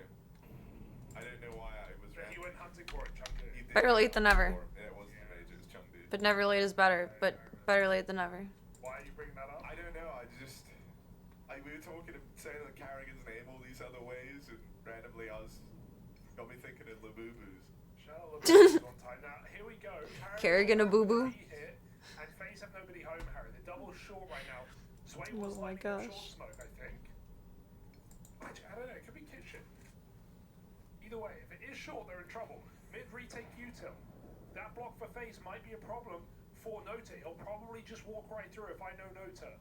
[SPEAKER 9] I don't know why I was
[SPEAKER 10] He
[SPEAKER 9] rambling.
[SPEAKER 10] went hunting for it, chunked
[SPEAKER 9] He
[SPEAKER 10] it.
[SPEAKER 9] did
[SPEAKER 1] Better late than
[SPEAKER 9] hunt
[SPEAKER 1] never.
[SPEAKER 9] for it. Yeah, it wasn't the major, it was Chung dude.
[SPEAKER 1] But never late is better. But better late than never.
[SPEAKER 10] Why are you bringing that up?
[SPEAKER 9] I don't know, we were talking, saying that Carrigan's name all these other ways, and randomly got me thinking of Labubu's.
[SPEAKER 10] Shout out LeBron one time. Now, here we go.
[SPEAKER 1] Carrigan a boo-boo.
[SPEAKER 10] Hit, and FaZe have nobody home, Harry. They're double short right now. Sway
[SPEAKER 1] Oh
[SPEAKER 10] was
[SPEAKER 1] my
[SPEAKER 10] lighting up
[SPEAKER 1] gosh.
[SPEAKER 10] short smoke, I think. I don't know. It could be kitchen. Either way, if it is short, they're in trouble. Mid retake util. That block for FaZe might be a problem for Nota. He'll probably just walk right through if I know Nota.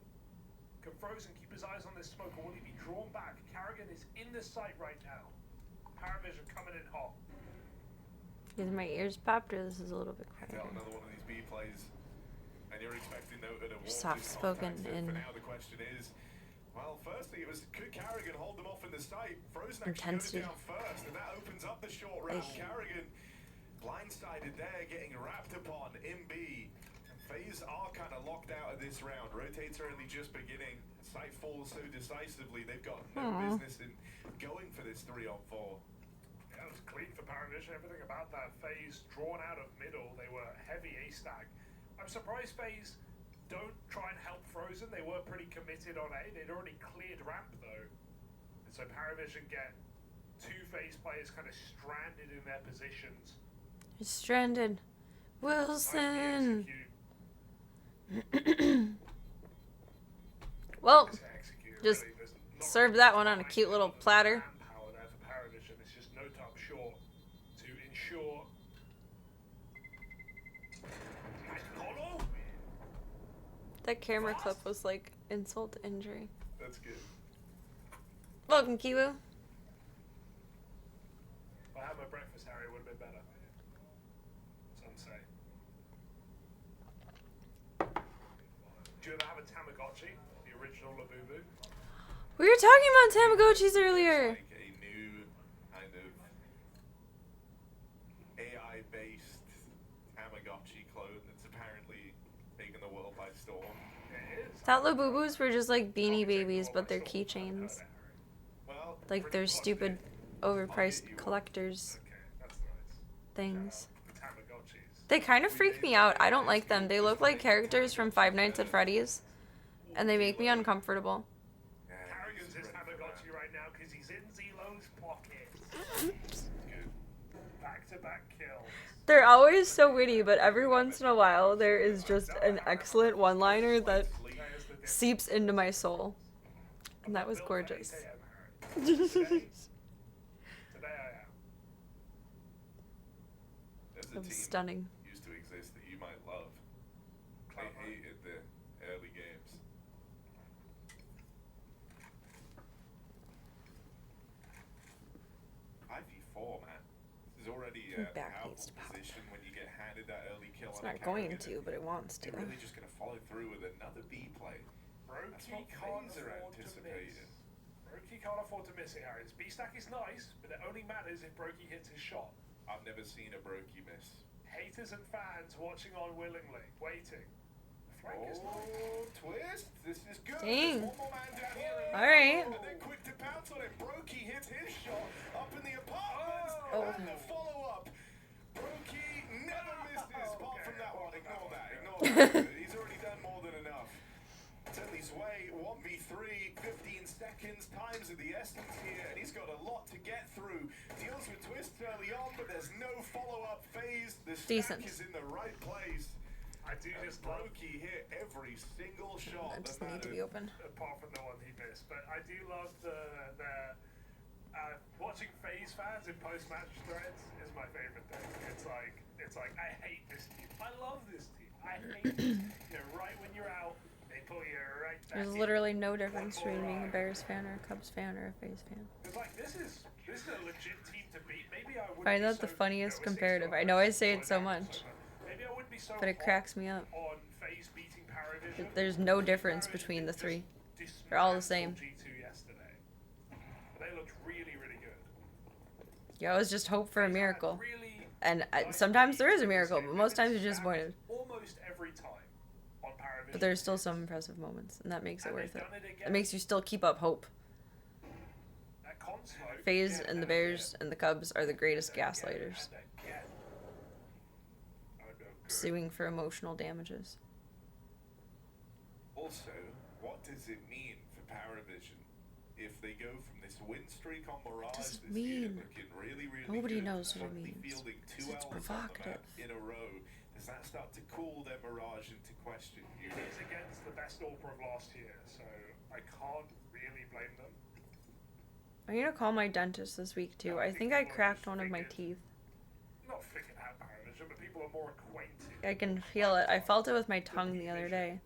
[SPEAKER 10] Can Frozen keep his eyes on this smoke, or will he be drawn back? Carrigan is in the sight right now. Paravision coming in hot.
[SPEAKER 1] Either my ears popped or this is a little bit
[SPEAKER 9] Got
[SPEAKER 1] quieter.
[SPEAKER 9] another one of these B plays, and you're expecting Nota to walk
[SPEAKER 1] Soft-spoken
[SPEAKER 9] this contact. So
[SPEAKER 1] in-
[SPEAKER 9] for now, the question is, well, firstly, could Carrigan hold them off in the sight? Frozen actually
[SPEAKER 1] Intensity.
[SPEAKER 9] goes down first, and that opens up the short round.
[SPEAKER 1] Ay.
[SPEAKER 9] Carrigan blindsided there, getting wrapped upon in B. FaZe are kind of locked out of this round. Rotates are only just beginning. Sight falls so decisively, they've got no
[SPEAKER 1] Aw.
[SPEAKER 9] business in going for this 3-on-4.
[SPEAKER 10] Yeah, it was clean for Paravision. Everything about that FaZe drawn out of middle. They were heavy A stack. I'm surprised FaZe don't try and help Frozen. They were pretty committed on A. They'd already cleared ramp though. And so Paravision get two FaZe players kind of stranded in their positions.
[SPEAKER 1] It's stranded. Wilson.
[SPEAKER 10] Nicely
[SPEAKER 1] Well,
[SPEAKER 10] executed,
[SPEAKER 1] just
[SPEAKER 10] really. There's not
[SPEAKER 1] serve that one on a cute little platter.
[SPEAKER 10] manpower there for Paravision. It's just no top short to ensure. Nice follow.
[SPEAKER 1] That camera clip was like insult to injury.
[SPEAKER 9] That's good.
[SPEAKER 1] Welcome, Kiwu.
[SPEAKER 10] If I had my breakfast, Harry, it would have been better. Some say. Do you ever have a Tamagotchi? The original Labubu?
[SPEAKER 1] We were talking about Tamagotchis earlier.
[SPEAKER 9] Like a new kind of AI-based Tamagotchi clone that's apparently taken the world by storm.
[SPEAKER 10] It is.
[SPEAKER 1] Thought Labubus were just like beanie babies, but they're keychains.
[SPEAKER 9] Well,
[SPEAKER 1] Like they're stupid, overpriced collectors
[SPEAKER 10] Okay, that's nice.
[SPEAKER 1] things.
[SPEAKER 10] The Tamagotchis.
[SPEAKER 1] They kind of freak me out. I don't like them. They look like characters from Five Nights at Freddy's, and they make me uncomfortable.
[SPEAKER 10] Harrigan's his Tamagotchi right now because he's in Zelo's pocket. Back-to-back kills.
[SPEAKER 1] They're always so witty, but every once in a while there is just an excellent one-liner that seeps into my soul. And that was gorgeous.
[SPEAKER 10] Today I am.
[SPEAKER 9] There's a
[SPEAKER 1] That was
[SPEAKER 9] team
[SPEAKER 1] stunning.
[SPEAKER 9] used to exist that you might love. They hated the early games. IV4, man. This is already a
[SPEAKER 1] Back
[SPEAKER 9] powerful
[SPEAKER 1] needs to pop.
[SPEAKER 9] position when you get handed that early kill
[SPEAKER 1] It's
[SPEAKER 9] on a
[SPEAKER 1] not going
[SPEAKER 9] Carrigan.
[SPEAKER 1] to, but it wants to.
[SPEAKER 9] You're really just going to follow through with another B play. That's
[SPEAKER 10] Brokey
[SPEAKER 9] what
[SPEAKER 10] can't
[SPEAKER 9] FaZe are
[SPEAKER 10] afford to
[SPEAKER 9] anticipating.
[SPEAKER 10] miss. Brokey can't afford to miss it, Harris. B-Stack is nice, but it only matters if Brokey hits his shot.
[SPEAKER 9] I've never seen a Brokey miss.
[SPEAKER 10] Haters and fans watching on willingly, waiting. The flank is
[SPEAKER 9] Oh, twist! This is good.
[SPEAKER 1] Dang.
[SPEAKER 9] There's one more man down here.
[SPEAKER 1] Alright.
[SPEAKER 9] And they're quick to pounce on it. Brokey hits his shot up in the apartments.
[SPEAKER 1] Oh.
[SPEAKER 9] And the follow-up. Brokey never misses. Apart from that one. Ignore that. Ignore that. He's already done more than enough. Turley Sway, 1v3, 15 seconds. Time's of the essence here. And he's got a lot to get through. Deals with twists early on, but there's no follow-up phase. The stack
[SPEAKER 1] Decent.
[SPEAKER 9] is in the right place.
[SPEAKER 10] I do just love,
[SPEAKER 9] Brokey hit every single shot.
[SPEAKER 1] That just
[SPEAKER 9] that
[SPEAKER 1] need to be
[SPEAKER 9] mattered.
[SPEAKER 1] open.
[SPEAKER 10] apart from the one he missed, but I do love the watching FaZe fans in post-match threads is my favorite thing. It's like I hate this team. I love this team. I hate this. You know, right when you're out, they pull you right back
[SPEAKER 1] There's
[SPEAKER 10] in.
[SPEAKER 1] literally no difference between being a Bears fan or a Cubs fan or a FaZe fan.
[SPEAKER 10] It's like this is a legit team to beat. Maybe I would
[SPEAKER 1] Find that the funniest comparative. I know I say it so much,
[SPEAKER 10] Maybe I wouldn't be so
[SPEAKER 1] but it
[SPEAKER 10] hot
[SPEAKER 1] cracks me up.
[SPEAKER 10] on FaZe beating Paravision.
[SPEAKER 1] There's no difference between the three. They're all the same.
[SPEAKER 10] G2 yesterday. But they looked really, really good.
[SPEAKER 1] You always just hope for a
[SPEAKER 10] FaZe had
[SPEAKER 1] miracle.
[SPEAKER 10] really
[SPEAKER 1] And sometimes there is a miracle, but most times you're disappointed.
[SPEAKER 10] almost every time on Paravision.
[SPEAKER 1] But there's still some impressive moments, and that makes it
[SPEAKER 10] And
[SPEAKER 1] worth
[SPEAKER 10] they've
[SPEAKER 1] it.
[SPEAKER 10] done it
[SPEAKER 1] It
[SPEAKER 10] again.
[SPEAKER 1] makes you still keep up hope.
[SPEAKER 10] At Console,
[SPEAKER 1] FaZe
[SPEAKER 10] yeah,
[SPEAKER 1] and the Bears and the Cubs are the greatest gaslighters,
[SPEAKER 10] and again. Oh, no, good.
[SPEAKER 1] suing for emotional damages.
[SPEAKER 9] Also, what does it mean for Paravision if they go from this win streak on Mirage
[SPEAKER 1] does
[SPEAKER 9] this
[SPEAKER 1] it
[SPEAKER 9] year,
[SPEAKER 1] mean?
[SPEAKER 9] looking really, really
[SPEAKER 1] Nobody
[SPEAKER 9] good,
[SPEAKER 1] knows what it
[SPEAKER 9] suddenly
[SPEAKER 1] means,
[SPEAKER 9] fielding 2
[SPEAKER 1] 'cause it's
[SPEAKER 9] L's on the
[SPEAKER 1] provocative.
[SPEAKER 9] map in a row? Does that start to call their Mirage into question?
[SPEAKER 10] It is against the best AWPer of last year, so I can't really blame them.
[SPEAKER 1] I'm gonna call my dentist this week too. I think I cracked one of my teeth.
[SPEAKER 10] Not figured out Paravision, but people are more acquainted.
[SPEAKER 1] I can feel it. I felt it with my tongue the other day.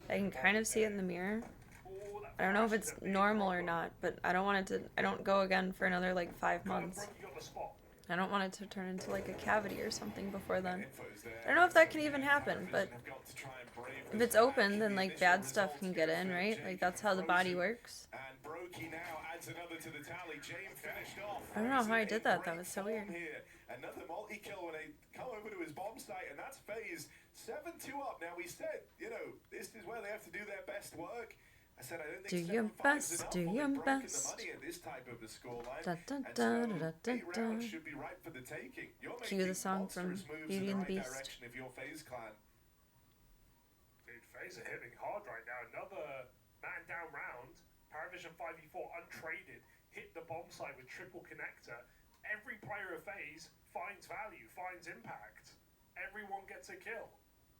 [SPEAKER 1] I can kind of see it in the mirror.
[SPEAKER 10] Oh, that
[SPEAKER 1] I don't know if
[SPEAKER 10] flash is
[SPEAKER 1] it's
[SPEAKER 10] a big
[SPEAKER 1] normal or
[SPEAKER 10] problem.
[SPEAKER 1] not, but I don't want it to. I don't go again for another like 5 months.
[SPEAKER 10] Brokey got the spot.
[SPEAKER 1] I don't want it to turn into like a cavity or something before then.
[SPEAKER 9] Info's there.
[SPEAKER 1] I don't know if that can even happen, but
[SPEAKER 9] Paravision have got to try and brave
[SPEAKER 1] if
[SPEAKER 9] this
[SPEAKER 1] it's
[SPEAKER 9] back.
[SPEAKER 1] open, then
[SPEAKER 9] The
[SPEAKER 1] like
[SPEAKER 9] initial
[SPEAKER 1] bad stuff
[SPEAKER 9] results
[SPEAKER 1] can get
[SPEAKER 9] here
[SPEAKER 1] in,
[SPEAKER 9] for
[SPEAKER 1] right?
[SPEAKER 9] Jake
[SPEAKER 1] Like that's how the body
[SPEAKER 9] Frozen.
[SPEAKER 1] works.
[SPEAKER 9] And Brokey now adds another to the tally. James finished off.
[SPEAKER 1] I don't know how I
[SPEAKER 9] Frozen
[SPEAKER 1] did
[SPEAKER 9] in
[SPEAKER 1] that. That
[SPEAKER 9] great
[SPEAKER 1] was so
[SPEAKER 9] form
[SPEAKER 1] weird.
[SPEAKER 9] Here. Another multi-kill when they come over to his bomb site, and that's FaZe 7-2 up. Now we said, you know, this is where they have to do their best work. I said I don't think
[SPEAKER 1] Do your
[SPEAKER 9] 7-5 is
[SPEAKER 1] best,
[SPEAKER 9] enough.
[SPEAKER 1] do
[SPEAKER 9] Well,
[SPEAKER 1] your
[SPEAKER 9] they've broken
[SPEAKER 1] best.
[SPEAKER 9] the money at this type of a scoreline.
[SPEAKER 1] Dun, dun,
[SPEAKER 9] And
[SPEAKER 1] dun,
[SPEAKER 9] so
[SPEAKER 1] dun, dun,
[SPEAKER 9] 8 rounds
[SPEAKER 1] dun.
[SPEAKER 9] should be right for the taking. You're
[SPEAKER 1] Cue
[SPEAKER 9] making
[SPEAKER 1] the song from
[SPEAKER 9] monstrous moves
[SPEAKER 1] Beauty
[SPEAKER 9] in the
[SPEAKER 1] and
[SPEAKER 9] right
[SPEAKER 1] the Beast.
[SPEAKER 9] direction if you're FaZe clan.
[SPEAKER 10] Dude, FaZe are hitting hard right now. Another man down round. Paravision 5v4 untraded. Hit the bomb site with triple connector. Every player of FaZe finds value, finds impact. Everyone gets a kill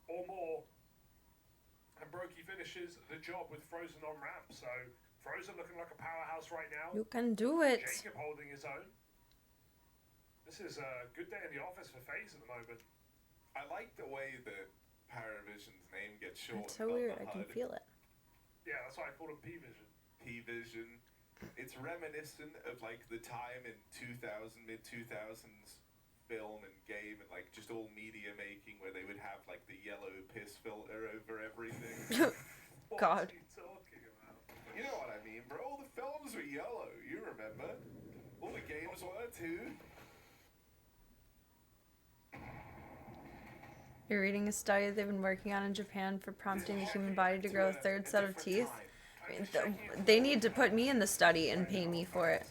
[SPEAKER 10] or more. And Brokey finishes the job with Frozen on ramp. So Frozen looking like a powerhouse right now.
[SPEAKER 1] You can do it.
[SPEAKER 10] Jacob holding his own. This is a good day in the office for FaZe at the moment.
[SPEAKER 9] I like the way that Paravision's name gets shortened.
[SPEAKER 1] It's so
[SPEAKER 9] on
[SPEAKER 1] weird.
[SPEAKER 9] the
[SPEAKER 1] I can
[SPEAKER 9] HUD.
[SPEAKER 1] feel it.
[SPEAKER 10] Yeah, that's why I call him P-Vision.
[SPEAKER 9] P-Vision. It's reminiscent of like the time in 2000, mid-2000s film and game and like just all media making where they would have like the yellow piss filter over everything.
[SPEAKER 10] What
[SPEAKER 1] God.
[SPEAKER 10] are you talking about?
[SPEAKER 9] You know what I mean, bro? All the films were yellow, you remember? All the games were too.
[SPEAKER 1] You're reading a study they've been working on in Japan for prompting the human body to grow a third set of teeth. I mean, they need to put me in the study and pay me for it.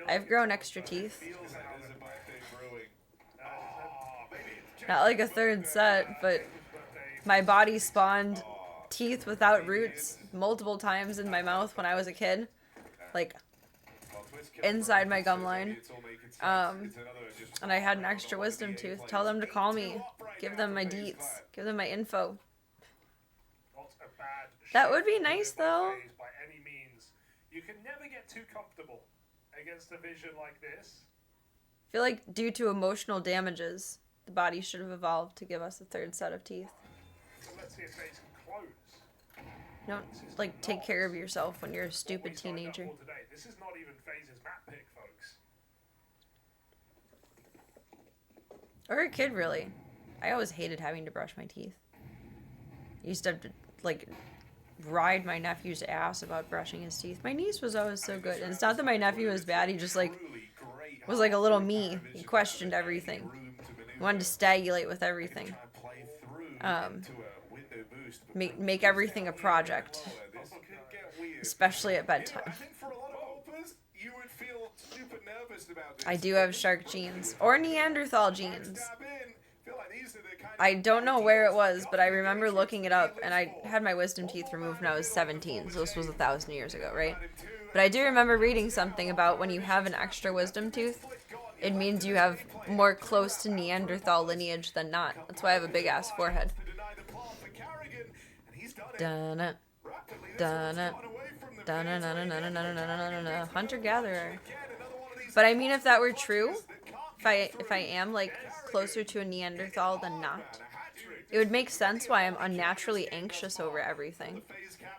[SPEAKER 1] I've grown extra teeth.
[SPEAKER 9] Feels like there's a birthday brewing. Oh, maybe it's
[SPEAKER 1] Not like a third set, but my body spawned teeth without roots multiple times in my mouth when I was a kid. Like, inside my gum line. And I had an extra wisdom tooth. Tell them to call me. Give them my deets. Give them my info. That would be nice, though.
[SPEAKER 10] By any means. You can never get too comfortable against a vision like this.
[SPEAKER 1] I feel like due to emotional damages, the body should have evolved to give us a third set of teeth.
[SPEAKER 10] So let's see if face can close.
[SPEAKER 1] You don't, like, take care of yourself when you're a stupid teenager.
[SPEAKER 10] This is not even FaZe's map pick, folks.
[SPEAKER 1] Or a kid, really. I always hated having to brush my teeth. I used to have to, like, ride my nephew's ass about brushing his teeth. My niece was always so good. And it's not that my nephew was bad, he just, like, was like a little me. He questioned everything. He wanted to stagulate with everything. Make everything a project. Especially at bedtime. I do have shark genes. Or Neanderthal genes. I don't know where it was, but I remember looking it up, and I had my wisdom teeth removed when I was 17, so this was 1,000 years ago, right? But I do remember reading something about when you have an extra wisdom tooth, it means you have more close to Neanderthal lineage than not. That's why I have a big-ass forehead. Dun-na. Dun-na. Dun-na-na-na-na-na-na-na-na-na. Hunter-gatherer. But I mean, if that were true, if I am, like, closer to a Neanderthal than not, it would make sense why I'm unnaturally anxious over everything.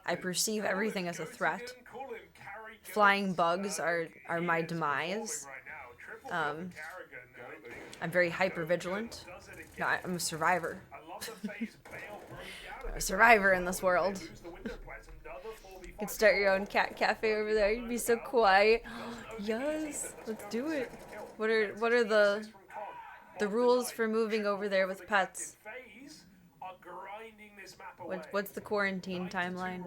[SPEAKER 1] I perceive everything as a threat. Flying bugs are my demise. I'm very hyper-vigilant. No, I'm a survivor. I'm a survivor in this world. You could start your own cat cafe over there. You'd be so quiet. Yes, let's do it. What are the rules for moving over there with pets? What's the quarantine timeline?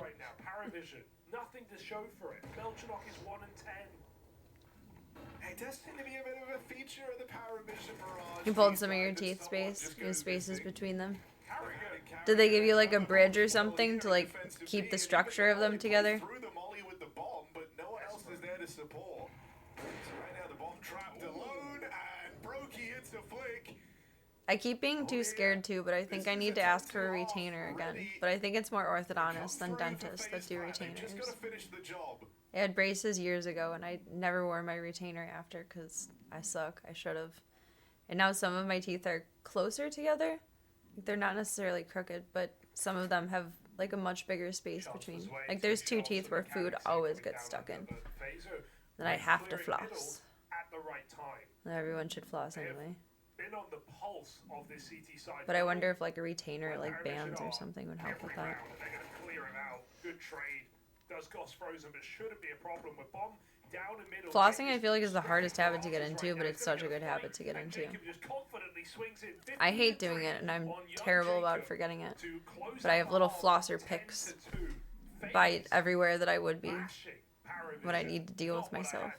[SPEAKER 10] Nothing to show for it. Belchenok is 1 and 10.
[SPEAKER 9] It does seem to be a bit of a feature of the Paravision Mirage.
[SPEAKER 1] You pulled some of your teeth space. You have spaces between them. Did they give you like a bridge or something to like keep the structure of them together?
[SPEAKER 9] Threw the molly with the bomb, but no one else is there to support. So right now the bomb trapped alone, and Brokey hits the flick.
[SPEAKER 1] I keep being too scared too, but I think I need to ask for a retainer again. But I think it's more orthodontist than dentists that do retainers. I had braces years ago, and I never wore my retainer after because I suck. I should have. And now some of my teeth are closer together. They're not necessarily crooked, but some of them have like a much bigger space between. Like there's 2 teeth where food always gets stuck in. Then I have to floss. Everyone should floss anyway. But I wonder if like a retainer like bands or something would help with that.
[SPEAKER 10] Good trade. Does Goss frozen, but shouldn't be a problem with Bomb down in middle.
[SPEAKER 1] Flossing I feel like is the hardest habit to get into, but it's such a good habit to get into. I hate doing it, and I'm terrible about forgetting it. But I have little flosser picks by everywhere that I would be when I need to deal with myself.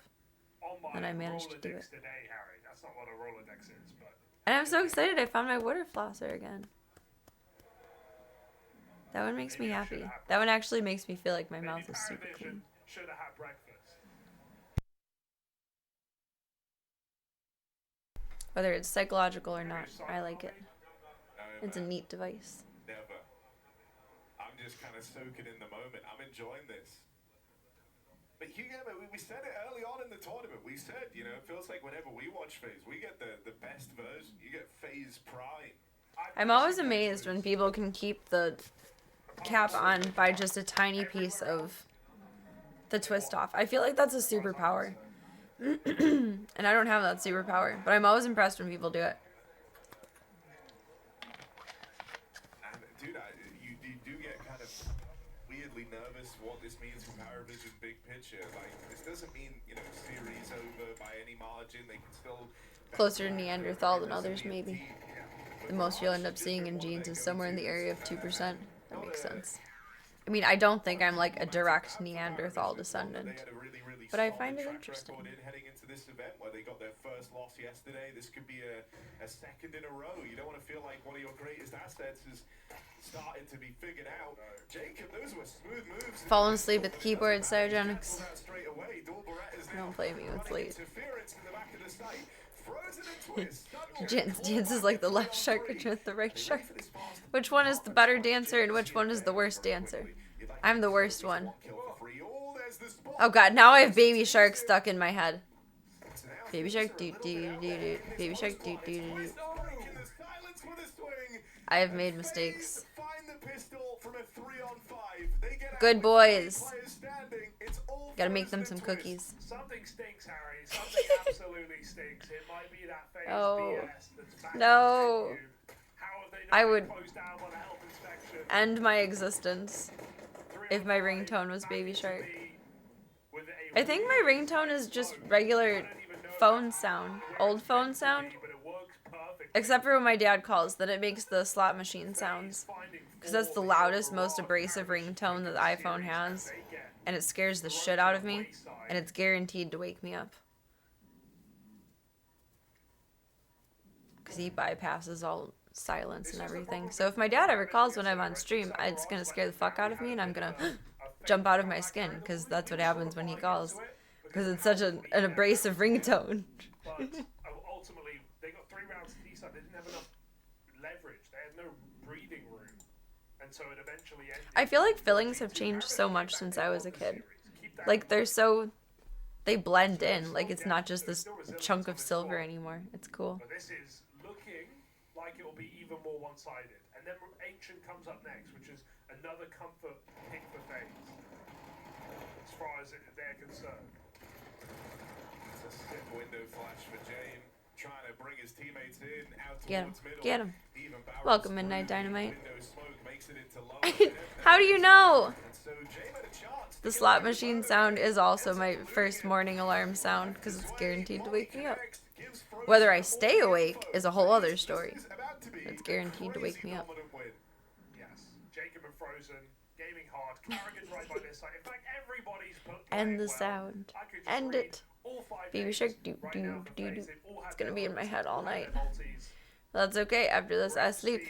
[SPEAKER 1] And I managed to do it. And I'm so excited I found my water flosser again. That one makes me happy. That one actually makes me feel like my mouth is super clean. Whether it's psychological or not, I like it. It's a neat device.
[SPEAKER 9] Never. I'm just kind of soaking in the moment. I'm enjoying this. But we said it early on in the tournament. We said, you know, it feels like whenever we watch FaZe, we get the best version. You get FaZe Prime.
[SPEAKER 1] I'm always amazed when people can keep the cap on by just a tiny piece of the twist off. I feel like that's a superpower. And I don't have that superpower, but I'm always impressed when people do it.
[SPEAKER 9] And dude, you do get kind of weirdly nervous what this means for Paravision big picture. Like, this doesn't mean, you know, series over by any margin. They can still...
[SPEAKER 1] Closer to Neanderthal than others, maybe. The most you'll end up seeing in genes is somewhere in the area of 2%. That makes sense. I mean, I don't think I'm like a direct Neanderthal descendant.
[SPEAKER 9] really
[SPEAKER 1] but I
[SPEAKER 9] solid
[SPEAKER 1] find it
[SPEAKER 9] track
[SPEAKER 1] interesting.
[SPEAKER 9] record in heading into this event where they got their first loss yesterday. This could be a second in a row. You don't want to feel like one of your greatest assets is starting to be figured out. Jacob, those were smooth moves.
[SPEAKER 1] Falling asleep at the keyboard, Cyogenics.
[SPEAKER 9] Straight away.
[SPEAKER 1] Don't blame me, it's late.
[SPEAKER 9] Interference in the back of the sight. Frozen and twist.
[SPEAKER 1] Dances like the left shark and the right shark. Which one is the better dancer and which one is the worst dancer? I'm the worst one. Oh god, now I have Baby Shark stuck in my head. Baby Shark doo doo doo doo. Baby Shark doo doo doo doo. I have made mistakes. Good boys. Gotta make them some cookies.
[SPEAKER 10] Something stinks, Harry. Something absolutely stinks. It might be that phase
[SPEAKER 1] Oh.
[SPEAKER 10] BS that's back
[SPEAKER 1] No.
[SPEAKER 10] you. How have they not
[SPEAKER 1] I
[SPEAKER 10] been
[SPEAKER 1] would
[SPEAKER 10] closed down on a health inspection?
[SPEAKER 1] end my existence if my ringtone was Baby Shark. I think my ringtone is just regular phone sound, old phone sound. Except for when my dad calls, then it makes the slot machine sounds. Because that's the loudest, most abrasive ringtone that the iPhone has. And it scares the shit out of me. And it's guaranteed to wake me up. Because he bypasses all silence and everything. So if my dad ever calls when I'm on stream, it's going to scare the fuck out of me and I'm going to jump out of my skin. Because that's what happens when he calls. Because it's such an abrasive ringtone.
[SPEAKER 10] But ultimately, they got 3 rounds to decide. They didn't have enough leverage. They had no breathing room. And so it eventually ended.
[SPEAKER 1] I feel like fillings have changed so much since I was a kid. Like, they blend in. Like, it's not just this chunk of silver anymore. It's cool.
[SPEAKER 10] But this is looking like it will be even more one-sided. And then Ancient comes up next, which is another comfort pick for FaZe, as far as they're concerned.
[SPEAKER 9] It's a step window flash for Jane, trying to bring his teammates in, out
[SPEAKER 1] Get him.
[SPEAKER 9] towards middle.
[SPEAKER 1] Get him.
[SPEAKER 9] Even Barrett's
[SPEAKER 1] Welcome, Midnight Dynamite.
[SPEAKER 9] window smoke makes it into low.
[SPEAKER 1] How do you know?
[SPEAKER 9] And so Jane had a chance.
[SPEAKER 1] The slot machine sound is also my first morning alarm sound because it's guaranteed to wake me up. Whether I stay awake is a whole other story. It's guaranteed to wake me up.
[SPEAKER 10] Yes, Jacob and Frozen, gaming hard. Carrigan's right by this side. In fact, everybody's put
[SPEAKER 1] And the sound. End it. Baby Shark doo doo doo doo. It's gonna be in my head all night. That's okay. After this, I sleep.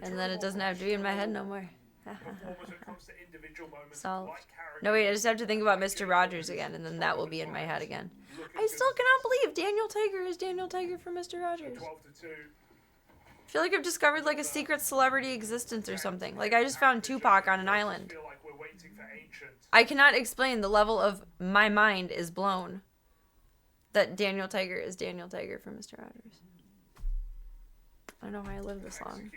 [SPEAKER 1] And then it doesn't have to be in my head no more. Solved. No, wait, I just have to think about Mr. Rogers again, and then that will be in my head again. I still cannot believe Daniel Tiger is Daniel Tiger from Mr. Rogers. I feel like I've discovered like a secret celebrity existence or something. Like I just found Tupac on an island. I cannot explain the level of my mind is blown that Daniel Tiger is Daniel Tiger from Mr. Rogers. I don't know how I lived this long,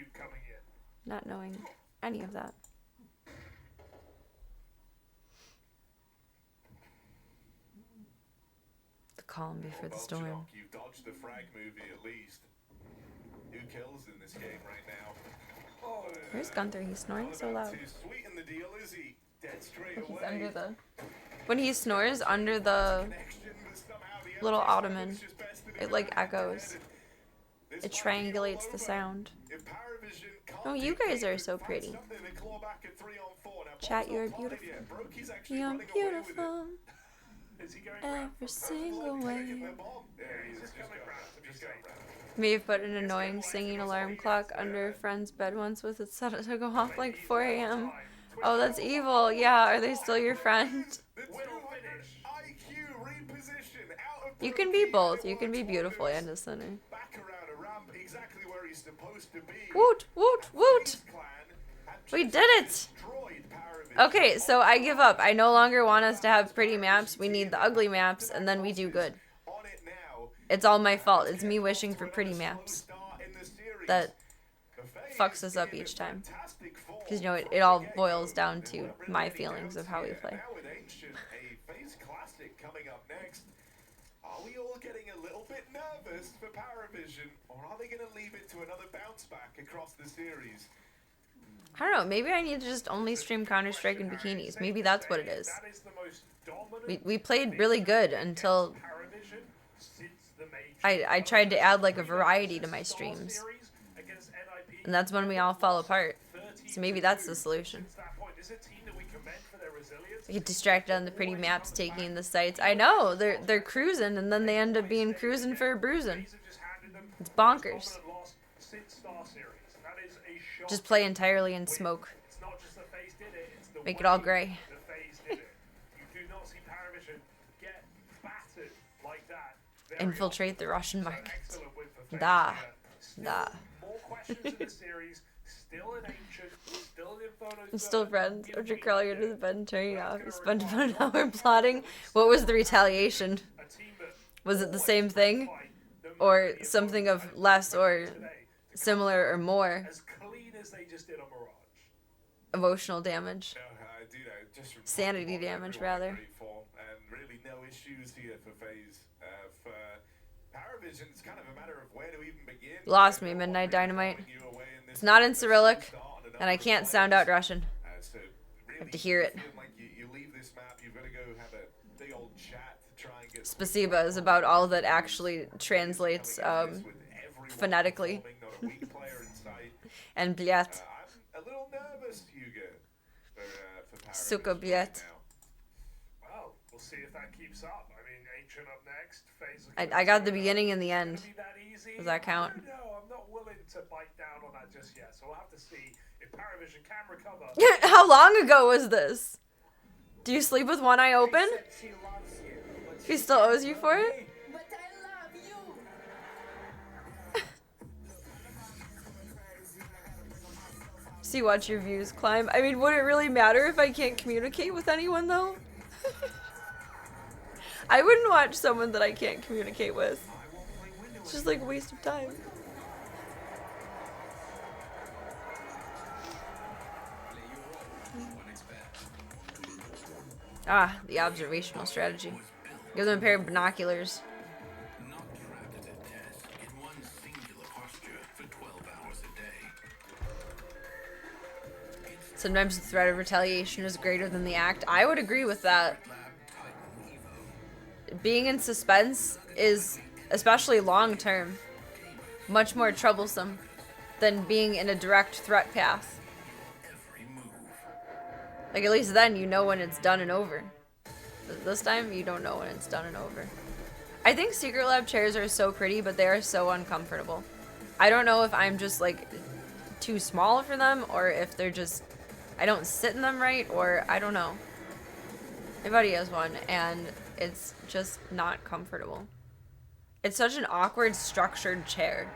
[SPEAKER 1] not knowing any of that. The calm before the storm.
[SPEAKER 9] You've dodged the frag movie at least. Who kills in this game right now? Oh,
[SPEAKER 1] Where's Gunther? He's snoring so loud.
[SPEAKER 9] to sweeten the deal, is he? Dead straight
[SPEAKER 1] He's
[SPEAKER 9] away.
[SPEAKER 1] under the... When he snores under the little ottoman, it like echoes. It triangulates the sound. Oh, you guys are so pretty. Chat, you're beautiful. You're beautiful. Every single way. May have put an annoying singing alarm clock under a friend's bed once with it set to go off like 4 a.m. Oh, that's evil. Yeah, are they still your friend? You can be both. You can be beautiful and a sinner. Woot, woot, woot! We did it! Okay, so I give up. I no longer want us to have pretty maps. We need the ugly maps, and then we do good. It's all my fault. It's me wishing for pretty maps that fucks us up each time. Because, you know, it all boils down to my feelings of how we play.
[SPEAKER 9] Are we all getting a little bit nervous for Paravision, or are they going to leave it to another bounce back across the series?
[SPEAKER 1] I don't know. Maybe I need to just only stream Counter-Strike in bikinis. Maybe that's what it is. We played really good until I tried to add like a variety to my streams. And that's when we all fell apart. So maybe that's the solution.
[SPEAKER 10] is a team that we commend for their resilience.
[SPEAKER 1] They get distracted on the pretty maps, taking in the sights. I know, they're cruising, and then they end up being cruising for a bruising. It's bonkers. Just play entirely in smoke.
[SPEAKER 10] It's not just that FaZe did it, it's the
[SPEAKER 1] Make it all
[SPEAKER 10] way
[SPEAKER 1] grey.
[SPEAKER 10] that FaZe did it. You do not see Paravision get battered like that. very
[SPEAKER 1] Infiltrate
[SPEAKER 10] often.
[SPEAKER 1] the Russian
[SPEAKER 10] So
[SPEAKER 1] market.
[SPEAKER 10] excellent win for FaZe
[SPEAKER 1] Da.
[SPEAKER 10] here. Still
[SPEAKER 1] Da.
[SPEAKER 10] more questions in the series. Still an ancient. Still an Inferno.
[SPEAKER 1] I'm still friends. After crawling under the bed and turning off, we spent about an hour plotting. What was the retaliation? Was it the same thing? Or something of less or similar or more
[SPEAKER 10] As clean as they just did on Mirage.
[SPEAKER 1] emotional damage?
[SPEAKER 9] Just
[SPEAKER 1] Sanity damage, rather.
[SPEAKER 9] grateful, and really no issues here for FaZe. For Paravision, it's kind of a matter of where to even begin.
[SPEAKER 1] Lost me, Midnight Dynamite. It's not in Cyrillic, and I can't sound out Russian.
[SPEAKER 9] So really,
[SPEAKER 1] have to hear it.
[SPEAKER 9] feel like you leave this map, you've got to go have a big old chat to try and get
[SPEAKER 1] Spasiba is about all that actually translates phonetically. And Blyat.
[SPEAKER 9] I'm a little nervous, Hugo. For
[SPEAKER 1] Suka
[SPEAKER 9] Paravision
[SPEAKER 1] Blyat.
[SPEAKER 9] right now.
[SPEAKER 10] Well, we'll see if that keeps up. I mean, Ancient up next. FaZe
[SPEAKER 1] I got the beginning and the end.
[SPEAKER 10] Gonna be that easy?
[SPEAKER 1] Does that count?
[SPEAKER 10] I don't know. I'm not willing to bite down on that just yet. So we'll have to see if Paravision can recover.
[SPEAKER 1] How long ago was this? Do you sleep with one eye open? He still owes you for it?
[SPEAKER 4] But I love you.
[SPEAKER 1] See, watch your views climb. I mean, would it really matter if I can't communicate with anyone, though? I wouldn't watch someone that I can't communicate with. It's just like a waste of time. Ah, the observational strategy. Give them a pair of binoculars.
[SPEAKER 11] Not trapped at a desk in one singular posture for 12 hours a day.
[SPEAKER 1] Sometimes the threat of retaliation is greater than the act. I would agree with that. Being in suspense is, especially long term, much more troublesome than being in a direct threat path. Like, at least then you know when it's done and over. This time, you don't know when it's done and over. I think Secret Lab chairs are so pretty, but they are so uncomfortable. I don't know if I'm just, like, too small for them, or if they're just... I don't sit in them right, or I don't know. My buddy has one, and it's just not comfortable. It's such an awkward, structured chair.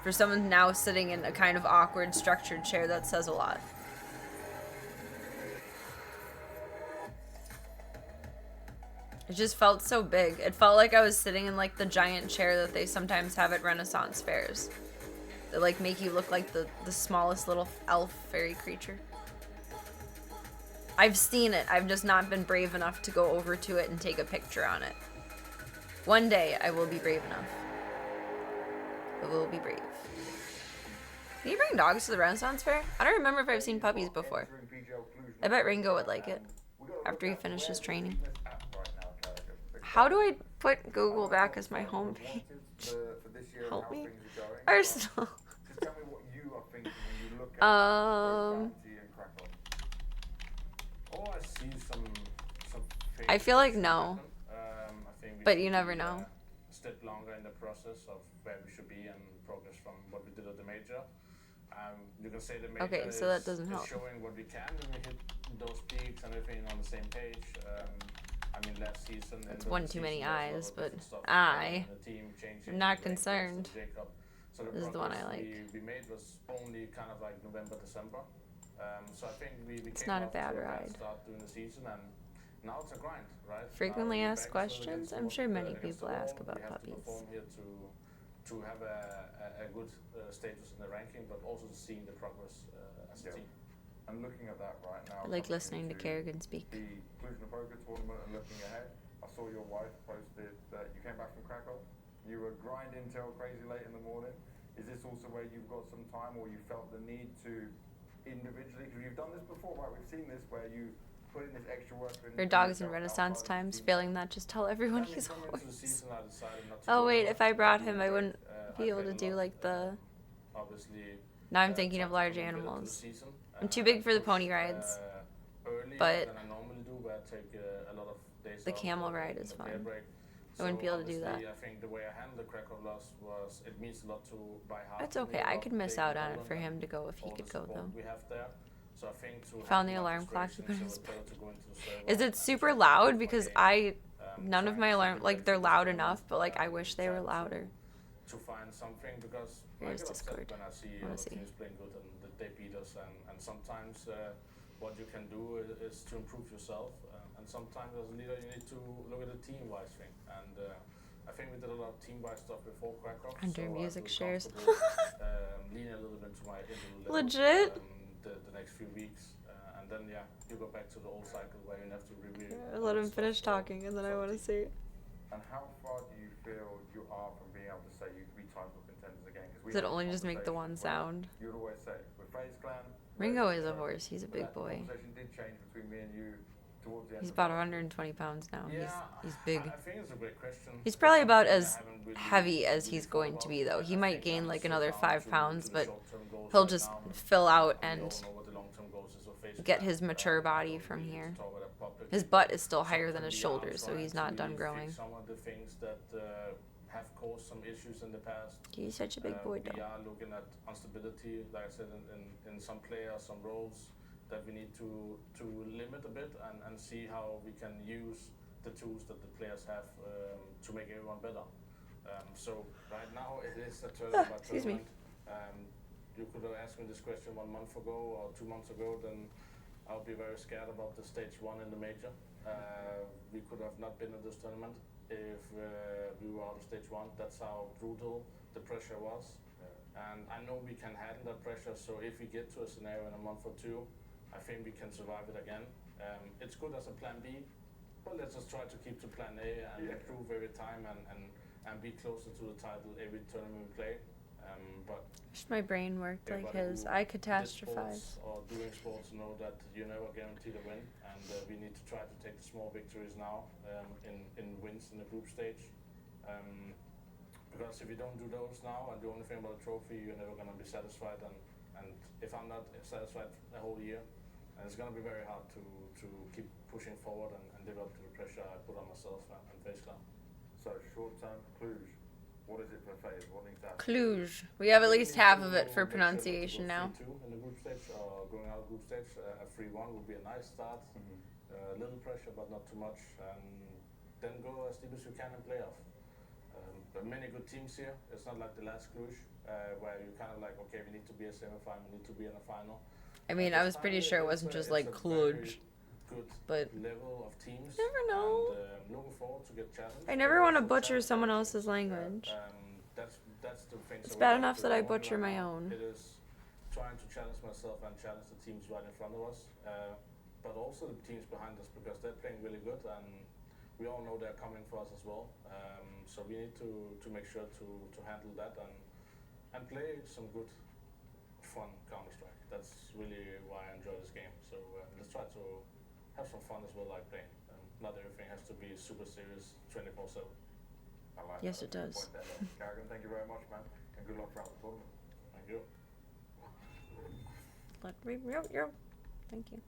[SPEAKER 1] For someone now sitting in a kind of awkward, structured chair, that says a lot. It just felt so big. It felt like I was sitting in, like, the giant chair that they sometimes have at Renaissance fairs. They, like, make you look like the smallest little elf fairy creature. I've seen it. I've just not been brave enough to go over to it and take a picture on it. One day, I will be brave enough. I will be brave. Can you bring dogs to the Renaissance fair? I don't remember if I've seen puppies before. I bet Ringo would like it. After he finishes training. How do I put Google back as my homepage? Help me. Arsenal. I feel like no. But you never know.
[SPEAKER 12] Step longer in the process of where we should be and progress from what we did at the major. You can say the major
[SPEAKER 1] Okay, so that doesn't help.
[SPEAKER 12] is showing what we can when we hit those peaks and everything on the same page. I mean, last season.
[SPEAKER 1] It's one too many eyes, but I am not concerned. This is the one I like.
[SPEAKER 12] We made was only kind of like November, December. So I think we
[SPEAKER 1] It's
[SPEAKER 12] came
[SPEAKER 1] not a
[SPEAKER 12] off
[SPEAKER 1] bad
[SPEAKER 12] to
[SPEAKER 1] ride.
[SPEAKER 12] start during the season, and now it's a grind, right?
[SPEAKER 1] Frequently
[SPEAKER 12] Now we're
[SPEAKER 1] asked
[SPEAKER 12] back
[SPEAKER 1] questions?
[SPEAKER 12] against
[SPEAKER 1] I'm sure many
[SPEAKER 12] against
[SPEAKER 1] people
[SPEAKER 12] the
[SPEAKER 1] ask
[SPEAKER 12] wall.
[SPEAKER 1] about
[SPEAKER 12] We have to
[SPEAKER 1] puppies.
[SPEAKER 12] perform here to have a good status in the ranking, but also seeing the progress as a team.
[SPEAKER 13] And looking at that right now.
[SPEAKER 1] I like
[SPEAKER 13] coming
[SPEAKER 1] listening to
[SPEAKER 13] into
[SPEAKER 1] Kerrigan speak.
[SPEAKER 13] The Inclusion of Poker tournament and looking ahead, I saw your wife posted that you came back from Krakow. You were grinding till crazy late in the morning. Is this also where you've got some time, or you felt the need to individually? Because you've done this before, right? We've seen this where you put in this extra work.
[SPEAKER 1] Your dog's in Renaissance times. Failing that, just tell everyone he's a horse. Oh wait, if I brought him, I wouldn't be able to do like the... Now I'm thinking of large animals. I'm too big for the pony rides. but
[SPEAKER 12] than I normally do, where I take a lot of days
[SPEAKER 1] the
[SPEAKER 12] off
[SPEAKER 1] camel
[SPEAKER 12] or
[SPEAKER 1] ride is
[SPEAKER 12] a
[SPEAKER 1] fun.
[SPEAKER 12] beer break.
[SPEAKER 1] I wouldn't be able to do that.
[SPEAKER 12] Honestly, I think the way I handled the Krakow loss was it means a lot to by heart.
[SPEAKER 1] That's
[SPEAKER 12] to me
[SPEAKER 1] okay. I
[SPEAKER 12] about
[SPEAKER 1] could miss
[SPEAKER 12] playing
[SPEAKER 1] out on it
[SPEAKER 12] Poland
[SPEAKER 1] for
[SPEAKER 12] and
[SPEAKER 1] him to go if he
[SPEAKER 12] all
[SPEAKER 1] could
[SPEAKER 12] the
[SPEAKER 1] go
[SPEAKER 12] support
[SPEAKER 1] though.
[SPEAKER 12] we have there. So I think to
[SPEAKER 1] Found the
[SPEAKER 12] handle my
[SPEAKER 1] alarm clock to put in
[SPEAKER 12] frustrations,
[SPEAKER 1] his
[SPEAKER 12] it was better to go into the server
[SPEAKER 1] Is it
[SPEAKER 12] and
[SPEAKER 1] super
[SPEAKER 12] try to
[SPEAKER 1] loud?
[SPEAKER 12] focus my
[SPEAKER 1] Because
[SPEAKER 12] game.
[SPEAKER 1] none of my alarm, like they're loud enough, but like I wish they were louder.
[SPEAKER 12] To find something, because I
[SPEAKER 1] Here's
[SPEAKER 12] get upset
[SPEAKER 1] Discord.
[SPEAKER 12] when I see
[SPEAKER 1] Wanna
[SPEAKER 12] other
[SPEAKER 1] see.
[SPEAKER 12] teams playing good and that they beat us, and sometimes what you can do is to improve yourself, and sometimes as a leader you need to look at the team-wise thing, and I think we did a lot of team-wise stuff before Krakow,
[SPEAKER 1] Under
[SPEAKER 12] so
[SPEAKER 1] music
[SPEAKER 12] I feel
[SPEAKER 1] shares.
[SPEAKER 12] comfortable leaning a little bit to my individual level,
[SPEAKER 1] Legit?
[SPEAKER 12] the next few weeks, and then yeah, you go back to the old cycle where you have to review.
[SPEAKER 1] Let him finish talking and then I want to see.
[SPEAKER 13] And how far do you feel you are from being able to say you could be title contenders again?
[SPEAKER 1] Does it only just make the one sound?
[SPEAKER 13] You'd always say, with FaZe Clan...
[SPEAKER 1] Ringo is a horse. He's a big boy.
[SPEAKER 13] The conversation did change between me and you towards the end
[SPEAKER 1] He's
[SPEAKER 13] of
[SPEAKER 1] about
[SPEAKER 13] the
[SPEAKER 1] 120 pounds now. He's big.
[SPEAKER 12] I think it's a great question.
[SPEAKER 1] He's probably
[SPEAKER 12] It's
[SPEAKER 1] about
[SPEAKER 12] something
[SPEAKER 1] as
[SPEAKER 12] I haven't really
[SPEAKER 1] heavy as he's
[SPEAKER 12] thought
[SPEAKER 1] going
[SPEAKER 12] about.
[SPEAKER 1] to be though. He
[SPEAKER 12] I
[SPEAKER 1] might
[SPEAKER 12] think
[SPEAKER 1] gain
[SPEAKER 12] I'm
[SPEAKER 1] like
[SPEAKER 12] so
[SPEAKER 1] another
[SPEAKER 12] down
[SPEAKER 1] 5
[SPEAKER 12] to
[SPEAKER 1] pounds,
[SPEAKER 12] the
[SPEAKER 1] but
[SPEAKER 12] short-term goals
[SPEAKER 1] he'll
[SPEAKER 12] right
[SPEAKER 1] just
[SPEAKER 12] now.
[SPEAKER 1] fill out
[SPEAKER 12] We
[SPEAKER 1] and
[SPEAKER 12] all know what the long-term goals is of FaZe
[SPEAKER 1] get
[SPEAKER 12] Clan.
[SPEAKER 1] his mature
[SPEAKER 12] I
[SPEAKER 1] body
[SPEAKER 12] don't
[SPEAKER 1] from
[SPEAKER 12] really
[SPEAKER 1] here.
[SPEAKER 12] talk about that publicly.
[SPEAKER 1] His butt is still higher
[SPEAKER 12] So
[SPEAKER 1] than his
[SPEAKER 12] we are
[SPEAKER 1] shoulders, so
[SPEAKER 12] trying
[SPEAKER 1] he's
[SPEAKER 12] to
[SPEAKER 1] not done
[SPEAKER 12] really
[SPEAKER 1] growing.
[SPEAKER 12] fix some of the things that have caused some issues in the past.
[SPEAKER 1] He's such a big boy
[SPEAKER 12] We
[SPEAKER 1] though.
[SPEAKER 12] are looking at instability, like I said, in some players, some roles that we need to limit a bit and see how we can use the tools that the players have to make everyone better. So right now it is a tournament by
[SPEAKER 1] Excuse me.
[SPEAKER 12] tournament. You could have asked me this question 1 month ago or 2 months ago, then I would be very scared about the stage 1 in the major. We could have not been in this tournament if we were out of stage 1. That's how brutal the pressure was. And I know we can handle that pressure, so if we get to a scenario in a month or two, I think we can survive it again. It's good as a plan B, but let's just try to keep to plan A and improve every time and be closer to the title every tournament we play. But
[SPEAKER 1] Wish my brain worked like
[SPEAKER 12] everybody
[SPEAKER 1] his.
[SPEAKER 12] who
[SPEAKER 1] I
[SPEAKER 12] did
[SPEAKER 1] catastrophize.
[SPEAKER 12] sports or doing sports know that you never guarantee the win, and we need to try to take the small victories now in wins in the group stage. Because if you don't do those now and do anything about a trophy, you're never going to be satisfied. And if I'm not satisfied the whole year, and it's going to be very hard to keep pushing forward and live up to the pressure I put on myself and FaZe Clan.
[SPEAKER 13] So short term, Cluj. What is it for FaZe? What needs to happen?
[SPEAKER 1] Cluj. We have at least half of it for pronunciation now.
[SPEAKER 12] 3-2 in the group stage, or going out of group stage, a 3-1 would be a nice start. A little pressure, but not too much, and then go as deep as you can in playoff. There are many good teams here. It's not like the last Cluj, where you kind of like, okay, we need to be a semi-final, we need to be in a final.
[SPEAKER 1] I mean, I was pretty sure it wasn't just like Cluj.
[SPEAKER 12] Good
[SPEAKER 1] But
[SPEAKER 12] level of teams.
[SPEAKER 1] never know.
[SPEAKER 12] And, looking forward to get challenged.
[SPEAKER 1] I never want to butcher someone else's language.
[SPEAKER 12] That's the thing.
[SPEAKER 1] It's
[SPEAKER 12] So
[SPEAKER 1] bad
[SPEAKER 12] we
[SPEAKER 1] enough
[SPEAKER 12] have
[SPEAKER 1] that I
[SPEAKER 12] to
[SPEAKER 1] butcher my
[SPEAKER 12] now.
[SPEAKER 1] own.
[SPEAKER 12] It is trying to challenge myself and challenge the teams right in front of us, but also the teams behind us, because they're playing really good and we all know they're coming for us as well. So we need to make sure to handle that and play some good, fun Counter-Strike. That's really why I enjoy this game. So let's try to have some fun as well, like playing. Not everything has to be super serious 24/7.
[SPEAKER 13] I like
[SPEAKER 1] Yes,
[SPEAKER 13] that.
[SPEAKER 1] it does.
[SPEAKER 13] Point there, Carrigan, thank you very much, man, and good luck throughout the tournament.
[SPEAKER 12] Thank you.
[SPEAKER 1] Thank you.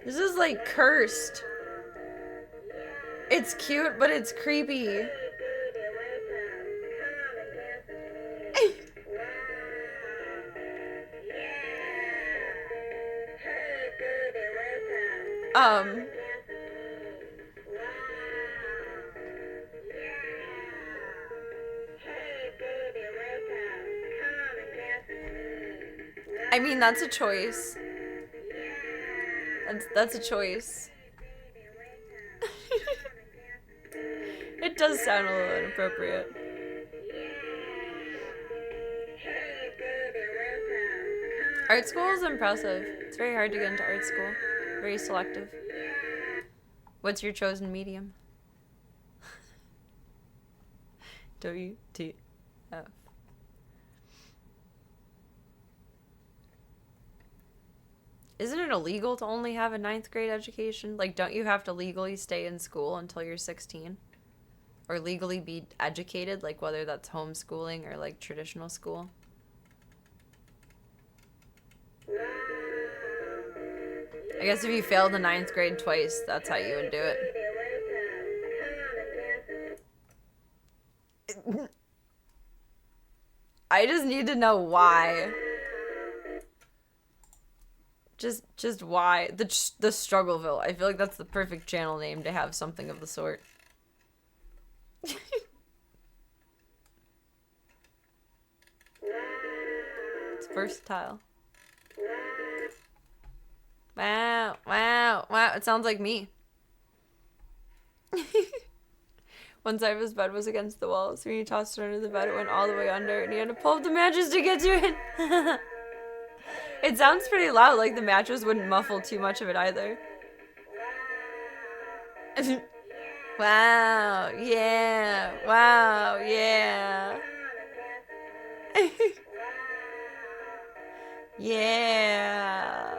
[SPEAKER 1] This is like cursed. It's cute, but it's creepy. I mean, that's a choice. That's a choice. It does sound a little inappropriate. Art school is impressive. It's very hard to get into art school. Very selective. What's your chosen medium? WTF. Isn't it illegal to only have a 9th grade education? Like, don't you have to legally stay in school until you're 16? or legally be educated, like whether that's homeschooling or like traditional school. I guess if you failed the 9th grade twice, that's how you would do it. I just need to know why. Just why. The Struggleville. I feel like that's the perfect channel name to have something of the sort. It's versatile. Wow, wow, wow. It sounds like me. One side of his bed was against the wall, so when he tossed it under the bed, it went all the way under, and he had to pull up the mattress to get to it. It sounds pretty loud, like the mattress wouldn't muffle too much of it either. Wow, yeah, wow, yeah. Yeah.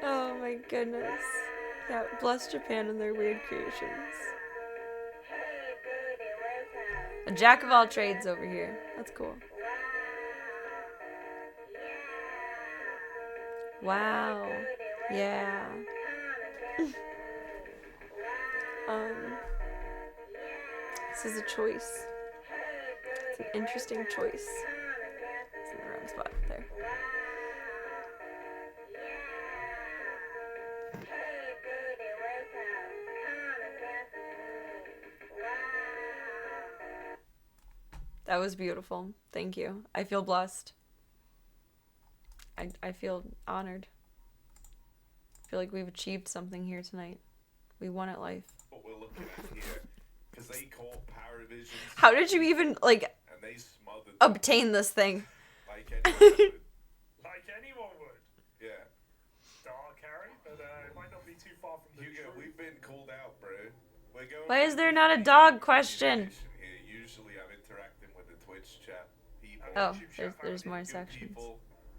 [SPEAKER 1] Oh my goodness. Yeah, bless Japan and their weird creations. A jack of all trades over here. That's cool. Wow. Yeah. This is a choice. It's an interesting choice. It's in the wrong spot there. That was beautiful. Thank you. I feel blessed. I feel honored. I feel like we've achieved something here tonight. We won at life.
[SPEAKER 9] What we're looking at here, because they caught Paravision.
[SPEAKER 1] How did you even, like,
[SPEAKER 9] And they smothered
[SPEAKER 1] obtain this thing?
[SPEAKER 9] like anyone would.
[SPEAKER 10] Like anyone would.
[SPEAKER 9] Yeah.
[SPEAKER 10] Dark Harry, but it might not be too far from the
[SPEAKER 9] Hugo,
[SPEAKER 10] truth.
[SPEAKER 9] we've been called out, bro. We're going
[SPEAKER 1] Why is there not a dog question?
[SPEAKER 9] here. Usually I'm interacting with the Twitch chat people.
[SPEAKER 1] Oh, there's more
[SPEAKER 9] Good
[SPEAKER 1] sections.
[SPEAKER 9] people.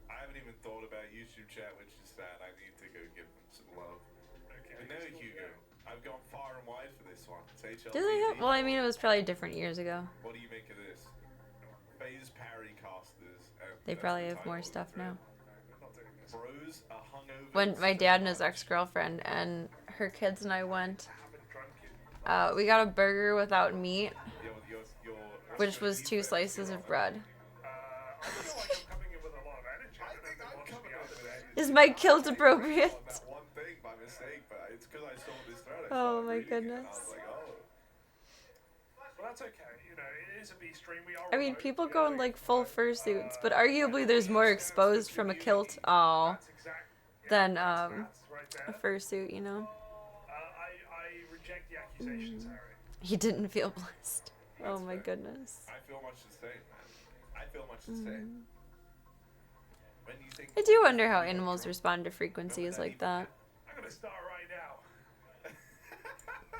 [SPEAKER 9] I haven't even thought about YouTube chat, which is sad. I need to go give them some love.
[SPEAKER 10] Okay.
[SPEAKER 9] But no, Hugo, I've gone far and wide for this one. Say
[SPEAKER 1] Do they have? Well, I mean, it was probably different years ago.
[SPEAKER 9] What do you make of this? FaZe parry casters.
[SPEAKER 1] They probably have more stuff now.
[SPEAKER 9] Bros are hungover.
[SPEAKER 1] When my dad and his ex-girlfriend and her kids and I went, we got a burger without meat, which was 2 slices of bread.
[SPEAKER 10] I feel like I'm coming in with a lot of energy. I don't know if they watch me out.
[SPEAKER 1] Is my kilt appropriate?
[SPEAKER 9] That one thing by mistake, but it's because I saw this thread. I
[SPEAKER 1] Oh
[SPEAKER 9] started
[SPEAKER 1] my
[SPEAKER 9] reading it, and I
[SPEAKER 1] goodness.
[SPEAKER 9] was like, oh.
[SPEAKER 10] Well, that's okay. You know, it is a B stream. We are.
[SPEAKER 1] I mean,
[SPEAKER 10] remote,
[SPEAKER 1] people
[SPEAKER 10] you
[SPEAKER 1] go
[SPEAKER 10] know,
[SPEAKER 1] in like full fursuits, but arguably there's more exposed from a kilt, than a fursuit, you know?
[SPEAKER 10] I reject the accusations, Harry.
[SPEAKER 1] He didn't feel blessed. Oh my goodness.
[SPEAKER 9] I feel much the same, man. I feel much the same. When you think
[SPEAKER 1] I do wonder how animals respond to frequencies like that.
[SPEAKER 10] I'm gonna start right now.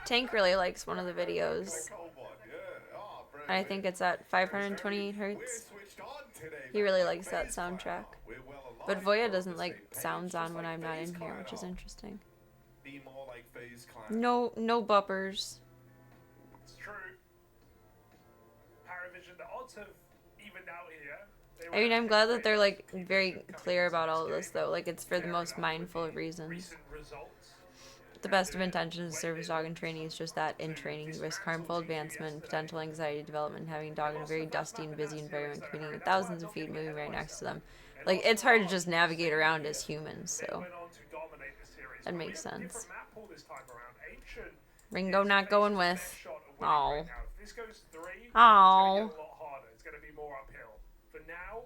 [SPEAKER 1] Tank really likes one of the videos.
[SPEAKER 9] cold one, yeah. Oh, bro.
[SPEAKER 1] I think it's at 528 hertz.
[SPEAKER 9] Switched on today.
[SPEAKER 1] He really likes that soundtrack.
[SPEAKER 9] We're well aligned.
[SPEAKER 1] But Voya doesn't like sounds on when I'm not in here, which is interesting.
[SPEAKER 9] Be more like FaZe Clan.
[SPEAKER 1] No buppers.
[SPEAKER 10] It's true. Paravision, the odds have evened out here.
[SPEAKER 1] I mean, I'm glad that they're like very clear about all of this though. Like it's for the most mindful of reasons.
[SPEAKER 10] Recent results.
[SPEAKER 1] The best of intentions of service dog and training is just that in training you risk harmful advancement, potential anxiety development, and having a dog in a very dusty and busy environment commuting with thousands of feet moving right next to them. Like it's hard to just navigate around as humans, so that makes sense. Ringo not going with. Oh.
[SPEAKER 10] This goes 3,
[SPEAKER 1] Oh.
[SPEAKER 10] it's gonna get a lot harder. It's gonna be more uphill. For now,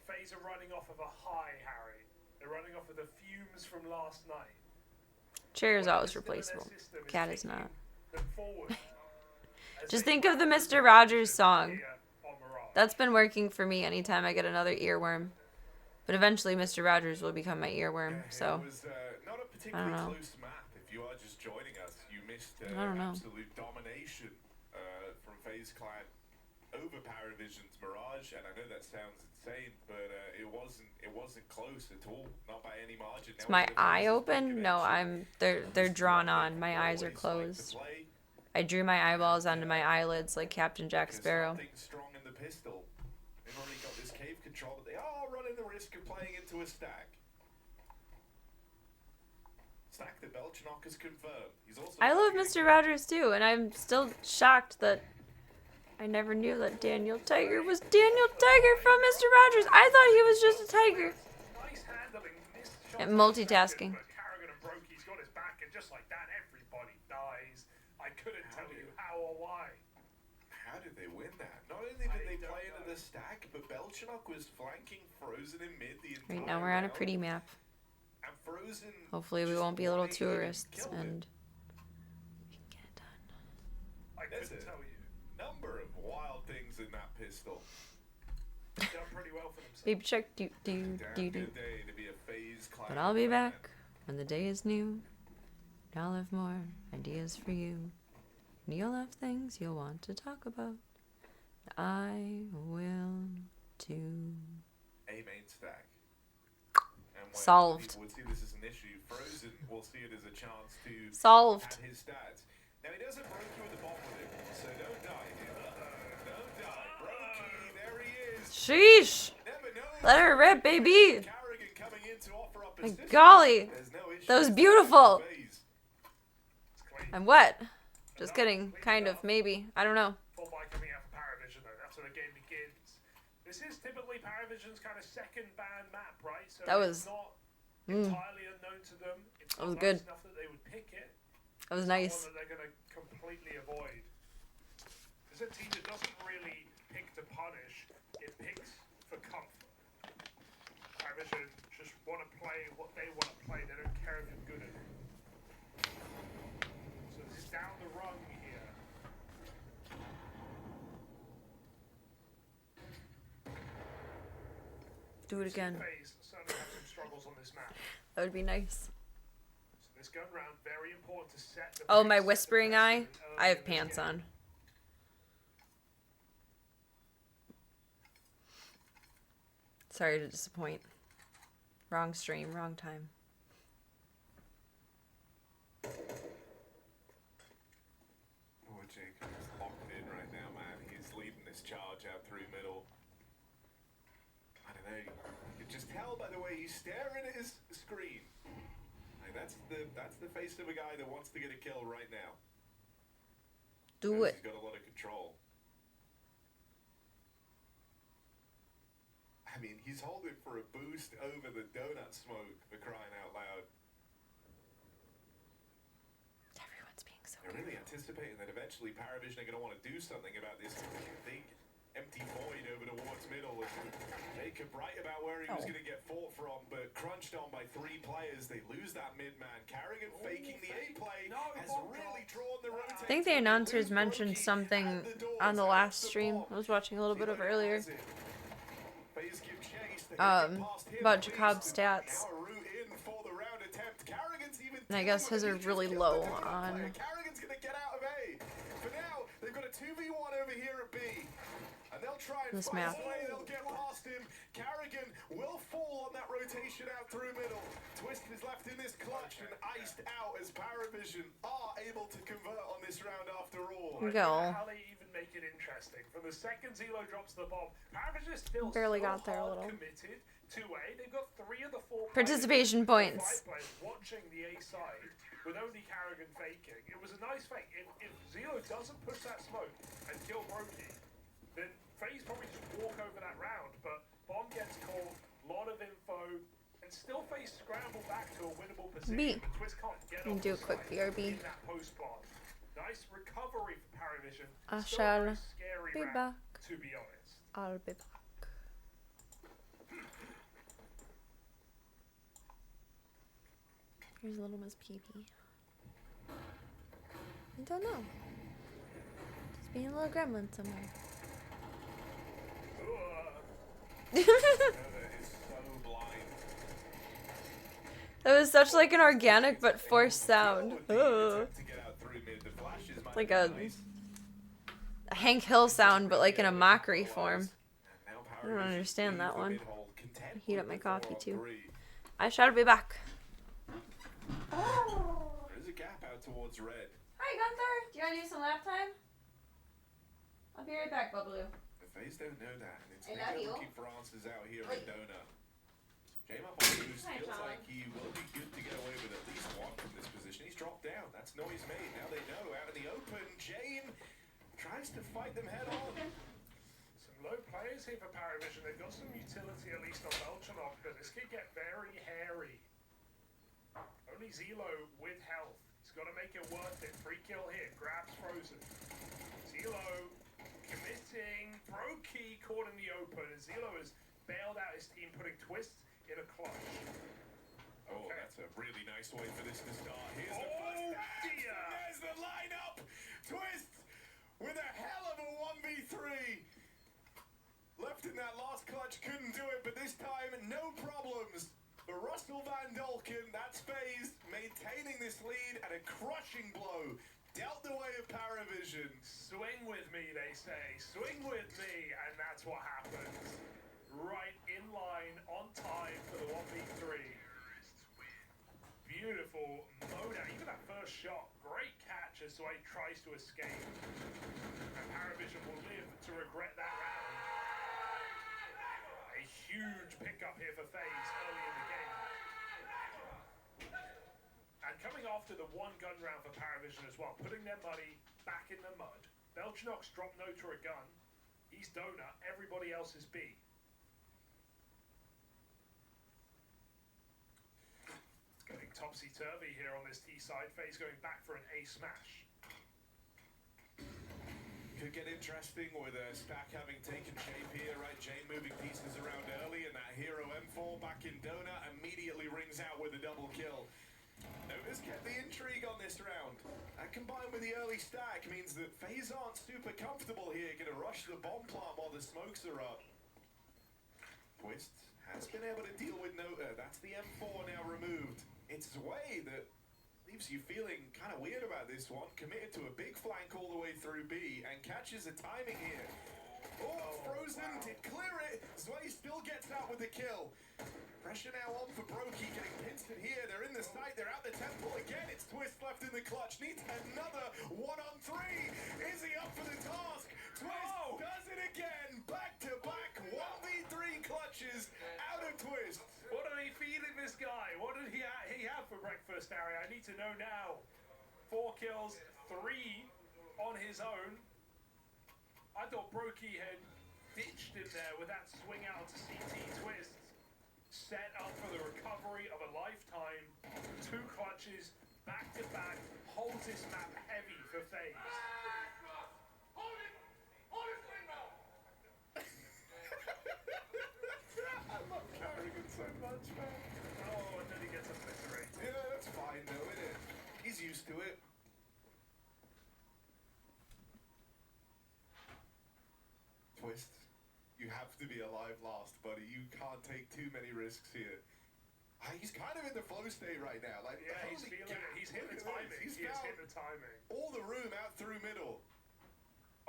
[SPEAKER 10] FaZe are running off of a high, Harry. They're running off of the fumes from last night.
[SPEAKER 1] Chair is always replaceable. Cat is not.
[SPEAKER 10] Them forward.
[SPEAKER 1] Just think of the Mr. Rogers song. That's been working for me anytime I get another earworm. But eventually Mr. Rogers will become my earworm, so
[SPEAKER 9] It was not a
[SPEAKER 1] I
[SPEAKER 9] particularly
[SPEAKER 1] don't know.
[SPEAKER 9] close map. If you are just joining us, you missed
[SPEAKER 1] I don't know.
[SPEAKER 9] absolute domination from FaZe Clan. over Paravision's Mirage, and I know that sounds insane, but it wasn't close at all, not by any margin.
[SPEAKER 1] Is my eye open? No, they're drawn on. My eyes are closed. I drew my eyeballs onto my eyelids like Captain Jack Sparrow.
[SPEAKER 9] Strong in the pistol. They've already got this cave control, but they are running the risk of playing into a stack. Stack that Belchenok has confirmed. He's also
[SPEAKER 1] I love Mr. Rogers too, and I'm still shocked that I never knew that Daniel Tiger was Daniel Tiger from Mr. Rogers. I thought he was just a tiger.
[SPEAKER 10] Nice handling.
[SPEAKER 1] And multitasking.
[SPEAKER 10] But Carrigan and Brokey's got his back, and just like that, everybody dies. I couldn't tell you how or why.
[SPEAKER 9] How did they win that? Not only did they play into the stack, but Belchenok was flanking Frozen in mid the entire
[SPEAKER 1] Right now we're on a
[SPEAKER 9] round.
[SPEAKER 1] pretty map.
[SPEAKER 9] And Frozen
[SPEAKER 1] Hopefully we won't be little tourists and we can get it done.
[SPEAKER 10] I couldn't tell you.
[SPEAKER 9] Number of wild things in that pistol.
[SPEAKER 10] Done pretty well for themselves.
[SPEAKER 1] Baby check do.
[SPEAKER 9] Good day to be a phase class.
[SPEAKER 1] But I'll be back when the day is new. And I'll have more ideas for you. And you'll have things you'll want to talk about. I will too.
[SPEAKER 9] A main stack. And when
[SPEAKER 1] Solved.
[SPEAKER 9] people would see this as an issue, Frozen will see it as a chance to
[SPEAKER 1] Solved.
[SPEAKER 9] add his stats. Now he doesn't break you at the bottom with it, so don't die, dude. Don't die. Brokey, there he is.
[SPEAKER 1] Sheesh.
[SPEAKER 9] Never know.
[SPEAKER 1] Let her rip, baby.
[SPEAKER 9] Carrigan coming in to offer up
[SPEAKER 1] My
[SPEAKER 9] assistance.
[SPEAKER 1] golly.
[SPEAKER 9] There's no issue
[SPEAKER 1] That was
[SPEAKER 9] with
[SPEAKER 1] beautiful.
[SPEAKER 9] phase.
[SPEAKER 1] I'm wet. Just kidding. Kind of. Maybe. I don't know.
[SPEAKER 10] Full by coming out for Paravision, though. That's where the game begins. This is typically Paravision's kind of second ban map, right? So
[SPEAKER 1] That
[SPEAKER 10] it's
[SPEAKER 1] was-
[SPEAKER 10] not
[SPEAKER 1] Mm.
[SPEAKER 10] entirely unknown to them. It's
[SPEAKER 1] That was
[SPEAKER 10] not
[SPEAKER 1] good.
[SPEAKER 10] nice enough that they would pick it.
[SPEAKER 1] That was
[SPEAKER 10] It's not
[SPEAKER 1] nice.
[SPEAKER 10] one that they're going to completely avoid. This is a team that doesn't really pick to punish. It picks for comfort. Paravision just want to play what they want to play. They don't care if you're good at it. So this is down the rung here.
[SPEAKER 1] Do it again.
[SPEAKER 10] FaZe certainly have some struggles on this map.
[SPEAKER 1] That would be nice.
[SPEAKER 10] So this gun round, very important to set the
[SPEAKER 1] Oh,
[SPEAKER 10] pace,
[SPEAKER 1] my
[SPEAKER 10] set the
[SPEAKER 1] whispering eye?
[SPEAKER 10] precedent early
[SPEAKER 1] I have
[SPEAKER 10] in this
[SPEAKER 1] pants
[SPEAKER 10] game.
[SPEAKER 1] on. Sorry to disappoint. Wrong stream, wrong time.
[SPEAKER 9] Poor Jacob is locked in right now, man. He's leading this charge out through middle. I don't know. You can just tell by the way he's staring at his screen. Like that's the face of a guy that wants to get a kill right now.
[SPEAKER 1] Do
[SPEAKER 9] Knows
[SPEAKER 1] it.
[SPEAKER 9] He's got a lot of control. I mean, he's holding for a boost over the donut smoke for crying out loud.
[SPEAKER 1] Everyone's being so
[SPEAKER 9] They're really anticipating that eventually Paravision are going to want to do something about this big empty void over towards middle. Jacob right about where he was going to get fought from, but crunched on by 3 players. They lose that mid-man. Carrigan faking the A play has really drawn the rotation.
[SPEAKER 1] I think the announcers mentioned something on the last stream. I was watching a little bit of earlier. About Jacob's stats. And I guess his are really low on
[SPEAKER 9] Carrigan's gonna get out of A. For now, they've got a 2v1 over here at B. And they'll try and
[SPEAKER 1] This
[SPEAKER 9] find
[SPEAKER 1] map.
[SPEAKER 9] a way they'll get past him. Carrigan will fall on that rotation out through middle. Twist is left in this clutch and iced out as Paravision are able to convert on this round after all.
[SPEAKER 1] Go.
[SPEAKER 10] How they even make it interesting. From the second Zelo drops the bomb, Paravision is still
[SPEAKER 1] Barely
[SPEAKER 10] so
[SPEAKER 1] got there a
[SPEAKER 10] hard
[SPEAKER 1] little.
[SPEAKER 10] committed to A. They've got 3 of the 4
[SPEAKER 1] Participation
[SPEAKER 10] players,
[SPEAKER 1] points.
[SPEAKER 10] 5 players watching the A side with only Carrigan faking. It was a nice fake. If Zelo doesn't push that smoke and kill Brokey, then FaZe probably just walk over that round. But bomb gets called, lot of info, and still FaZe scramble back to a winnable position.
[SPEAKER 1] B.
[SPEAKER 10] But Twist can't get
[SPEAKER 1] You
[SPEAKER 10] off
[SPEAKER 1] do
[SPEAKER 10] the
[SPEAKER 1] a quick
[SPEAKER 10] side
[SPEAKER 1] BRB.
[SPEAKER 10] in that post bomb. Nice recovery for Paravision.
[SPEAKER 1] I
[SPEAKER 10] Still a
[SPEAKER 1] shall
[SPEAKER 10] very scary
[SPEAKER 1] be
[SPEAKER 10] round,
[SPEAKER 1] back.
[SPEAKER 10] to be honest.
[SPEAKER 1] I'll be back. Here's little Miss Pee-Pee. I don't know. Just being a little gremlin somewhere. That was such like an organic but forced sound. Ugh. Like a Hank Hill sound, but like in a mockery form. I don't understand that one. Heat up my coffee too. I shall be back.
[SPEAKER 9] There's a gap out towards red.
[SPEAKER 1] Hi, Gunther. Do you want to do some lap time? I'll be right back, Bubbaloo.
[SPEAKER 9] The FaZe don't know that, and it's
[SPEAKER 1] I love you.
[SPEAKER 9] looking for answers out here in Dona. Jame up on Boost
[SPEAKER 1] Hi,
[SPEAKER 9] feels
[SPEAKER 1] Sean.
[SPEAKER 9] like he will be good to get away with at least one from this position. He's dropped down. That's noise made. Now they know. Out in the open, Jame tries to fight them head on.
[SPEAKER 10] Some low players here for Paravision. They've got some utility at least on Belchanov, but this could get very hairy. Only Zelo with health. He's got to make it worth it. Free kill here. Grabs Frozen. Zelo committing. Brokey caught in the open. And Zelo has bailed out his team, putting Twist in a clutch.
[SPEAKER 9] Oh,
[SPEAKER 10] Okay.
[SPEAKER 9] that's a really nice way for this to start. Here's the
[SPEAKER 10] Oh,
[SPEAKER 9] first dance,
[SPEAKER 10] dear.
[SPEAKER 9] and there's the lineup. Twist with a hell of a 1v3. Left in that last clutch, couldn't do it, but this time, no problems. For Russell Van Dolken, that's phased, maintaining this lead at a crushing blow. Dealt the way of Paravision.
[SPEAKER 10] Swing with me, they say. Swing with me, and that's what happens. Right in line, on time for the 1v3. Beautiful Mona. Even that first shot, great catch as Sway tries to escape. And Paravision will live to regret that round. A huge pickup here for FaZe early in the game. And coming after the one gun round for Paravision as well, putting their money back in the mud. Belchanox dropped no to a gun. He's Donut, everybody else is B. It's getting topsy-turvy here on this T side. FaZe going back for an A smash.
[SPEAKER 9] Could get interesting with a stack having taken shape here, right? Jane moving pieces around early, and that hero M4 back in Dona immediately rings out with a double kill. Nova's kept the intrigue on this round. That combined with the early stack means that FaZe aren't super comfortable here, gonna rush the bomb plant while the smokes are up. Twist has been able to deal with Nota. That's the M4 now removed. It's Sway that leaves you feeling kind of weird about this one. Committed to a big flank all the way through B and catches the timing here. Oh, Frozen did clear it. Sway still gets out with the kill. Pressure now on for Brokey, getting pinched in here. They're in the sight, they're out the temple again. It's Twist left in the clutch. Needs another 1-on-3. Is he up for the task? Twist does it again. Back to back 1v3 clutches out of Twist.
[SPEAKER 10] What are they feeding this guy? What did he have for breakfast, Harry? I need to know now. 4 kills, 3 on his own. I thought Brokey had ditched in there with that swing out to CT Twist. Set up for the recovery of a lifetime. 2 clutches, back to back, holds this map heavy for FaZe.
[SPEAKER 9] I love Carrigan so much, man.
[SPEAKER 10] Oh, and then he gets obliterated.
[SPEAKER 9] Yeah, that's fine though, isn't it? He's used to it. Twist, you have to be alive last, buddy. You can't take too many risks here. He's kind of in the flow state right now. Like,
[SPEAKER 10] Yeah, he's
[SPEAKER 9] holy
[SPEAKER 10] feeling it. He's hit the
[SPEAKER 9] look at
[SPEAKER 10] timing.
[SPEAKER 9] this.
[SPEAKER 10] He has
[SPEAKER 9] found
[SPEAKER 10] hit the timing.
[SPEAKER 9] all the room out through middle.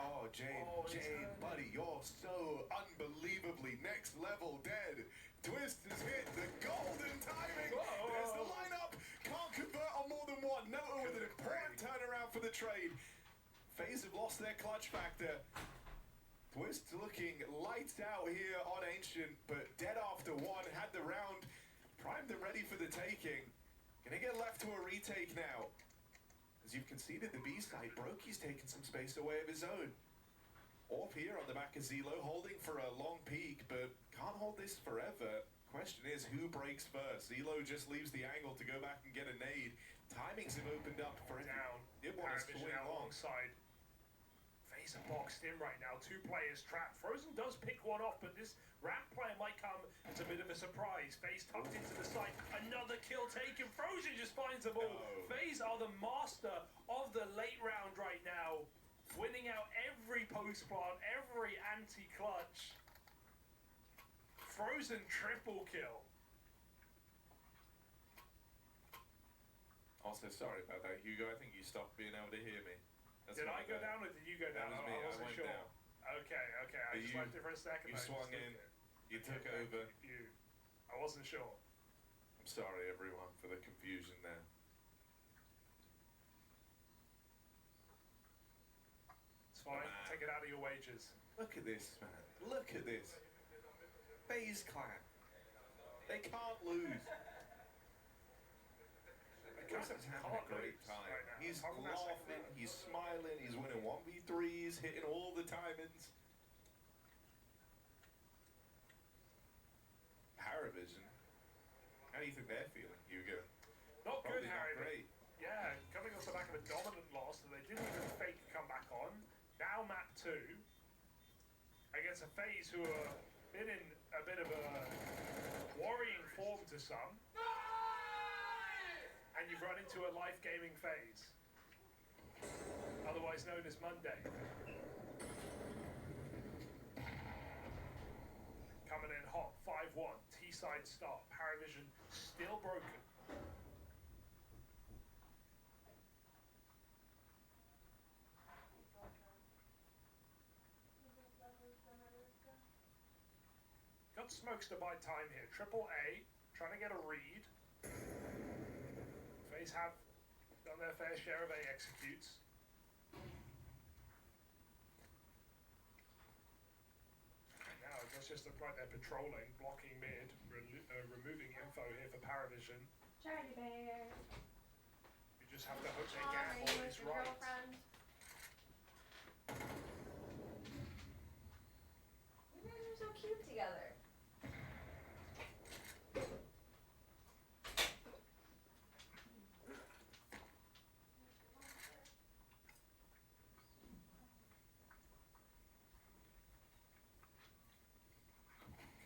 [SPEAKER 9] Oh, Jane,
[SPEAKER 10] Oh, he's
[SPEAKER 9] Jane,
[SPEAKER 10] hurt.
[SPEAKER 9] buddy, you're so unbelievably next level dead. Twist has hit the golden timing.
[SPEAKER 10] Whoa.
[SPEAKER 9] There's the lineup. Can't convert on more than one. Noah with an important turnaround for the trade. FaZe have lost their clutch factor. Twist looking lights out here on Ancient, but dead after one. Had the round primed and ready for the taking. Gonna get left to a retake now. As you've conceded the B side, Brokey's taken some space away of his own. Orp here on the back of Zelo, holding for a long peak, but can't hold this forever. Question is, who breaks first? Zelo just leaves the angle to go back and get a nade. Timings have opened up for it.
[SPEAKER 10] Down.
[SPEAKER 9] It want to
[SPEAKER 10] Paravision
[SPEAKER 9] swing
[SPEAKER 10] out
[SPEAKER 9] long.
[SPEAKER 10] alongside. FaZe are boxed in right now. 2 players trapped. Frozen does pick one off, but this ramp player might come as a bit of a surprise. FaZe tucked into the site. Another kill taken. Frozen just finds the ball.
[SPEAKER 9] No.
[SPEAKER 10] FaZe are the master of the late round right now. Winning out every post plant, every anti-clutch. Frozen triple kill.
[SPEAKER 9] Also, sorry about that, Hugo. I think you stopped being able to hear me. That's
[SPEAKER 10] Did
[SPEAKER 9] my
[SPEAKER 10] I go
[SPEAKER 9] bad.
[SPEAKER 10] down or did you go
[SPEAKER 9] That
[SPEAKER 10] down?
[SPEAKER 9] was me.
[SPEAKER 10] I
[SPEAKER 9] I
[SPEAKER 10] wasn't
[SPEAKER 9] went
[SPEAKER 10] sure. Okay. I just left it for a second.
[SPEAKER 9] You swung in. You took over.
[SPEAKER 10] I wasn't sure.
[SPEAKER 9] I'm sorry, everyone, for the confusion there.
[SPEAKER 10] It's fine. Take it out of your wages.
[SPEAKER 9] Look at this, man. Look at this. FaZe Clan. They can't lose. Joseph's having a great time. He's laughing, he's smiling, he's winning 1v3s, hitting all the timings. Paravision. How do you think they're feeling, Hugo?
[SPEAKER 10] Not
[SPEAKER 9] Probably
[SPEAKER 10] good,
[SPEAKER 9] not
[SPEAKER 10] Harry.
[SPEAKER 9] great.
[SPEAKER 10] Yeah, coming off the back of a dominant loss that they didn't even fake come back on. Now map 2 against a FaZe who have been in a bit of a worrying form to some. And you've run into a life gaming FaZe, otherwise known as Monday. Coming in hot, 5-1, T-side start, Paravision still broken. Got smokes to buy time here. Triple A, trying to get a read. FaZe have done their fair share of A executes. And now it does just look like they're patrolling, blocking mid, removing info here for Paravision.
[SPEAKER 1] Charlie Bear.
[SPEAKER 10] You just have to hope they get all this right.
[SPEAKER 1] You guys are so cute together.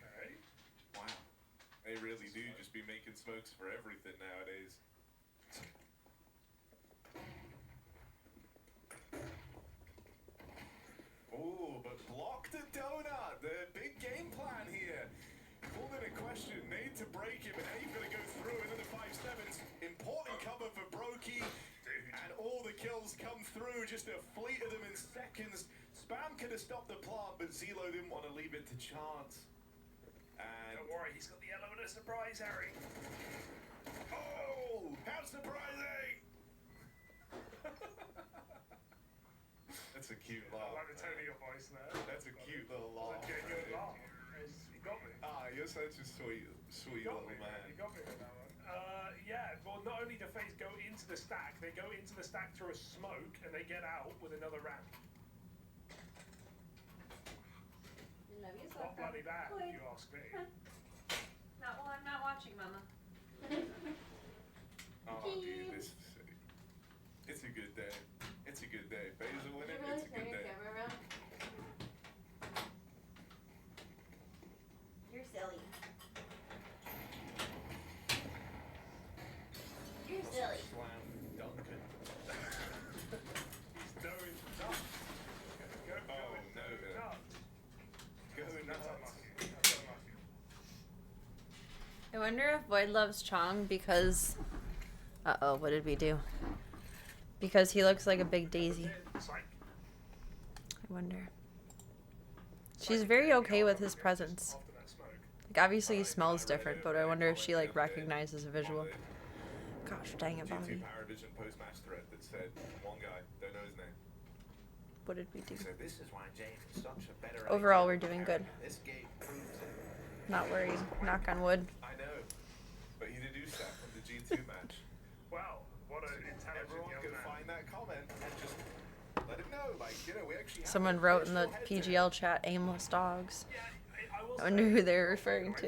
[SPEAKER 10] Okay.
[SPEAKER 9] Wow. They really do just be making smokes for everything nowadays. Oh, but blocked a donut. The big game plan here. Called it a question. Need to break him, and now you've got to go through into the 5-7s. Important cover for Brokey. And all the kills come through. Just a fleet of them in seconds. Spam could have stopped the plant, but Zelo didn't want to leave it to chance. And
[SPEAKER 10] Don't worry, he's got the element of surprise, Harry.
[SPEAKER 9] oh, how surprising! That's a cute
[SPEAKER 10] I
[SPEAKER 9] laugh.
[SPEAKER 10] like the tone of your voice there.
[SPEAKER 9] That's a cute little laugh.
[SPEAKER 10] That's a genuine laugh. You got me.
[SPEAKER 9] Ah, you're such a sweet little man.
[SPEAKER 10] You got me with that one. Yeah, well, not only do FaZe go into the stack, they go into the stack through a smoke, and they get out with another ramp.
[SPEAKER 1] Love you,
[SPEAKER 10] Not bloody bad, if you ask me.
[SPEAKER 1] Not while I'm not watching, Mama.
[SPEAKER 9] Oh, dude, it's a good day. It's a good day. FaZe are winning. It's a good day.
[SPEAKER 1] You're silly. You're silly.
[SPEAKER 9] Slam Duncan.
[SPEAKER 10] He's doing nuts.
[SPEAKER 9] Oh, no.
[SPEAKER 10] Nuts.
[SPEAKER 9] Go
[SPEAKER 10] That's
[SPEAKER 9] nuts.
[SPEAKER 10] unlucky. That's unlucky.
[SPEAKER 1] I wonder if Void loves Chong because... Uh-oh, what did we do? Because he looks like a big daisy.
[SPEAKER 10] Psych.
[SPEAKER 1] I wonder. She's very okay with his presence.
[SPEAKER 10] After that smoke.
[SPEAKER 1] Like, obviously he smells different, but I wonder if she, like, recognizes a visual. Gosh, dang it,
[SPEAKER 9] G2
[SPEAKER 1] Bobby.
[SPEAKER 9] Paravision post-match thread that said, one guy, don't know his name.
[SPEAKER 1] What did we do?
[SPEAKER 3] So this is why James is such a better
[SPEAKER 1] Overall,
[SPEAKER 3] agent.
[SPEAKER 1] we're doing good.
[SPEAKER 3] This game proves it.
[SPEAKER 1] Not worried. Knock on wood.
[SPEAKER 9] I know, but he deduced that from the G2 match.
[SPEAKER 10] Wow, what an intelligent
[SPEAKER 9] Everyone
[SPEAKER 10] young
[SPEAKER 9] can
[SPEAKER 10] man.
[SPEAKER 9] find that comment and just let him know, like, you know, we actually have
[SPEAKER 1] Someone
[SPEAKER 9] an
[SPEAKER 1] wrote in the
[SPEAKER 9] official
[SPEAKER 1] PGL
[SPEAKER 9] head-to-head.
[SPEAKER 1] chat, aimless dogs.
[SPEAKER 10] Yeah, I will
[SPEAKER 1] I wonder
[SPEAKER 10] say,
[SPEAKER 1] who they're referring to.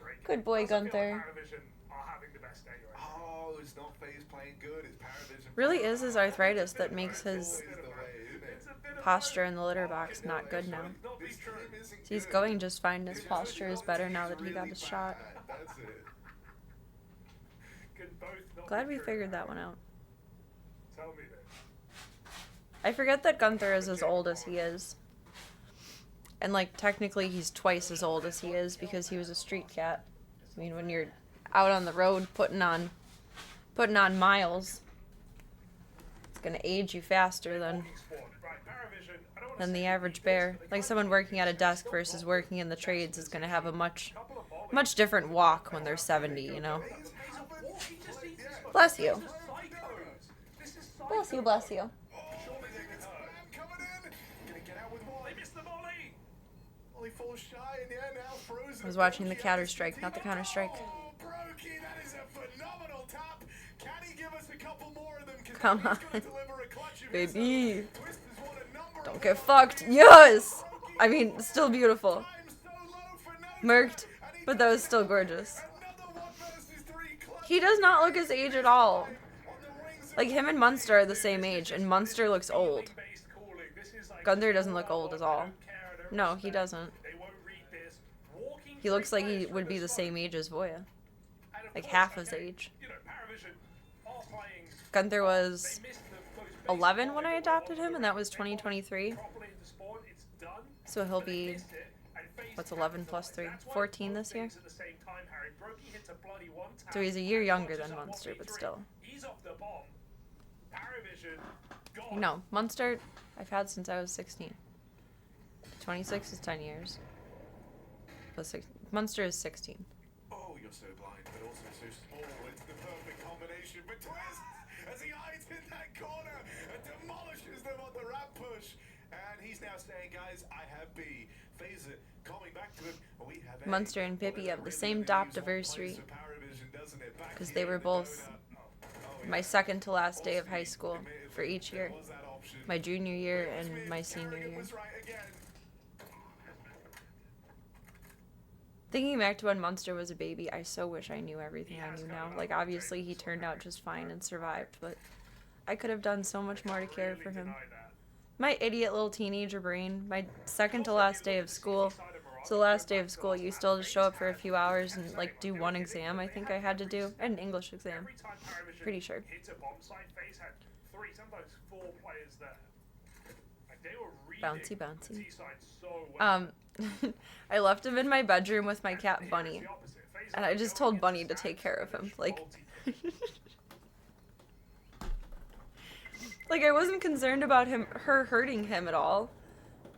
[SPEAKER 10] great.
[SPEAKER 1] Good boy,
[SPEAKER 10] Doesn't feel
[SPEAKER 1] Gunther.
[SPEAKER 10] like Paravision are having the best day right now.
[SPEAKER 9] Oh, it's not FaZe playing good, it's Paravision.
[SPEAKER 1] Really is his arthritis that makes his
[SPEAKER 9] Always the way, isn't it?
[SPEAKER 10] It's a bit of
[SPEAKER 1] posture in the litter box not good now.
[SPEAKER 10] not be
[SPEAKER 9] This
[SPEAKER 10] true.
[SPEAKER 9] team isn't
[SPEAKER 1] He's
[SPEAKER 9] good.
[SPEAKER 1] going just fine. His
[SPEAKER 9] It's
[SPEAKER 1] posture is
[SPEAKER 9] just
[SPEAKER 1] better
[SPEAKER 9] he's
[SPEAKER 1] now that he got
[SPEAKER 9] really
[SPEAKER 1] his shot.
[SPEAKER 9] bad. That's it.
[SPEAKER 10] Can both not
[SPEAKER 1] Glad
[SPEAKER 10] be
[SPEAKER 1] we
[SPEAKER 10] true.
[SPEAKER 1] figured that one out.
[SPEAKER 10] Tell me this.
[SPEAKER 1] I forget that Gunther is as old as he is. And, like, technically he's twice as old as he is because he was a street cat. I mean, when you're out on the road putting on miles, it's gonna age you faster than
[SPEAKER 10] Walking squad. Right, Paravision. I don't want
[SPEAKER 1] than the average bear. Like someone working at a desk versus working in the trades is going to have a much different walk when they're 70, you know. Bless you. Bless you, bless you. I was watching the Counter-Strike, not the Counter-Strike. Come on. Baby. Don't get fucked. Yes! I mean, still beautiful. Murked, but that was still gorgeous. He does not look his age at all. Like, him and Munster are the same age, and Munster looks old. Gunther doesn't look old at all. No, he doesn't. He looks like he would be the same age as Voya. Like, half his age. Gunther was 11 when I adopted him, and that was 2023. So he'll be, what's 11 plus 3? 14 this year? So he's a year younger than Munster, but still. No, Munster I've had since I was 16. 26 is 10 years. Plus 6, Munster is 16.
[SPEAKER 9] Oh, you're so blind, but also so small. It's the perfect combination for Twist as he hides in that corner and demolishes them on the ramp push. And he's now saying, guys, I have B. Phaser coming back to him. We have
[SPEAKER 1] Munster and Pippi have the same doptiversary because they were both my second to last day of high school for each year. My junior year and my senior year. Thinking back to when Munster was a baby, I so wish I knew everything I knew now. Like, obviously he turned out just fine and survived, but I could have done so much more to care for him. My idiot little teenager brain, my second to last day of school. So the last day of school, you still just show up for a few hours and, like, do one exam, I think I had to do. And an English exam. Pretty sure. Bouncy, bouncy. I left him in my bedroom with my cat Bunny, and I just told Bunny to take care of him. Like, like I wasn't concerned about her hurting him at all.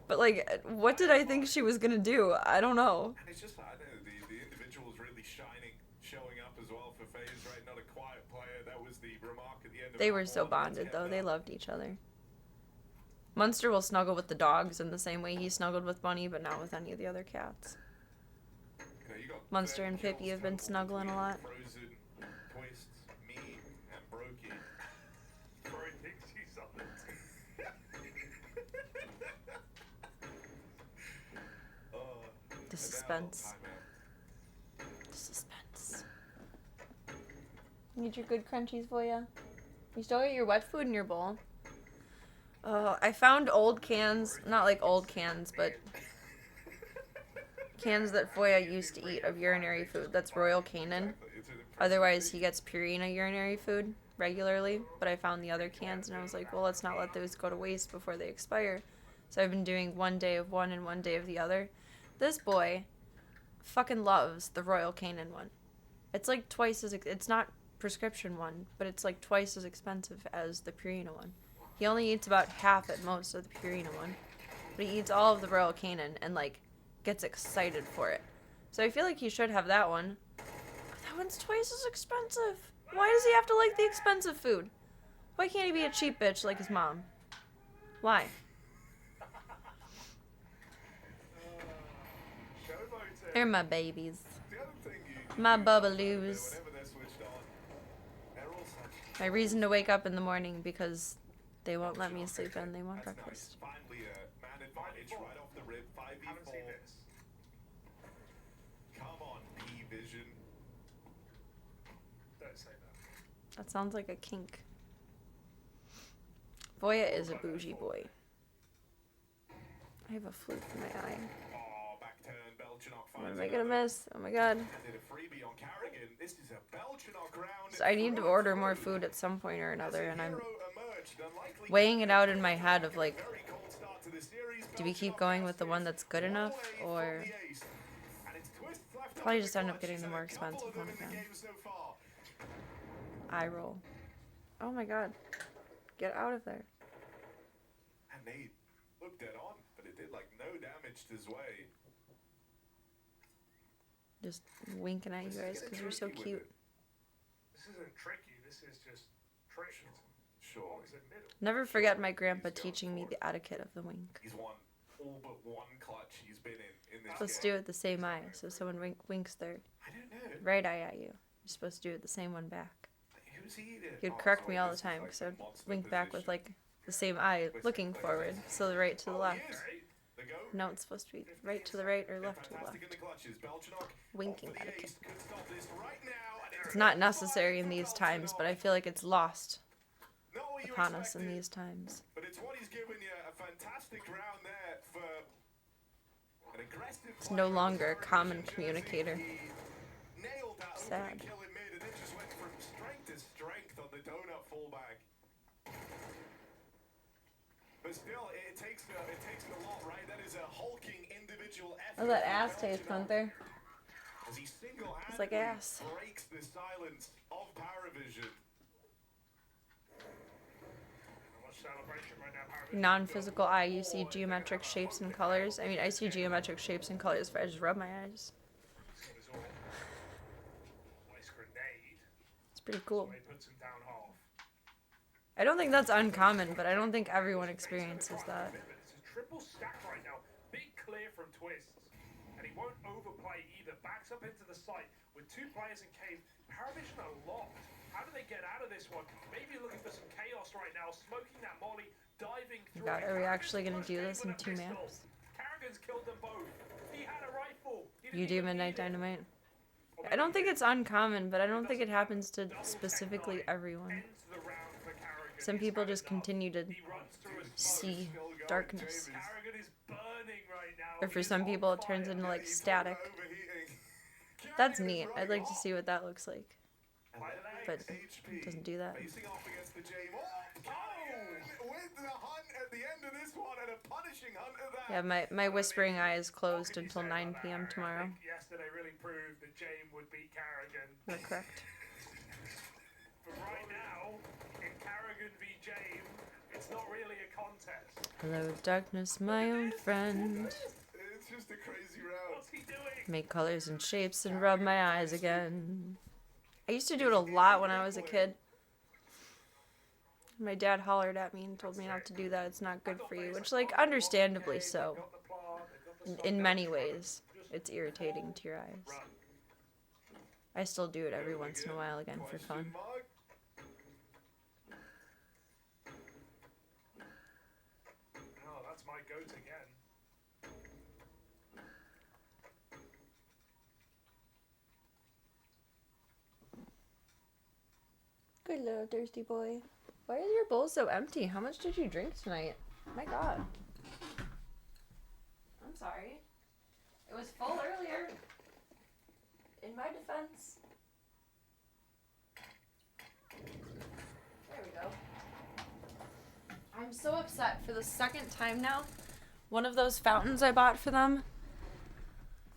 [SPEAKER 1] But like, what did I think she was gonna do? I don't know.
[SPEAKER 9] And it's just, I know, the individual's really showing up as well for FaZe, right? Not a quiet player. That was the remark at the end of
[SPEAKER 1] They were so bonded, though. They loved each other. Munster will snuggle with the dogs in the same way he snuggled with Bunny, but not with any of the other cats. Munster and Pippi have been snuggling a lot.
[SPEAKER 9] Frozen, Twist, me, and Brokey.
[SPEAKER 1] The suspense. The suspense. Need your good crunchies, Voya? You still got your wet food in your bowl? I found old cans, not like old cans, but cans that Voya used to eat of urinary food. That's Royal Canin. Otherwise, he gets Purina urinary food regularly, but I found the other cans, and I was like, well, let's not let those go to waste before they expire. So I've been doing 1 day of one and 1 day of the other. This boy fucking loves the Royal Canin one. It's like twice as, it's not prescription one, but it's like twice as expensive as the Purina one. He only eats about half at most of the Purina one, but he eats all of the Royal Canin and like gets excited for it. So I feel like he should have that one. But that one's twice as expensive. Why does he have to like the expensive food? Why can't he be a cheap bitch like his mom? Why? They're my babies. My bubaloos. My reason to wake up in the morning because they won't let me sleep in. They want breakfast.
[SPEAKER 9] Finally, man advantage right off the rip. 5v4. Come on, P-Vision.
[SPEAKER 10] Don't say that.
[SPEAKER 1] That sounds like a kink. Voya is a bougie boy. I have a flute in my eye.
[SPEAKER 9] Oh, back turn, Belchenok
[SPEAKER 1] What am I gonna miss? Oh my god.
[SPEAKER 9] did a freebie on Carrigan. This is a Belchenok round.
[SPEAKER 1] So I need to order more food at some point or another, and I'm weighing it out in my head of like, do we keep going with the one that's good enough, or probably just end up getting the more expensive one again. Eye roll. Oh my god. Get out of there.
[SPEAKER 9] And they looked dead on. damaged as well.
[SPEAKER 1] Just winking at you guys because you're so cute.
[SPEAKER 10] This isn't tricky, this is just tricky.
[SPEAKER 9] Sure.
[SPEAKER 1] Never forget my grandpa teaching me the etiquette of the wink.
[SPEAKER 9] He's won all but one clutch he's been in this
[SPEAKER 1] Supposed to do it with the same eye, so someone winks their
[SPEAKER 9] I don't know.
[SPEAKER 1] right eye at you. You're supposed to do it the same one back.
[SPEAKER 9] Who's he then?
[SPEAKER 1] He would correct me all the time because I'd wink back with like the same eye looking forward, so the right to the left. No, it's supposed to be right to the right or left to the left. Winking etiquette. It's not necessary in these times, but I feel like it's lost upon us in these times.
[SPEAKER 9] But it's what he's given you, a fantastic round there for an aggressive.
[SPEAKER 1] It's no longer a common communicator.
[SPEAKER 9] Nailed that
[SPEAKER 1] Sad.
[SPEAKER 9] kill in mid, and then just went from strength to strength on the donut fallback. But still, it takes a lot, right? That is a hulking individual effort.
[SPEAKER 1] How's that ass taste, Gunther?
[SPEAKER 9] As he single-handedly
[SPEAKER 1] It's like ass.
[SPEAKER 9] breaks the silence of Paravision.
[SPEAKER 1] Non-physical eye, you see geometric shapes and colors. I mean, I see geometric shapes and colors if I just rub my eyes. It's pretty cool. I don't think that's uncommon, but I don't think everyone experiences that.
[SPEAKER 10] It's a triple stack right now. Big clear from Twists. And he won't overplay either. Backs up into the site with two players in cave. Paravision are locked. How do they get out of this one? Maybe looking for some chaos right now. Smoking that molly. Diving through.
[SPEAKER 1] God, are we actually going to do this in 2 maps?
[SPEAKER 10] Kerrigan's killed them both. He had a rifle.
[SPEAKER 1] You do Midnight Dynamite? I don't think it's uncommon, but I don't think it happens to specifically everyone. Some people just continue to see darkness. Or for some people it turns into like static. That's neat. I'd like to see what that looks like. But it doesn't do that. Yeah, my whispering eye is closed until 9 p.m. tomorrow.
[SPEAKER 10] Yesterday really proved that James would beat Kerrigan.
[SPEAKER 1] You're correct.
[SPEAKER 10] But right now, in Kerrigan v James, it's not really a contest.
[SPEAKER 1] Hello, darkness, my own friend.
[SPEAKER 9] It's just a crazy round.
[SPEAKER 10] What's he doing?
[SPEAKER 1] Make colors and shapes and rub my eyes again. I used to do it a lot when I was a kid. My dad hollered at me and told me not to do that. It's not good for you. Which, like, understandably so. In many ways. It's irritating to your eyes. I still do it every once in a while again for fun.
[SPEAKER 10] Oh, that's my goat again.
[SPEAKER 1] Good little thirsty boy. Why is your bowl so empty? How much did you drink tonight? My God. I'm sorry. It was full earlier. In my defense. There we go. I'm so upset for the second time now. One of those fountains I bought for them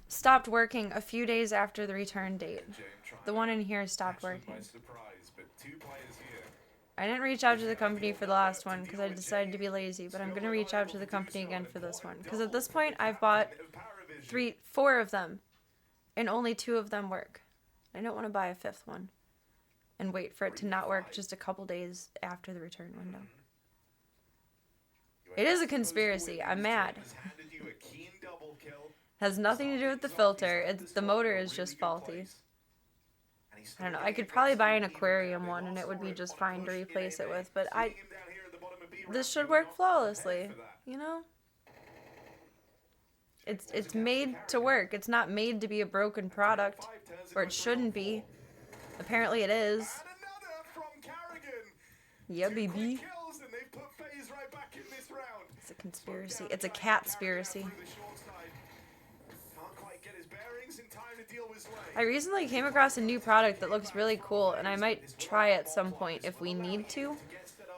[SPEAKER 1] stopped working a few days after the return date. The one in here stopped working. I didn't reach out to the company for the last one because I decided to be lazy, but I'm going to reach out to the company again for this one. Because at this point, I've bought 4 of them, and only 2 of them work. I don't want to buy a 5th one and wait for it to not work just a couple days after the return window. It is a conspiracy. I'm mad. Has nothing to do with the filter. The motor is just faulty. I don't know. I could probably buy an aquarium one and it would be just fine to replace it with, but this should work flawlessly, you know? It's made to work. It's not made to be a broken product, or it shouldn't be. Apparently it is. Yeah, baby. It's a conspiracy. It's a cat-spiracy. I recently came across a new product that looks really cool, and I might try at some point if we need to.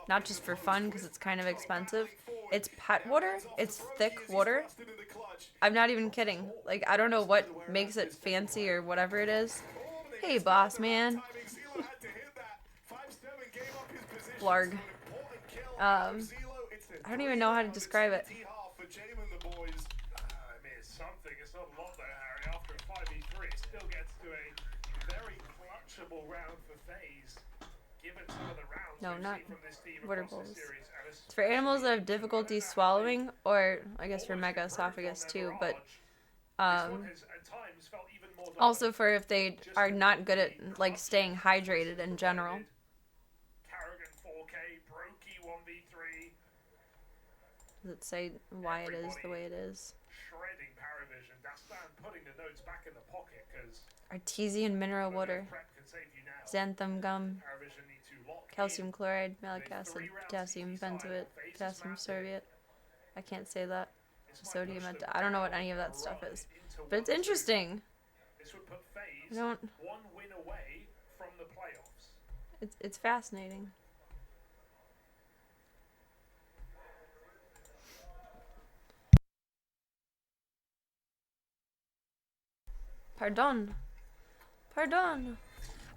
[SPEAKER 1] Not just for fun, because it's kind of expensive. It's pet water. It's thick water. I'm not even kidding. Like, I don't know what makes it fancy or whatever it is. Hey, boss man. Blarg. I don't even know how to describe it.
[SPEAKER 10] something. It's not a lot though, Harry. After a 5v3, it still gets to a very clutchable round for FaZe. Given some of the rounds
[SPEAKER 1] No,
[SPEAKER 10] we've
[SPEAKER 1] not
[SPEAKER 10] seen from this team
[SPEAKER 1] water
[SPEAKER 10] across
[SPEAKER 1] bowls.
[SPEAKER 10] this series, and
[SPEAKER 1] It's for animals that have
[SPEAKER 10] especially-
[SPEAKER 1] difficulty swallowing, or I guess for mega esophagus too, but
[SPEAKER 10] this one has at times felt even more
[SPEAKER 1] also for if they are not good at like staying hydrated in general.
[SPEAKER 10] Carrigan 4K, Brokey 1v3.
[SPEAKER 1] Does it say why it is the way it is?
[SPEAKER 10] Shredding Paravision. Dastan putting the notes back in the pocket because
[SPEAKER 1] Artesian mineral water,
[SPEAKER 10] prep can save you now.
[SPEAKER 1] xanthan gum,
[SPEAKER 10] Paravision need to lock
[SPEAKER 1] calcium chloride, malic acid, potassium benzoate, potassium sorbate. I can't say that. Sodium. I don't know what any of that stuff is, but it's interesting.
[SPEAKER 10] This would put FaZe
[SPEAKER 1] I don't.
[SPEAKER 10] one win away from the playoffs.
[SPEAKER 1] It's fascinating. Pardon. Pardon.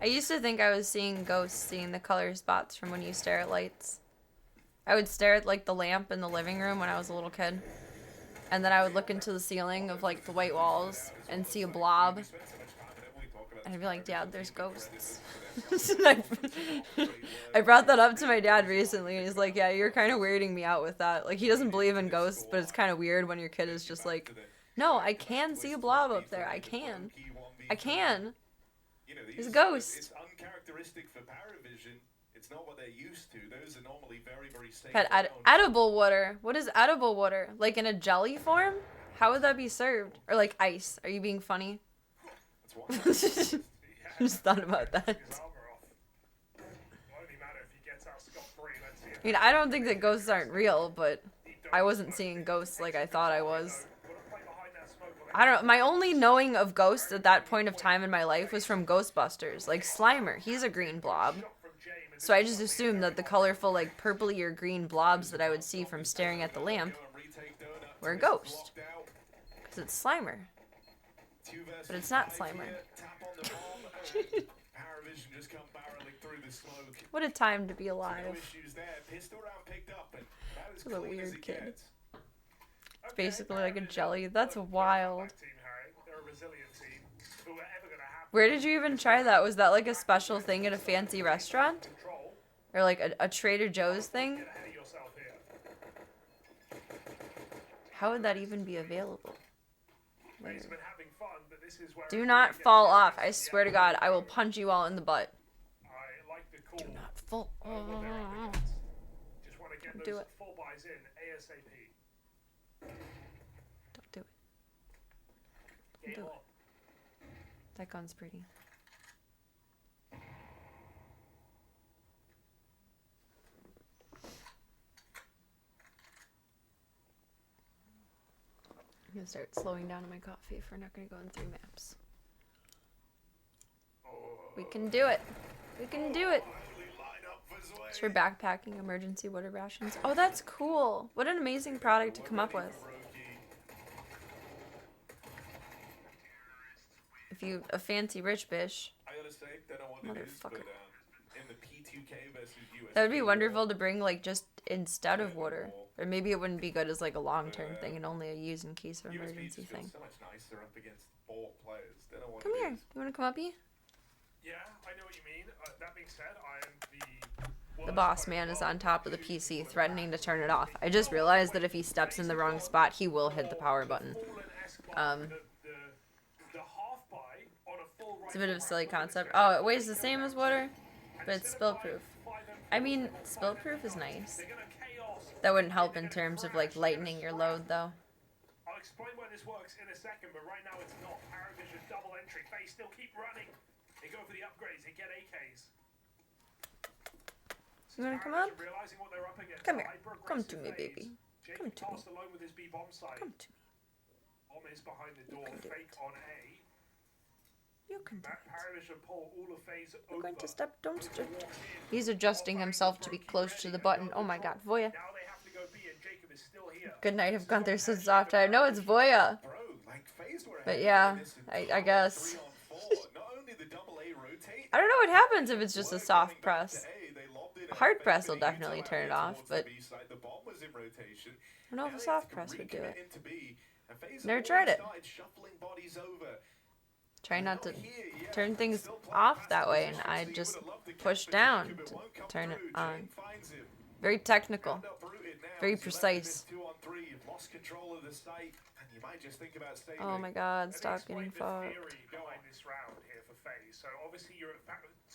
[SPEAKER 1] I used to think I was seeing ghosts, seeing the color spots from when you stare at lights. I would stare at like the lamp in the living room when I was a little kid. And then I would look into the ceiling of like the white walls and see a blob. And I'd be like, Dad, there's ghosts. I brought that up to my dad recently and he's like, yeah, you're kind of weirding me out with that. Like he doesn't believe in ghosts, but it's kind of weird when your kid is just like, no, I can see a blob up there. I can. I can. He's a ghost.
[SPEAKER 9] It's uncharacteristic for Paravision. It's not what they're used to. Those are normally very, very safe.
[SPEAKER 1] Edible water. What is edible water? Like in a jelly form? How would that be served? Or like ice? Are you being funny? Just thought about that. I mean, I don't think that ghosts aren't real, but I wasn't seeing ghosts like I thought I was. I don't know. My only knowing of ghosts at that point of time in my life was from Ghostbusters. Like Slimer, he's a green blob. So I just assumed that the colorful, like purpley or green blobs that I would see from staring at the lamp were a ghost. Because it's Slimer. But it's not Slimer. What a time to be alive. This was a weird kid. It's basically like a jelly. That's wild. Where did you even try that? Was that like a special thing at a fancy restaurant? Or like a Trader Joe's thing? How would that even be available? Weird. Do not fall off. I swear to God, I will punch you all in the butt. Do not fall off. Don't do it. Don't do it. Don't do it. That gun's pretty. I'm gonna start slowing down on my coffee if we're not gonna go in 3 maps. We can do it. We can do it. It's for backpacking emergency water rations. Oh, that's cool. What an amazing product to come up with. If you a fancy rich bitch. Motherfucker. That would be wonderful to bring like just instead of water. Or maybe it wouldn't be good as like a long-term thing and only a use in case of emergency thing. Come here. You want to come up, E?
[SPEAKER 10] Yeah, I know what you mean. That being said, I am
[SPEAKER 1] The boss man is on top of the PC, threatening to turn it off. I just realized that if he steps in the wrong spot, he will hit the power button. It's a bit of a silly concept. Oh, it weighs the same as water, but it's spill-proof. I mean, spill-proof is nice. That wouldn't help in terms of, like, lightening your load, though.
[SPEAKER 10] I'll explain why this works in a second, but right now it's not. Paravision double entry. They still keep running. They go for the upgrades. They get AKs.
[SPEAKER 1] You wanna come up? Come here. Come to me, baby. Come to me. Come to me.
[SPEAKER 10] Om is behind the door. Fake on A.
[SPEAKER 1] You can do it.
[SPEAKER 10] Paravision pull all of FaZe over.
[SPEAKER 1] You're going to step. Don't step. He's adjusting himself to be close to the button. Oh my God, Voya. Good night. I've gone through so soft. I know it's Voya. But yeah, I guess. I don't know what happens if it's just a soft press. A hard press will definitely turn it off, but don't know if a
[SPEAKER 9] Now
[SPEAKER 1] soft
[SPEAKER 9] they
[SPEAKER 1] press would do
[SPEAKER 9] recommit
[SPEAKER 1] it.
[SPEAKER 9] into B, and FaZe
[SPEAKER 1] Never
[SPEAKER 9] have
[SPEAKER 1] tried
[SPEAKER 9] already
[SPEAKER 1] it.
[SPEAKER 9] started shuffling bodies over.
[SPEAKER 1] Try
[SPEAKER 9] And
[SPEAKER 1] not to
[SPEAKER 9] not here yet.
[SPEAKER 1] turn things
[SPEAKER 9] Still playing
[SPEAKER 1] off
[SPEAKER 9] past
[SPEAKER 1] that
[SPEAKER 9] the
[SPEAKER 1] way, and
[SPEAKER 9] position,
[SPEAKER 1] I
[SPEAKER 9] so you
[SPEAKER 1] just
[SPEAKER 9] would've loved to
[SPEAKER 1] push
[SPEAKER 9] catch for
[SPEAKER 1] down
[SPEAKER 9] Jacob. It
[SPEAKER 1] to
[SPEAKER 9] won't come
[SPEAKER 1] turn it
[SPEAKER 9] through.
[SPEAKER 1] on.
[SPEAKER 9] Jane finds him.
[SPEAKER 1] Very technical.
[SPEAKER 9] Round up rooted now
[SPEAKER 1] Very
[SPEAKER 9] as you left
[SPEAKER 1] precise.
[SPEAKER 9] the mid 2-on-3. You've lost control of the site, and you might just think about staying.
[SPEAKER 1] Oh my god,
[SPEAKER 10] Let me
[SPEAKER 1] stop
[SPEAKER 10] explain
[SPEAKER 1] getting
[SPEAKER 10] the
[SPEAKER 1] fucked.
[SPEAKER 10] theory behind this round here for FaZe. So obviously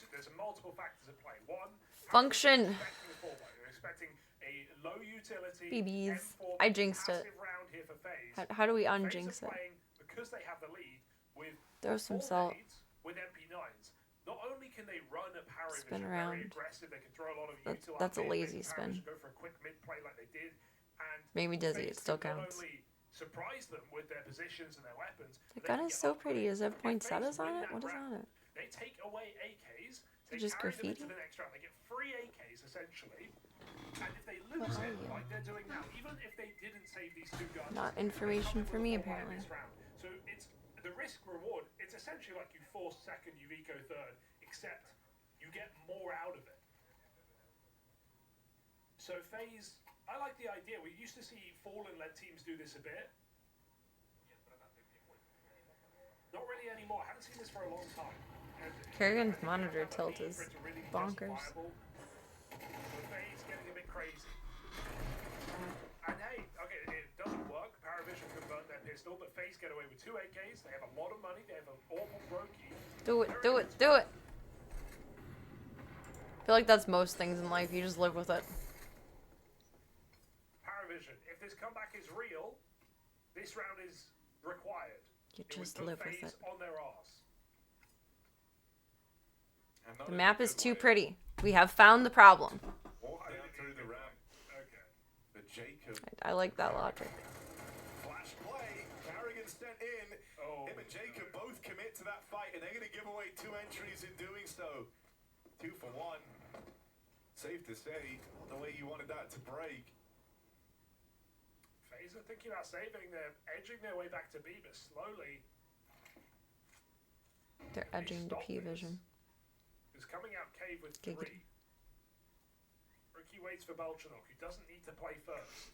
[SPEAKER 10] there's multiple factors at play. One,
[SPEAKER 1] Function.
[SPEAKER 10] expecting a 4-1. You're expecting a low utility
[SPEAKER 1] BBs.
[SPEAKER 10] M4
[SPEAKER 1] I jinxed it.
[SPEAKER 10] passive round here for FaZe.
[SPEAKER 1] How do we
[SPEAKER 10] FaZe
[SPEAKER 1] unjinx
[SPEAKER 10] are
[SPEAKER 1] it?
[SPEAKER 10] playing, because they have the lead, with
[SPEAKER 1] Throw some
[SPEAKER 10] 4
[SPEAKER 1] salt.
[SPEAKER 10] nades with MP9s. Not only can they run a power
[SPEAKER 1] Spin
[SPEAKER 10] vision
[SPEAKER 1] around.
[SPEAKER 10] very aggressive, they can throw a lot of util
[SPEAKER 1] That's a
[SPEAKER 10] out mid,
[SPEAKER 1] lazy
[SPEAKER 10] they can power
[SPEAKER 1] spin.
[SPEAKER 10] vision, go for a quick mid play like they did, and
[SPEAKER 1] Made me dizzy.
[SPEAKER 10] FaZe
[SPEAKER 1] It still
[SPEAKER 10] can not
[SPEAKER 1] counts.
[SPEAKER 10] only surprise them with their positions and their weapons,
[SPEAKER 1] The
[SPEAKER 10] but they
[SPEAKER 1] gun
[SPEAKER 10] can
[SPEAKER 1] is
[SPEAKER 10] get
[SPEAKER 1] so pretty.
[SPEAKER 10] upgrades.
[SPEAKER 1] Does it have
[SPEAKER 10] If
[SPEAKER 1] poinsettias
[SPEAKER 10] FaZe
[SPEAKER 1] on
[SPEAKER 10] win
[SPEAKER 1] it?
[SPEAKER 10] that
[SPEAKER 1] What is
[SPEAKER 10] round,
[SPEAKER 1] on it?
[SPEAKER 10] They take away AKs, they
[SPEAKER 1] Just
[SPEAKER 10] carry them
[SPEAKER 1] graffiti?
[SPEAKER 10] into the next round, they get free AKs essentially, and if they
[SPEAKER 1] What
[SPEAKER 10] lose
[SPEAKER 1] are
[SPEAKER 10] it,
[SPEAKER 1] you?
[SPEAKER 10] like they're doing now, even if they didn't save these 2 guns,
[SPEAKER 1] Not
[SPEAKER 10] they
[SPEAKER 1] information
[SPEAKER 10] come in
[SPEAKER 1] for
[SPEAKER 10] with
[SPEAKER 1] me,
[SPEAKER 10] a 4-1 in
[SPEAKER 1] apparently.
[SPEAKER 10] this round. So it's the risk reward, it's essentially like you force second, you eco third, except you get more out of it. So FaZe, I like the idea. We used to see Fallen-led teams do this a bit. Not really anymore. I haven't seen this for a long time. And
[SPEAKER 1] Kerrigan's
[SPEAKER 10] I think you
[SPEAKER 1] monitor
[SPEAKER 10] have to have a
[SPEAKER 1] tilt
[SPEAKER 10] lead
[SPEAKER 1] is
[SPEAKER 10] for it to really be
[SPEAKER 1] bonkers.
[SPEAKER 10] justifiable. So FaZe getting a bit crazy. And hey, okay, it doesn't work. Paravision can burn their pistol, but FaZe get away with 2 AKs. They have a lot of money. They have an awful Brokey.
[SPEAKER 1] Do it. Do it. Do it. I feel like that's most things in life. You just live with it.
[SPEAKER 10] Paravision, if this comeback is real, this round is required.
[SPEAKER 1] You
[SPEAKER 10] It would
[SPEAKER 1] just
[SPEAKER 10] put
[SPEAKER 1] live with
[SPEAKER 10] FaZe
[SPEAKER 1] it.
[SPEAKER 10] on their arse.
[SPEAKER 9] And not
[SPEAKER 1] The
[SPEAKER 9] in a
[SPEAKER 1] map
[SPEAKER 9] good
[SPEAKER 1] is too
[SPEAKER 9] way.
[SPEAKER 1] pretty. We have found the problem.
[SPEAKER 9] Walk down through the ramp.
[SPEAKER 10] Okay.
[SPEAKER 9] But Jacob.
[SPEAKER 1] I like that logic.
[SPEAKER 9] Flash play. Carrigan sent in.
[SPEAKER 10] Oh,
[SPEAKER 9] Him and Jacob both commit to that fight, and they're going to give away 2 entries in doing so. 2 for 1. Safe to say, not the way you wanted that to break.
[SPEAKER 10] FaZe are thinking about saving. They're edging their way back to B, but slowly.
[SPEAKER 1] They're edging to P vision.
[SPEAKER 10] Who's coming out cave with
[SPEAKER 1] Giggity.
[SPEAKER 10] 3. Rookie waits for Belchanok, who doesn't need to play first.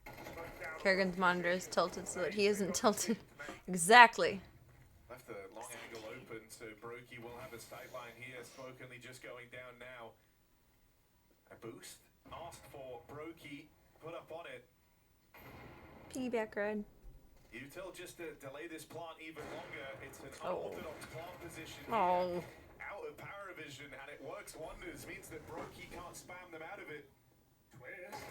[SPEAKER 10] Smoke down.
[SPEAKER 1] Kerrigan's monitor is tilted so that he isn't tilted. Exactly.
[SPEAKER 9] Left the long angle open, so Brokey will have a sight line here. Smoke only just going down now. A boost asked for. Brokey put up on it.
[SPEAKER 1] Piggyback ride.
[SPEAKER 9] Util just to delay this plant even longer. It's an
[SPEAKER 1] Oh.
[SPEAKER 9] unorthodox plant position here.
[SPEAKER 1] Oh.
[SPEAKER 9] Out of power vision, and it works wonders. Means that Brokey can't spam them out of it.
[SPEAKER 10] Twist.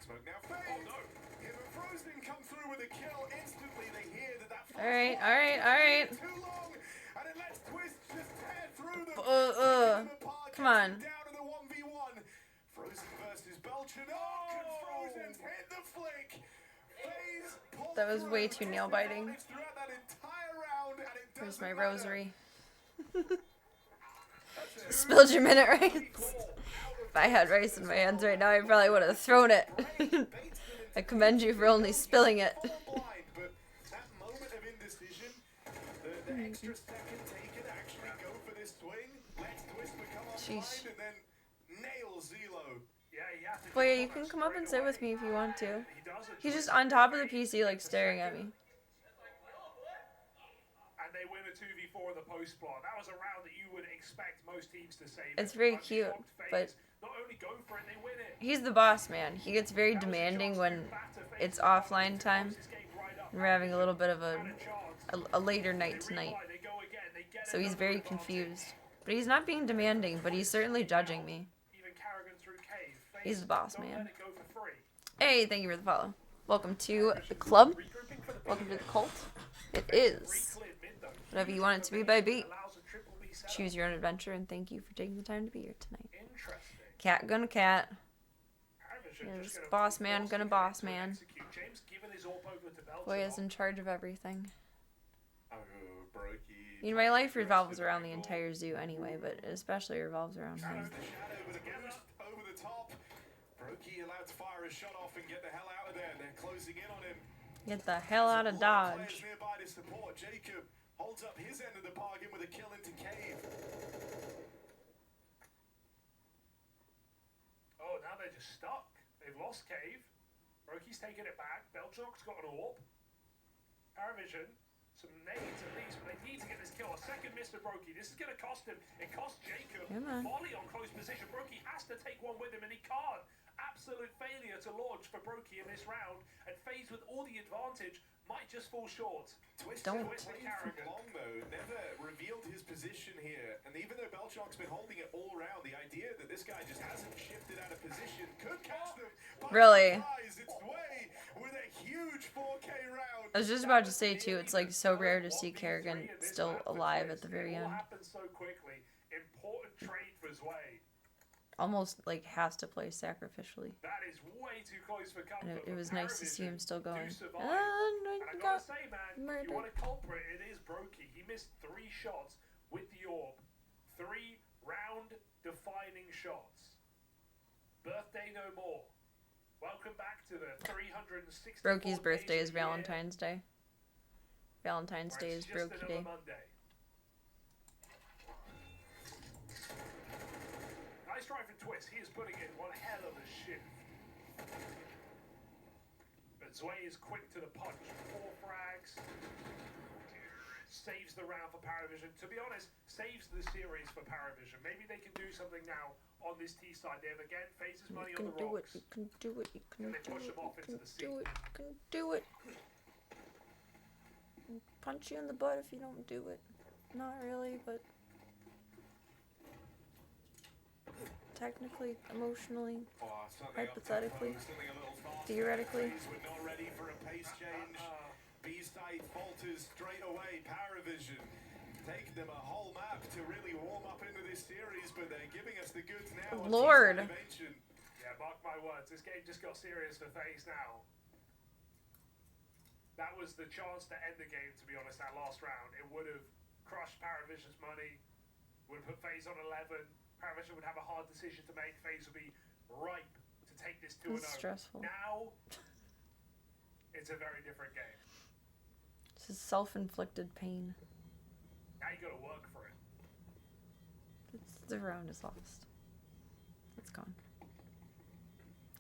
[SPEAKER 9] Smoke now fades.
[SPEAKER 10] Oh, no.
[SPEAKER 9] Him and Frozen come through with a kill. Instantly they hear that
[SPEAKER 1] Alright, alright, alright.
[SPEAKER 9] too long, and it lets Twist just tear through them.
[SPEAKER 1] Come on.
[SPEAKER 9] Down to the 1v1. Frozen versus Belchanok, and Frozen's hit the flick. FaZe pulled
[SPEAKER 1] That was
[SPEAKER 9] through,
[SPEAKER 1] way too nail biting.
[SPEAKER 9] throughout that entire round, and it
[SPEAKER 1] Where's
[SPEAKER 9] doesn't
[SPEAKER 1] my
[SPEAKER 9] matter.
[SPEAKER 1] rosary?
[SPEAKER 9] That's it.
[SPEAKER 1] Spilled your minute rice. If I had rice in my hands right now, I probably would have thrown it. I commend you for only spilling it.
[SPEAKER 9] Blind, but that moment of indecision, the extra second taken to actually go for this swing, lets Twist become
[SPEAKER 1] Sheesh.
[SPEAKER 9] offline and then nails Zelo.
[SPEAKER 10] Yeah, he has to
[SPEAKER 1] Boy,
[SPEAKER 10] jump
[SPEAKER 1] you
[SPEAKER 10] on
[SPEAKER 1] can
[SPEAKER 10] that
[SPEAKER 1] come up
[SPEAKER 10] straight
[SPEAKER 1] and sit with
[SPEAKER 10] away.
[SPEAKER 1] me if you want to.
[SPEAKER 10] He does it.
[SPEAKER 1] He's just on top of the PC, like staring at me.
[SPEAKER 10] And they win a 2v4 in the post plot. That was a round that you would expect most teams to save.
[SPEAKER 1] It's
[SPEAKER 10] it.
[SPEAKER 1] very
[SPEAKER 10] I'm
[SPEAKER 1] cute,
[SPEAKER 10] shocked
[SPEAKER 1] but
[SPEAKER 10] FaZe not only go for it, they win it.
[SPEAKER 1] he's the boss man. He gets very demanding when it's offline time. And we're having a little bit of a later night tonight. So he's very confused. But he's not being demanding, but he's certainly judging me.
[SPEAKER 10] Even Carrigan through cave. FaZe
[SPEAKER 1] He's the boss
[SPEAKER 10] don't
[SPEAKER 1] man.
[SPEAKER 10] let it go for free.
[SPEAKER 1] Hey, thank you for the follow. Welcome to the club. Welcome to the cult. It is whatever you want it to be by beat. Choose your own adventure, and thank you for taking the time to be here tonight.
[SPEAKER 10] Interesting.
[SPEAKER 1] Cat gonna cat.
[SPEAKER 10] Paravision
[SPEAKER 1] Yes,
[SPEAKER 10] just gonna
[SPEAKER 1] boss man
[SPEAKER 10] force
[SPEAKER 1] gonna
[SPEAKER 10] the
[SPEAKER 1] boss
[SPEAKER 10] commit to
[SPEAKER 1] man.
[SPEAKER 10] execute. James giving his AWP over to Belchanok.
[SPEAKER 1] Boy is in charge of everything.
[SPEAKER 9] Oh, Brokey.
[SPEAKER 1] I mean, my life revolves around the entire zoo anyway, but it especially revolves around
[SPEAKER 9] Shadow
[SPEAKER 1] him.
[SPEAKER 9] the shadow with a boost over the top. Brokey allowed to fire a shot off and get the hell out of there. They're closing in on him.
[SPEAKER 1] Get the hell out of
[SPEAKER 9] Players
[SPEAKER 1] Dodge.
[SPEAKER 9] nearby to support. Jacob holds up his end of the bargain with a kill into cave.
[SPEAKER 10] Oh, now they're just stuck. They've lost cave. Brokey's taking it back. Belchok's got an AWP. Paravision, some nades at least, but they need to get this kill. A second miss for Brokey. This is going to cost him. It cost Jacob. Volley on close position. Brokey has to take one with him, and he can't. Absolute failure to launch for Brokey in this round, and FaZe with all the advantage might just fall short.
[SPEAKER 1] Don't.
[SPEAKER 9] Played for long though, never revealed his position here, and even though Belchok's been holding it all around, the idea that this guy just hasn't shifted out of position could catch them.
[SPEAKER 1] Really?
[SPEAKER 9] It's Sway with a huge 4K round.
[SPEAKER 1] I was just about to say too, it's like so rare to see Kerrigan still alive at the very end.
[SPEAKER 10] Happened so quickly. Important trade for Sway.
[SPEAKER 1] Almost like has to play sacrificially.
[SPEAKER 10] That is way too close for comfort.
[SPEAKER 1] And it was nice to see him still going.
[SPEAKER 10] And I gotta say, man, if you want a culprit, it is Brokey. He missed 3 shots with the AWP. 3 round-defining shots. Birthday no more. Welcome back to the 360.
[SPEAKER 1] Brokey's birthday is Valentine's Day. Valentine's Day is Brokey Day.
[SPEAKER 10] Monday. Nice try from Twist. He is putting in one hell of a shift. But Zway is quick to the punch. 4 frags. Saves the round for Paravision. To be honest, saves the series for Paravision. Maybe they can do something now on this T side. They have again FaZe's money on the rocks.
[SPEAKER 1] You can do it. You can
[SPEAKER 10] And they push them off into the sea.
[SPEAKER 1] do it. You can do it. I'll punch you in the butt if you don't do it. Not really, but technically, emotionally, hypothetically, theoretically.
[SPEAKER 9] We're not ready for a pace change. B-side falters straight away. Paravision take them a whole map to really warm up into this series, but they're giving us the goods now.
[SPEAKER 1] Lord.
[SPEAKER 10] Yeah, mark my words. This game just got serious for FaZe now. That was the chance to end the game, to be honest, that last round. It would have crushed Paravision's money, would have put FaZe on 11. Paravision would have a hard decision to make. FaZe would be ripe to take this 2-0.
[SPEAKER 1] It's stressful.
[SPEAKER 10] Now, it's a very different game.
[SPEAKER 1] This is self-inflicted pain.
[SPEAKER 10] Now you gotta work for it.
[SPEAKER 1] The round is lost. It's gone.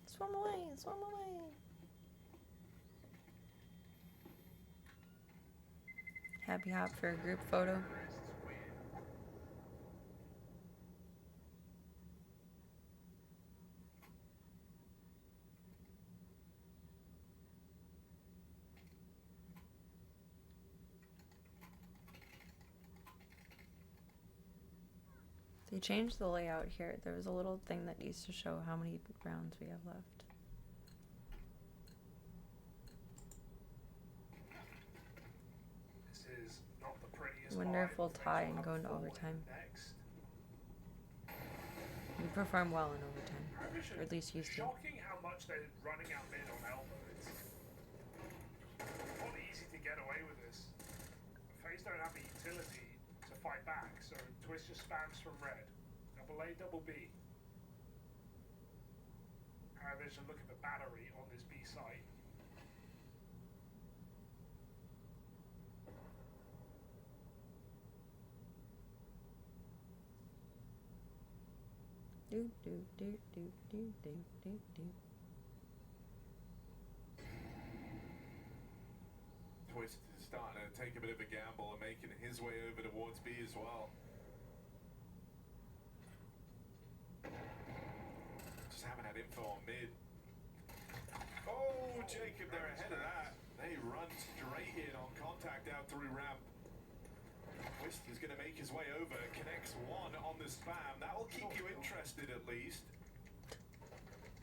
[SPEAKER 1] Swim away, swim away. Happy hop for a group photo. They changed the layout here. There was a little thing that used to show how many rounds we have left.
[SPEAKER 10] This is not the prettiest.
[SPEAKER 1] I wonder if we'll tie and go into overtime.
[SPEAKER 10] Next.
[SPEAKER 1] We perform well in overtime, or at least used to.
[SPEAKER 10] Shocking how much they're running out mid on elbow. It's not easy to get away with this. FaZe don't have the utility to fight back, so Twist just spams from red. Double A, double B. Paravision look at the battery on this B site.
[SPEAKER 1] Do do do do do do do do.
[SPEAKER 9] Twist is starting to take a bit of a gamble and making his way over towards B as well. Just haven't had info on mid. Oh, Jacob, they're ahead of that. They run straight in on contact out through ramp. Twist is going to make his way over, connects one on the spam. That will keep you interested at least.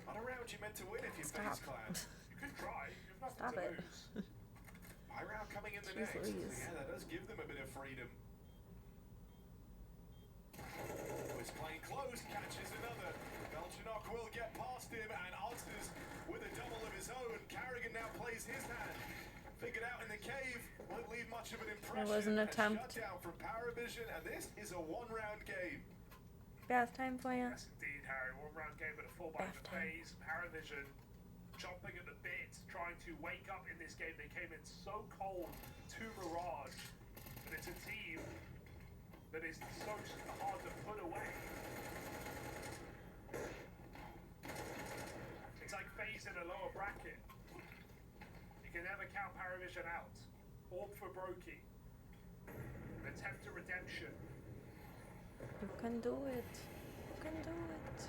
[SPEAKER 9] Not a round you meant to win if you're FaZe Clan.
[SPEAKER 10] You could try. You've nothing
[SPEAKER 1] Stop
[SPEAKER 10] to
[SPEAKER 1] it.
[SPEAKER 10] lose.
[SPEAKER 9] High round coming in the
[SPEAKER 1] Jeez
[SPEAKER 9] next.
[SPEAKER 1] Louise.
[SPEAKER 9] Yeah, that does give them a bit of freedom. Was playing close, catches another. Belchinok will get past him, and Otters with a double of his own. Carrigan now plays his hand. Figured out in the cave, won't leave much of an impression.
[SPEAKER 1] It was an
[SPEAKER 9] A
[SPEAKER 1] attempt.
[SPEAKER 9] shutdown from Paravision, and this is a one-round game.
[SPEAKER 1] Bath time plan.
[SPEAKER 10] Yes, indeed, Harry. One round game at a full by
[SPEAKER 1] Bath
[SPEAKER 10] the
[SPEAKER 1] time.
[SPEAKER 10] FaZe. Paravision chomping at the bit, trying to wake up in this game. They came in so cold to Mirage, but it's a team that is so hard to put away. It's like FaZe in a lower bracket. can never count Paravision out. Orb for Brokey. An attempt at redemption.
[SPEAKER 1] You can do it. You can do it.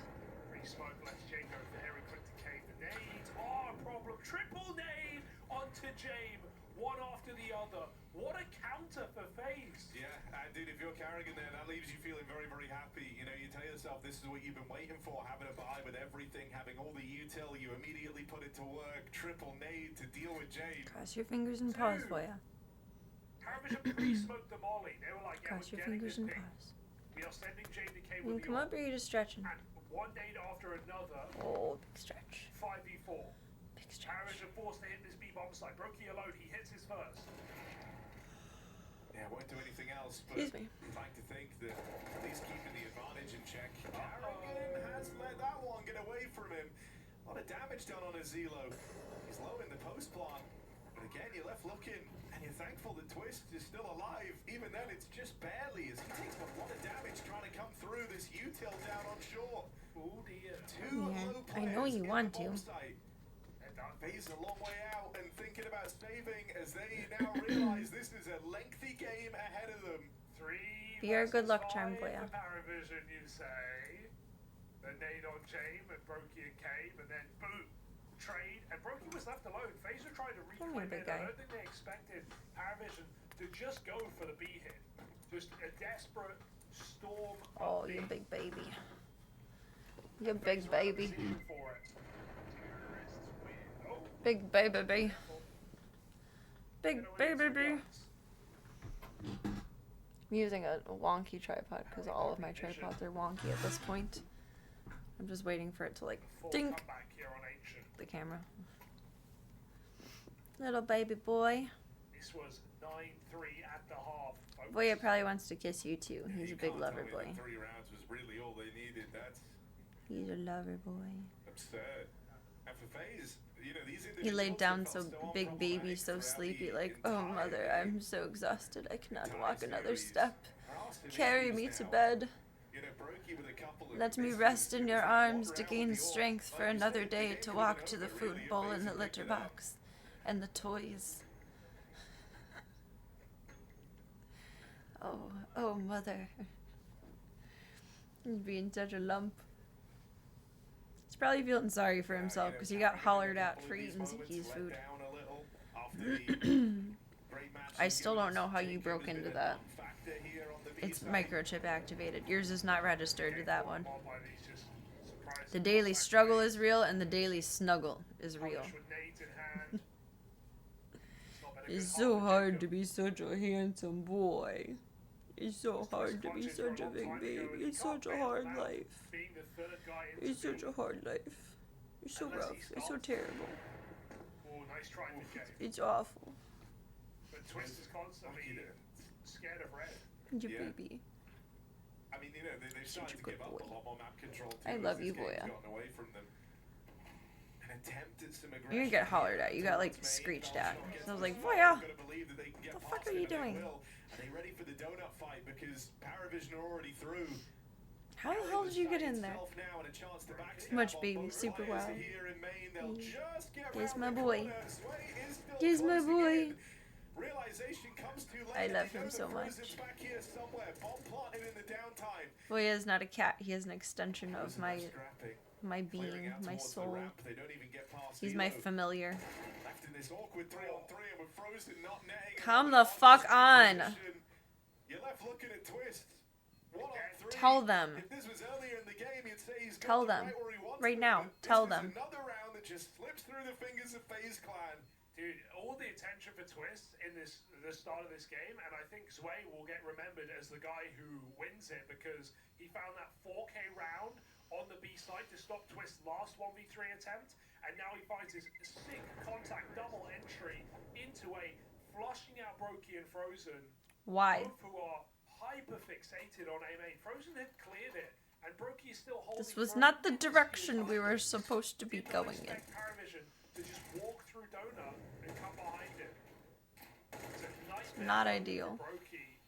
[SPEAKER 10] Free smoke lets Jame go very quick to cave the nades. Oh, problem. Triple nade onto Jame. One after the other. What a counter for FaZe.
[SPEAKER 9] Yeah, dude, if you're Carrigan there, that leaves you feeling very, very happy. You know, you tell yourself this is what you've been waiting for, having a buy with everything, having all the util, you immediately put it to work, triple nade to deal with Jade.
[SPEAKER 1] Cross your fingers and paws for ya.
[SPEAKER 10] Paravision pre-smoked the molly. They were like, yeah,
[SPEAKER 1] Cross
[SPEAKER 10] we're
[SPEAKER 1] your
[SPEAKER 10] getting
[SPEAKER 1] fingers
[SPEAKER 10] this
[SPEAKER 1] and
[SPEAKER 10] ping.
[SPEAKER 1] paws.
[SPEAKER 10] We are sending Jade to cave
[SPEAKER 1] You
[SPEAKER 10] with the
[SPEAKER 1] come
[SPEAKER 10] orb.
[SPEAKER 1] up or are you just stretching?
[SPEAKER 10] And one nade after another.
[SPEAKER 1] Oh, big stretch.
[SPEAKER 10] 5v4.
[SPEAKER 1] Big stretch.
[SPEAKER 10] Paravision forced to hit this B bomb site. Brokey alone, he hits his first.
[SPEAKER 9] Yeah, won't do anything else, but
[SPEAKER 1] Excuse me.
[SPEAKER 9] I'd like to think that at least keeping the advantage in check. Carrigan has let that one get away from him. A lot of damage done on his Zelo. He's low in the post plant. But again, you're left looking, and you're thankful that Twist is still alive. Even then, it's just barely, as he takes a lot of damage trying to come through this util down on shore.
[SPEAKER 10] Oh dear.
[SPEAKER 9] Two
[SPEAKER 1] Yeah,
[SPEAKER 9] low
[SPEAKER 1] I know
[SPEAKER 9] players
[SPEAKER 1] you
[SPEAKER 9] in
[SPEAKER 1] want
[SPEAKER 9] the
[SPEAKER 1] to.
[SPEAKER 9] bomb site. FaZe a long way out and thinking about saving as they now realize this is a lengthy game ahead of them.
[SPEAKER 10] 3
[SPEAKER 1] Be our good luck
[SPEAKER 10] versus
[SPEAKER 1] charm
[SPEAKER 10] 5
[SPEAKER 1] for ya.
[SPEAKER 10] Paravision, you say. The nade on Jame and Brokey and Cave, and then boom, trade. And Brokey was left alone. FaZe were trying to
[SPEAKER 1] Come here,
[SPEAKER 10] reclaim
[SPEAKER 1] big
[SPEAKER 10] it. I
[SPEAKER 1] guy.
[SPEAKER 10] don't think they expected Paravision to just go for the B hit. Just a desperate storm.
[SPEAKER 1] Oh, you big baby. You big baby.
[SPEAKER 10] For it. Oh,
[SPEAKER 1] Big baby bee. Big baby bee. I'm using a wonky tripod because all of my tripods are wonky at this point. I'm just waiting for it to like
[SPEAKER 10] full
[SPEAKER 1] dink
[SPEAKER 10] comeback here on Ancient.
[SPEAKER 1] the camera. Little baby boy.
[SPEAKER 10] This was 9-3 at the half. folks.
[SPEAKER 1] Boya probably wants to kiss you too. He's a
[SPEAKER 9] You
[SPEAKER 1] big
[SPEAKER 9] can't
[SPEAKER 1] lover
[SPEAKER 9] tell me
[SPEAKER 1] boy.
[SPEAKER 9] that 3 rounds was really all they needed. That's
[SPEAKER 1] He's a lover boy.
[SPEAKER 9] absurd. And for FaZe, you know, these
[SPEAKER 1] He laid
[SPEAKER 9] individuals
[SPEAKER 1] down
[SPEAKER 9] that
[SPEAKER 1] so
[SPEAKER 9] felt so
[SPEAKER 1] big baby,
[SPEAKER 9] unproblematic
[SPEAKER 1] so
[SPEAKER 9] throughout
[SPEAKER 1] sleepy,
[SPEAKER 9] the
[SPEAKER 1] like, oh
[SPEAKER 9] entire
[SPEAKER 1] mother,
[SPEAKER 9] game.
[SPEAKER 1] I'm so exhausted, I cannot
[SPEAKER 9] Entire
[SPEAKER 1] walk another
[SPEAKER 9] series
[SPEAKER 1] step.
[SPEAKER 9] are asking
[SPEAKER 1] Carry
[SPEAKER 9] issues
[SPEAKER 1] me to
[SPEAKER 9] now.
[SPEAKER 1] bed.
[SPEAKER 9] You know, Brokey with a couple of
[SPEAKER 1] Let me
[SPEAKER 9] misses,
[SPEAKER 1] rest in
[SPEAKER 9] it
[SPEAKER 1] your
[SPEAKER 9] was like
[SPEAKER 1] arms
[SPEAKER 9] walk
[SPEAKER 1] to
[SPEAKER 9] around
[SPEAKER 1] gain
[SPEAKER 9] with the orb.
[SPEAKER 1] strength for
[SPEAKER 9] Like you
[SPEAKER 1] another
[SPEAKER 9] said, the
[SPEAKER 1] day
[SPEAKER 9] game
[SPEAKER 1] to
[SPEAKER 9] could have
[SPEAKER 1] walk
[SPEAKER 9] been
[SPEAKER 1] to the
[SPEAKER 9] over,
[SPEAKER 1] food
[SPEAKER 9] really, if
[SPEAKER 1] bowl
[SPEAKER 9] FaZe
[SPEAKER 1] and the
[SPEAKER 9] had
[SPEAKER 1] litter
[SPEAKER 9] picked it up.
[SPEAKER 1] box and the toys. Oh mother. He's being such a lump. He's probably feeling sorry for himself because he got hollered at for eating Zeke's food. I still don't know how you broke into that. It's microchip activated. Yours is not registered to that one. The daily struggle is real and the daily snuggle is real. It's so hard to be such a handsome boy. It's so hard to be such a big baby. It's such a hard life. It's such a hard life. It's so rough. It's so terrible.
[SPEAKER 10] Oh, nice try for Jame.
[SPEAKER 1] It's awful.
[SPEAKER 10] But Twist is constantly scared of red.
[SPEAKER 1] Your
[SPEAKER 9] Yeah.
[SPEAKER 1] baby.
[SPEAKER 9] I mean, you know, they've
[SPEAKER 1] Such
[SPEAKER 9] started
[SPEAKER 1] a
[SPEAKER 9] to
[SPEAKER 1] good
[SPEAKER 9] give up
[SPEAKER 1] boy.
[SPEAKER 9] a lot more map control too.
[SPEAKER 1] I
[SPEAKER 9] as
[SPEAKER 1] love
[SPEAKER 9] this
[SPEAKER 1] you,
[SPEAKER 9] game's
[SPEAKER 1] Boya.
[SPEAKER 9] gotten away from them. An attempt at some
[SPEAKER 1] You're gonna get
[SPEAKER 9] aggression
[SPEAKER 1] hollered
[SPEAKER 9] here
[SPEAKER 1] at. You got like
[SPEAKER 9] towards Maine.
[SPEAKER 1] screeched
[SPEAKER 9] Bell's
[SPEAKER 1] at.
[SPEAKER 9] not gets
[SPEAKER 1] So I was
[SPEAKER 9] the
[SPEAKER 1] like,
[SPEAKER 9] ball.
[SPEAKER 1] Boya,
[SPEAKER 9] Gotta believe that they can get
[SPEAKER 1] the
[SPEAKER 9] past
[SPEAKER 1] fuck are
[SPEAKER 9] him,
[SPEAKER 1] you
[SPEAKER 9] and they
[SPEAKER 1] doing?
[SPEAKER 9] will. Are they ready for the donut fight? Because Paravision are already through.
[SPEAKER 1] How the hell did you get in there?
[SPEAKER 9] Now and a chance to backstab
[SPEAKER 1] Much
[SPEAKER 9] on
[SPEAKER 1] baby,
[SPEAKER 9] both
[SPEAKER 1] super
[SPEAKER 9] players
[SPEAKER 1] wild.
[SPEAKER 9] here in Maine. They'll just get
[SPEAKER 1] Here's
[SPEAKER 9] round
[SPEAKER 1] my
[SPEAKER 9] the
[SPEAKER 1] boy.
[SPEAKER 9] corner. Sway is still
[SPEAKER 1] Here's my
[SPEAKER 9] closing
[SPEAKER 1] boy.
[SPEAKER 9] in. Realization comes too late.
[SPEAKER 1] I
[SPEAKER 9] and
[SPEAKER 1] love
[SPEAKER 9] they know
[SPEAKER 1] him
[SPEAKER 9] that
[SPEAKER 1] so
[SPEAKER 9] Frozen's
[SPEAKER 1] much.
[SPEAKER 9] back here somewhere. Bomb planted in the downtime.
[SPEAKER 1] Boya is not a cat. He is an extension of
[SPEAKER 9] Frozen
[SPEAKER 1] my
[SPEAKER 9] are scrapping.
[SPEAKER 1] my
[SPEAKER 9] Clearing
[SPEAKER 1] being,
[SPEAKER 9] out
[SPEAKER 1] my
[SPEAKER 9] towards the
[SPEAKER 1] soul.
[SPEAKER 9] ramp. They don't even get past
[SPEAKER 1] He's my
[SPEAKER 9] Zelo.
[SPEAKER 1] familiar.
[SPEAKER 9] Left in this awkward 3-on-3 and with Frozen not netting.
[SPEAKER 1] Come
[SPEAKER 9] another
[SPEAKER 1] the fuck
[SPEAKER 9] position.
[SPEAKER 1] on.
[SPEAKER 9] You're left looking at Twist. 1-on-3.
[SPEAKER 1] Tell them.
[SPEAKER 9] If this was earlier in the game, you'd say he's got
[SPEAKER 1] Tell
[SPEAKER 9] them
[SPEAKER 1] them.
[SPEAKER 9] right where he wants
[SPEAKER 1] Right
[SPEAKER 9] them,
[SPEAKER 1] now.
[SPEAKER 9] but
[SPEAKER 1] Tell
[SPEAKER 9] this is
[SPEAKER 1] them.
[SPEAKER 9] another round that just slips through the fingers of FaZe Clan.
[SPEAKER 10] Dude, all the attention for Twist in the start of this game, and I think Zwei will get remembered as the guy who wins it because he found that 4K round on the B side to stop Twist's last 1v3 attempt, and now he finds his sick contact double entry into a flushing out Brokey and Frozen.
[SPEAKER 1] Why?
[SPEAKER 10] Both who are hyper fixated on A-Main. Frozen had cleared it, and Brokey is still holding.
[SPEAKER 1] This was
[SPEAKER 10] Frozen
[SPEAKER 1] not the
[SPEAKER 10] in
[SPEAKER 1] direction
[SPEAKER 10] his
[SPEAKER 1] we were
[SPEAKER 10] hands.
[SPEAKER 1] supposed to be
[SPEAKER 10] Did not
[SPEAKER 1] going in.
[SPEAKER 10] expect Paravision to just walk through Donut and come behind it. It's a nightmare
[SPEAKER 1] Not
[SPEAKER 10] for
[SPEAKER 1] ideal.
[SPEAKER 10] Brokey.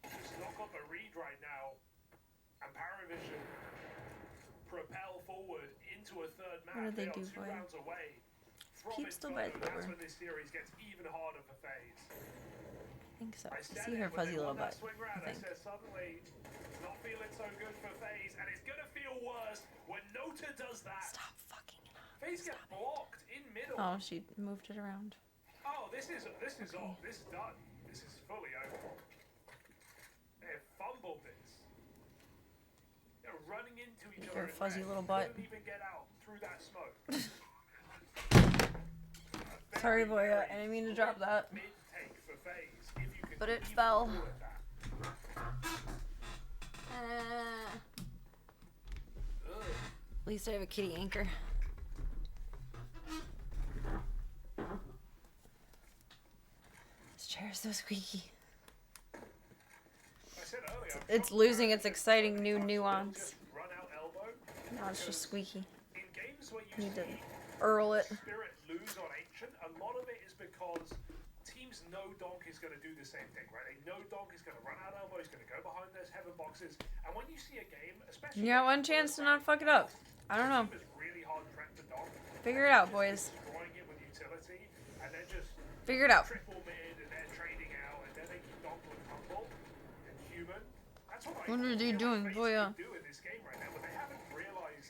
[SPEAKER 10] Just not got the read right now, and Paravision propel forward into a third match.
[SPEAKER 1] What did they
[SPEAKER 10] are
[SPEAKER 1] do
[SPEAKER 10] 2
[SPEAKER 1] for you?
[SPEAKER 10] rounds away from
[SPEAKER 1] Peep's still by the
[SPEAKER 10] Inferno, that's
[SPEAKER 1] door.
[SPEAKER 10] when this series gets even harder for FaZe.
[SPEAKER 1] I think so. I
[SPEAKER 10] said
[SPEAKER 1] see her
[SPEAKER 10] it when
[SPEAKER 1] fuzzy
[SPEAKER 10] they
[SPEAKER 1] little
[SPEAKER 10] won that
[SPEAKER 1] butt.
[SPEAKER 10] swing round,
[SPEAKER 1] I think.
[SPEAKER 10] said suddenly it's not feeling so good for FaZe, and it's gonna feel worse when Nota does that.
[SPEAKER 1] Stop fucking it up.
[SPEAKER 10] FaZe get blocked in middle.
[SPEAKER 1] Oh, she moved it around.
[SPEAKER 10] Oh, this is
[SPEAKER 1] Okay.
[SPEAKER 10] off. This is done. This is fully over. They have fumbled this. They're running into each other.
[SPEAKER 1] Her fuzzy
[SPEAKER 10] in
[SPEAKER 1] little
[SPEAKER 10] red.
[SPEAKER 1] butt.
[SPEAKER 10] Couldn't even get out through that smoke.
[SPEAKER 1] Sorry, Boya. I didn't mean to drop that.
[SPEAKER 10] Mid take for FaZe, if you can
[SPEAKER 1] But it
[SPEAKER 10] even
[SPEAKER 1] fell.
[SPEAKER 10] call it that.
[SPEAKER 1] At least I have a kitty anchor. This chair is so squeaky.
[SPEAKER 10] I said earlier,
[SPEAKER 1] It's losing its exciting new nuance.
[SPEAKER 10] just run out elbow.
[SPEAKER 1] Now it's just squeaky.
[SPEAKER 10] In games where you
[SPEAKER 1] Need to
[SPEAKER 10] see
[SPEAKER 1] Earl it.
[SPEAKER 10] Spirit lose on Ancient, a lot of it is because teams know Donk is going to do the same thing, right? They know Donk is going to run out elbow, he's going to go behind those heaven boxes, and when you see a game, especially...
[SPEAKER 1] You got one chance to not fuck it up. I don't know.
[SPEAKER 10] It's really hard prep for Donk.
[SPEAKER 1] Figure it out, boys.
[SPEAKER 10] Destroying it with utility, and then just
[SPEAKER 1] Figure it out.
[SPEAKER 10] triple mid, and they're trading out, and then they keep Donk with humble and human. That's what
[SPEAKER 1] What are they
[SPEAKER 10] feel
[SPEAKER 1] doing,
[SPEAKER 10] like FaZe
[SPEAKER 1] Boya?
[SPEAKER 10] can do in this game right now, but they haven't realized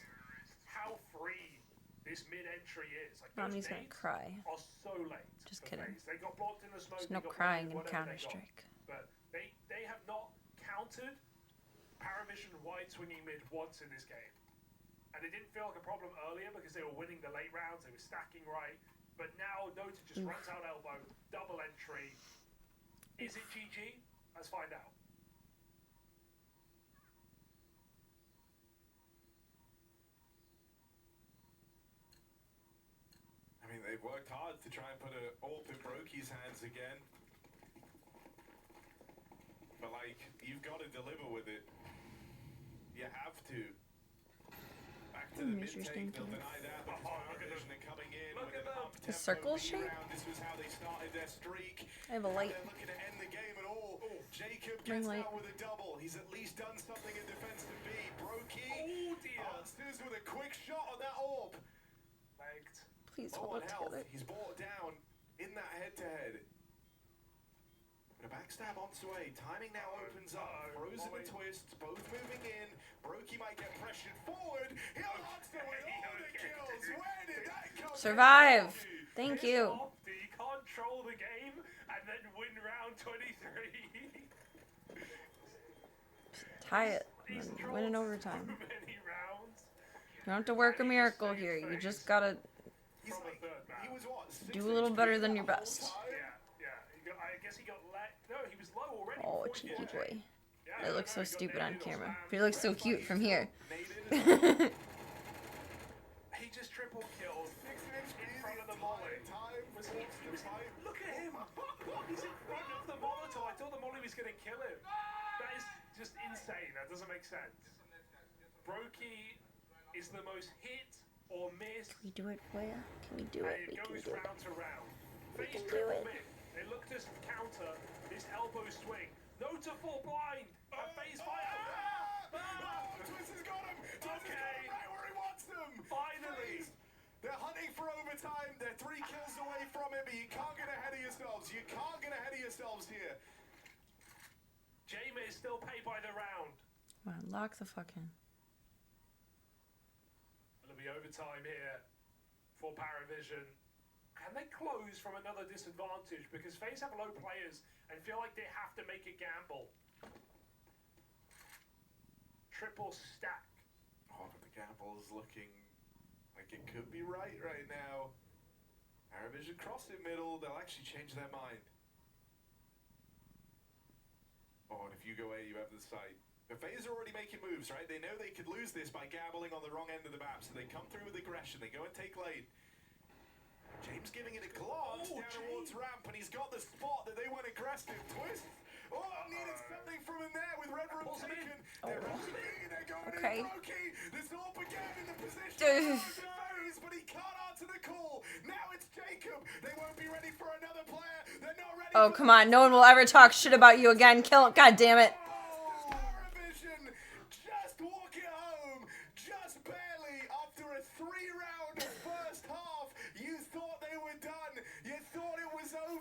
[SPEAKER 10] how free this mid-entry is. Like, those
[SPEAKER 1] Mommy's gonna
[SPEAKER 10] nades
[SPEAKER 1] cry.
[SPEAKER 10] are so late.
[SPEAKER 1] Just
[SPEAKER 10] for
[SPEAKER 1] kidding.
[SPEAKER 10] FaZe. They got blocked in the smoke.
[SPEAKER 1] There's
[SPEAKER 10] they
[SPEAKER 1] no
[SPEAKER 10] got
[SPEAKER 1] crying
[SPEAKER 10] blocked,
[SPEAKER 1] in
[SPEAKER 10] whatever they got.
[SPEAKER 1] Counter-Strike.
[SPEAKER 10] But they have not countered Paravision wide swinging mid once in this game. And it didn't feel like a problem earlier because they were winning the late rounds, they were stacking right. But now Nota just runs out elbow, double entry. Is it GG? Let's find out.
[SPEAKER 9] I mean, they've worked hard to try and put an AWP in Brokey's hands again. But, like, you've got to deliver with it. You have to. Back to the mid-take, they'll deny that because Paravision are coming in with an up-tempo
[SPEAKER 1] The circle shape?
[SPEAKER 9] round. This was how they started their streak.
[SPEAKER 1] I have a light.
[SPEAKER 9] They're looking to end the game at all. Jacob
[SPEAKER 1] Ring
[SPEAKER 9] gets
[SPEAKER 1] light.
[SPEAKER 9] out with a double. He's at least done something in defensive B. Brokey answers with a quick shot on that AWP.
[SPEAKER 10] Legged.
[SPEAKER 1] Please
[SPEAKER 9] Low
[SPEAKER 1] hold
[SPEAKER 9] on
[SPEAKER 1] it
[SPEAKER 9] health.
[SPEAKER 1] together.
[SPEAKER 9] He's brought down in that head-to-head. But a backstab on Sway. Timing now opens up. Frozen and twists, both moving in. Brokey might get pressured forward. He'll answer with all the kills. Where did that come
[SPEAKER 1] Survive.
[SPEAKER 9] from?
[SPEAKER 1] Thank you.
[SPEAKER 10] You can't control the game and then win round 23.
[SPEAKER 1] Tie it. And win in overtime.
[SPEAKER 10] So many rounds.
[SPEAKER 1] You don't have to work a miracle here. You just gotta
[SPEAKER 9] He's like, he was what?
[SPEAKER 1] do a little better than your best.
[SPEAKER 10] Yeah. I guess he got no, he was low already.
[SPEAKER 1] Oh,
[SPEAKER 10] before he
[SPEAKER 1] cheeky
[SPEAKER 10] did
[SPEAKER 1] boy.
[SPEAKER 10] Yeah,
[SPEAKER 1] It looks so
[SPEAKER 10] he got
[SPEAKER 1] stupid on
[SPEAKER 10] nailed or
[SPEAKER 1] camera.
[SPEAKER 10] spammed.
[SPEAKER 1] But he looks so cute from here.
[SPEAKER 10] He just triple killed in front of the molly. Look at him! He's in front of the Molotov. I thought the molly was gonna kill him. That is just insane. That doesn't make sense. Brokey is the most hit or miss.
[SPEAKER 1] Can we do it, Boya? Can we do it?
[SPEAKER 10] And
[SPEAKER 1] We
[SPEAKER 10] it
[SPEAKER 1] can
[SPEAKER 10] goes
[SPEAKER 1] do it.
[SPEAKER 10] round to round.
[SPEAKER 1] We
[SPEAKER 10] FaZe
[SPEAKER 1] can do
[SPEAKER 10] triple
[SPEAKER 1] it.
[SPEAKER 10] mid. They look to counter this elbow swing. Nota full blind. And FaZe fire.
[SPEAKER 9] Twist has got him. Twist has got him right where he wants them.
[SPEAKER 10] Finally.
[SPEAKER 9] They're hunting for overtime. They're 3 kills away from it, but you can't get ahead of yourselves. You can't get ahead of yourselves here.
[SPEAKER 10] Jamie is still paid by the round.
[SPEAKER 1] Come on, lock the fuck in.
[SPEAKER 10] It'll be overtime here for Paravision. Can they close from another disadvantage? Because FaZe have low players and feel like they have to make a gamble. Triple stack.
[SPEAKER 9] Oh, but the gamble's looking like it could be right now. Paravision cross in middle. They'll actually change their mind. Oh, and if you go A, you have the site. But FaZe are already making moves, right? They know they could lose this by gambling on the wrong end of the map, so they come through with aggression. They go and take lane. James giving it a glance down towards ramp, and he's got the spot that they went aggressive. Twist. Oh, needed something from him there with Red Room taken. They're going in Brokey. This AWP again in the position of FaZe, but he can't answer the call. Now it's Jacob. They won't be ready for another player. They're not ready.
[SPEAKER 1] Oh, come on. No one will ever talk shit about you again. Kill it. God damn it.
[SPEAKER 9] Paravision just walk it home, just barely after a 3-round first half. You thought they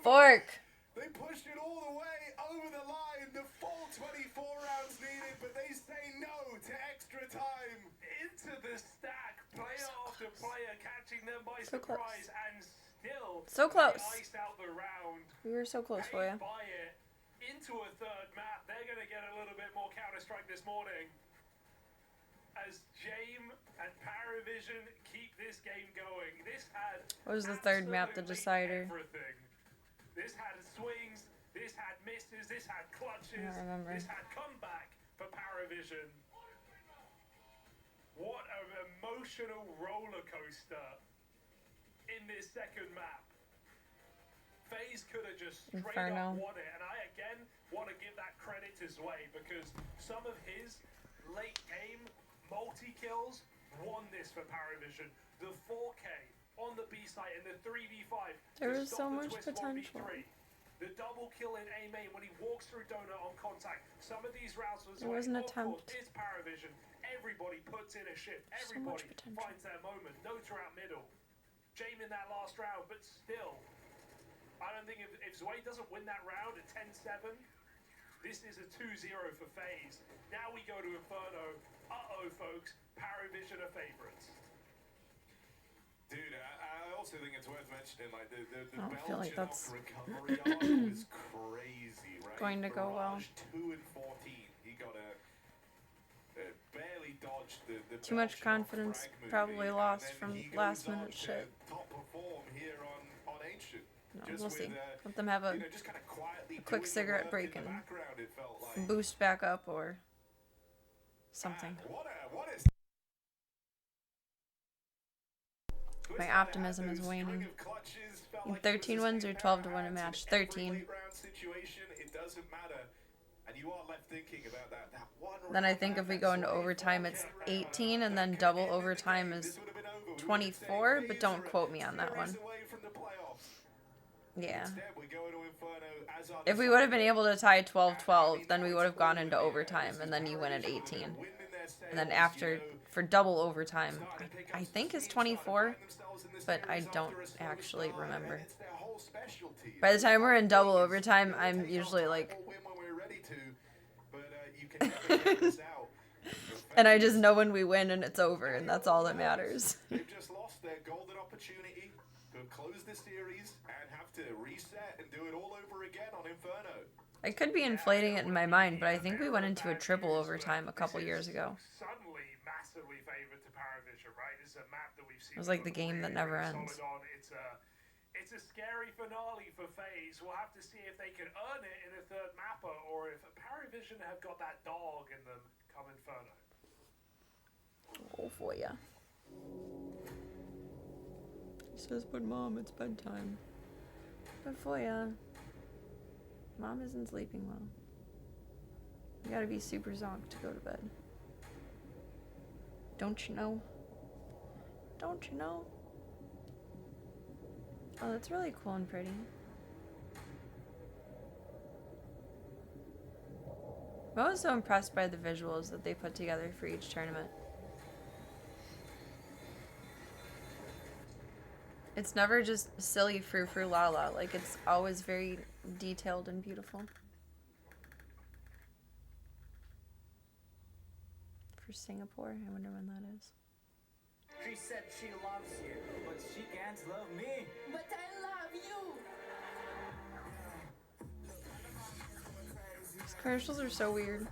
[SPEAKER 1] Fork.
[SPEAKER 9] They pushed it all the way over the line. The full 24 rounds needed, but they say no to extra time.
[SPEAKER 10] Into the stack, player after player catching them by
[SPEAKER 1] So close.
[SPEAKER 10] surprise, and still
[SPEAKER 1] So close.
[SPEAKER 10] they iced out the round.
[SPEAKER 1] We were so close for you.
[SPEAKER 10] Buy it into a third map. They're going to get a little bit more Counter-Strike this morning. As Jame and Paravision keep this game going. This had
[SPEAKER 1] What was the third map, the decider?
[SPEAKER 10] everything. This had swings, this had misses, this had clutches,
[SPEAKER 1] I don't remember.
[SPEAKER 10] this had comeback for Paravision. What an emotional roller coaster in this second map. FaZe could have just straight
[SPEAKER 1] Inferno.
[SPEAKER 10] up won it, and I again want to give that credit to Zway because some of his late game multi-kills won this for Paravision. The 4K on the B site and the 3v5.
[SPEAKER 1] There
[SPEAKER 10] to
[SPEAKER 1] was
[SPEAKER 10] stop
[SPEAKER 1] so
[SPEAKER 10] the
[SPEAKER 1] much
[SPEAKER 10] Twist
[SPEAKER 1] potential.
[SPEAKER 10] 1v3. The double kill in A main when he walks through Donut on contact. Some of these rounds was
[SPEAKER 1] There was an
[SPEAKER 10] of course,
[SPEAKER 1] attempt.
[SPEAKER 10] it's Paravision. Everybody puts in a shift.
[SPEAKER 1] So much
[SPEAKER 10] Everybody
[SPEAKER 1] potential.
[SPEAKER 10] finds their moment. No throughout middle. Jame in that last round, but still, I don't think if Zway doesn't win that round at 10-7, this is a 2-0 for FaZe. Now we go to Inferno. Uh-oh, folks. Paravision are favourites.
[SPEAKER 9] Dude, I also think it's worth mentioning, like, the
[SPEAKER 1] I don't feel like
[SPEAKER 9] Belgian
[SPEAKER 1] that's
[SPEAKER 9] recovery arc was crazy, right?
[SPEAKER 1] going to go well.
[SPEAKER 9] Barrage 2 and 14. He got a barely dodged the
[SPEAKER 1] Too much
[SPEAKER 9] Belgian
[SPEAKER 1] confidence
[SPEAKER 9] frag movie,
[SPEAKER 1] probably
[SPEAKER 9] and
[SPEAKER 1] lost
[SPEAKER 9] then
[SPEAKER 1] from
[SPEAKER 9] he goes
[SPEAKER 1] last
[SPEAKER 9] on
[SPEAKER 1] minute
[SPEAKER 9] to
[SPEAKER 1] shit.
[SPEAKER 9] top perform here on Ancient.
[SPEAKER 1] No,
[SPEAKER 9] Just
[SPEAKER 1] we'll
[SPEAKER 9] with,
[SPEAKER 1] see. Let them have a,
[SPEAKER 9] you know, just kind of quietly
[SPEAKER 1] a quick
[SPEAKER 9] doing the
[SPEAKER 1] cigarette
[SPEAKER 9] work
[SPEAKER 1] break
[SPEAKER 9] in the
[SPEAKER 1] and
[SPEAKER 9] background, it felt like.
[SPEAKER 1] boost back up or something.
[SPEAKER 9] What a
[SPEAKER 1] My optimism is waning. 13 wins or 12 to win a match? 13. Then I think if we go into overtime, it's 18, and then double overtime is 24, but don't quote me on that one. Yeah. If we would have been able to tie 12-12, then we would have gone into overtime, and then you win at 18. And then after, for double overtime, I think is 24, but I don't actually remember. By the time we're in double overtime, I'm usually like... and I just know when we win and it's over, and that's all that matters.
[SPEAKER 9] They've just lost their golden opportunity to close the series and have to reset and do it all over again on Inferno.
[SPEAKER 1] I could be inflating it in my mind, but I think we went into a triple overtime a couple years ago.
[SPEAKER 10] Suddenly massively favoured to Paravision, right? It's a map that we've seen.
[SPEAKER 1] It was like the game that never ends.
[SPEAKER 10] It's a scary finale for FaZe. We'll have to see if they can earn it in a third mapper or if Paravision have got that dog in them come Inferno.
[SPEAKER 1] Oh, for ya. He says, but Mom, it's bedtime. But for ya. Mom isn't sleeping well. You gotta be super zonked to go to bed. Don't you know? Don't you know? Oh, that's really cool and pretty. I'm always so impressed by the visuals that they put together for each tournament. It's never just silly frou-frou la-la. Like, it's always very detailed and beautiful. For Singapore, I wonder when that is.
[SPEAKER 14] She said she loves you, but she can't love me.
[SPEAKER 4] But I love you.
[SPEAKER 1] These commercials are so weird.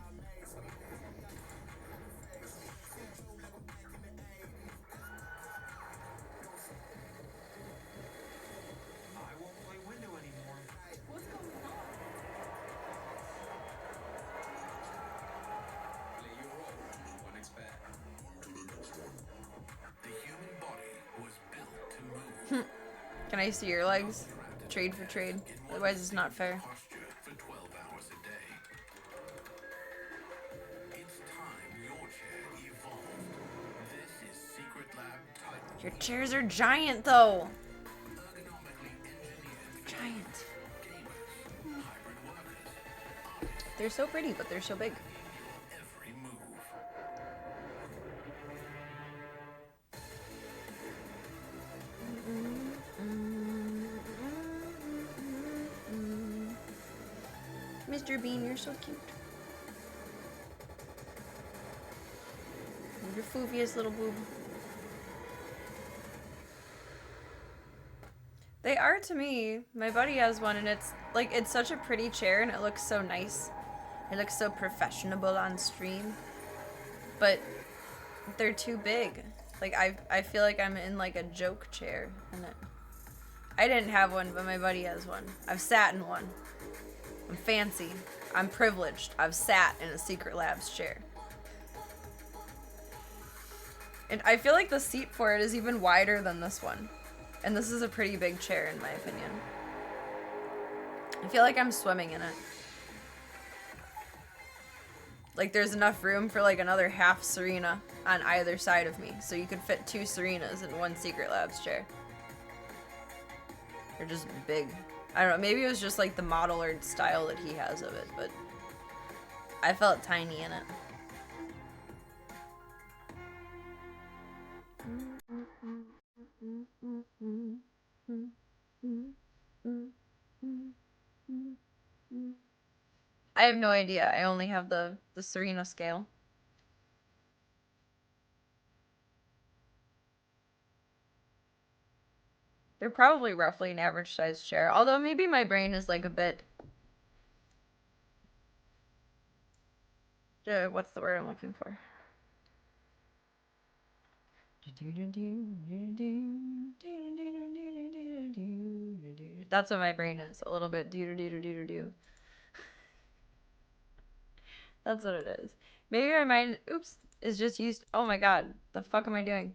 [SPEAKER 14] I won't play window anymore.
[SPEAKER 4] What's going on?
[SPEAKER 11] Play your role. One expert. The human body was built to move.
[SPEAKER 1] Can I see your legs? Trade for trade. Otherwise, it's not fair.
[SPEAKER 11] Posture for 12 hours a day. It's time your chair evolved. This is Secret Lab Titan.
[SPEAKER 1] Your chairs are giant, though.
[SPEAKER 11] Ergonomically engineered
[SPEAKER 1] Giant.
[SPEAKER 11] gamers, hybrid workers,
[SPEAKER 1] They're so pretty, but they're so big.
[SPEAKER 11] every move.
[SPEAKER 1] Mr. Bean, you're so cute. Your foofiest little boob. They are to me. My buddy has one, and it's like, it's such a pretty chair, and it looks so nice. It looks so professional on stream. But they're too big. Like, I feel like I'm in like a joke chair. And I didn't have one, but my buddy has one. I've sat in one. I'm fancy. I'm privileged. I've sat in a Secret Labs chair. And I feel like the seat for it is even wider than this one. And this is a pretty big chair, in my opinion. I feel like I'm swimming in it. Like, there's enough room for like another half Serena on either side of me. So you could fit 2 Serenas in one Secret Labs chair. They're just big. I don't know, maybe it was just like the model or style that he has of it, but I felt tiny in it. I have no idea. I only have the Serena scale. They're probably roughly an average size chair, although maybe my brain is like a bit... what's the word I'm looking for? That's what my brain is, a little bit do. That's what it is. Maybe my mind, oops, is just used, oh my god, the fuck am I doing?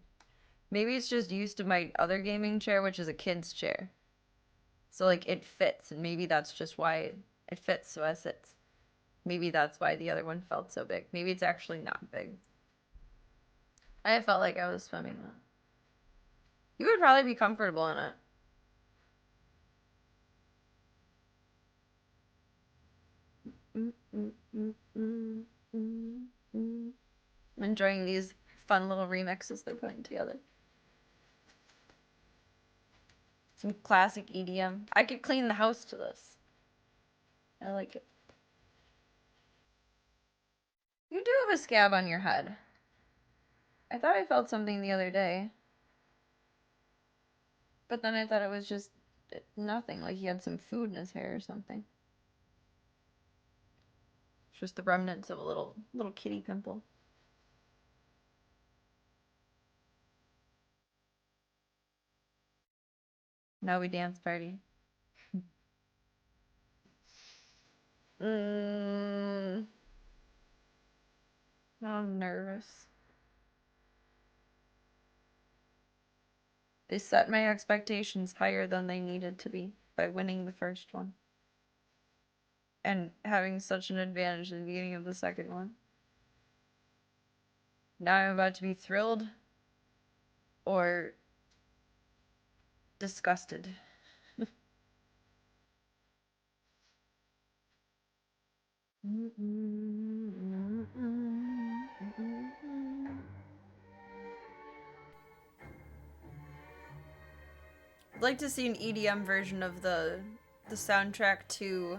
[SPEAKER 1] Maybe it's just used to my other gaming chair, which is a kid's chair. So like it fits, and maybe that's just why it fits, so it sits. Maybe that's why the other one felt so big. Maybe it's actually not big. I felt like I was swimming in it. You would probably be comfortable in it. I'm enjoying these fun little remixes they're putting together. Some classic EDM. I could clean the house to this. I like it. You do have a scab on your head. I thought I felt something the other day. But then I thought it was just nothing, like he had some food in his hair or something. It's just the remnants of a little kitty pimple. Now we dance party. I'm nervous. They set my expectations higher than they needed to be by winning the first one. And having such an advantage at the beginning of the second one. Now I'm about to be thrilled or disgusted. I'd like to see an EDM version of the soundtrack to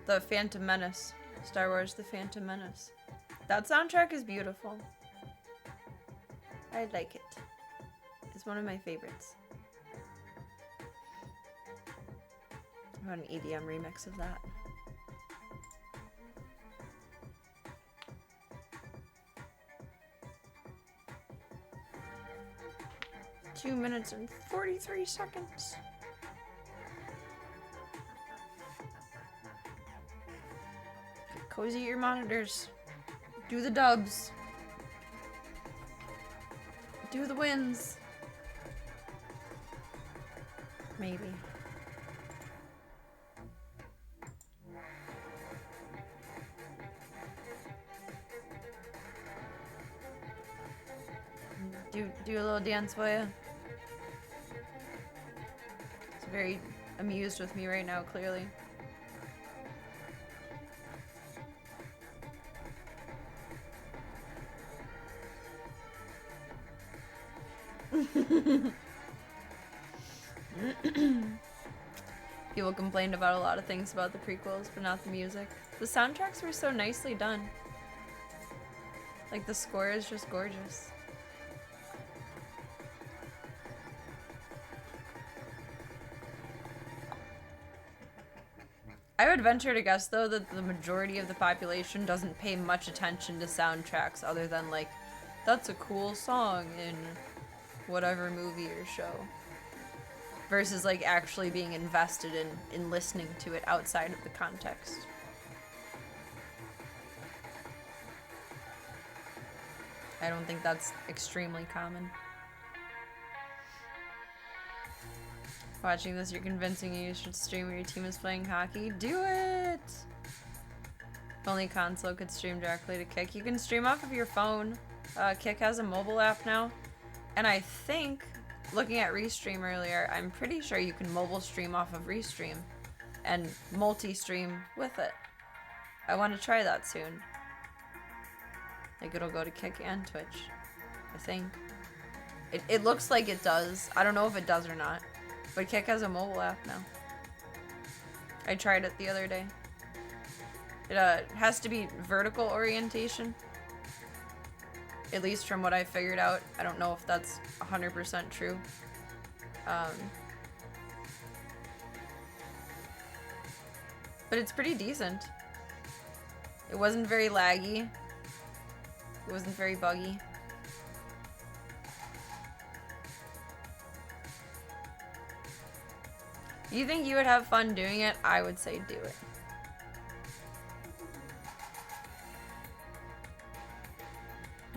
[SPEAKER 1] the Phantom Menace. Star Wars The Phantom Menace. That soundtrack is beautiful. I like it. It's one of my favorites. I want an EDM remix of that. Two minutes and 43 seconds. Cozy your monitors. Do the dubs. Do the wins. Maybe. Do a little dance for you. It's very amused with me right now, clearly.
[SPEAKER 6] People complained about a lot of things about the prequels, but not the music. The soundtracks were so nicely done. Like, the score is just gorgeous. I would venture to guess, though, that the majority of the population doesn't pay much attention to soundtracks other than, like, that's a cool song in whatever movie or show. Versus, like, actually being invested in listening to it outside of the context. I don't think that's extremely common. Watching this, you're convincing you should stream when your team is playing hockey. Do it! If only console could stream directly to Kick. You can stream off of your phone. Kick has a mobile app now. And I think, looking at Restream earlier, I'm pretty sure you can mobile stream off of Restream. And multi-stream with it. I want to try that soon. Like, it'll go to Kick and Twitch. I think. It looks like it does. I don't know if it does or not. But Kick has a mobile app now. I tried it the other day. It has to be vertical orientation. At least from what I figured out. I don't know if that's 100% true. But it's pretty decent. It wasn't very laggy. It wasn't very buggy. You think you would have fun doing it? I would say do it.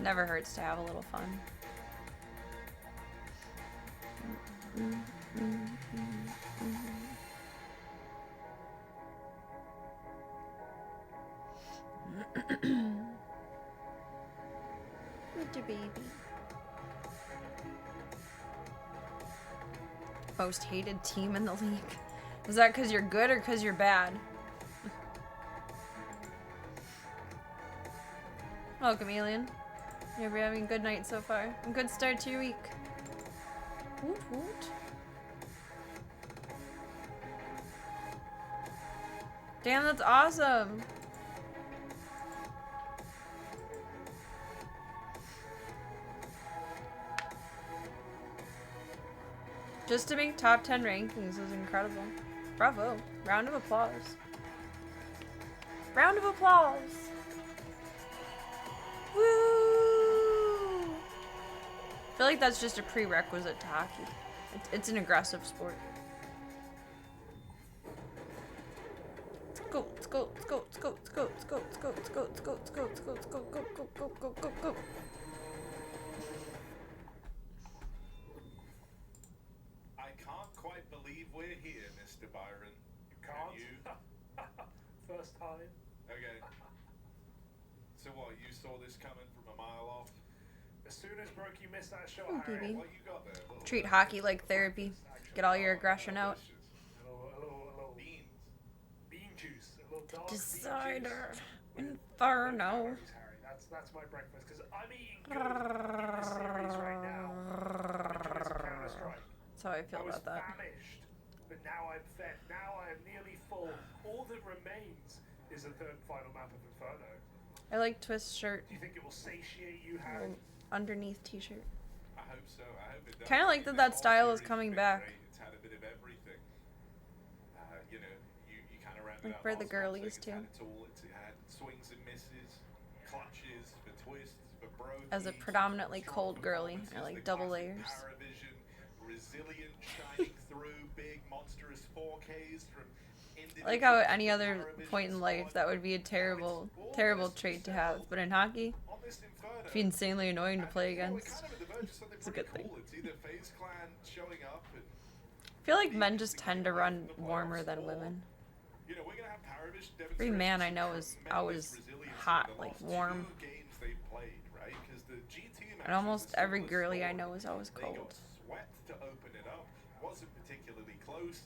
[SPEAKER 6] Never hurts to have a little fun. Little baby. Most hated team in the league. Was that because you're good or because you're bad? Welcome, Alien. You're having a good night so far. A good start to your week. Woot woot. Damn, that's awesome. Just to make top 10 rankings is incredible. Bravo. Round of applause. Round of applause. Woo! I feel like that's just a prerequisite to hockey. It's an aggressive sport. Let's go, let's go, let's go, let's go, let's go, let's go, let's go, let's go, let's go, let's go, let's go, let's go, go, go, go, go, go, go.
[SPEAKER 9] I can't quite believe we're here, Mr. Byron.
[SPEAKER 10] You can't?
[SPEAKER 9] You?
[SPEAKER 10] First time.
[SPEAKER 9] Okay. So what, you saw this coming from a mile off?
[SPEAKER 10] As soon as Brokey missed that shot,
[SPEAKER 6] Oh,
[SPEAKER 10] Harry,
[SPEAKER 6] baby.
[SPEAKER 9] What you got there?
[SPEAKER 6] Treat hockey like therapy. Get all your aggression out.
[SPEAKER 10] a little
[SPEAKER 9] Beans.
[SPEAKER 10] bean juice, a little dark
[SPEAKER 6] Decider.
[SPEAKER 10] bean juice.
[SPEAKER 6] Inferno.
[SPEAKER 10] Harry. That's my breakfast because I'm eating good in this series right now. Enjoy some Counter-Strike.
[SPEAKER 6] That's how I feel
[SPEAKER 10] I was
[SPEAKER 6] about that.
[SPEAKER 10] famished, but now I'm fed. Now I am nearly full. All that remains is the third and final map of Inferno.
[SPEAKER 6] I like Twist's shirt.
[SPEAKER 10] Do you think it will satiate you, Harry?
[SPEAKER 6] Underneath t-shirt.
[SPEAKER 9] I hope so. I hope it does.
[SPEAKER 6] Kinda like that style is coming back.
[SPEAKER 9] It's had a bit of everything. You know, you kind of rounded
[SPEAKER 6] Like
[SPEAKER 9] out
[SPEAKER 6] for the
[SPEAKER 9] last month
[SPEAKER 6] girlies,
[SPEAKER 9] saying
[SPEAKER 6] too.
[SPEAKER 9] It's had it all. It had swings and misses, clutches for twists, for Brokey.
[SPEAKER 6] As a predominantly
[SPEAKER 9] strong
[SPEAKER 6] cold girly, I
[SPEAKER 9] performances,
[SPEAKER 6] like
[SPEAKER 9] the
[SPEAKER 6] double
[SPEAKER 9] classic
[SPEAKER 6] layers.
[SPEAKER 9] Paravision, resilient, shining through big monstrous 4Ks from
[SPEAKER 6] I like how at any other point in life that would be a terrible trait to have, but in hockey, it'd be insanely annoying to play against. It's a good thing. I feel like men just tend to run warmer than women. Every man I know is always hot, like warm. And almost every girly I know is always cold.
[SPEAKER 9] Wasn't particularly close,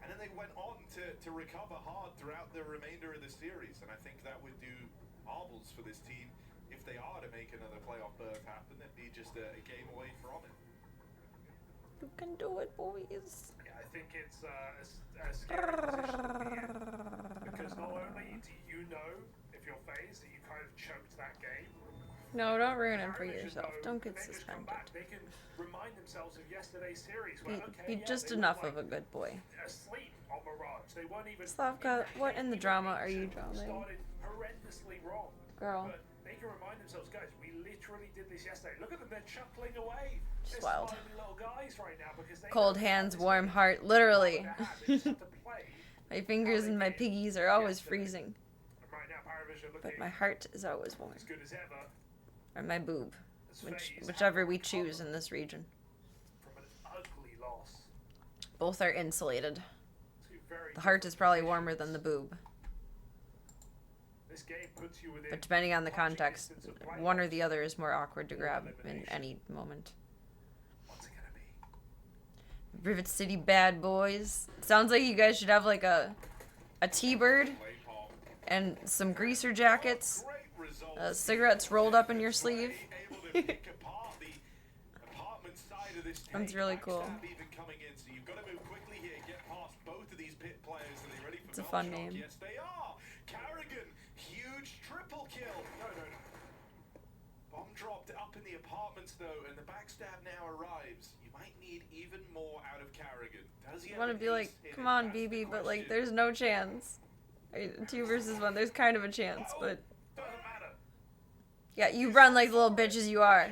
[SPEAKER 9] and then they went on to recover hard throughout the remainder of the series, and I think that would do marvels for this team if they are to make another playoff berth happen. They'd be just a game away from it.
[SPEAKER 6] You can do it, boys.
[SPEAKER 10] Yeah, I think it's as scary as
[SPEAKER 1] No, don't ruin it for yourself. Don't get
[SPEAKER 10] They just come
[SPEAKER 1] suspended.
[SPEAKER 10] back. They can remind themselves of yesterday's series. Where,
[SPEAKER 1] Be
[SPEAKER 10] yeah,
[SPEAKER 1] just
[SPEAKER 10] they were,
[SPEAKER 1] enough
[SPEAKER 10] like,
[SPEAKER 1] of a good boy.
[SPEAKER 10] asleep on Mirage. They weren't even.
[SPEAKER 1] Slavka, what in the drama are you drawing?
[SPEAKER 10] Started horrendously wrong.
[SPEAKER 1] Girl.
[SPEAKER 10] But they can remind themselves, guys, we literally did this yesterday. Look at them, they're chuckling away.
[SPEAKER 1] Just
[SPEAKER 10] They're
[SPEAKER 1] wild.
[SPEAKER 10] smiling little guys right now because they
[SPEAKER 1] Cold hands, warm heart, literally.
[SPEAKER 10] they just have to play.
[SPEAKER 1] My fingers and my piggies are always freezing.
[SPEAKER 10] And right now, Paravision looking
[SPEAKER 1] But my heart is always warm.
[SPEAKER 10] as good as ever.
[SPEAKER 1] Or my boob. Whichever we choose in this region.
[SPEAKER 10] From an ugly loss.
[SPEAKER 1] Both are insulated.
[SPEAKER 10] Two very
[SPEAKER 1] The heart is probably warmer than the boob.
[SPEAKER 10] This game puts you within
[SPEAKER 1] But depending on the
[SPEAKER 10] punching
[SPEAKER 1] context,
[SPEAKER 10] distance of play.
[SPEAKER 1] one or the other is more awkward to grab in any moment.
[SPEAKER 10] What's it gonna be?
[SPEAKER 1] Rivet City bad boys. Sounds like you guys should have like a T-bird and some greaser jackets, cigarettes rolled up in your sleeve. That's really cool. It's a fun name.
[SPEAKER 3] Yes, they are. Carrigan, huge triple kill. No. Bomb dropped up in the apartments though, and the backstab now arrives. You might need even more out of Carrigan. Does he
[SPEAKER 1] I want to be like, come on, BB, but like, there's no chance. 2 versus 1, there's kind of a chance, but yeah, you run like the little bitches you are.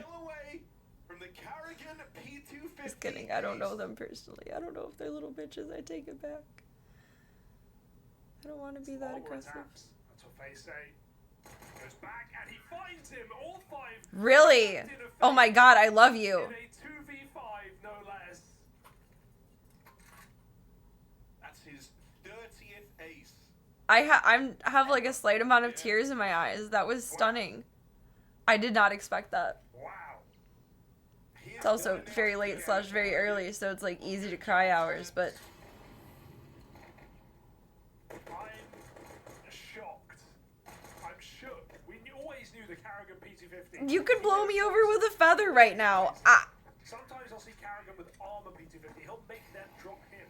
[SPEAKER 1] Just kidding. I don't know them personally. I don't know if they're little bitches. I take it back. I don't want to be that aggressive.
[SPEAKER 10] That's what they say. Goes back and he finds him. All 5.
[SPEAKER 1] Really? Oh my god, I love you.
[SPEAKER 10] In a 2v5, no less.
[SPEAKER 3] That's his 30th ace.
[SPEAKER 1] I have like a slight amount of tears in my eyes. That was stunning. I did not expect that.
[SPEAKER 10] Wow.
[SPEAKER 1] It's also very late / very early, so it's like easy to cry hours, but
[SPEAKER 10] I'm shocked. I'm shook. We always knew the Carrigan P250.
[SPEAKER 1] you could blow me over with a feather right now. Ah.
[SPEAKER 10] Sometimes I'll see Carrigan with armor P250. He'll make them drop him.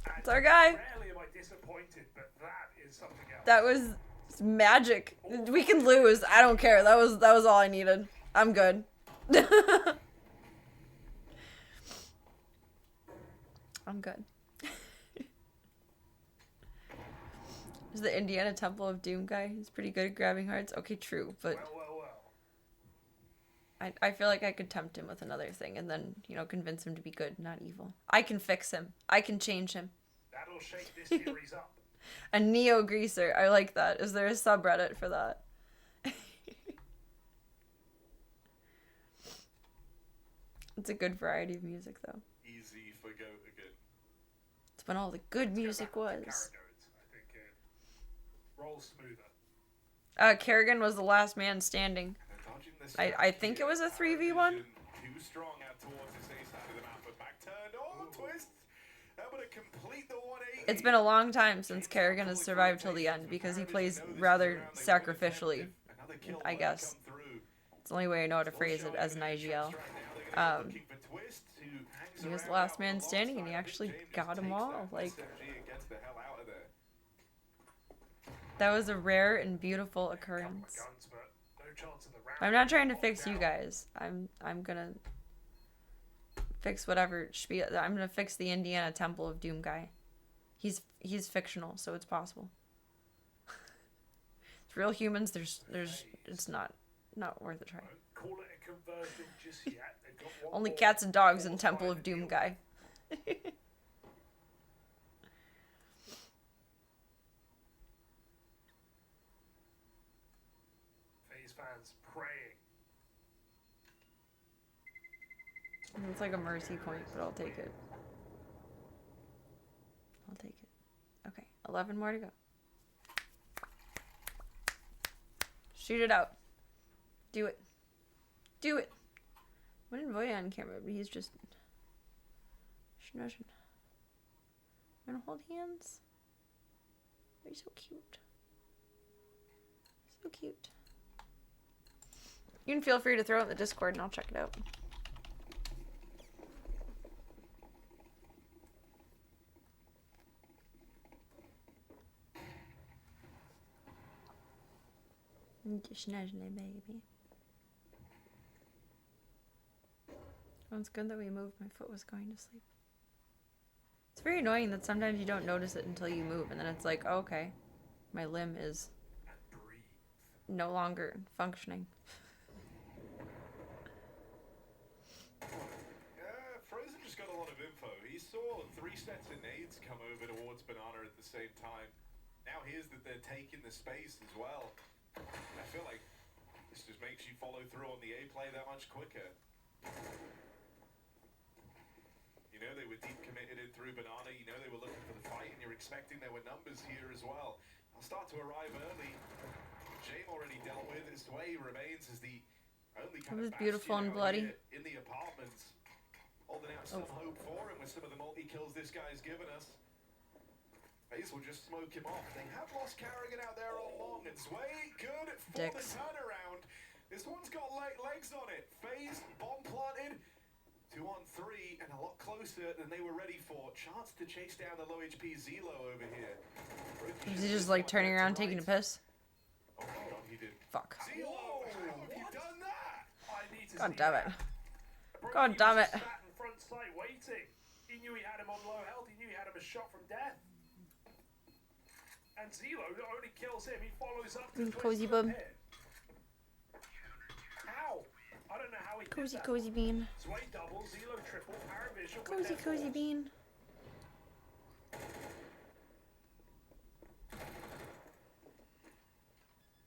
[SPEAKER 10] And
[SPEAKER 1] It's our guy.
[SPEAKER 10] Rarely am I disappointed, but that is something else.
[SPEAKER 1] That was magic. We can lose. I don't care. That was all I needed. I'm good. I'm good. There's the Indiana Temple of Doom guy. He's pretty good at grabbing hearts. Okay, true, but I feel like I could tempt him with another thing and then, you know, convince him to be good, not evil. I can fix him. I can change him.
[SPEAKER 10] That'll shake this series up.
[SPEAKER 1] A neo-greaser. I like that. Is there a subreddit for that? It's a good variety of music, though.
[SPEAKER 3] Easy for go again.
[SPEAKER 1] It's when all the good music was.
[SPEAKER 10] I think it rolls smoother.
[SPEAKER 1] Kerrigan was the last man standing. I think it was a 3v1.
[SPEAKER 3] Too strong out towards his A side of the map, but back turned. Oh, twist. Able to complete the 180.
[SPEAKER 1] It's been a long time since Kerrigan has survived till the end because he plays rather sacrificially, I guess. It's the only way I know how to phrase it as an IGL. He was the last man standing and he actually got them all. Like, that was a rare and beautiful occurrence. I'm not trying to fix you guys. I'm gonna fix whatever spiel. I'm gonna fix the Indiana Temple of Doom guy. He's fictional, so it's possible. It's real humans. There's it's not worth a try.
[SPEAKER 10] Call it a conversion just yet. They've got one
[SPEAKER 1] Only
[SPEAKER 10] more
[SPEAKER 1] cats and dogs in Temple of Doom guy.
[SPEAKER 10] FaZe fans praying.
[SPEAKER 1] It's like a mercy point, but I'll take it. I'll take it. Okay, 11 more to go. Shoot it out. Do it. Do it. When did Voya on camera? But he's just snushing. Wanna hold hands? You're so cute. So cute. You can feel free to throw it in the Discord and I'll check it out. Snuggly baby. Well, it's good that we moved. My foot was going to sleep. It's very annoying that sometimes you don't notice it until you move, and then it's like, oh, okay, my limb is no longer functioning.
[SPEAKER 9] Yeah, Frozen just got a lot of info. He saw 3 sets of nades come over towards Banana at the same time. Now here's that they're taking the space as well. I feel like this just makes you follow through on the A play that much quicker. You know they were deep committed in through Banana. You know they were looking for the fight, and you're expecting there were numbers here as well. I'll start to arrive early. Jame already dealt with. His way remains as the only kind
[SPEAKER 1] It was
[SPEAKER 9] of
[SPEAKER 1] beautiful and
[SPEAKER 9] bastion out
[SPEAKER 1] bloody.
[SPEAKER 9] here in the apartments. Holding out some hope for him with some of the multi-kills this guy's given us. FaZe will just smoke him off. They have lost Carrigan out there all along, and Sway good for
[SPEAKER 1] Dicks.
[SPEAKER 9] the turnaround. This one's got legs on it. FaZe bomb planted. 2 on 3 and a lot closer than they were ready for. Chance to chase down the low HP Zelo over here.
[SPEAKER 1] Is he just like turning around taking a piss?
[SPEAKER 9] Oh my god, he did.
[SPEAKER 1] Fuck.
[SPEAKER 9] Zelo, how have you done that?
[SPEAKER 10] I need to
[SPEAKER 1] God
[SPEAKER 10] see
[SPEAKER 1] damn
[SPEAKER 10] that.
[SPEAKER 1] it.
[SPEAKER 10] Brokey
[SPEAKER 1] God damn
[SPEAKER 10] was
[SPEAKER 1] it.
[SPEAKER 10] just sat in front sight waiting. He knew he had him on low health. He knew he had him a shot from death. And Zelo not only kills him, he follows up to
[SPEAKER 1] Cozy
[SPEAKER 10] twist
[SPEAKER 1] bub.
[SPEAKER 10] the pin. How? I don't know how he
[SPEAKER 1] Cozy,
[SPEAKER 10] did that.
[SPEAKER 1] cozy bean.
[SPEAKER 10] Sway double, Zelo triple, Paravision with
[SPEAKER 1] Cozy,
[SPEAKER 10] their
[SPEAKER 1] cozy
[SPEAKER 10] force.
[SPEAKER 1] bean.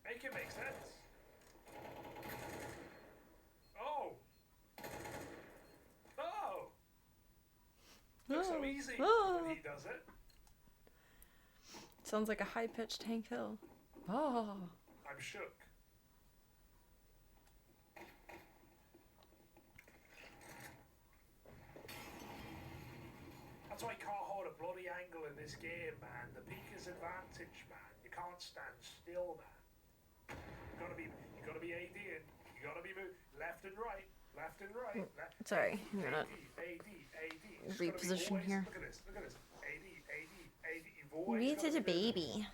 [SPEAKER 10] Make it make sense. Oh. Oh. Looks so easy when he does it.
[SPEAKER 1] Sounds like a high-pitched Hank Hill. Oh.
[SPEAKER 10] I'm shook. That's why you can't hold a bloody angle in this game, man. The peak is advantage, man. You can't stand still, man. You gotta be AD and you gotta be left and right, left and right.
[SPEAKER 1] Sorry, I'm gonna
[SPEAKER 10] AD.
[SPEAKER 1] reposition here.
[SPEAKER 10] Look at this. AD. You've always
[SPEAKER 1] Reed's
[SPEAKER 10] gotta
[SPEAKER 1] such a
[SPEAKER 10] be-
[SPEAKER 1] baby.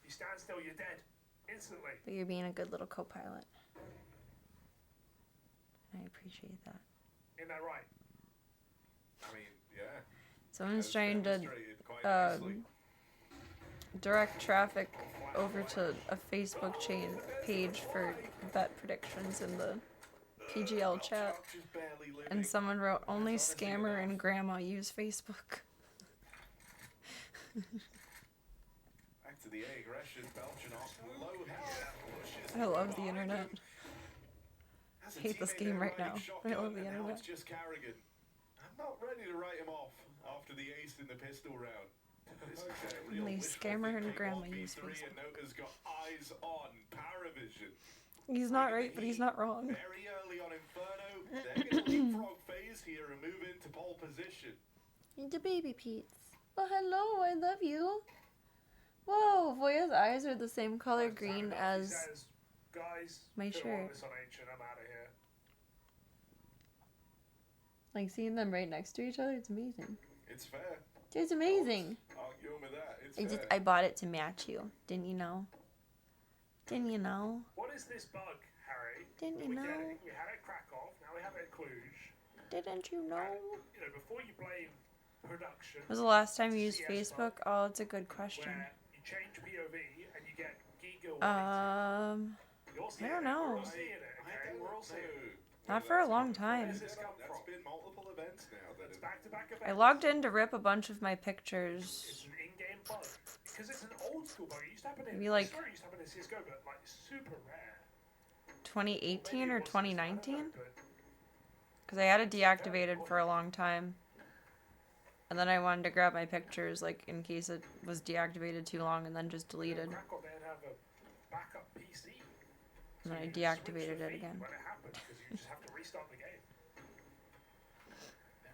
[SPEAKER 10] You stand still, you're dead. Instantly.
[SPEAKER 1] But you're being a good little co-pilot. I appreciate that.
[SPEAKER 10] Isn't that right?
[SPEAKER 9] I mean, yeah.
[SPEAKER 1] Someone's trying to
[SPEAKER 9] Demonstrated quite nicely.
[SPEAKER 1] direct traffic over to a Facebook page for bet predictions in the PGL chat. And someone wrote, only scammer and grandma use Facebook.
[SPEAKER 9] Back to the aggression, Belgian off low health.
[SPEAKER 1] I love the internet. I hate this game right now. I love the internet.
[SPEAKER 9] It's just Carrigan. I'm not ready to write him off after the ace in the pistol round. This is a real
[SPEAKER 1] Only
[SPEAKER 9] wishful
[SPEAKER 1] scammer and
[SPEAKER 9] thinking.
[SPEAKER 1] grandma
[SPEAKER 9] 1v3
[SPEAKER 1] use Facebook.
[SPEAKER 9] and Nota's got eyes on Paravision.
[SPEAKER 1] He's not right, but he's not wrong.
[SPEAKER 9] Very early on Inferno. They're going to leapfrog FaZe here and move into pole position.
[SPEAKER 1] The baby Pete's. Oh, hello, I love you. Whoa, Voya's eyes are the same color green as
[SPEAKER 10] Says, guys,
[SPEAKER 1] my
[SPEAKER 10] don't want
[SPEAKER 1] shirt.
[SPEAKER 10] this on Ancient, I'm out of here.
[SPEAKER 1] Like seeing them right next to each other, it's amazing.
[SPEAKER 9] It's fair.
[SPEAKER 1] It's amazing.
[SPEAKER 9] Arguing with that. It's
[SPEAKER 1] I
[SPEAKER 9] fair.
[SPEAKER 1] just I bought it to match you. Didn't you know? Didn't you know?
[SPEAKER 10] What is this bug, Harry?
[SPEAKER 1] Didn't you
[SPEAKER 10] we
[SPEAKER 1] know?
[SPEAKER 10] Get it. We had it at Krakow, now we have it at Cluj.
[SPEAKER 1] Didn't you know?
[SPEAKER 10] You know, before you blame production.
[SPEAKER 1] When was the last time you used
[SPEAKER 10] CS
[SPEAKER 1] Facebook?
[SPEAKER 10] bug,
[SPEAKER 1] Oh, it's a good question.
[SPEAKER 10] Where you change POV and you get giga.
[SPEAKER 1] I
[SPEAKER 10] You're seeing
[SPEAKER 1] don't
[SPEAKER 10] it. We're
[SPEAKER 1] know.
[SPEAKER 10] all seeing it, okay? We're all seeing it.
[SPEAKER 1] Not for a long time.
[SPEAKER 10] Where does this come
[SPEAKER 9] That's
[SPEAKER 10] from?
[SPEAKER 9] been multiple events now. That
[SPEAKER 10] It's
[SPEAKER 9] have
[SPEAKER 10] back-to-back events.
[SPEAKER 1] I logged in to rip a bunch of my pictures.
[SPEAKER 10] It's an in-game bug. Because it's an old school bug. It used to happen in,
[SPEAKER 1] Maybe like-
[SPEAKER 10] I swear it used to happen in CSGO, but like super rare.
[SPEAKER 1] 2018 or 2019? Because I had it deactivated for a long time. And then I wanted to grab my pictures, like, in case it was deactivated too long, and then just deleted.
[SPEAKER 10] Krakow, they'd have a backup PC.
[SPEAKER 1] And then I
[SPEAKER 10] you could
[SPEAKER 1] deactivated
[SPEAKER 10] switch the
[SPEAKER 1] it
[SPEAKER 10] feed
[SPEAKER 1] again.
[SPEAKER 10] when it happened, because you just have to restart the game.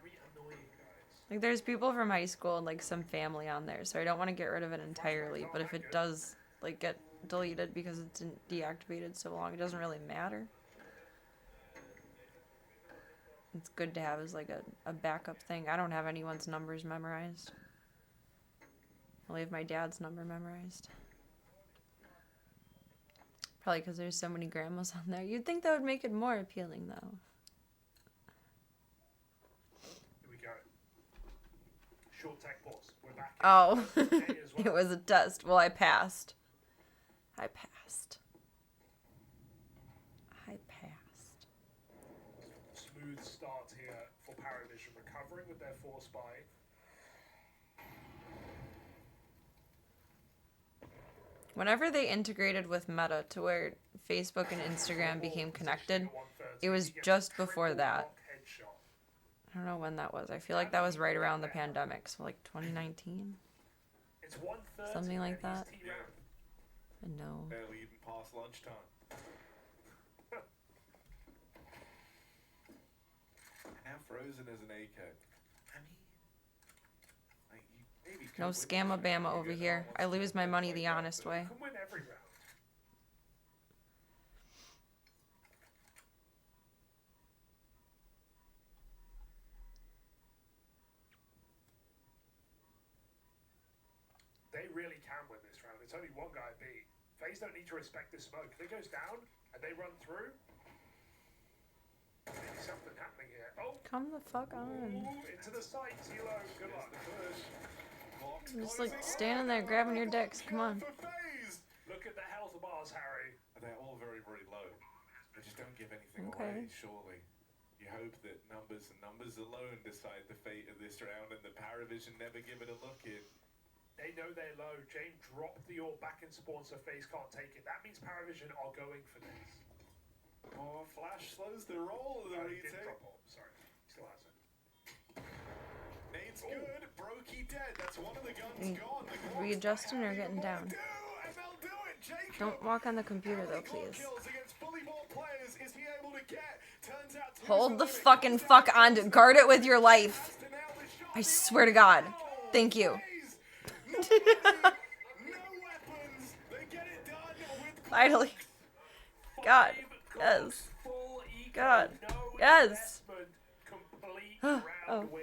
[SPEAKER 10] Very annoying, guys.
[SPEAKER 1] Like, there's people from high school and, like, some family on there, so I don't want to get rid of it entirely. But if it does, like, get deleted because it's deactivated so long, it doesn't really matter. It's good to have as, like, a backup thing. I don't have anyone's numbers memorized. I only have my dad's number memorized. Probably because there's so many grandmas on there. You'd think that would make it more appealing, though.
[SPEAKER 10] Here we go. Short tech pause. We're back.
[SPEAKER 1] Oh,
[SPEAKER 10] Okay as
[SPEAKER 1] it
[SPEAKER 10] well.
[SPEAKER 1] was a test. Well, I passed. I passed. I passed.
[SPEAKER 10] Smooth start here for Paravision, recovering with their force buy.
[SPEAKER 1] Whenever they integrated with Meta to where Facebook and Instagram became connected, it was just before that. I don't know when that was. I feel like that was right around the pandemic, so like 2019,
[SPEAKER 10] It's 1:30
[SPEAKER 1] something like
[SPEAKER 10] and he's
[SPEAKER 1] that.
[SPEAKER 10] T-round.
[SPEAKER 1] I know.
[SPEAKER 9] Barely even past lunchtime. Now Frozen as an AK. I mean, like, you maybe
[SPEAKER 1] No
[SPEAKER 9] could win
[SPEAKER 1] scamma
[SPEAKER 9] this,
[SPEAKER 1] bama
[SPEAKER 9] you
[SPEAKER 1] over
[SPEAKER 9] get
[SPEAKER 1] here.
[SPEAKER 9] on
[SPEAKER 1] I
[SPEAKER 9] once
[SPEAKER 1] lose
[SPEAKER 9] you
[SPEAKER 1] my
[SPEAKER 9] get
[SPEAKER 1] money
[SPEAKER 9] like
[SPEAKER 1] the
[SPEAKER 9] that,
[SPEAKER 1] honest
[SPEAKER 9] but
[SPEAKER 1] way.
[SPEAKER 10] You can win every round. They really can win this round. It's only one guy beat. FaZe don't need to respect the smoke. If it goes down and they run through, maybe something happening here. Oh,
[SPEAKER 1] Come the fuck on.
[SPEAKER 10] ooh, into the site, Zelo. Good luck.
[SPEAKER 1] I'm just like standing there grabbing your dicks. Come on.
[SPEAKER 10] Look at the health bars, Harry.
[SPEAKER 9] They're all very, very low. They just don't give anything
[SPEAKER 1] Okay.
[SPEAKER 9] away, surely. You hope that numbers and numbers alone decide the fate of this round and the Paravision never give it a look in.
[SPEAKER 10] They know they're low. Jane dropped the orb back in spawn, so FaZe can't take it. That means Paravision are going for this.
[SPEAKER 9] Oh, Flash slows the roll of the
[SPEAKER 10] He didn't
[SPEAKER 9] retake.
[SPEAKER 10] drop orb. Sorry. Still has it.
[SPEAKER 9] Nate's good. Brokey dead. That's one of the guns
[SPEAKER 1] Mm.
[SPEAKER 9] gone. The
[SPEAKER 1] Are we adjusting or getting down?
[SPEAKER 9] and they'll do it. Jacob.
[SPEAKER 1] Don't walk on the computer though,
[SPEAKER 9] Claw
[SPEAKER 1] please.
[SPEAKER 9] kills against fully ball players. Is he able to get? Turns out
[SPEAKER 1] Hold the fucking fuck on to guard it with your life. I swear to God. Thank you. Finally. God. Yes. God. Yes. Oh,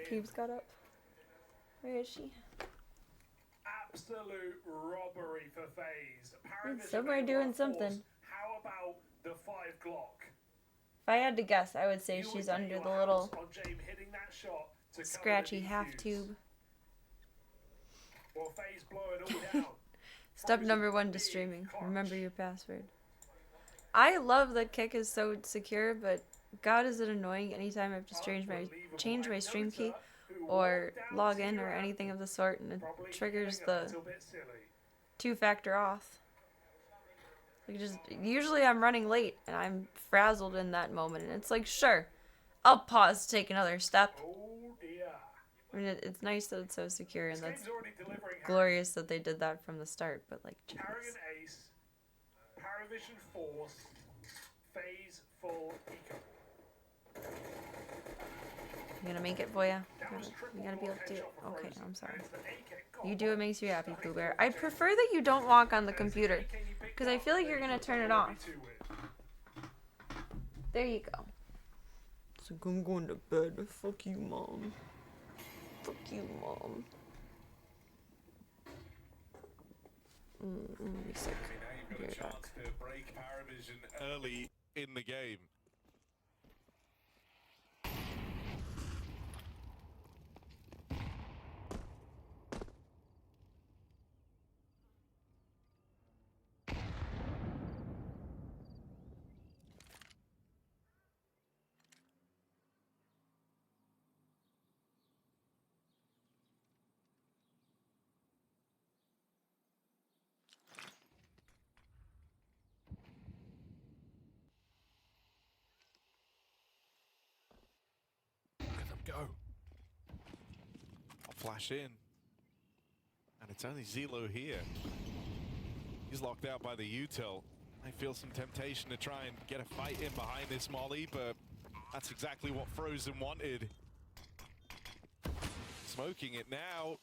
[SPEAKER 1] Peeves got up. Where is she?
[SPEAKER 10] Absolute robbery for FaZe. Paravision
[SPEAKER 1] Somewhere
[SPEAKER 10] able
[SPEAKER 1] doing
[SPEAKER 10] to
[SPEAKER 1] something.
[SPEAKER 10] force. How about the 5 Glock?
[SPEAKER 1] If I had to guess, I would say
[SPEAKER 10] You
[SPEAKER 1] she's
[SPEAKER 10] would bet
[SPEAKER 1] under
[SPEAKER 10] your
[SPEAKER 1] the
[SPEAKER 10] house
[SPEAKER 1] little
[SPEAKER 10] on James hitting that shot to cover the
[SPEAKER 1] scratchy half
[SPEAKER 10] defuse.
[SPEAKER 1] tube.
[SPEAKER 10] Well, FaZe blow it all down.
[SPEAKER 1] Step number 1 to streaming. Remember your password. I love that Kick is so secure, but God, is it annoying anytime I have to change my stream key or log in or anything of the sort, and it triggers the 2-factor auth. Like, just usually I'm running late and I'm frazzled in that moment, and it's like, sure, I'll pause to take another step.
[SPEAKER 10] Oh dear.
[SPEAKER 1] I mean, it's nice that it's so secure, and that's
[SPEAKER 10] Game's already delivering.
[SPEAKER 1] glorious that they did that from the start, but like, jeez.
[SPEAKER 10] Carrigan Ace, Paravision Force, FaZe full eco.
[SPEAKER 1] You gonna make it, Voya? You gotta be able to do it. Okay, I'm sorry. You do what makes you happy, Pooh Bear. I prefer that you don't walk on the computer, because I feel like you're gonna turn it off. There you go. It's like, I'm going to bed. Fuck you, Mom. Fuck you, Mom. Be sick.
[SPEAKER 9] Now you've got a chance to break Paravision early in the game. Look at them go. I'll flash in. And it's only Zelo here. He's locked out by the util. I feel some temptation to try and get a fight in behind this molly, but that's exactly what Frozen wanted. Smoking it now.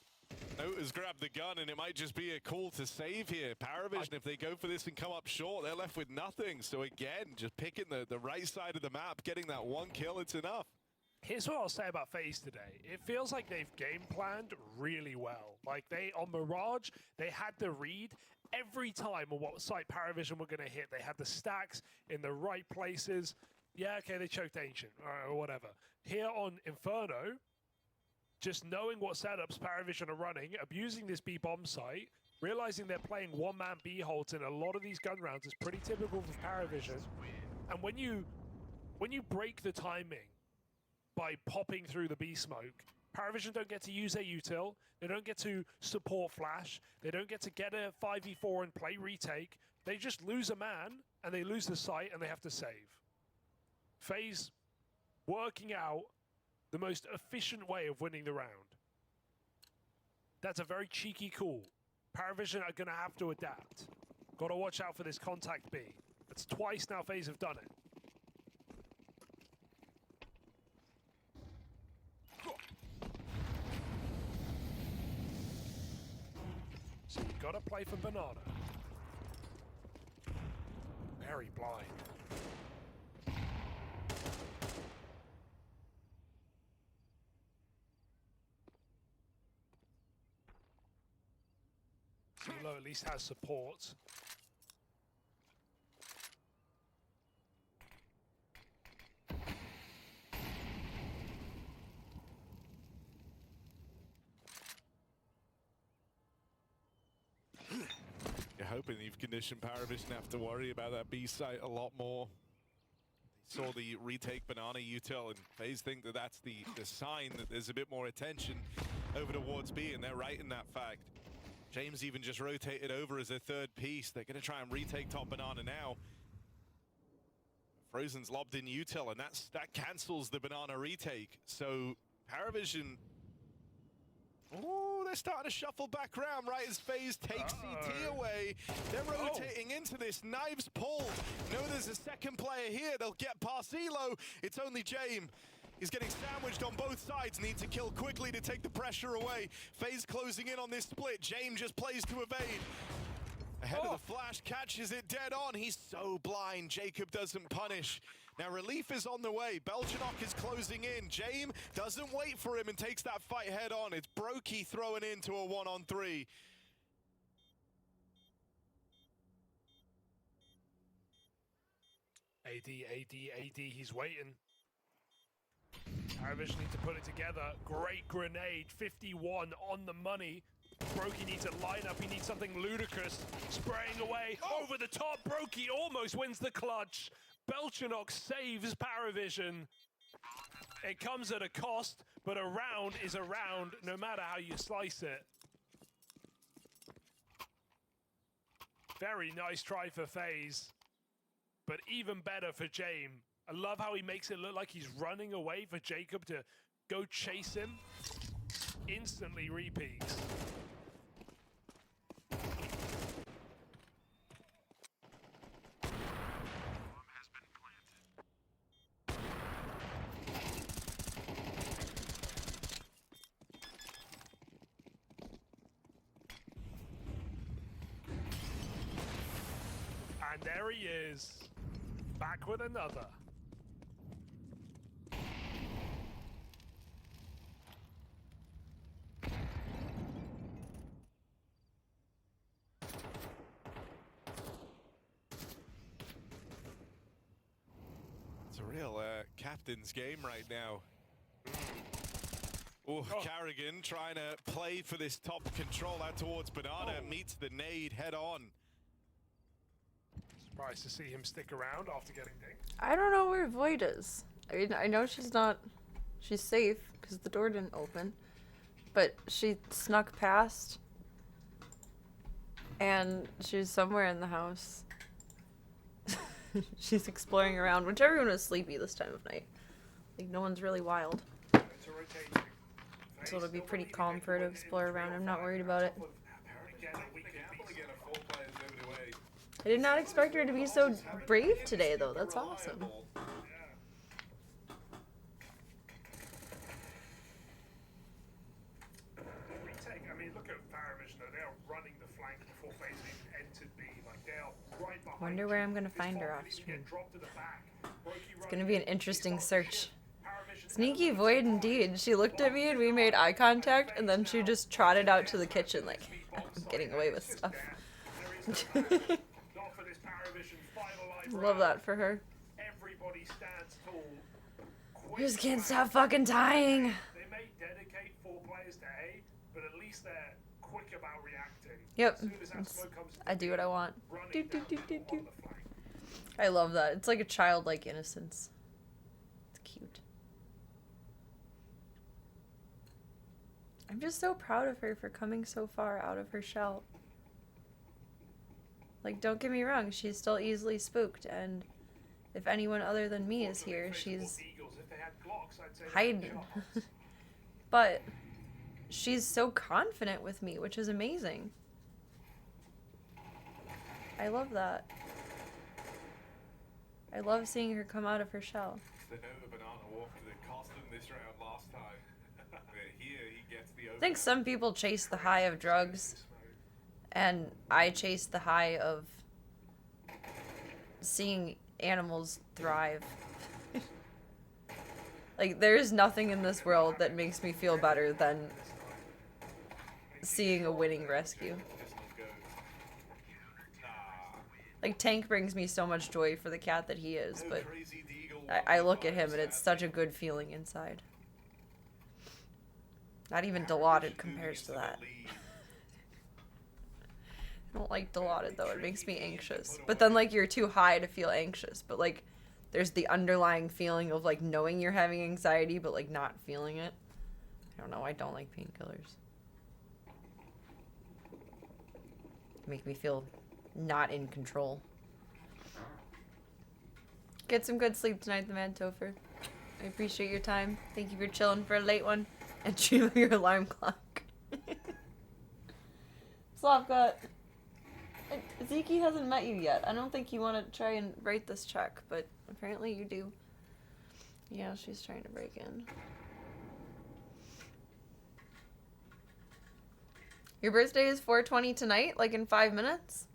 [SPEAKER 9] Note has grabbed the gun, and it might just be a call to save here. Paravision, if they go for this and come up short, they're left with nothing. So again, just picking the right side of the map, getting that one kill, it's enough.
[SPEAKER 10] Here's what I'll say about FaZe today. It feels like they've game planned really well. Like on Mirage, they had the read every time on what site Paravision were going to hit. They had the stacks in the right places. Yeah, okay, they choked Ancient or whatever. Here on Inferno, just knowing what setups Paravision are running, abusing this B-bomb site, realizing they're playing one-man B-holds in a lot of these gun rounds is pretty typical for Paravision. And when you break the timing by popping through the B smoke, Paravision don't get to use their util, they don't get to support flash, they don't get to get a 5v4 and play retake, they just lose a man, and they lose the site, and they have to save. FaZe working out the most efficient way of winning the round. That's a very cheeky call. Paravision are gonna have to adapt. Gotta watch out for this contact B. It's twice now FaZe have done it. So you gotta play for Banana. Very blind. Zelo at least has support.
[SPEAKER 15] You're hoping you've conditioned Paravision to have to worry about that B site a lot more. They saw the retake Banana util, and FaZe think that that's the sign that there's a bit more attention over towards B, and they're right in that fact. James even just rotated over as a third piece. They're going to try and retake top Banana now. Frozen's lobbed in util, and that cancels the Banana retake. So Paravision, oh, they're starting to shuffle back around right as FaZe takes CT away. They're rotating into this. Knives pulled. No, there's a second player here. They'll get past Elo. It's only James. He's getting sandwiched on both sides. Need to kill quickly to take the pressure away. FaZe closing in on this split. James just plays to evade. Ahead of the flash, catches it dead on. He's so blind. Jacob doesn't punish. Now relief is on the way. Beljanok is closing in. James doesn't wait for him and takes that fight head on. It's Brokey throwing into a 1-on-3.
[SPEAKER 10] AD, he's waiting. Paravision need to put it together. Great grenade, 51 on the money. Brokey needs a lineup, he needs something ludicrous. Spraying away, over the top, Brokey almost wins the clutch. Belchanok saves Paravision. It comes at a cost, but a round is a round, no matter how you slice it. Very nice try for FaZe, but even better for James. I love how he makes it look like he's running away for Jacob to go chase him. Instantly repeats. And there he is, back with another.
[SPEAKER 15] It's a real captain's game right now. Oh, Carrigan trying to play for this top control out towards Banana, meets the nade head on.
[SPEAKER 10] Surprised to see him stick around after getting dinged.
[SPEAKER 1] I don't know where Void is. I mean, I know she's safe because the door didn't open, but she snuck past and she's somewhere in the house. She's exploring around, which everyone was sleepy this time of night. Like, no one's really wild. So it'll be pretty calm for her to explore around. I'm not worried about it. I did not expect her to be so brave today, though. That's awesome.
[SPEAKER 10] Retake, I mean, look at Paravision, they are running the flank before FaZe even entered B. Like, they are right behind.
[SPEAKER 1] Wonder where I'm gonna find her off stream. It's gonna be an interesting search. Sneaky void indeed. She looked at me and we made eye contact, and then she just trotted out to the kitchen like, I'm getting away with stuff. Love that for her.
[SPEAKER 10] Everybody stands tall.
[SPEAKER 1] I just can't stop fucking dying.
[SPEAKER 10] They may dedicate 4 players to A, but at least they're quick about reacting.
[SPEAKER 1] Yep.
[SPEAKER 10] As soon as that smoke comes
[SPEAKER 1] I do what I want.
[SPEAKER 10] running down the middle on the flank.
[SPEAKER 1] I love that. It's like a childlike innocence. It's cute. I'm just so proud of her for coming so far out of her shell. Like, don't get me wrong, she's still easily spooked, and if anyone other than me is here, she's hiding. But she's so confident with me, which is amazing. I love that. I love seeing her come out of her shell. I think some people chase the high of drugs, and I chase the high of seeing animals thrive. Like, there's nothing in this world that makes me feel better than seeing a winning rescue. Like, Tank brings me so much joy for the cat that he is, but I look at him and it's such a good feeling inside. Not even Dilaudid compares to that. I don't like Dilaudid though, it makes me anxious. But then, like, you're too high to feel anxious, but like, there's the underlying feeling of like knowing you're having anxiety but like not feeling it. I don't know, I don't like painkillers. Make me feel not in control. Get some good sleep tonight, the man Topher. I appreciate your time. Thank you for chilling for a late one and dreaming your alarm clock. Slavka, Zeke hasn't met you yet. I don't think you want to try and write this check, but apparently you do. Yeah, she's trying to break in. Your birthday is 4/20 tonight, like in 5 minutes?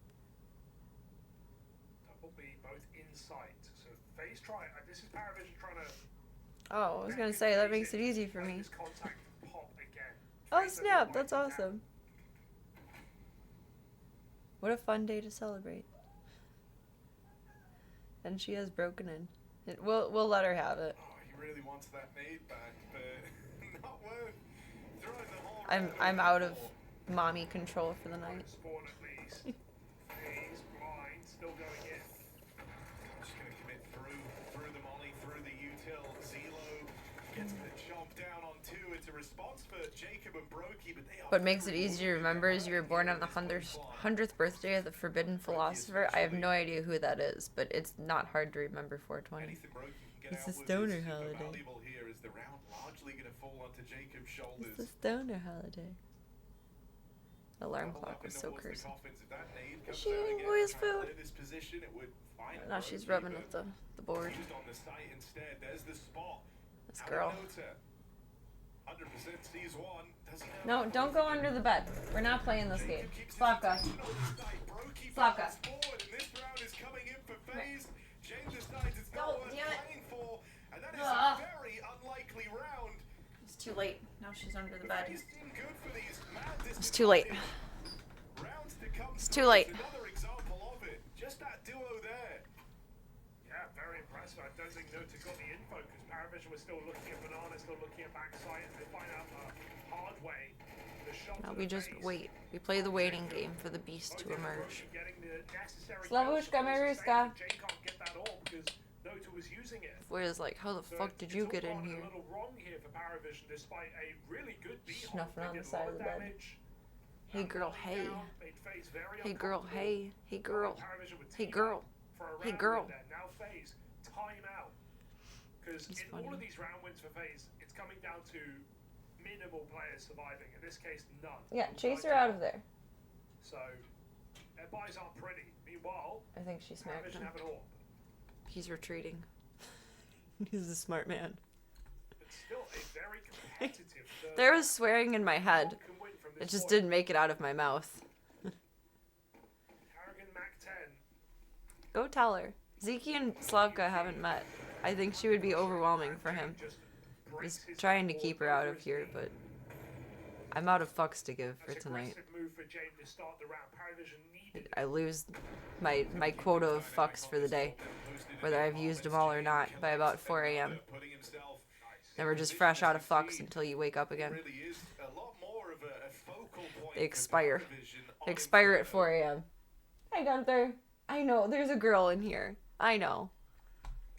[SPEAKER 10] That will be both in sight. So phase try. This is Paravision trying to.
[SPEAKER 1] Oh, I was gonna say, that makes it easy for me.
[SPEAKER 10] Contact pop again.
[SPEAKER 1] Oh snap, that's awesome. What a fun day to celebrate. And she has broken in. We'll let her have it.
[SPEAKER 9] Oh, he really wants that nade back, but not worth throwing the whole
[SPEAKER 1] I'm out of mommy control for the night.
[SPEAKER 10] Spawn at least. Phase blind, still going in.
[SPEAKER 9] Just gonna commit through the molly, through the util. Zelo gets the chomp down on 2. It's a response for Jacob and Brokey, but they are.
[SPEAKER 1] What makes it easy to remember is you were born on the 100th birthday of the Forbidden Philosopher. I have no idea who that is, but it's not hard to remember 420. It's a stoner holiday.
[SPEAKER 9] Here is the round largely going to fall onto Jacob's shoulders.
[SPEAKER 1] It's a stoner holiday. Alarm clock was so cursed. Is she eating boy's food? No, she's rubbing at the board. This girl.
[SPEAKER 9] 100% sees one.
[SPEAKER 1] No, don't go under the bed. We're not playing this game. Slavka. Slavka. No, damn it. It's too late. Now she's under the bed. It's too late. It's too late.
[SPEAKER 9] Just that duo there.
[SPEAKER 10] Yeah, very impressive. I don't think Nota got the info because Paravision was still looking at Banana, still looking at backside, and they find out the hard way. The shot
[SPEAKER 1] No,
[SPEAKER 10] to
[SPEAKER 1] we
[SPEAKER 10] the
[SPEAKER 1] just
[SPEAKER 10] face.
[SPEAKER 1] wait. We play the waiting game for the beast to emerge.
[SPEAKER 10] Getting the necessary
[SPEAKER 1] Slavushka Maruska.
[SPEAKER 10] Jay can't get that all because Nota was using it.
[SPEAKER 1] Whereas, like, how the fuck did you get in here?
[SPEAKER 10] A little wrong here for Paravision, despite a really good beat.
[SPEAKER 1] Snuffing on the side of the bed. Hey girl, hey. Hey girl, hey. Hey girl. Hey girl. Hey girl.
[SPEAKER 10] Now phase, time out. Because in all of these round wins for phase, it's coming down to minimal players surviving. In this case, none.
[SPEAKER 1] Yeah, chase her out of there.
[SPEAKER 10] So, their buys aren't pretty. Meanwhile,
[SPEAKER 1] I think she smacked him.
[SPEAKER 10] have it all.
[SPEAKER 1] He's retreating. He's a smart man.
[SPEAKER 10] It's still a very competitive
[SPEAKER 1] There was swearing in my head. It just didn't make it out of my mouth.
[SPEAKER 10] Harrigan Mac 10.
[SPEAKER 1] Go tell her. Zeke and Slavka haven't met. I think she would be overwhelming for him.
[SPEAKER 10] Just
[SPEAKER 1] was trying to keep her out of here, but I'm out of fucks to give for tonight. I lose my quota of fucks for the day, whether I've used them all or not, by about 4 a.m. Then we're just fresh out of fucks until you wake up again. They expire. They expire at 4 a.m. Hi, Gunther. I know, there's a girl in here. I know.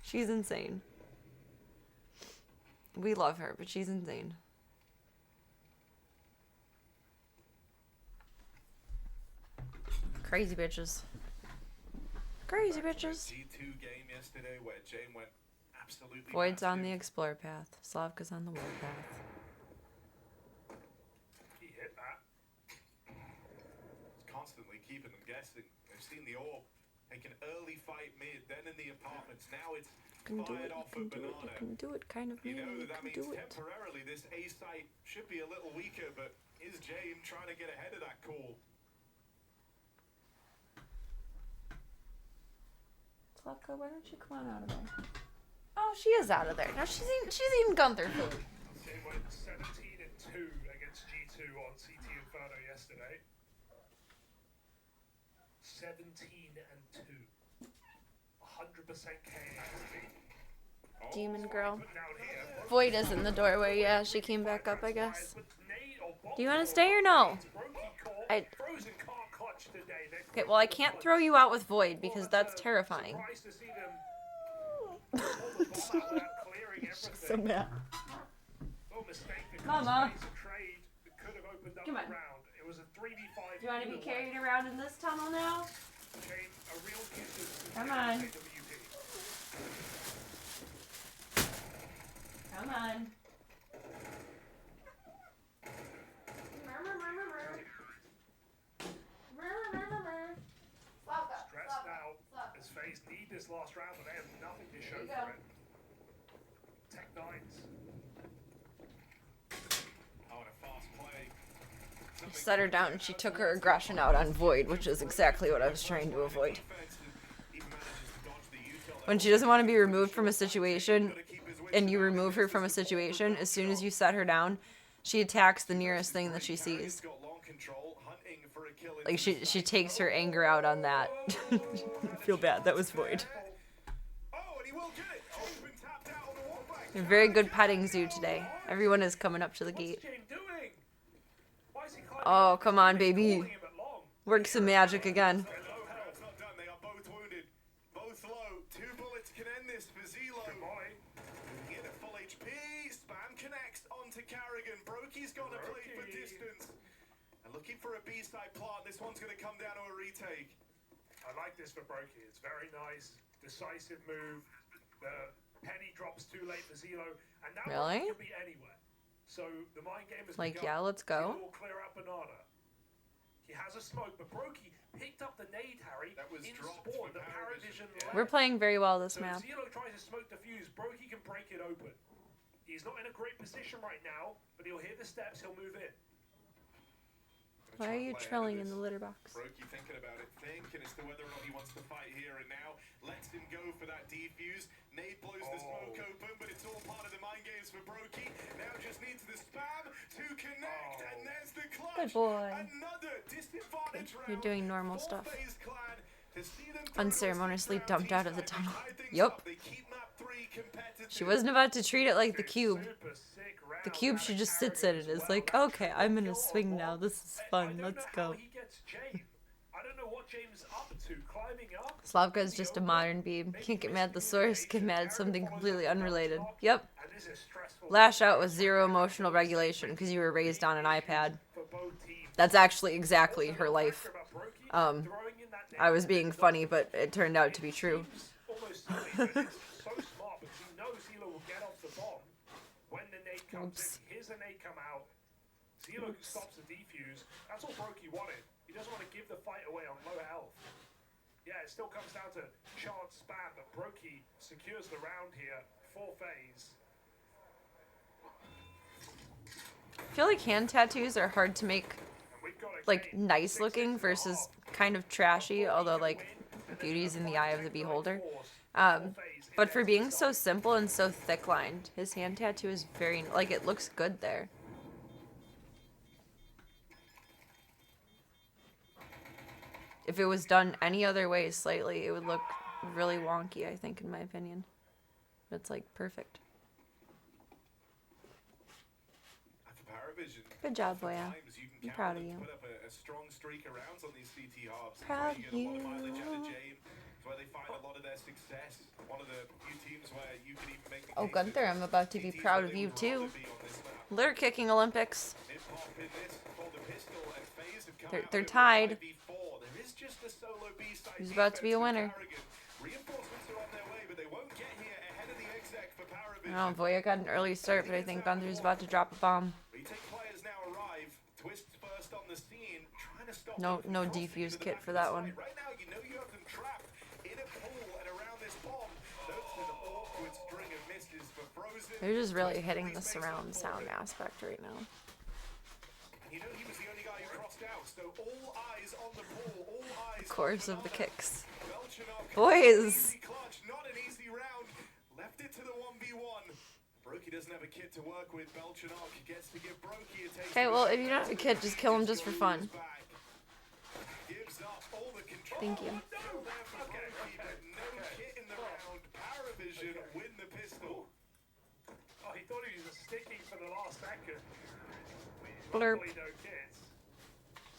[SPEAKER 1] She's insane. We love her, but she's insane. Crazy bitches. Crazy bitches. Void's on the explore path. Slavka's on the war path.
[SPEAKER 10] He hit that.
[SPEAKER 9] It's constantly keeping them guessing. They've seen the orb. Take an early fight mid, then in the apartments. Now it's fired off of banana.
[SPEAKER 1] You can do it, kind of.
[SPEAKER 9] You know
[SPEAKER 1] You
[SPEAKER 9] that
[SPEAKER 1] can
[SPEAKER 9] means
[SPEAKER 1] do it.
[SPEAKER 9] temporarily this A site should be a little weaker, but is James trying to get ahead of that call?
[SPEAKER 1] Slavka, why don't you come on out of there? Oh, she is out of there. Now she's eating Gunther food.
[SPEAKER 10] They went 17-2 against G2 on CT Inferno yesterday. 17-2. 100% KASD.
[SPEAKER 1] Demon girl. Void is in the doorway. Yeah, she came back up, I guess. Do you want to stay or no? Okay, well, I can't throw you out with Void because that's terrifying. She's so mad. Mama. Come on. Do you want to be carried around in this tunnel now? Come on. Come on.
[SPEAKER 10] Stressed out as FaZe need this last round, but they have nothing to show for it. Tech Nines.
[SPEAKER 9] Oh, and a fast play.
[SPEAKER 1] She set her down and she took her aggression out on Void, which is exactly what I was trying to avoid. When she doesn't want to be removed from a situation, and you remove her from a situation, as soon as you set her down, she attacks the nearest thing that she sees. Like, she takes her anger out on that. I feel bad, that was Void. A very good petting zoo today. Everyone is coming up to the gate. Oh, come on, baby. Work some magic again.
[SPEAKER 9] Looking for a B-side plant. This one's going to come down to a retake.
[SPEAKER 10] I like this for Brokey. It's very nice. Decisive move. The penny drops too late for Zelo. And now
[SPEAKER 1] Really?
[SPEAKER 10] Brokey can be anywhere. So the mind game is
[SPEAKER 1] Like, yeah, let's go.
[SPEAKER 10] Zelo will clear out banana. He has a smoke, but Brokey picked up the nade, Harry. That was in spawn. The Paravision left.
[SPEAKER 1] We're playing very well this
[SPEAKER 10] So
[SPEAKER 1] map.
[SPEAKER 10] Zelo tries to smoke the fuse. Brokey can break it open. He's not in a great position right now, but he'll hear the steps. He'll move in.
[SPEAKER 1] Why are you trilling in the litter box?
[SPEAKER 9] Brokey thinking about it, thinking as to whether or not he wants to fight here and now. Lets him go for that defuse. Nade blows the smoke open, but it's all part of the mind games for Brokey. Now just needs the spam to connect, and there's the clutch.
[SPEAKER 1] Good boy.
[SPEAKER 9] Another disadvantage round.
[SPEAKER 1] You're doing normal stuff.
[SPEAKER 9] FaZe Clan to see them
[SPEAKER 1] Unceremoniously dumped out of the tunnel. Yup. She wasn't about to treat it like the cube. The cube, she just sits in it. It's like, okay, I'm gonna swing now. This is fun. Let's go.
[SPEAKER 10] I don't know what James is up to. Climbing up.
[SPEAKER 1] Slavka is just a modern beam. Can't get mad at the source. Get mad at something completely unrelated. Yep. Lash out with zero emotional regulation because you were raised on an iPad. That's actually exactly her life. I was being funny, but it turned out to be true. Oops.
[SPEAKER 10] Here's the nade come out. Zelo stops the defuse. That's all Brokey wanted. He doesn't want to give the fight away on low health. Yeah, it still comes down to chance spam, but Brokey secures the round here for FaZe.
[SPEAKER 1] I feel like hand tattoos are hard to make, like, nice looking versus kind of trashy, although, like, beauty's in the eye of the beholder. But for being so simple and so thick lined, his hand tattoo is very, like, it looks good there. If it was done any other way slightly, it would look really wonky, I think, in my opinion. But it's, like, perfect. Good job, Boya. I'm proud of you. Proud of you. Oh, Gunther, I'm about to be proud of you, too. Litter kicking Olympics. They're tied. Who's about to be a winner? Oh, Voya got an early start, but I think Gunther's about to drop a bomb. No defuse kit for that one. They're just really hitting the surround sound aspect right now. Course of the kicks. Boys! Okay, well, if you don't have a kit, just kill him just for fun. Thank you.
[SPEAKER 10] Oh, he thought he was sticking for the last second.
[SPEAKER 1] Blurp.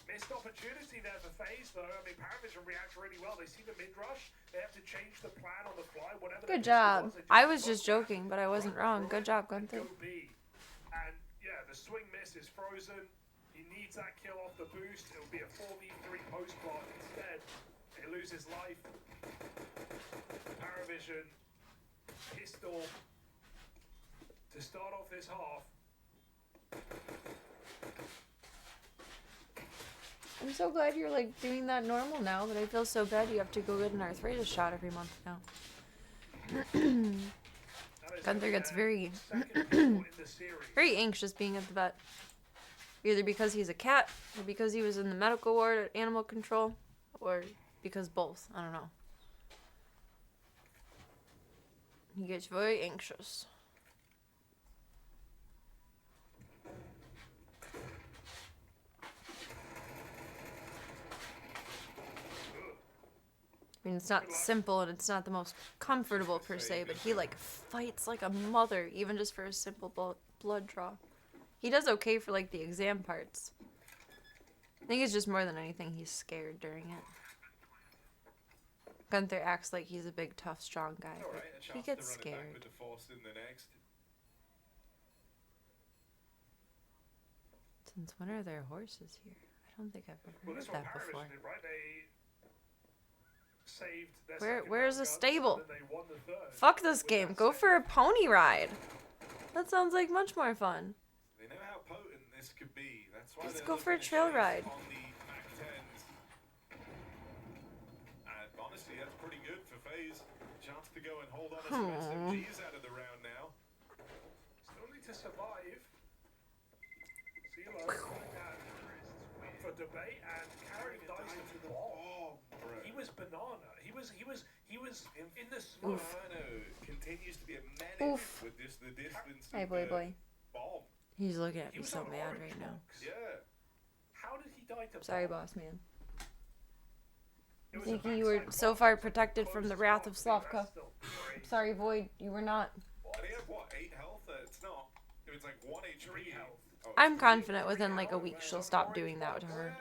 [SPEAKER 10] Missed opportunity there for FaZe, though. I mean, Paravision reacts really well. They see the mid-rush. They have to change the plan on the fly. Whatever.
[SPEAKER 1] Good job. I was just joking, but I wasn't wrong. Good job, Gunther.
[SPEAKER 10] And yeah, the swing miss is frozen. He needs that kill off the boost. It'll be a 4v3 post-plant instead. He loses life. Paravision. Pistol. To start off this half.
[SPEAKER 1] I'm so glad you're, like, doing that normal now, but I feel so bad you have to go get an arthritis shot every month now. Gunther gets very, very anxious being at the vet. Either because he's a cat, or because he was in the medical ward at animal control, or because both. I don't know. He gets very anxious. I mean, it's not simple and it's not the most comfortable per se, but he, like, fights like a mother, even just for a simple blood draw. He does okay for, like, the exam parts. I think it's just more than anything he's scared during it. Gunther acts like he's a big, tough, strong guy, but he gets scared. Since when are there horses here? I don't think I've ever heard that before. Where's a stable? Fuck this game. Go for a pony ride. That sounds like much more fun.
[SPEAKER 9] They know how potent this could be. That's why
[SPEAKER 1] let's go for a trail ride.
[SPEAKER 9] On the Mac-10s. And honestly, that's pretty good for FaZe. Chance to go and hold on to some SMGs out of the round now.
[SPEAKER 10] Still need to survive. CeeLo for debate and carrying dice to the ball. He was banana. He was in the smoke.
[SPEAKER 9] Continues to be a menace with just the distance.
[SPEAKER 1] Hey, boy. He's looking at me so mad right now.
[SPEAKER 9] Yeah.
[SPEAKER 10] How did he die to
[SPEAKER 1] Sorry, boss man. I think you were so far protected from the wrath of Slavka. Sorry, Void, you were not.
[SPEAKER 9] And he had what, 8 health? It's not. It's like 1 HP health.
[SPEAKER 1] I'm confident within like a week she'll stop doing that to her.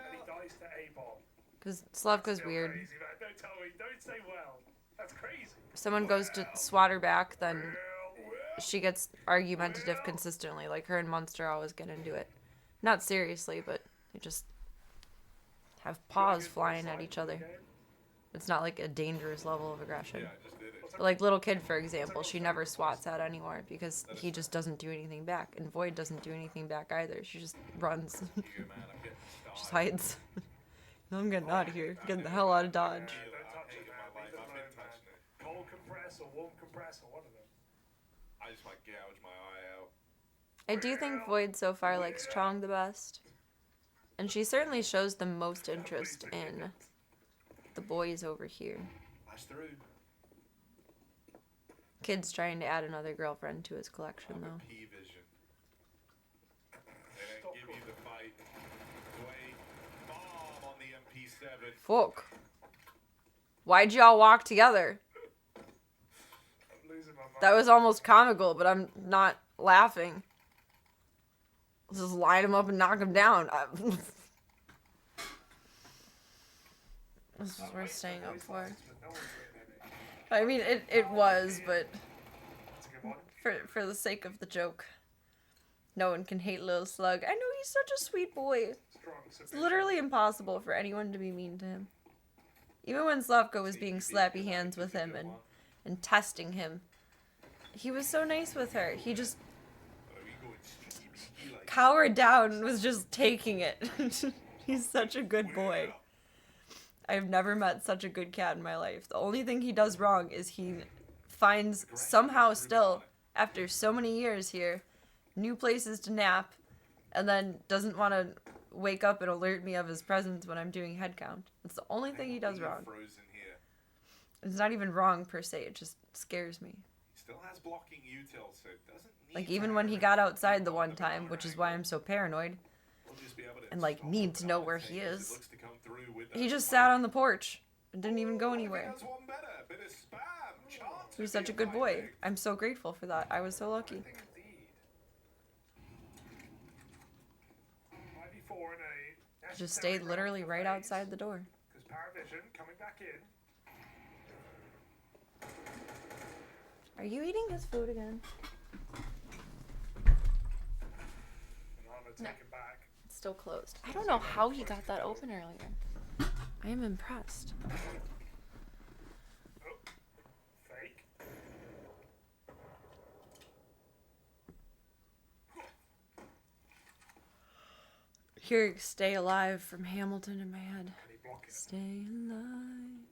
[SPEAKER 1] Because Slavka's weird.
[SPEAKER 10] Don't tell me. Don't say well. That's crazy.
[SPEAKER 1] If someone goes to swat her back, then she gets argumentative consistently. Like her and Munster always get into it. Not seriously, but they just have paws flying at each other. It's not like a dangerous level of aggression. But like little kid, for example, she never swats at anymore because he just doesn't do anything back. And Void doesn't do anything back either. She just runs. Just hides. I'm getting out of here. Getting the hell out of Dodge.
[SPEAKER 10] Cold compress or warm compress or one of them.
[SPEAKER 9] I just might gouge my eye out.
[SPEAKER 1] I do think Void so far likes Chong the best. And she certainly shows the most interest in the boys over here.
[SPEAKER 9] Pass through.
[SPEAKER 1] Kid's trying to add another girlfriend to his collection, though.
[SPEAKER 9] P-Vision. They don't give you the fight. Dwayne, bomb on the MP7.
[SPEAKER 1] Fuck. Why'd y'all walk together?
[SPEAKER 10] I'm losing my mind.
[SPEAKER 1] That was almost comical, but I'm not laughing. Let's just line him up and knock him down. This is worth staying up for. I mean, it was, but for the sake of the joke, no one can hate Lil Slug. I know he's such a sweet boy. It's literally impossible for anyone to be mean to him. Even when Slavko was being slappy hands with him and testing him, he was so nice with her. He just cowered down and was just taking it. He's such a good boy. I've never met such a good cat in my life. The only thing he does wrong is he finds somehow still, after so many years here, new places to nap, and then doesn't want to wake up and alert me of his presence when I'm doing head count. It's the only thing he does wrong. It's not even wrong per se, it just scares me.
[SPEAKER 9] Still has blocking util, so it doesn't need
[SPEAKER 1] Like even when he got outside the one time, which is why I'm so paranoid, and like need to know where he is, he just sat on the porch and didn't even go anywhere. He was such a good boy. I'm so grateful for that. I was so lucky. He just stayed literally right outside the door.
[SPEAKER 10] Because Paravision coming back in.
[SPEAKER 1] Are you eating his food again?
[SPEAKER 10] No. Back.
[SPEAKER 1] It's still closed. I don't know how he got that open earlier. I am impressed.
[SPEAKER 10] Oh, fake.
[SPEAKER 1] Hearing "Stay Alive" from Hamilton in my head. Stay alive.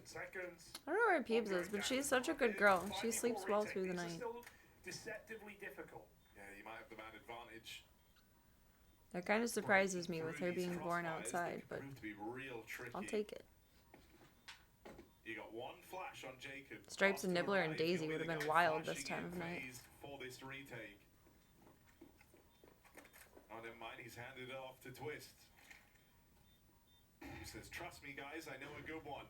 [SPEAKER 10] Seconds.
[SPEAKER 1] I don't know where Peebs is, but she's such a good girl. She sleeps well through the night.
[SPEAKER 10] Still deceptively difficult.
[SPEAKER 9] Yeah, you might have the man advantage.
[SPEAKER 1] That kind of surprises me with her being born outside, but I'll take it.
[SPEAKER 9] You got one flash on Jacob.
[SPEAKER 1] Stripes and Nibbler and Daisy would have been wild this time of night.
[SPEAKER 9] For this retake. Oh, never mind, he's handed it off to Twist. He says, "Trust me, guys, I know a good one."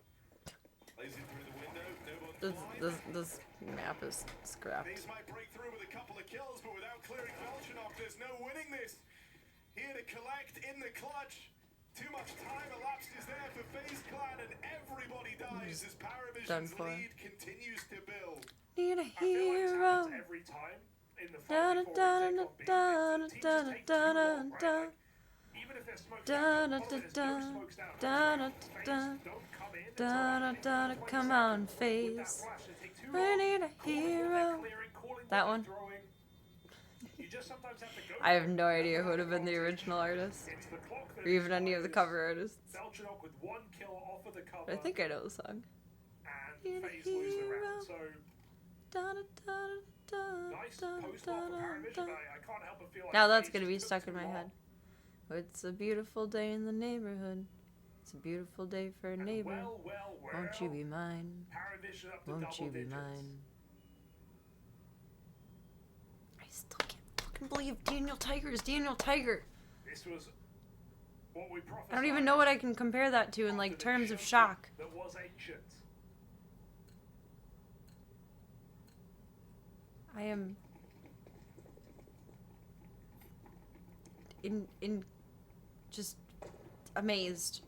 [SPEAKER 9] Lays it through the window. No one's
[SPEAKER 1] This map is scrapped.
[SPEAKER 9] These might break through with a couple of kills, but without clearing Velchinov, there's no winning this. Here to collect in the clutch. Too much time elapses there for FaZe Clan, and everybody dies as Paravision's lead continues to build.
[SPEAKER 1] Need a
[SPEAKER 10] I feel like this
[SPEAKER 1] hero.
[SPEAKER 10] happens every time in the final four retake of being victim. Teams just take too long, right? Like, even if they're smoked out, there's no smokes down. FaZe don't come in until like 20
[SPEAKER 1] Come on,
[SPEAKER 10] seconds. With that
[SPEAKER 1] FaZe.
[SPEAKER 10] flash, they take too
[SPEAKER 1] We
[SPEAKER 10] long.
[SPEAKER 1] need a
[SPEAKER 10] Calling what they're
[SPEAKER 1] hero.
[SPEAKER 10] clearing, calling what
[SPEAKER 1] That
[SPEAKER 10] they're
[SPEAKER 1] one?
[SPEAKER 10] throwing. You just sometimes have to go
[SPEAKER 1] I have
[SPEAKER 10] for it.
[SPEAKER 1] no idea who would have been the original artist,
[SPEAKER 10] It's the clock that
[SPEAKER 1] or even any of the
[SPEAKER 10] expires.
[SPEAKER 1] cover artists.
[SPEAKER 10] Velchinov with one kill off of the cover.
[SPEAKER 1] But I think I know the song.
[SPEAKER 10] And FaZe lose the round. So nice post ball for Paravision. I can't help but feel like
[SPEAKER 1] Now that's
[SPEAKER 10] FaZe
[SPEAKER 1] gonna be
[SPEAKER 10] just
[SPEAKER 1] stuck
[SPEAKER 10] took
[SPEAKER 1] in my
[SPEAKER 10] too
[SPEAKER 1] head.
[SPEAKER 10] long.
[SPEAKER 1] It's a beautiful day in the neighborhood. It's a beautiful day for a
[SPEAKER 10] And
[SPEAKER 1] neighbor.
[SPEAKER 10] well,
[SPEAKER 1] Won't you be mine?
[SPEAKER 10] Paravision up to
[SPEAKER 1] Won't
[SPEAKER 10] double
[SPEAKER 1] you be
[SPEAKER 10] digits.
[SPEAKER 1] mine? I still can't fucking believe Daniel Tiger is Daniel Tiger.
[SPEAKER 10] This was what we
[SPEAKER 1] I don't even know what I can compare that to in like terms of shock.
[SPEAKER 10] That was ancient.
[SPEAKER 1] I am in just amazed.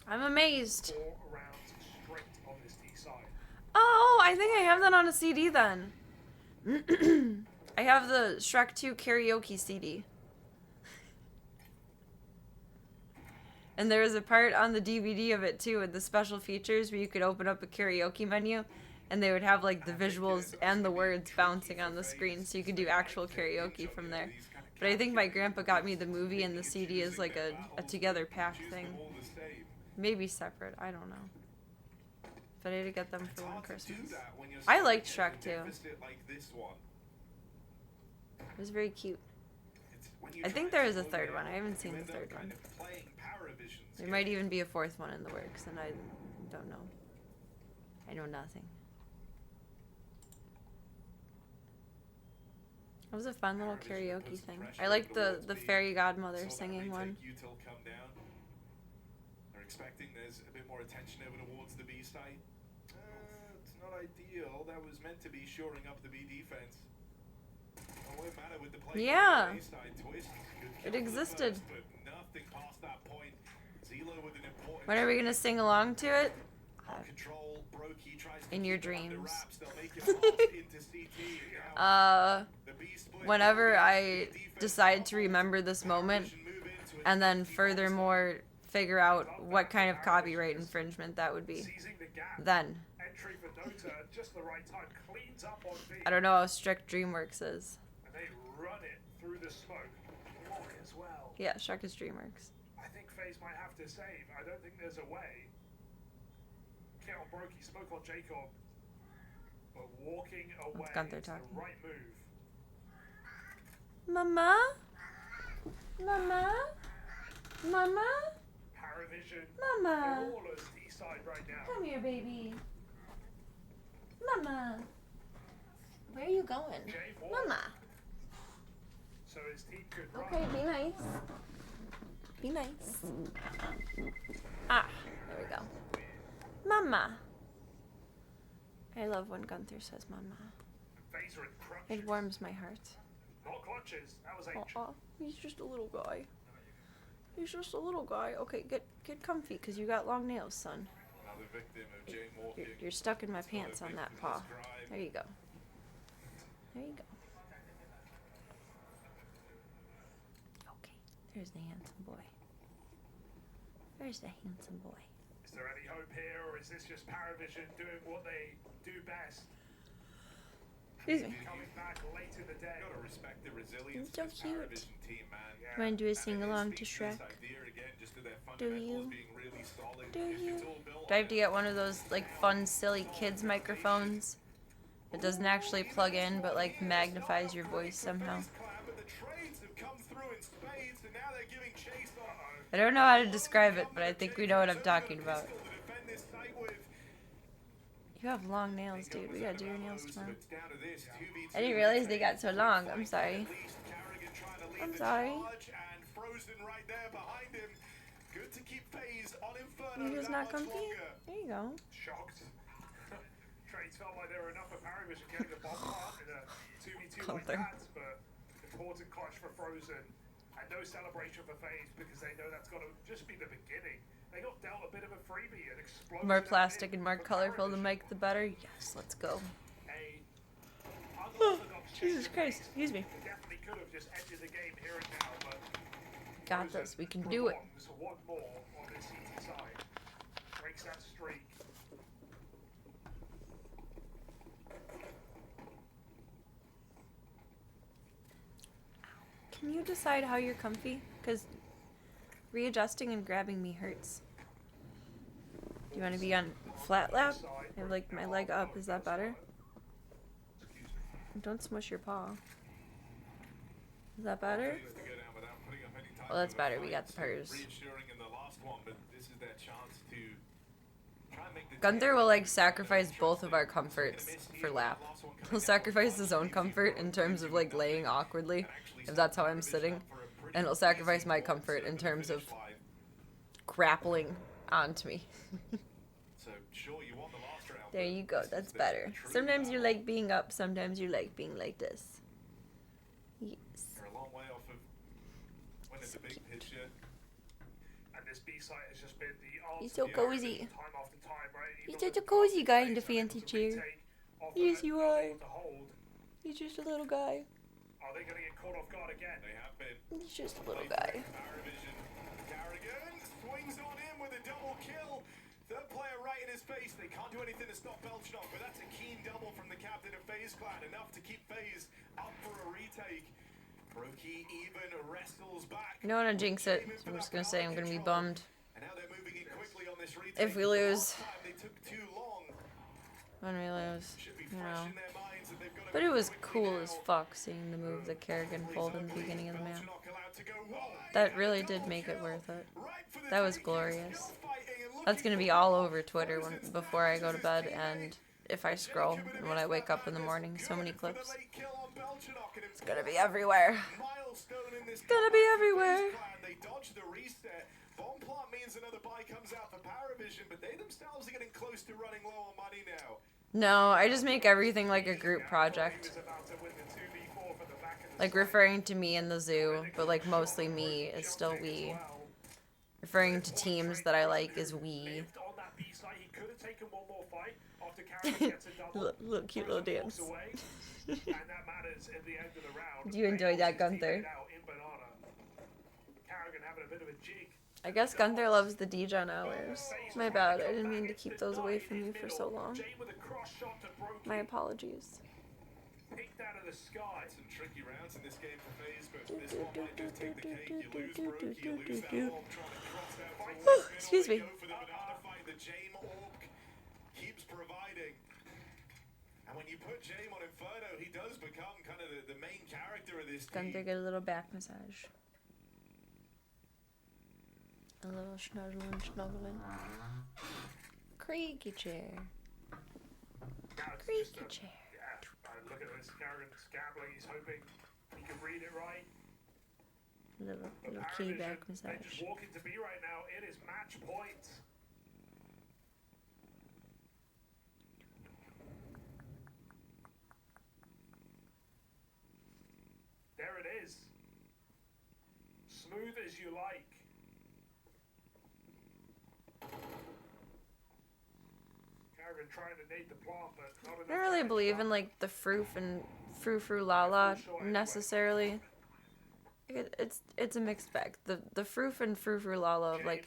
[SPEAKER 1] I'm amazed.
[SPEAKER 10] 4 rounds straight on this D side.
[SPEAKER 1] Oh, I think I have that on a CD then. I have the Shrek 2 karaoke CD. And there was a part on the DVD of it too, with the special features where you could open up a karaoke menu and they would have like the visuals and the words bouncing on the screen so you could do actual karaoke from there. But I think my grandpa got me the movie and the CD is like a together pack thing. Maybe separate, I don't know. But I had to get them for one Christmas. I liked Shrek too. It was very cute. I think there is a third one. I haven't seen the third one. There might even be a fourth one in the works, and I don't know. I know nothing. It was a fun little karaoke thing. I like the fairy godmother singing one.
[SPEAKER 9] They're expecting there's a bit more attention over towards the B side. It's not ideal. That was meant to be shoring up the B defense. Oh, what matter with the play?
[SPEAKER 1] Yeah.
[SPEAKER 9] A side twist.
[SPEAKER 1] It existed.
[SPEAKER 9] First, but nothing past that point. Zelo with an important.
[SPEAKER 1] When are we gonna sing along to it?
[SPEAKER 9] Control. Brokey tries to
[SPEAKER 1] In your
[SPEAKER 9] keep it under
[SPEAKER 1] dreams.
[SPEAKER 9] wraps. They'll make it pass into CT. Now, the B split.
[SPEAKER 1] Whenever I decide to remember this moment, and then furthermore figure out what kind of copyright infringement that would be, then.
[SPEAKER 10] Entry for Dota at just the right time, cleans up on B.
[SPEAKER 1] I don't know how strict DreamWorks is.
[SPEAKER 10] And they run it through the smoke. Block as well.
[SPEAKER 1] Yeah, Shrek is DreamWorks.
[SPEAKER 10] I think FaZe might have to save. I don't think there's a way. Kit on Brokey, smoke on Jacob. But walking away
[SPEAKER 1] Gunther
[SPEAKER 10] is the
[SPEAKER 1] talking.
[SPEAKER 10] right move.
[SPEAKER 1] Mama? Mama? Mama?
[SPEAKER 10] Paravision.
[SPEAKER 1] Mama.
[SPEAKER 10] They're all as D-side right now.
[SPEAKER 1] Come here, baby. Mama. Where are you going? Mama.
[SPEAKER 10] So his team could run.
[SPEAKER 1] Okay, be nice. Be nice. Ah, there we go. Mama. I love when Gunther says mama.
[SPEAKER 10] FaZe are in crutches.
[SPEAKER 1] It warms my heart.
[SPEAKER 10] Not clutches. That was ancient.
[SPEAKER 1] Aw, he's just a little guy. He's just a little guy. Okay, get comfy, because you got long nails, son.
[SPEAKER 9] Another victim of Jay Morgan.
[SPEAKER 1] You're stuck in my pants on that paw. There you go. There you go. Okay, there's the handsome boy. There's the handsome boy.
[SPEAKER 10] Is there any hope here, or is this just Paravision doing what they do best?
[SPEAKER 1] Excuse me.
[SPEAKER 10] Coming back late in the day.
[SPEAKER 9] You gotta respect the resilience
[SPEAKER 1] He's so
[SPEAKER 9] of this
[SPEAKER 1] cute.
[SPEAKER 9] Paravision team, man.
[SPEAKER 1] You want to do a sing-along to Shrek? Do you? Do you? Do I have to get one of those, like, fun, silly kids microphones? It doesn't actually plug in, but, like, magnifies your voice somehow. I don't know how to describe it, but I think we know what I'm talking about. You have long nails, dude. We gotta do your nails tomorrow. I didn't realize they got so long. I'm sorry. I'm sorry. You're just not comfy? There you go.
[SPEAKER 10] Shocked. Trades felt like there were enough of Paravision getting the bomb part in a 2v2 like that, but important clutch for Frozen. And no celebration for FaZe because they know that's got to just be the beginning. They got dealt a bit of a freebie and exploded.
[SPEAKER 1] More plastic and more colorful to make the better. Yes, let's go. Oh, Jesus Christ, excuse me.
[SPEAKER 10] They definitely could have just ended the game here and now, but
[SPEAKER 1] Got this, we can do it.
[SPEAKER 10] one more on this CT side. Breaks that streak.
[SPEAKER 1] Can you decide how you're comfy? Because readjusting and grabbing me hurts. Do you want to be on flat lap? I have like my leg up. Is that better? Don't smush your paw. Is that better? Well, that's better. We got the purrs. Gunther will like sacrifice both of our comforts for lap. He'll sacrifice his own comfort in terms of like laying awkwardly, if that's how I'm sitting, and he'll sacrifice my comfort in terms of grappling onto me. There you go, that's better. Sometimes you like being up, sometimes you like being like this. Yes. So cute.
[SPEAKER 10] And this B-site has just been the
[SPEAKER 1] He's so cozy.
[SPEAKER 10] time after time, right?
[SPEAKER 1] He's such a cozy guy in the fancy chair. Yes, you are. He's just a little guy.
[SPEAKER 10] Are they going to get caught off guard again? They have been.
[SPEAKER 1] He's just a little guy.
[SPEAKER 9] Carrigan swings on in with a double kill. Third player right in his face. They can't do anything to stop Belchnock, but that's a keen double from the captain of FaZe Clan. Enough to keep FaZe up for a retake. Brokey even wrestles back.
[SPEAKER 1] I don't want to jinx it. So I'm just going to say I'm going to be bummed if we lose. When we lose, you know.
[SPEAKER 9] that they've got to
[SPEAKER 1] But it was
[SPEAKER 9] quickly
[SPEAKER 1] cool
[SPEAKER 9] now.
[SPEAKER 1] as fuck seeing the move that Kerrigan pulled in the beginning of the map.
[SPEAKER 9] Belchenok allowed to go wide.
[SPEAKER 1] That really did make it worth it. That was glorious. That's gonna be all over Twitter before I go to bed and if I scroll and when I wake up in the morning. So many clips. It's gonna be everywhere. It's gonna be everywhere.
[SPEAKER 9] They dodge the reset. Bomb plant means another buy comes out for Paravision, but they themselves are getting close to running low on money now.
[SPEAKER 1] No, I just make everything like a group project. Like referring to me and the zoo, but like mostly me is still we. Referring to teams that I like is we. Look, cute little dance. Do you enjoy that, Gunther? I guess Gunther loves the degen hours. My bad, I didn't mean to keep those away from you for so long. My apologies.
[SPEAKER 9] Picked out of the sky. Some tricky rounds in this game for FaZe, but this one might just take the cake. You lose Brokey, you lose that orb trying to cross out towards the middle.
[SPEAKER 1] Excuse me.
[SPEAKER 9] Go for the banana fight that Jame orb keeps providing. And when you put Jame on Inferno, he does become kind of the main character of this team.
[SPEAKER 1] Gunther get a little back massage. A little snuggling. Creaky chair. Creaky chair.
[SPEAKER 10] Look at this, Kerrigan's gambling, he's hoping he can read it right.
[SPEAKER 1] Little key back
[SPEAKER 10] They
[SPEAKER 1] massage.
[SPEAKER 10] just walk into B right now, it is match point. There it is. Smooth as you like. Kerrigan trying to nade the plant, but not enough.
[SPEAKER 1] I don't really believe in like the froof and frou lala necessarily. It's a mixed bag. The froof and frou lala of like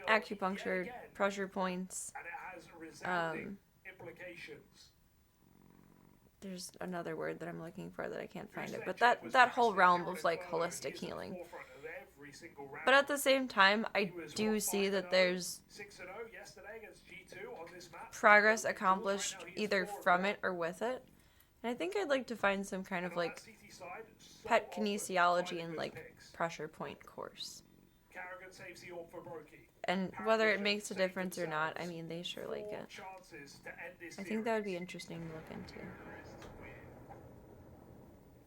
[SPEAKER 1] acupuncture, pressure points.
[SPEAKER 10] And it has resounding implications.
[SPEAKER 1] There's another word that I'm looking for that I can't find it, but that whole realm of like holistic healing. But at the same time, I do see that there's progress accomplished either from it or with it. And I think I'd like to find some kind of like pet kinesiology and like pressure point course. And whether it makes a difference or not, I mean, they sure like it. I think that would be interesting to look into.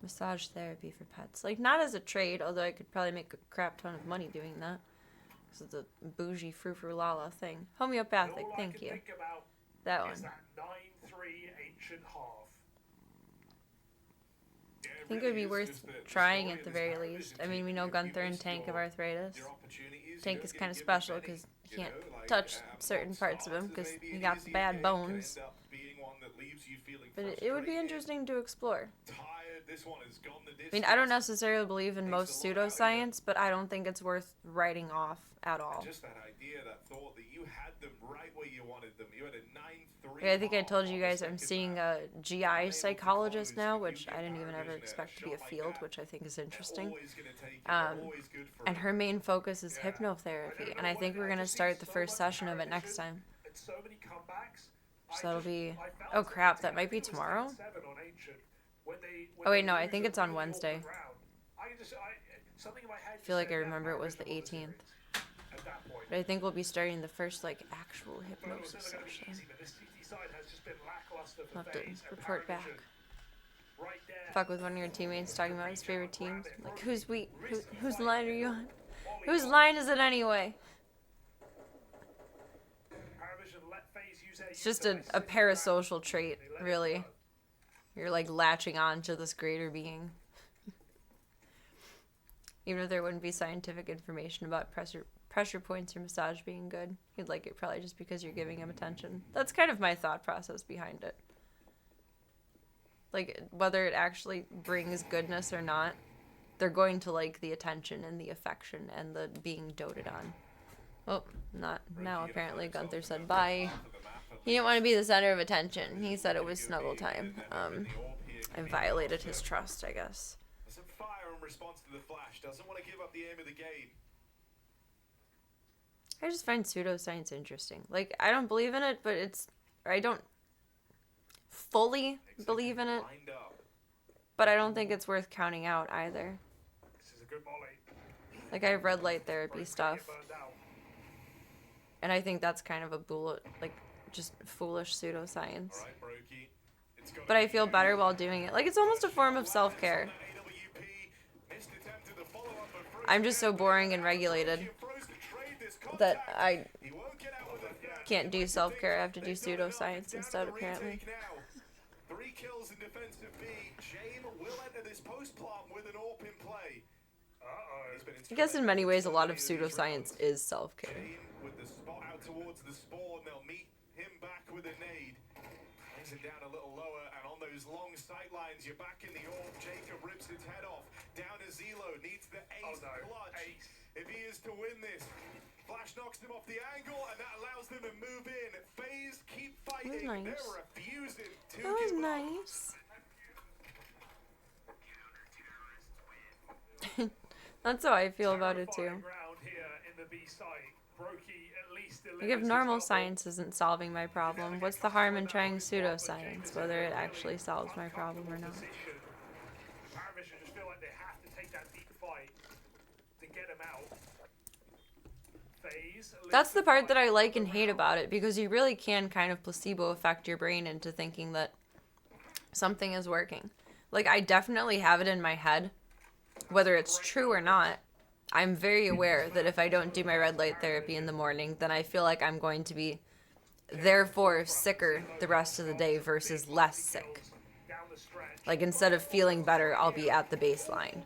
[SPEAKER 1] Massage therapy for pets. Like, not as a trade, although I could probably make a crap ton of money doing that. Because it's a bougie frou-frou-lala thing. Homeopathic, thank you. That one. I think it would be worth trying at the very least. I mean, we know Gunther and Tank have arthritis. Tank is kind of special because you can't touch certain parts of him because he got the bad bones. But it would be interesting to explore. I mean, I don't necessarily believe in most pseudoscience, but I don't think it's worth writing off at all.
[SPEAKER 9] Just that idea, that thought that you had them right where you wanted them. You had a 9-3.
[SPEAKER 1] Yeah, I think I told you guys I'm seeing a GI psychologist now, which I didn't even ever expect to be a field, which I think is interesting. And her main focus is hypnotherapy, and I think we're going to start the first session of it next time. So that'll be... Oh crap, that might be tomorrow? Oh wait, no, I think it's on Wednesday. I feel like I remember it was the 18th. But I think we'll be starting the first, like, actual hypnosis session. I'll have to report back. Fuck with one of your teammates talking about his favorite teams. Like, whose line are you on? Whose line is it anyway? It's just a parasocial trait, really. You're like latching on to this greater being. Even if there wouldn't be scientific information about pressure points or massage being good, you'd like it probably just because you're giving him attention. That's kind of my thought process behind it. Like, whether it actually brings goodness or not, they're going to like the attention and the affection and the being doted on. Oh, not now apparently. Gunther said bye. He didn't want to be the center of attention. He said it was snuggle time. I violated his trust, I guess.
[SPEAKER 9] Some fire in response to the flash. Doesn't want to give up the aim of the game.
[SPEAKER 1] I just find pseudoscience interesting. Like, I don't believe in it, but I don't fully believe in it, but I don't think it's worth counting out either.
[SPEAKER 10] This is a good volley.
[SPEAKER 1] Like, I have red light therapy stuff, and I think that's kind of a just foolish pseudoscience. But I feel better while doing it. Like, it's almost a form of self-care. I'm just so boring and regulated that I can't do self-care. I have to do pseudoscience instead, apparently.
[SPEAKER 9] 3 kills in defensive B. James will enter this post plant with an AWP in play.
[SPEAKER 1] I guess in many ways a lot of pseudoscience is self-care.
[SPEAKER 9] James with the spot out towards the spawn. They'll meet him back with a nade. Plays it down a little lower, and on those long sight lines, you're back in the AWP. Jacob rips his head off. Down to Zelo, needs the ace clutch. If he is to win this. Flash knocks him off the angle, and that allows them to move in. FaZe keep fighting.
[SPEAKER 1] Nice.
[SPEAKER 9] They're refusing to
[SPEAKER 1] That was
[SPEAKER 9] give
[SPEAKER 1] nice. That's how I feel about it too. Like, if normal science isn't solving my problem, what's the harm in trying pseudoscience, whether it actually solves my problem or not?
[SPEAKER 10] Paravision just feel like they have to take that deep fight to get him out.
[SPEAKER 1] That's the part that I like and hate about it, because you really can kind of placebo affect your brain into thinking that something is working. Like, I definitely have it in my head, whether it's true or not. I'm very aware that if I don't do my red light therapy in the morning, then I feel like I'm going to be, therefore, sicker the rest of the day versus less sick. Like, instead of feeling better, I'll be at the baseline.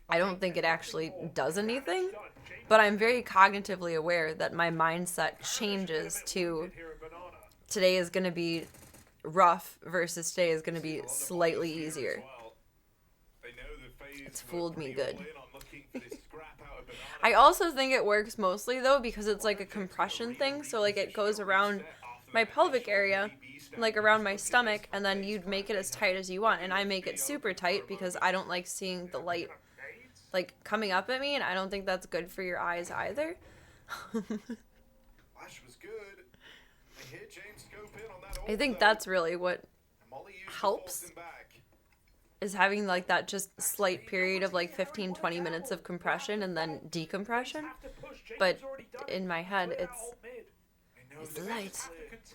[SPEAKER 1] I don't think it actually does anything, but I'm very cognitively aware that my mindset changes to today is going to be rough versus today is going to be slightly easier. It's fooled me good. I also think it works mostly, though, because it's like a compression thing, so like it goes around my pelvic area, like around my stomach, and then you'd make it as tight as you want, and I make it super tight because I don't like seeing the light like coming up at me, and I don't think that's good for your eyes either. I think that's really what helps, is having like that just slight period of like 15-20 minutes of compression and then decompression. But in my head, it's the light.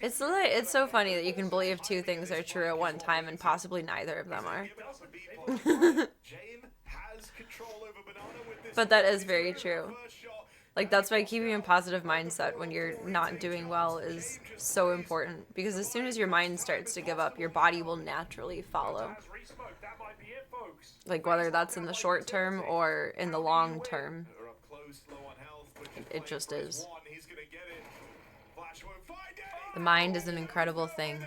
[SPEAKER 1] It's the light. It's so funny that you can believe two things are true at one time and possibly neither of them are. But that is very true. Like, that's why keeping a positive mindset when you're not doing well is so important. Because as soon as your mind starts to give up, your body will naturally follow. Like, whether that's in the short term or in the long term. It just is. The mind is an incredible thing.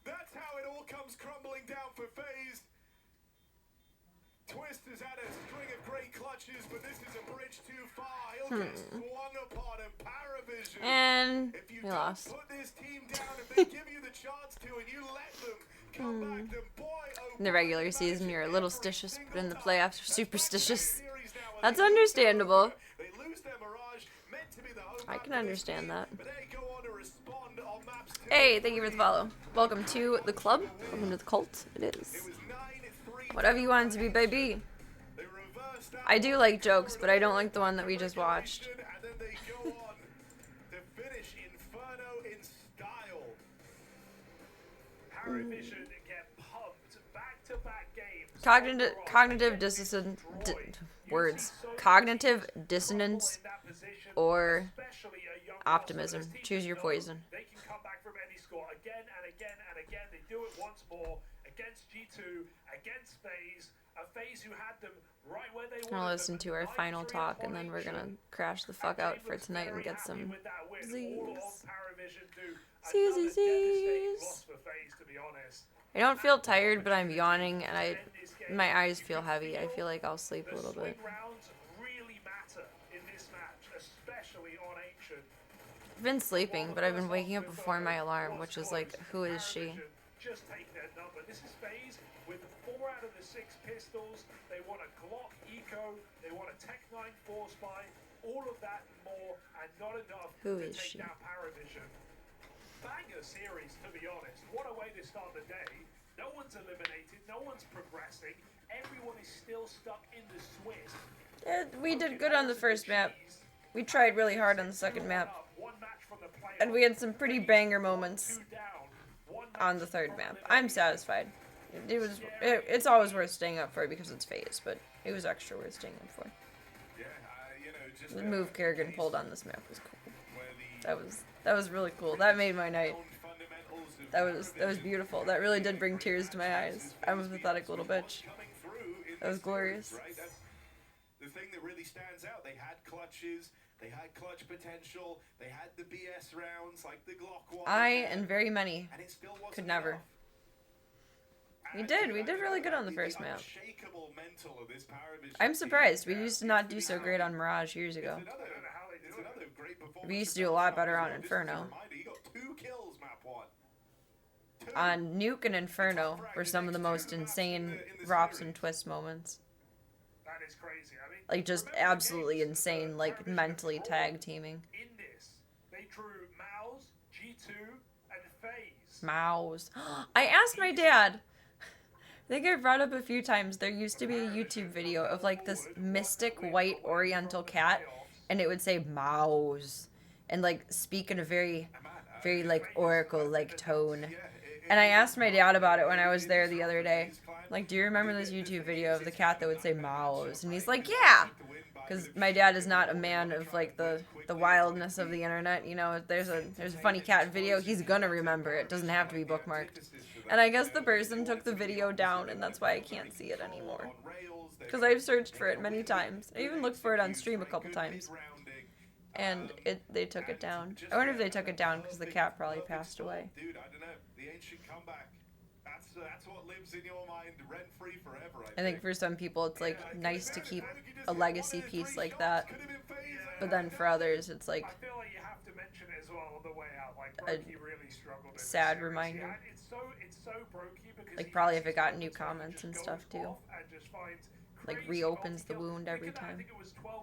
[SPEAKER 9] That's how it all comes crumbling down for FaZe. Twist has had a string of great clutches, but this is a bridge too far. He'll get swung apart in Paravision.
[SPEAKER 1] And we lost.
[SPEAKER 9] Put this team down if they give you the chance to, and you let them come back, then boy,
[SPEAKER 1] in the regular season, you're a little stitious, but in the playoffs, you're superstitious. That's understandable. I can understand that. Hey, thank you for the follow. Welcome to the club. Welcome to the cult. It is. Whatever you want it to be, baby. I do like jokes, but I don't like the one that we just watched. Cognitive dissonance. Words. Cognitive dissonance or optimism. Choose your poison.
[SPEAKER 10] They can come back from any score again and again and again. They do it once more against G2, against FaZe, a FaZe who had them right where they
[SPEAKER 1] wanted. I'm gonna listen to our final talk, and then we're gonna crash the fuck out for tonight and get some Z's. Z's. I don't feel tired, but I'm yawning, and my eyes feel heavy. I feel like I'll sleep a little bit. I've been sleeping, but I've been waking up before my alarm, which is like, who is she?
[SPEAKER 10] Just take that number. This is FaZe with 4 out of the 6 pistols. They want a Glock Eco. They want a Tech 9 Force Spy. All of that and more, and not enough
[SPEAKER 1] Who
[SPEAKER 10] to
[SPEAKER 1] is
[SPEAKER 10] take
[SPEAKER 1] she?
[SPEAKER 10] down Paravision. Banger series, to be honest. What a way to start the day. No one's eliminated, no one's progressing. Everyone is still stuck in the Swiss.
[SPEAKER 6] We did good on the first map. We tried really hard on the second map. And we had some pretty banger moments on the third map. I'm satisfied. It's always worth staying up for because it's FaZe, but it was extra worth staying up for. The move Kerrigan pulled on this map was cool. That was really cool. That made my night. That was beautiful. That really did bring tears to my eyes. I'm a pathetic little bitch. That was glorious.
[SPEAKER 9] The thing that really stands out, they had clutches, they had clutch potential, they had the BS rounds like the Glock 1.
[SPEAKER 6] And very many could never. We did really good on the first map. I'm surprised. We used to not do so great on Mirage years ago. We used to do a lot better on Inferno. On Nuke and Inferno were some of the most insane Rops and Twist moments.
[SPEAKER 10] That is crazy. I mean,
[SPEAKER 6] Like, just absolutely insane, like, mentally tag teaming.
[SPEAKER 10] in this, they drew Mouse, G2, and FaZe.
[SPEAKER 6] Mouse. I asked my dad. I think I've brought up a few times, there used to be a YouTube video of, like, this mystic white oriental cat, and it would say Mouse, and, like, speak in a very, very, like, oracle-like tone. And I asked my dad about it when I was there the other day. Like, do you remember this YouTube video of the cat that would say Mouse? And he's like, yeah! Because my dad is not a man of, like, the wildness of the internet. You know, if there's a funny cat video, he's gonna remember it. Doesn't have to be bookmarked. And I guess the person took the video down, and that's why I can't see it anymore. Because I've searched for it many times. I even looked for it on stream a couple times. And they took it down. I wonder if they took it down because the cat probably passed away.
[SPEAKER 9] Dude, I don't know. The ancient comeback. That's what lives in your mind rent-free forever,
[SPEAKER 6] I think for some people it's like nice to keep a legacy piece like that. But then for others it's like
[SPEAKER 10] I feel like you have to mention it as well on the way out. Like
[SPEAKER 6] a
[SPEAKER 10] Brokey really struggled. In
[SPEAKER 6] sad
[SPEAKER 10] this series.
[SPEAKER 6] reminder.
[SPEAKER 10] It's so Brokey because
[SPEAKER 6] like probably if it got new comments and stuff too. Like reopens the wound every
[SPEAKER 10] I
[SPEAKER 6] time.
[SPEAKER 10] think it was 12-10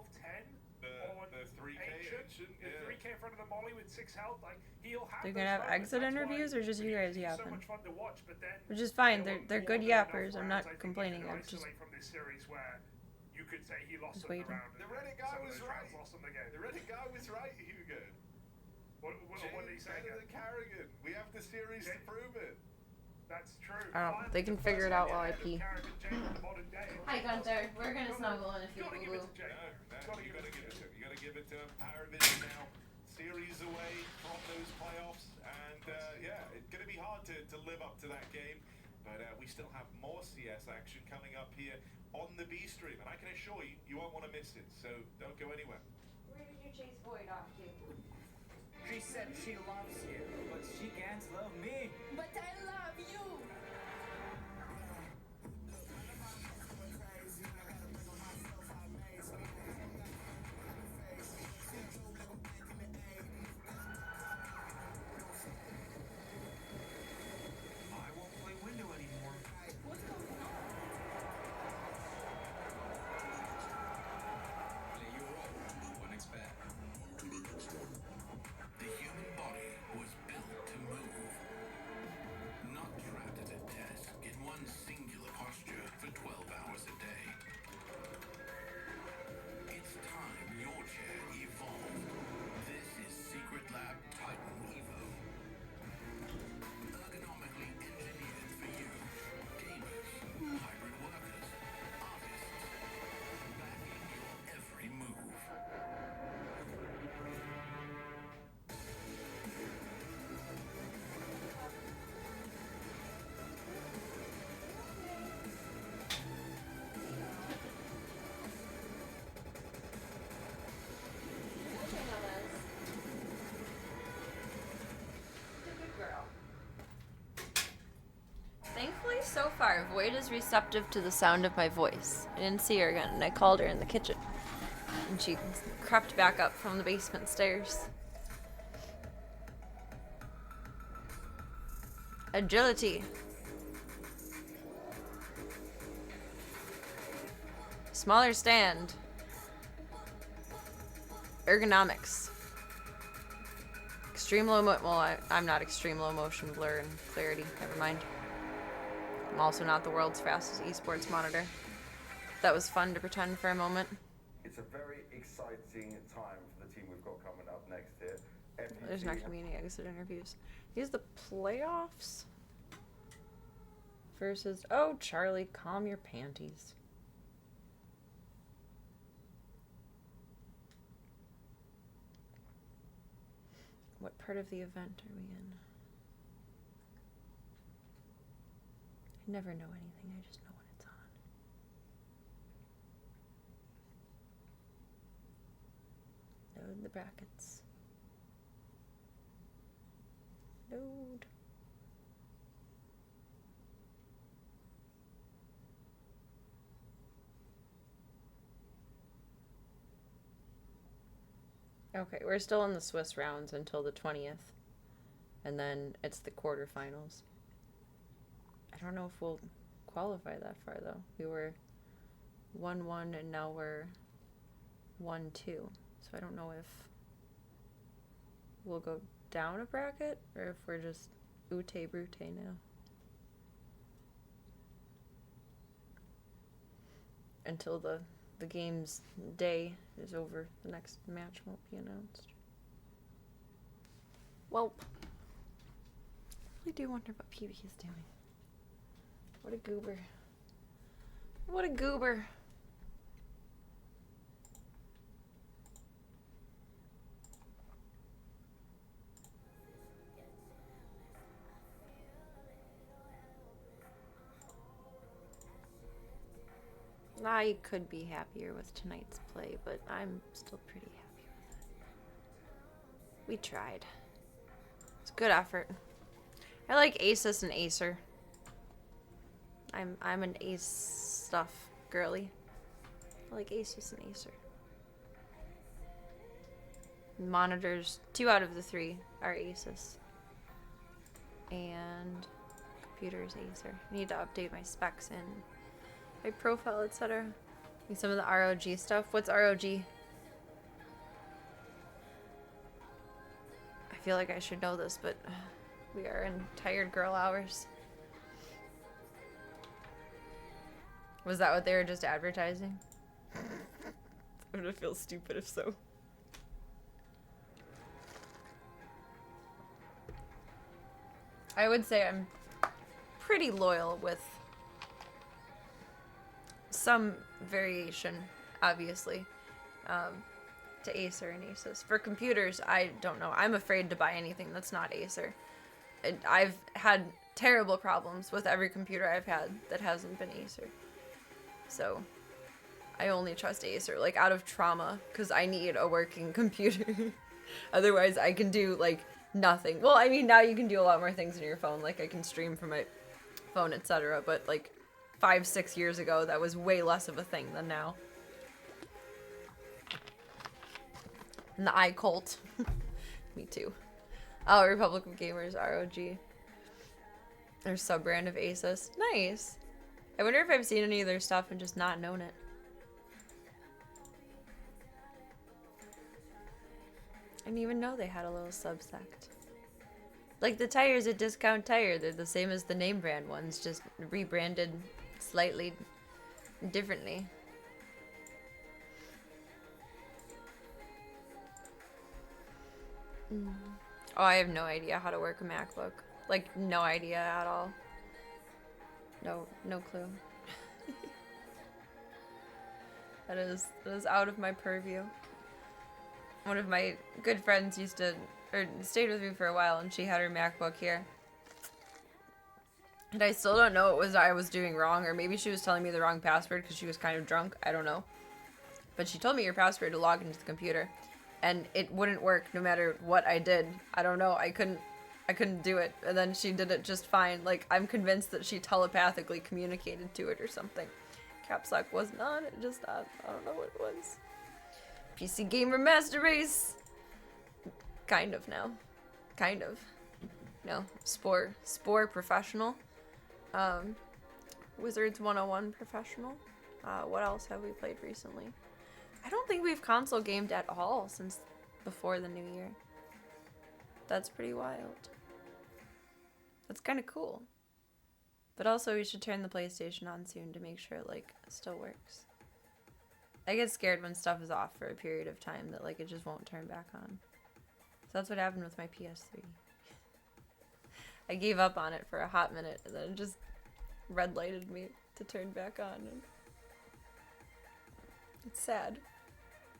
[SPEAKER 10] on
[SPEAKER 9] the 3K ancient.
[SPEAKER 10] The 3K in front of the Molly with 6 health. Like he'll have
[SPEAKER 6] They're
[SPEAKER 10] those
[SPEAKER 6] gonna have
[SPEAKER 10] moments.
[SPEAKER 6] exit
[SPEAKER 10] That's why
[SPEAKER 6] interviews or just you guys
[SPEAKER 10] so
[SPEAKER 6] yapping?
[SPEAKER 10] much fun to watch, but then
[SPEAKER 6] Which is fine.
[SPEAKER 10] there were
[SPEAKER 6] They're good
[SPEAKER 10] more than enough
[SPEAKER 6] yappers. I'm
[SPEAKER 10] rounds, I
[SPEAKER 6] not
[SPEAKER 10] think,
[SPEAKER 6] complaining.
[SPEAKER 10] you could
[SPEAKER 6] I'm just
[SPEAKER 10] isolate from this series where you could say he lost
[SPEAKER 6] Just
[SPEAKER 10] on the
[SPEAKER 6] waiting.
[SPEAKER 10] round.
[SPEAKER 9] The Reddit guy was right.
[SPEAKER 10] Lost on the game.
[SPEAKER 9] The Reddit guy was right, Hugo.
[SPEAKER 10] What did he say?
[SPEAKER 9] Better than Carrigan. We have the series to prove it.
[SPEAKER 10] That's true.
[SPEAKER 6] I don't know. They can figure it out while I pee.
[SPEAKER 10] Hi,
[SPEAKER 6] Gunther. We're gonna snuggle in a few
[SPEAKER 10] Gotta give it to Jay.
[SPEAKER 9] You gotta give it to him. You gotta give it to him. Paravision now, series away from those playoffs, and it's gonna be hard to live up to that game. But we still have more CS action coming up here on the B stream, and I can assure you, you won't want to miss it. So don't go anywhere.
[SPEAKER 6] Where did you chase Void off to?
[SPEAKER 14] She said she loves you, but she can't love me.
[SPEAKER 4] But I love you!
[SPEAKER 14] I won't play window anymore.
[SPEAKER 4] What's going on?
[SPEAKER 11] Play your role. 1xbet. The human body was built to move. Not trapped at a desk in one singular posture for 12 hours a day. It's time your chair evolved. This is Secret Lab Titan Evo. Ergonomically engineered for you. Gamers, hybrid workers, artists. Backing your every move.
[SPEAKER 6] Thankfully, so far, Void is receptive to the sound of my voice. I didn't see her again, and I called her in the kitchen. And she crept back up from the basement stairs. Agility. Smaller stand.
[SPEAKER 1] Ergonomics. Extreme low mo- well, I'm not extreme low motion blur and clarity. Never mind. I'm also not the world's fastest esports monitor. That was fun to pretend for a moment.
[SPEAKER 13] It's a very exciting time for the team we've got coming up next here.
[SPEAKER 1] There's not gonna be any exit interviews. These are the playoffs versus. Oh, Charlie, calm your panties. What part of the event are we in? I never know anything, I just know when it's on. Load the brackets. Load. Okay, we're still in the Swiss rounds until the 20th. And then it's the quarterfinals. I don't know if we'll qualify that far, though. We were 1-1, and now we're 1-2. So I don't know if we'll go down a bracket, or if we're just ute brute now. Until the game's day is over, the next match won't be announced. Welp. I really do wonder what PB is doing. What a goober. What a goober. I could be happier with tonight's play, but I'm still pretty happy with it. We tried. It's a good effort. I like Asus and Acer. I'm an Ace stuff girly. I like Asus and Acer. Monitors, 2 out of the 3 are Asus. And computers Acer. I need to update my specs in my profile, etc. And some of the ROG stuff. What's ROG? I feel like I should know this, but we are in tired girl hours. Was that what they were just advertising? I'm gonna feel stupid if so. I would say I'm pretty loyal with some variation, obviously, to Acer and Asus. For computers, I don't know. I'm afraid to buy anything that's not Acer. I've had terrible problems with every computer I've had that hasn't been Acer. So, I only trust Acer, like, out of trauma, because I need a working computer. Otherwise, I can do, like, nothing. Well, I mean, now you can do a lot more things on your phone. Like, I can stream from my phone, etc. But, like, 5-6 years ago, that was way less of a thing than now. And the iColt. Me too. Oh, Republic of Gamers, ROG. Their sub-brand of Asus. Nice. I wonder if I've seen any of their stuff and just not known it. I didn't even know they had a little subsect. Like the tires at Discount Tire, they're the same as the name brand ones, just rebranded slightly differently. Oh, I have no idea how to work a MacBook. Like, no idea at all. No clue. That is out of my purview. One of my good friends stayed with me for a while, and she had her MacBook here. And I still don't know what I was doing wrong, or maybe she was telling me the wrong password because she was kind of drunk. I don't know. But she told me your password to log into the computer, and it wouldn't work no matter what I did. I don't know. I couldn't do it. And then she did it just fine. Like, I'm convinced that she telepathically communicated to it or something. Caps Lock wasn't on. It just, I don't know what it was. PC Gamer Master Race. Kind of now. Kind of. No. Spore Professional. Wizards 101 Professional. What else have we played recently? I don't think we've console gamed at all since before the new year. That's pretty wild. That's kind of cool. But also we should turn the PlayStation on soon to make sure it, like, still works. I get scared when stuff is off for a period of time that, like, it just won't turn back on. So that's what happened with my PS3. I gave up on it for a hot minute and then it just red lighted me to turn back on. And it's sad.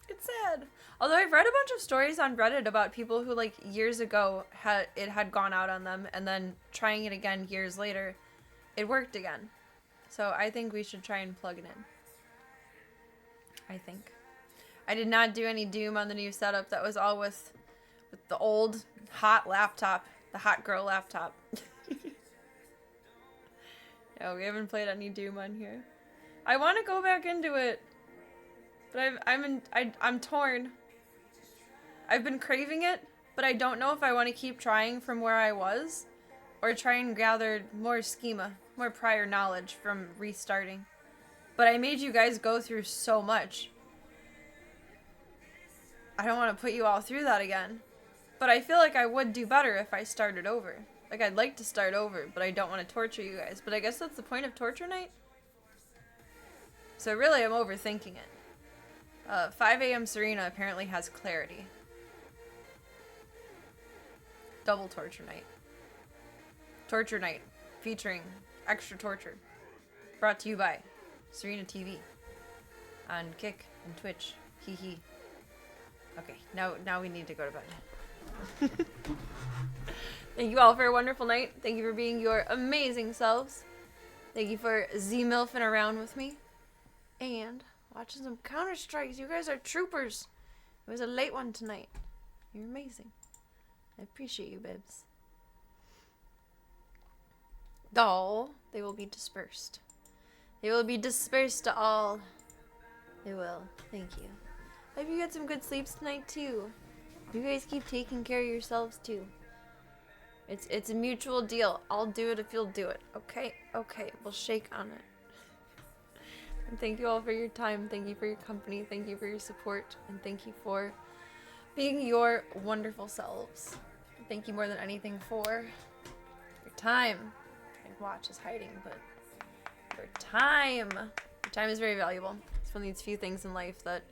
[SPEAKER 1] It's sad. Although I've read a bunch of stories on Reddit about people who, like, years ago had gone out on them, and then trying it again years later, it worked again. So I think we should try and plug it in. I think. I did not do any Doom on the new setup. That was all with the old hot laptop, the hot girl laptop. No, we haven't played any Doom on here. I want to go back into it. But I'm torn. I've been craving it, but I don't know if I want to keep trying from where I was, or try and gather more schema, more prior knowledge from restarting. But I made you guys go through so much. I don't want to put you all through that again. But I feel like I would do better if I started over. Like, I'd like to start over, but I don't want to torture you guys. But I guess that's the point of Torture Night? So really, I'm overthinking it. 5 a.m. Serena apparently has clarity. Double Torture Night. Torture Night, featuring extra torture. Brought to you by Serena TV. On Kick and Twitch. Hee hee. Okay, now we need to go to bed. Thank you all for a wonderful night. Thank you for being your amazing selves. Thank you for Z-milfing around with me. And watching some Counter-Strikes. You guys are troopers. It was a late one tonight. You're amazing. I appreciate you, Bibs. Oh, they will be dispersed. They will be dispersed to all. They will. Thank you. I hope you get some good sleeps tonight, too. You guys keep taking care of yourselves, too. It's a mutual deal. I'll do it if you'll do it. Okay? Okay. We'll shake on it. And thank you all for your time. Thank you for your company. Thank you for your support. And thank you for being your wonderful selves. Thank you more than anything for your time. My watch is hiding, but your time. Your time is very valuable. It's one of these few things in life that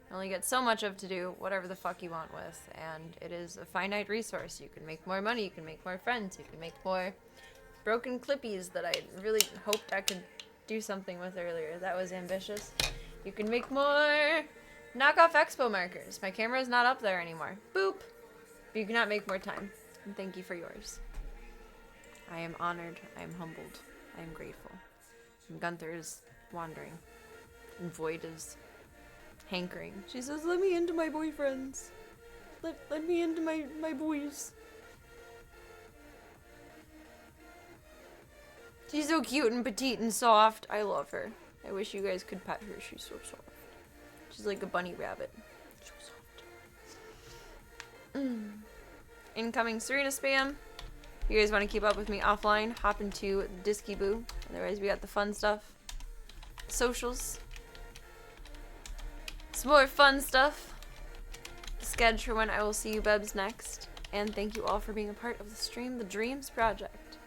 [SPEAKER 1] you only get so much of to do whatever the fuck you want with. And it is a finite resource. You can make more money. You can make more friends. You can make more broken clippies that I really hoped I could do something with earlier. That was ambitious. You can make more knockoff expo markers. My camera is not up there anymore. Boop. But you cannot make more time. And thank you for yours. I am honored. I am humbled. I am grateful. And Gunther is wandering. And Void is hankering. She says, let me into my boyfriends. Let me into my boys. She's so cute and petite and soft. I love her. I wish you guys could pet her. She's so soft. She's like a bunny rabbit. So soft. Incoming Serena spam. If you guys want to keep up with me offline, hop into Disky Boo. Otherwise, we got the fun stuff. Socials. Some more fun stuff. Schedule for when I will see you Bebs next. And thank you all for being a part of the Stream the Dreams project.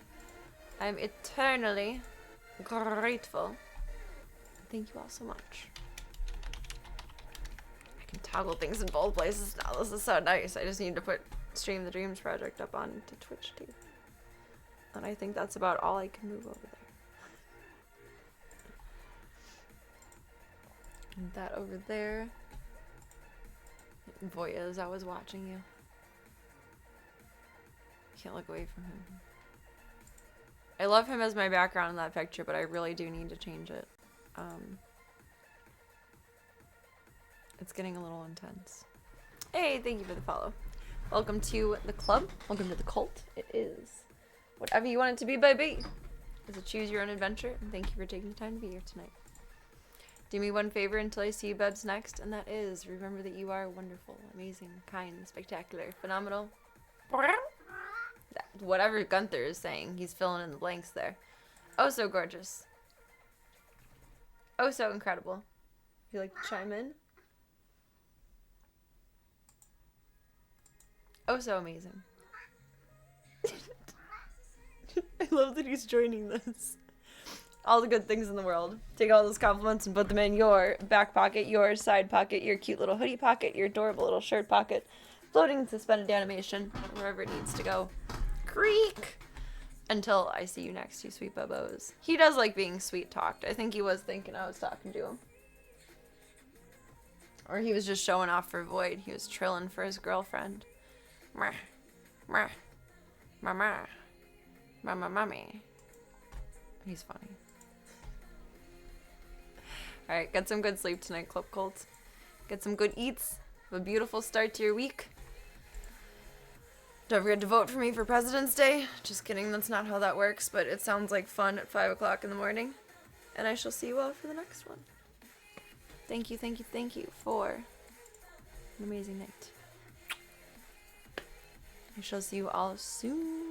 [SPEAKER 1] I'm eternally grateful. Thank you all so much. I can toggle things in both places now. This is so nice. I just need to put Stream the Dreams project up on to Twitch too. And I think that's about all I can move over there. And that over there. Voyas, I was watching you. Can't look away from him. I love him as my background in that picture, but I really do need to change it. It's getting a little intense. Hey, thank you for the follow. Welcome to the club. Welcome to the cult. It is whatever you want it to be, baby. It's a choose your own adventure, and thank you for taking the time to be here tonight. Do me one favor until I see you Bebs next, and that is remember that you are wonderful, amazing, kind, spectacular, phenomenal. Whatever Gunther is saying, he's filling in the blanks there. Oh, so gorgeous. Oh, so incredible. If you like to chime in, Oh, so amazing. I love that he's joining this. All the good things in the world. Take all those compliments and put them in your back pocket, your side pocket, your cute little hoodie pocket, your adorable little shirt pocket. Floating suspended animation, wherever it needs to go. Creak! Until I see you next, you sweet bubbos. He does like being sweet talked. I think he was thinking I was talking to him. Or he was just showing off for Void. He was trilling for his girlfriend. Meh. Meh. Mama. Mama mommy. He's funny. Alright, get some good sleep tonight, Club Colts. Get some good eats. Have a beautiful start to your week. Don't forget to vote for me for President's Day. Just kidding, that's not how that works, but it sounds like fun at 5 o'clock in the morning. And I shall see you all for the next one. Thank you for an amazing night. I shall see you all soon.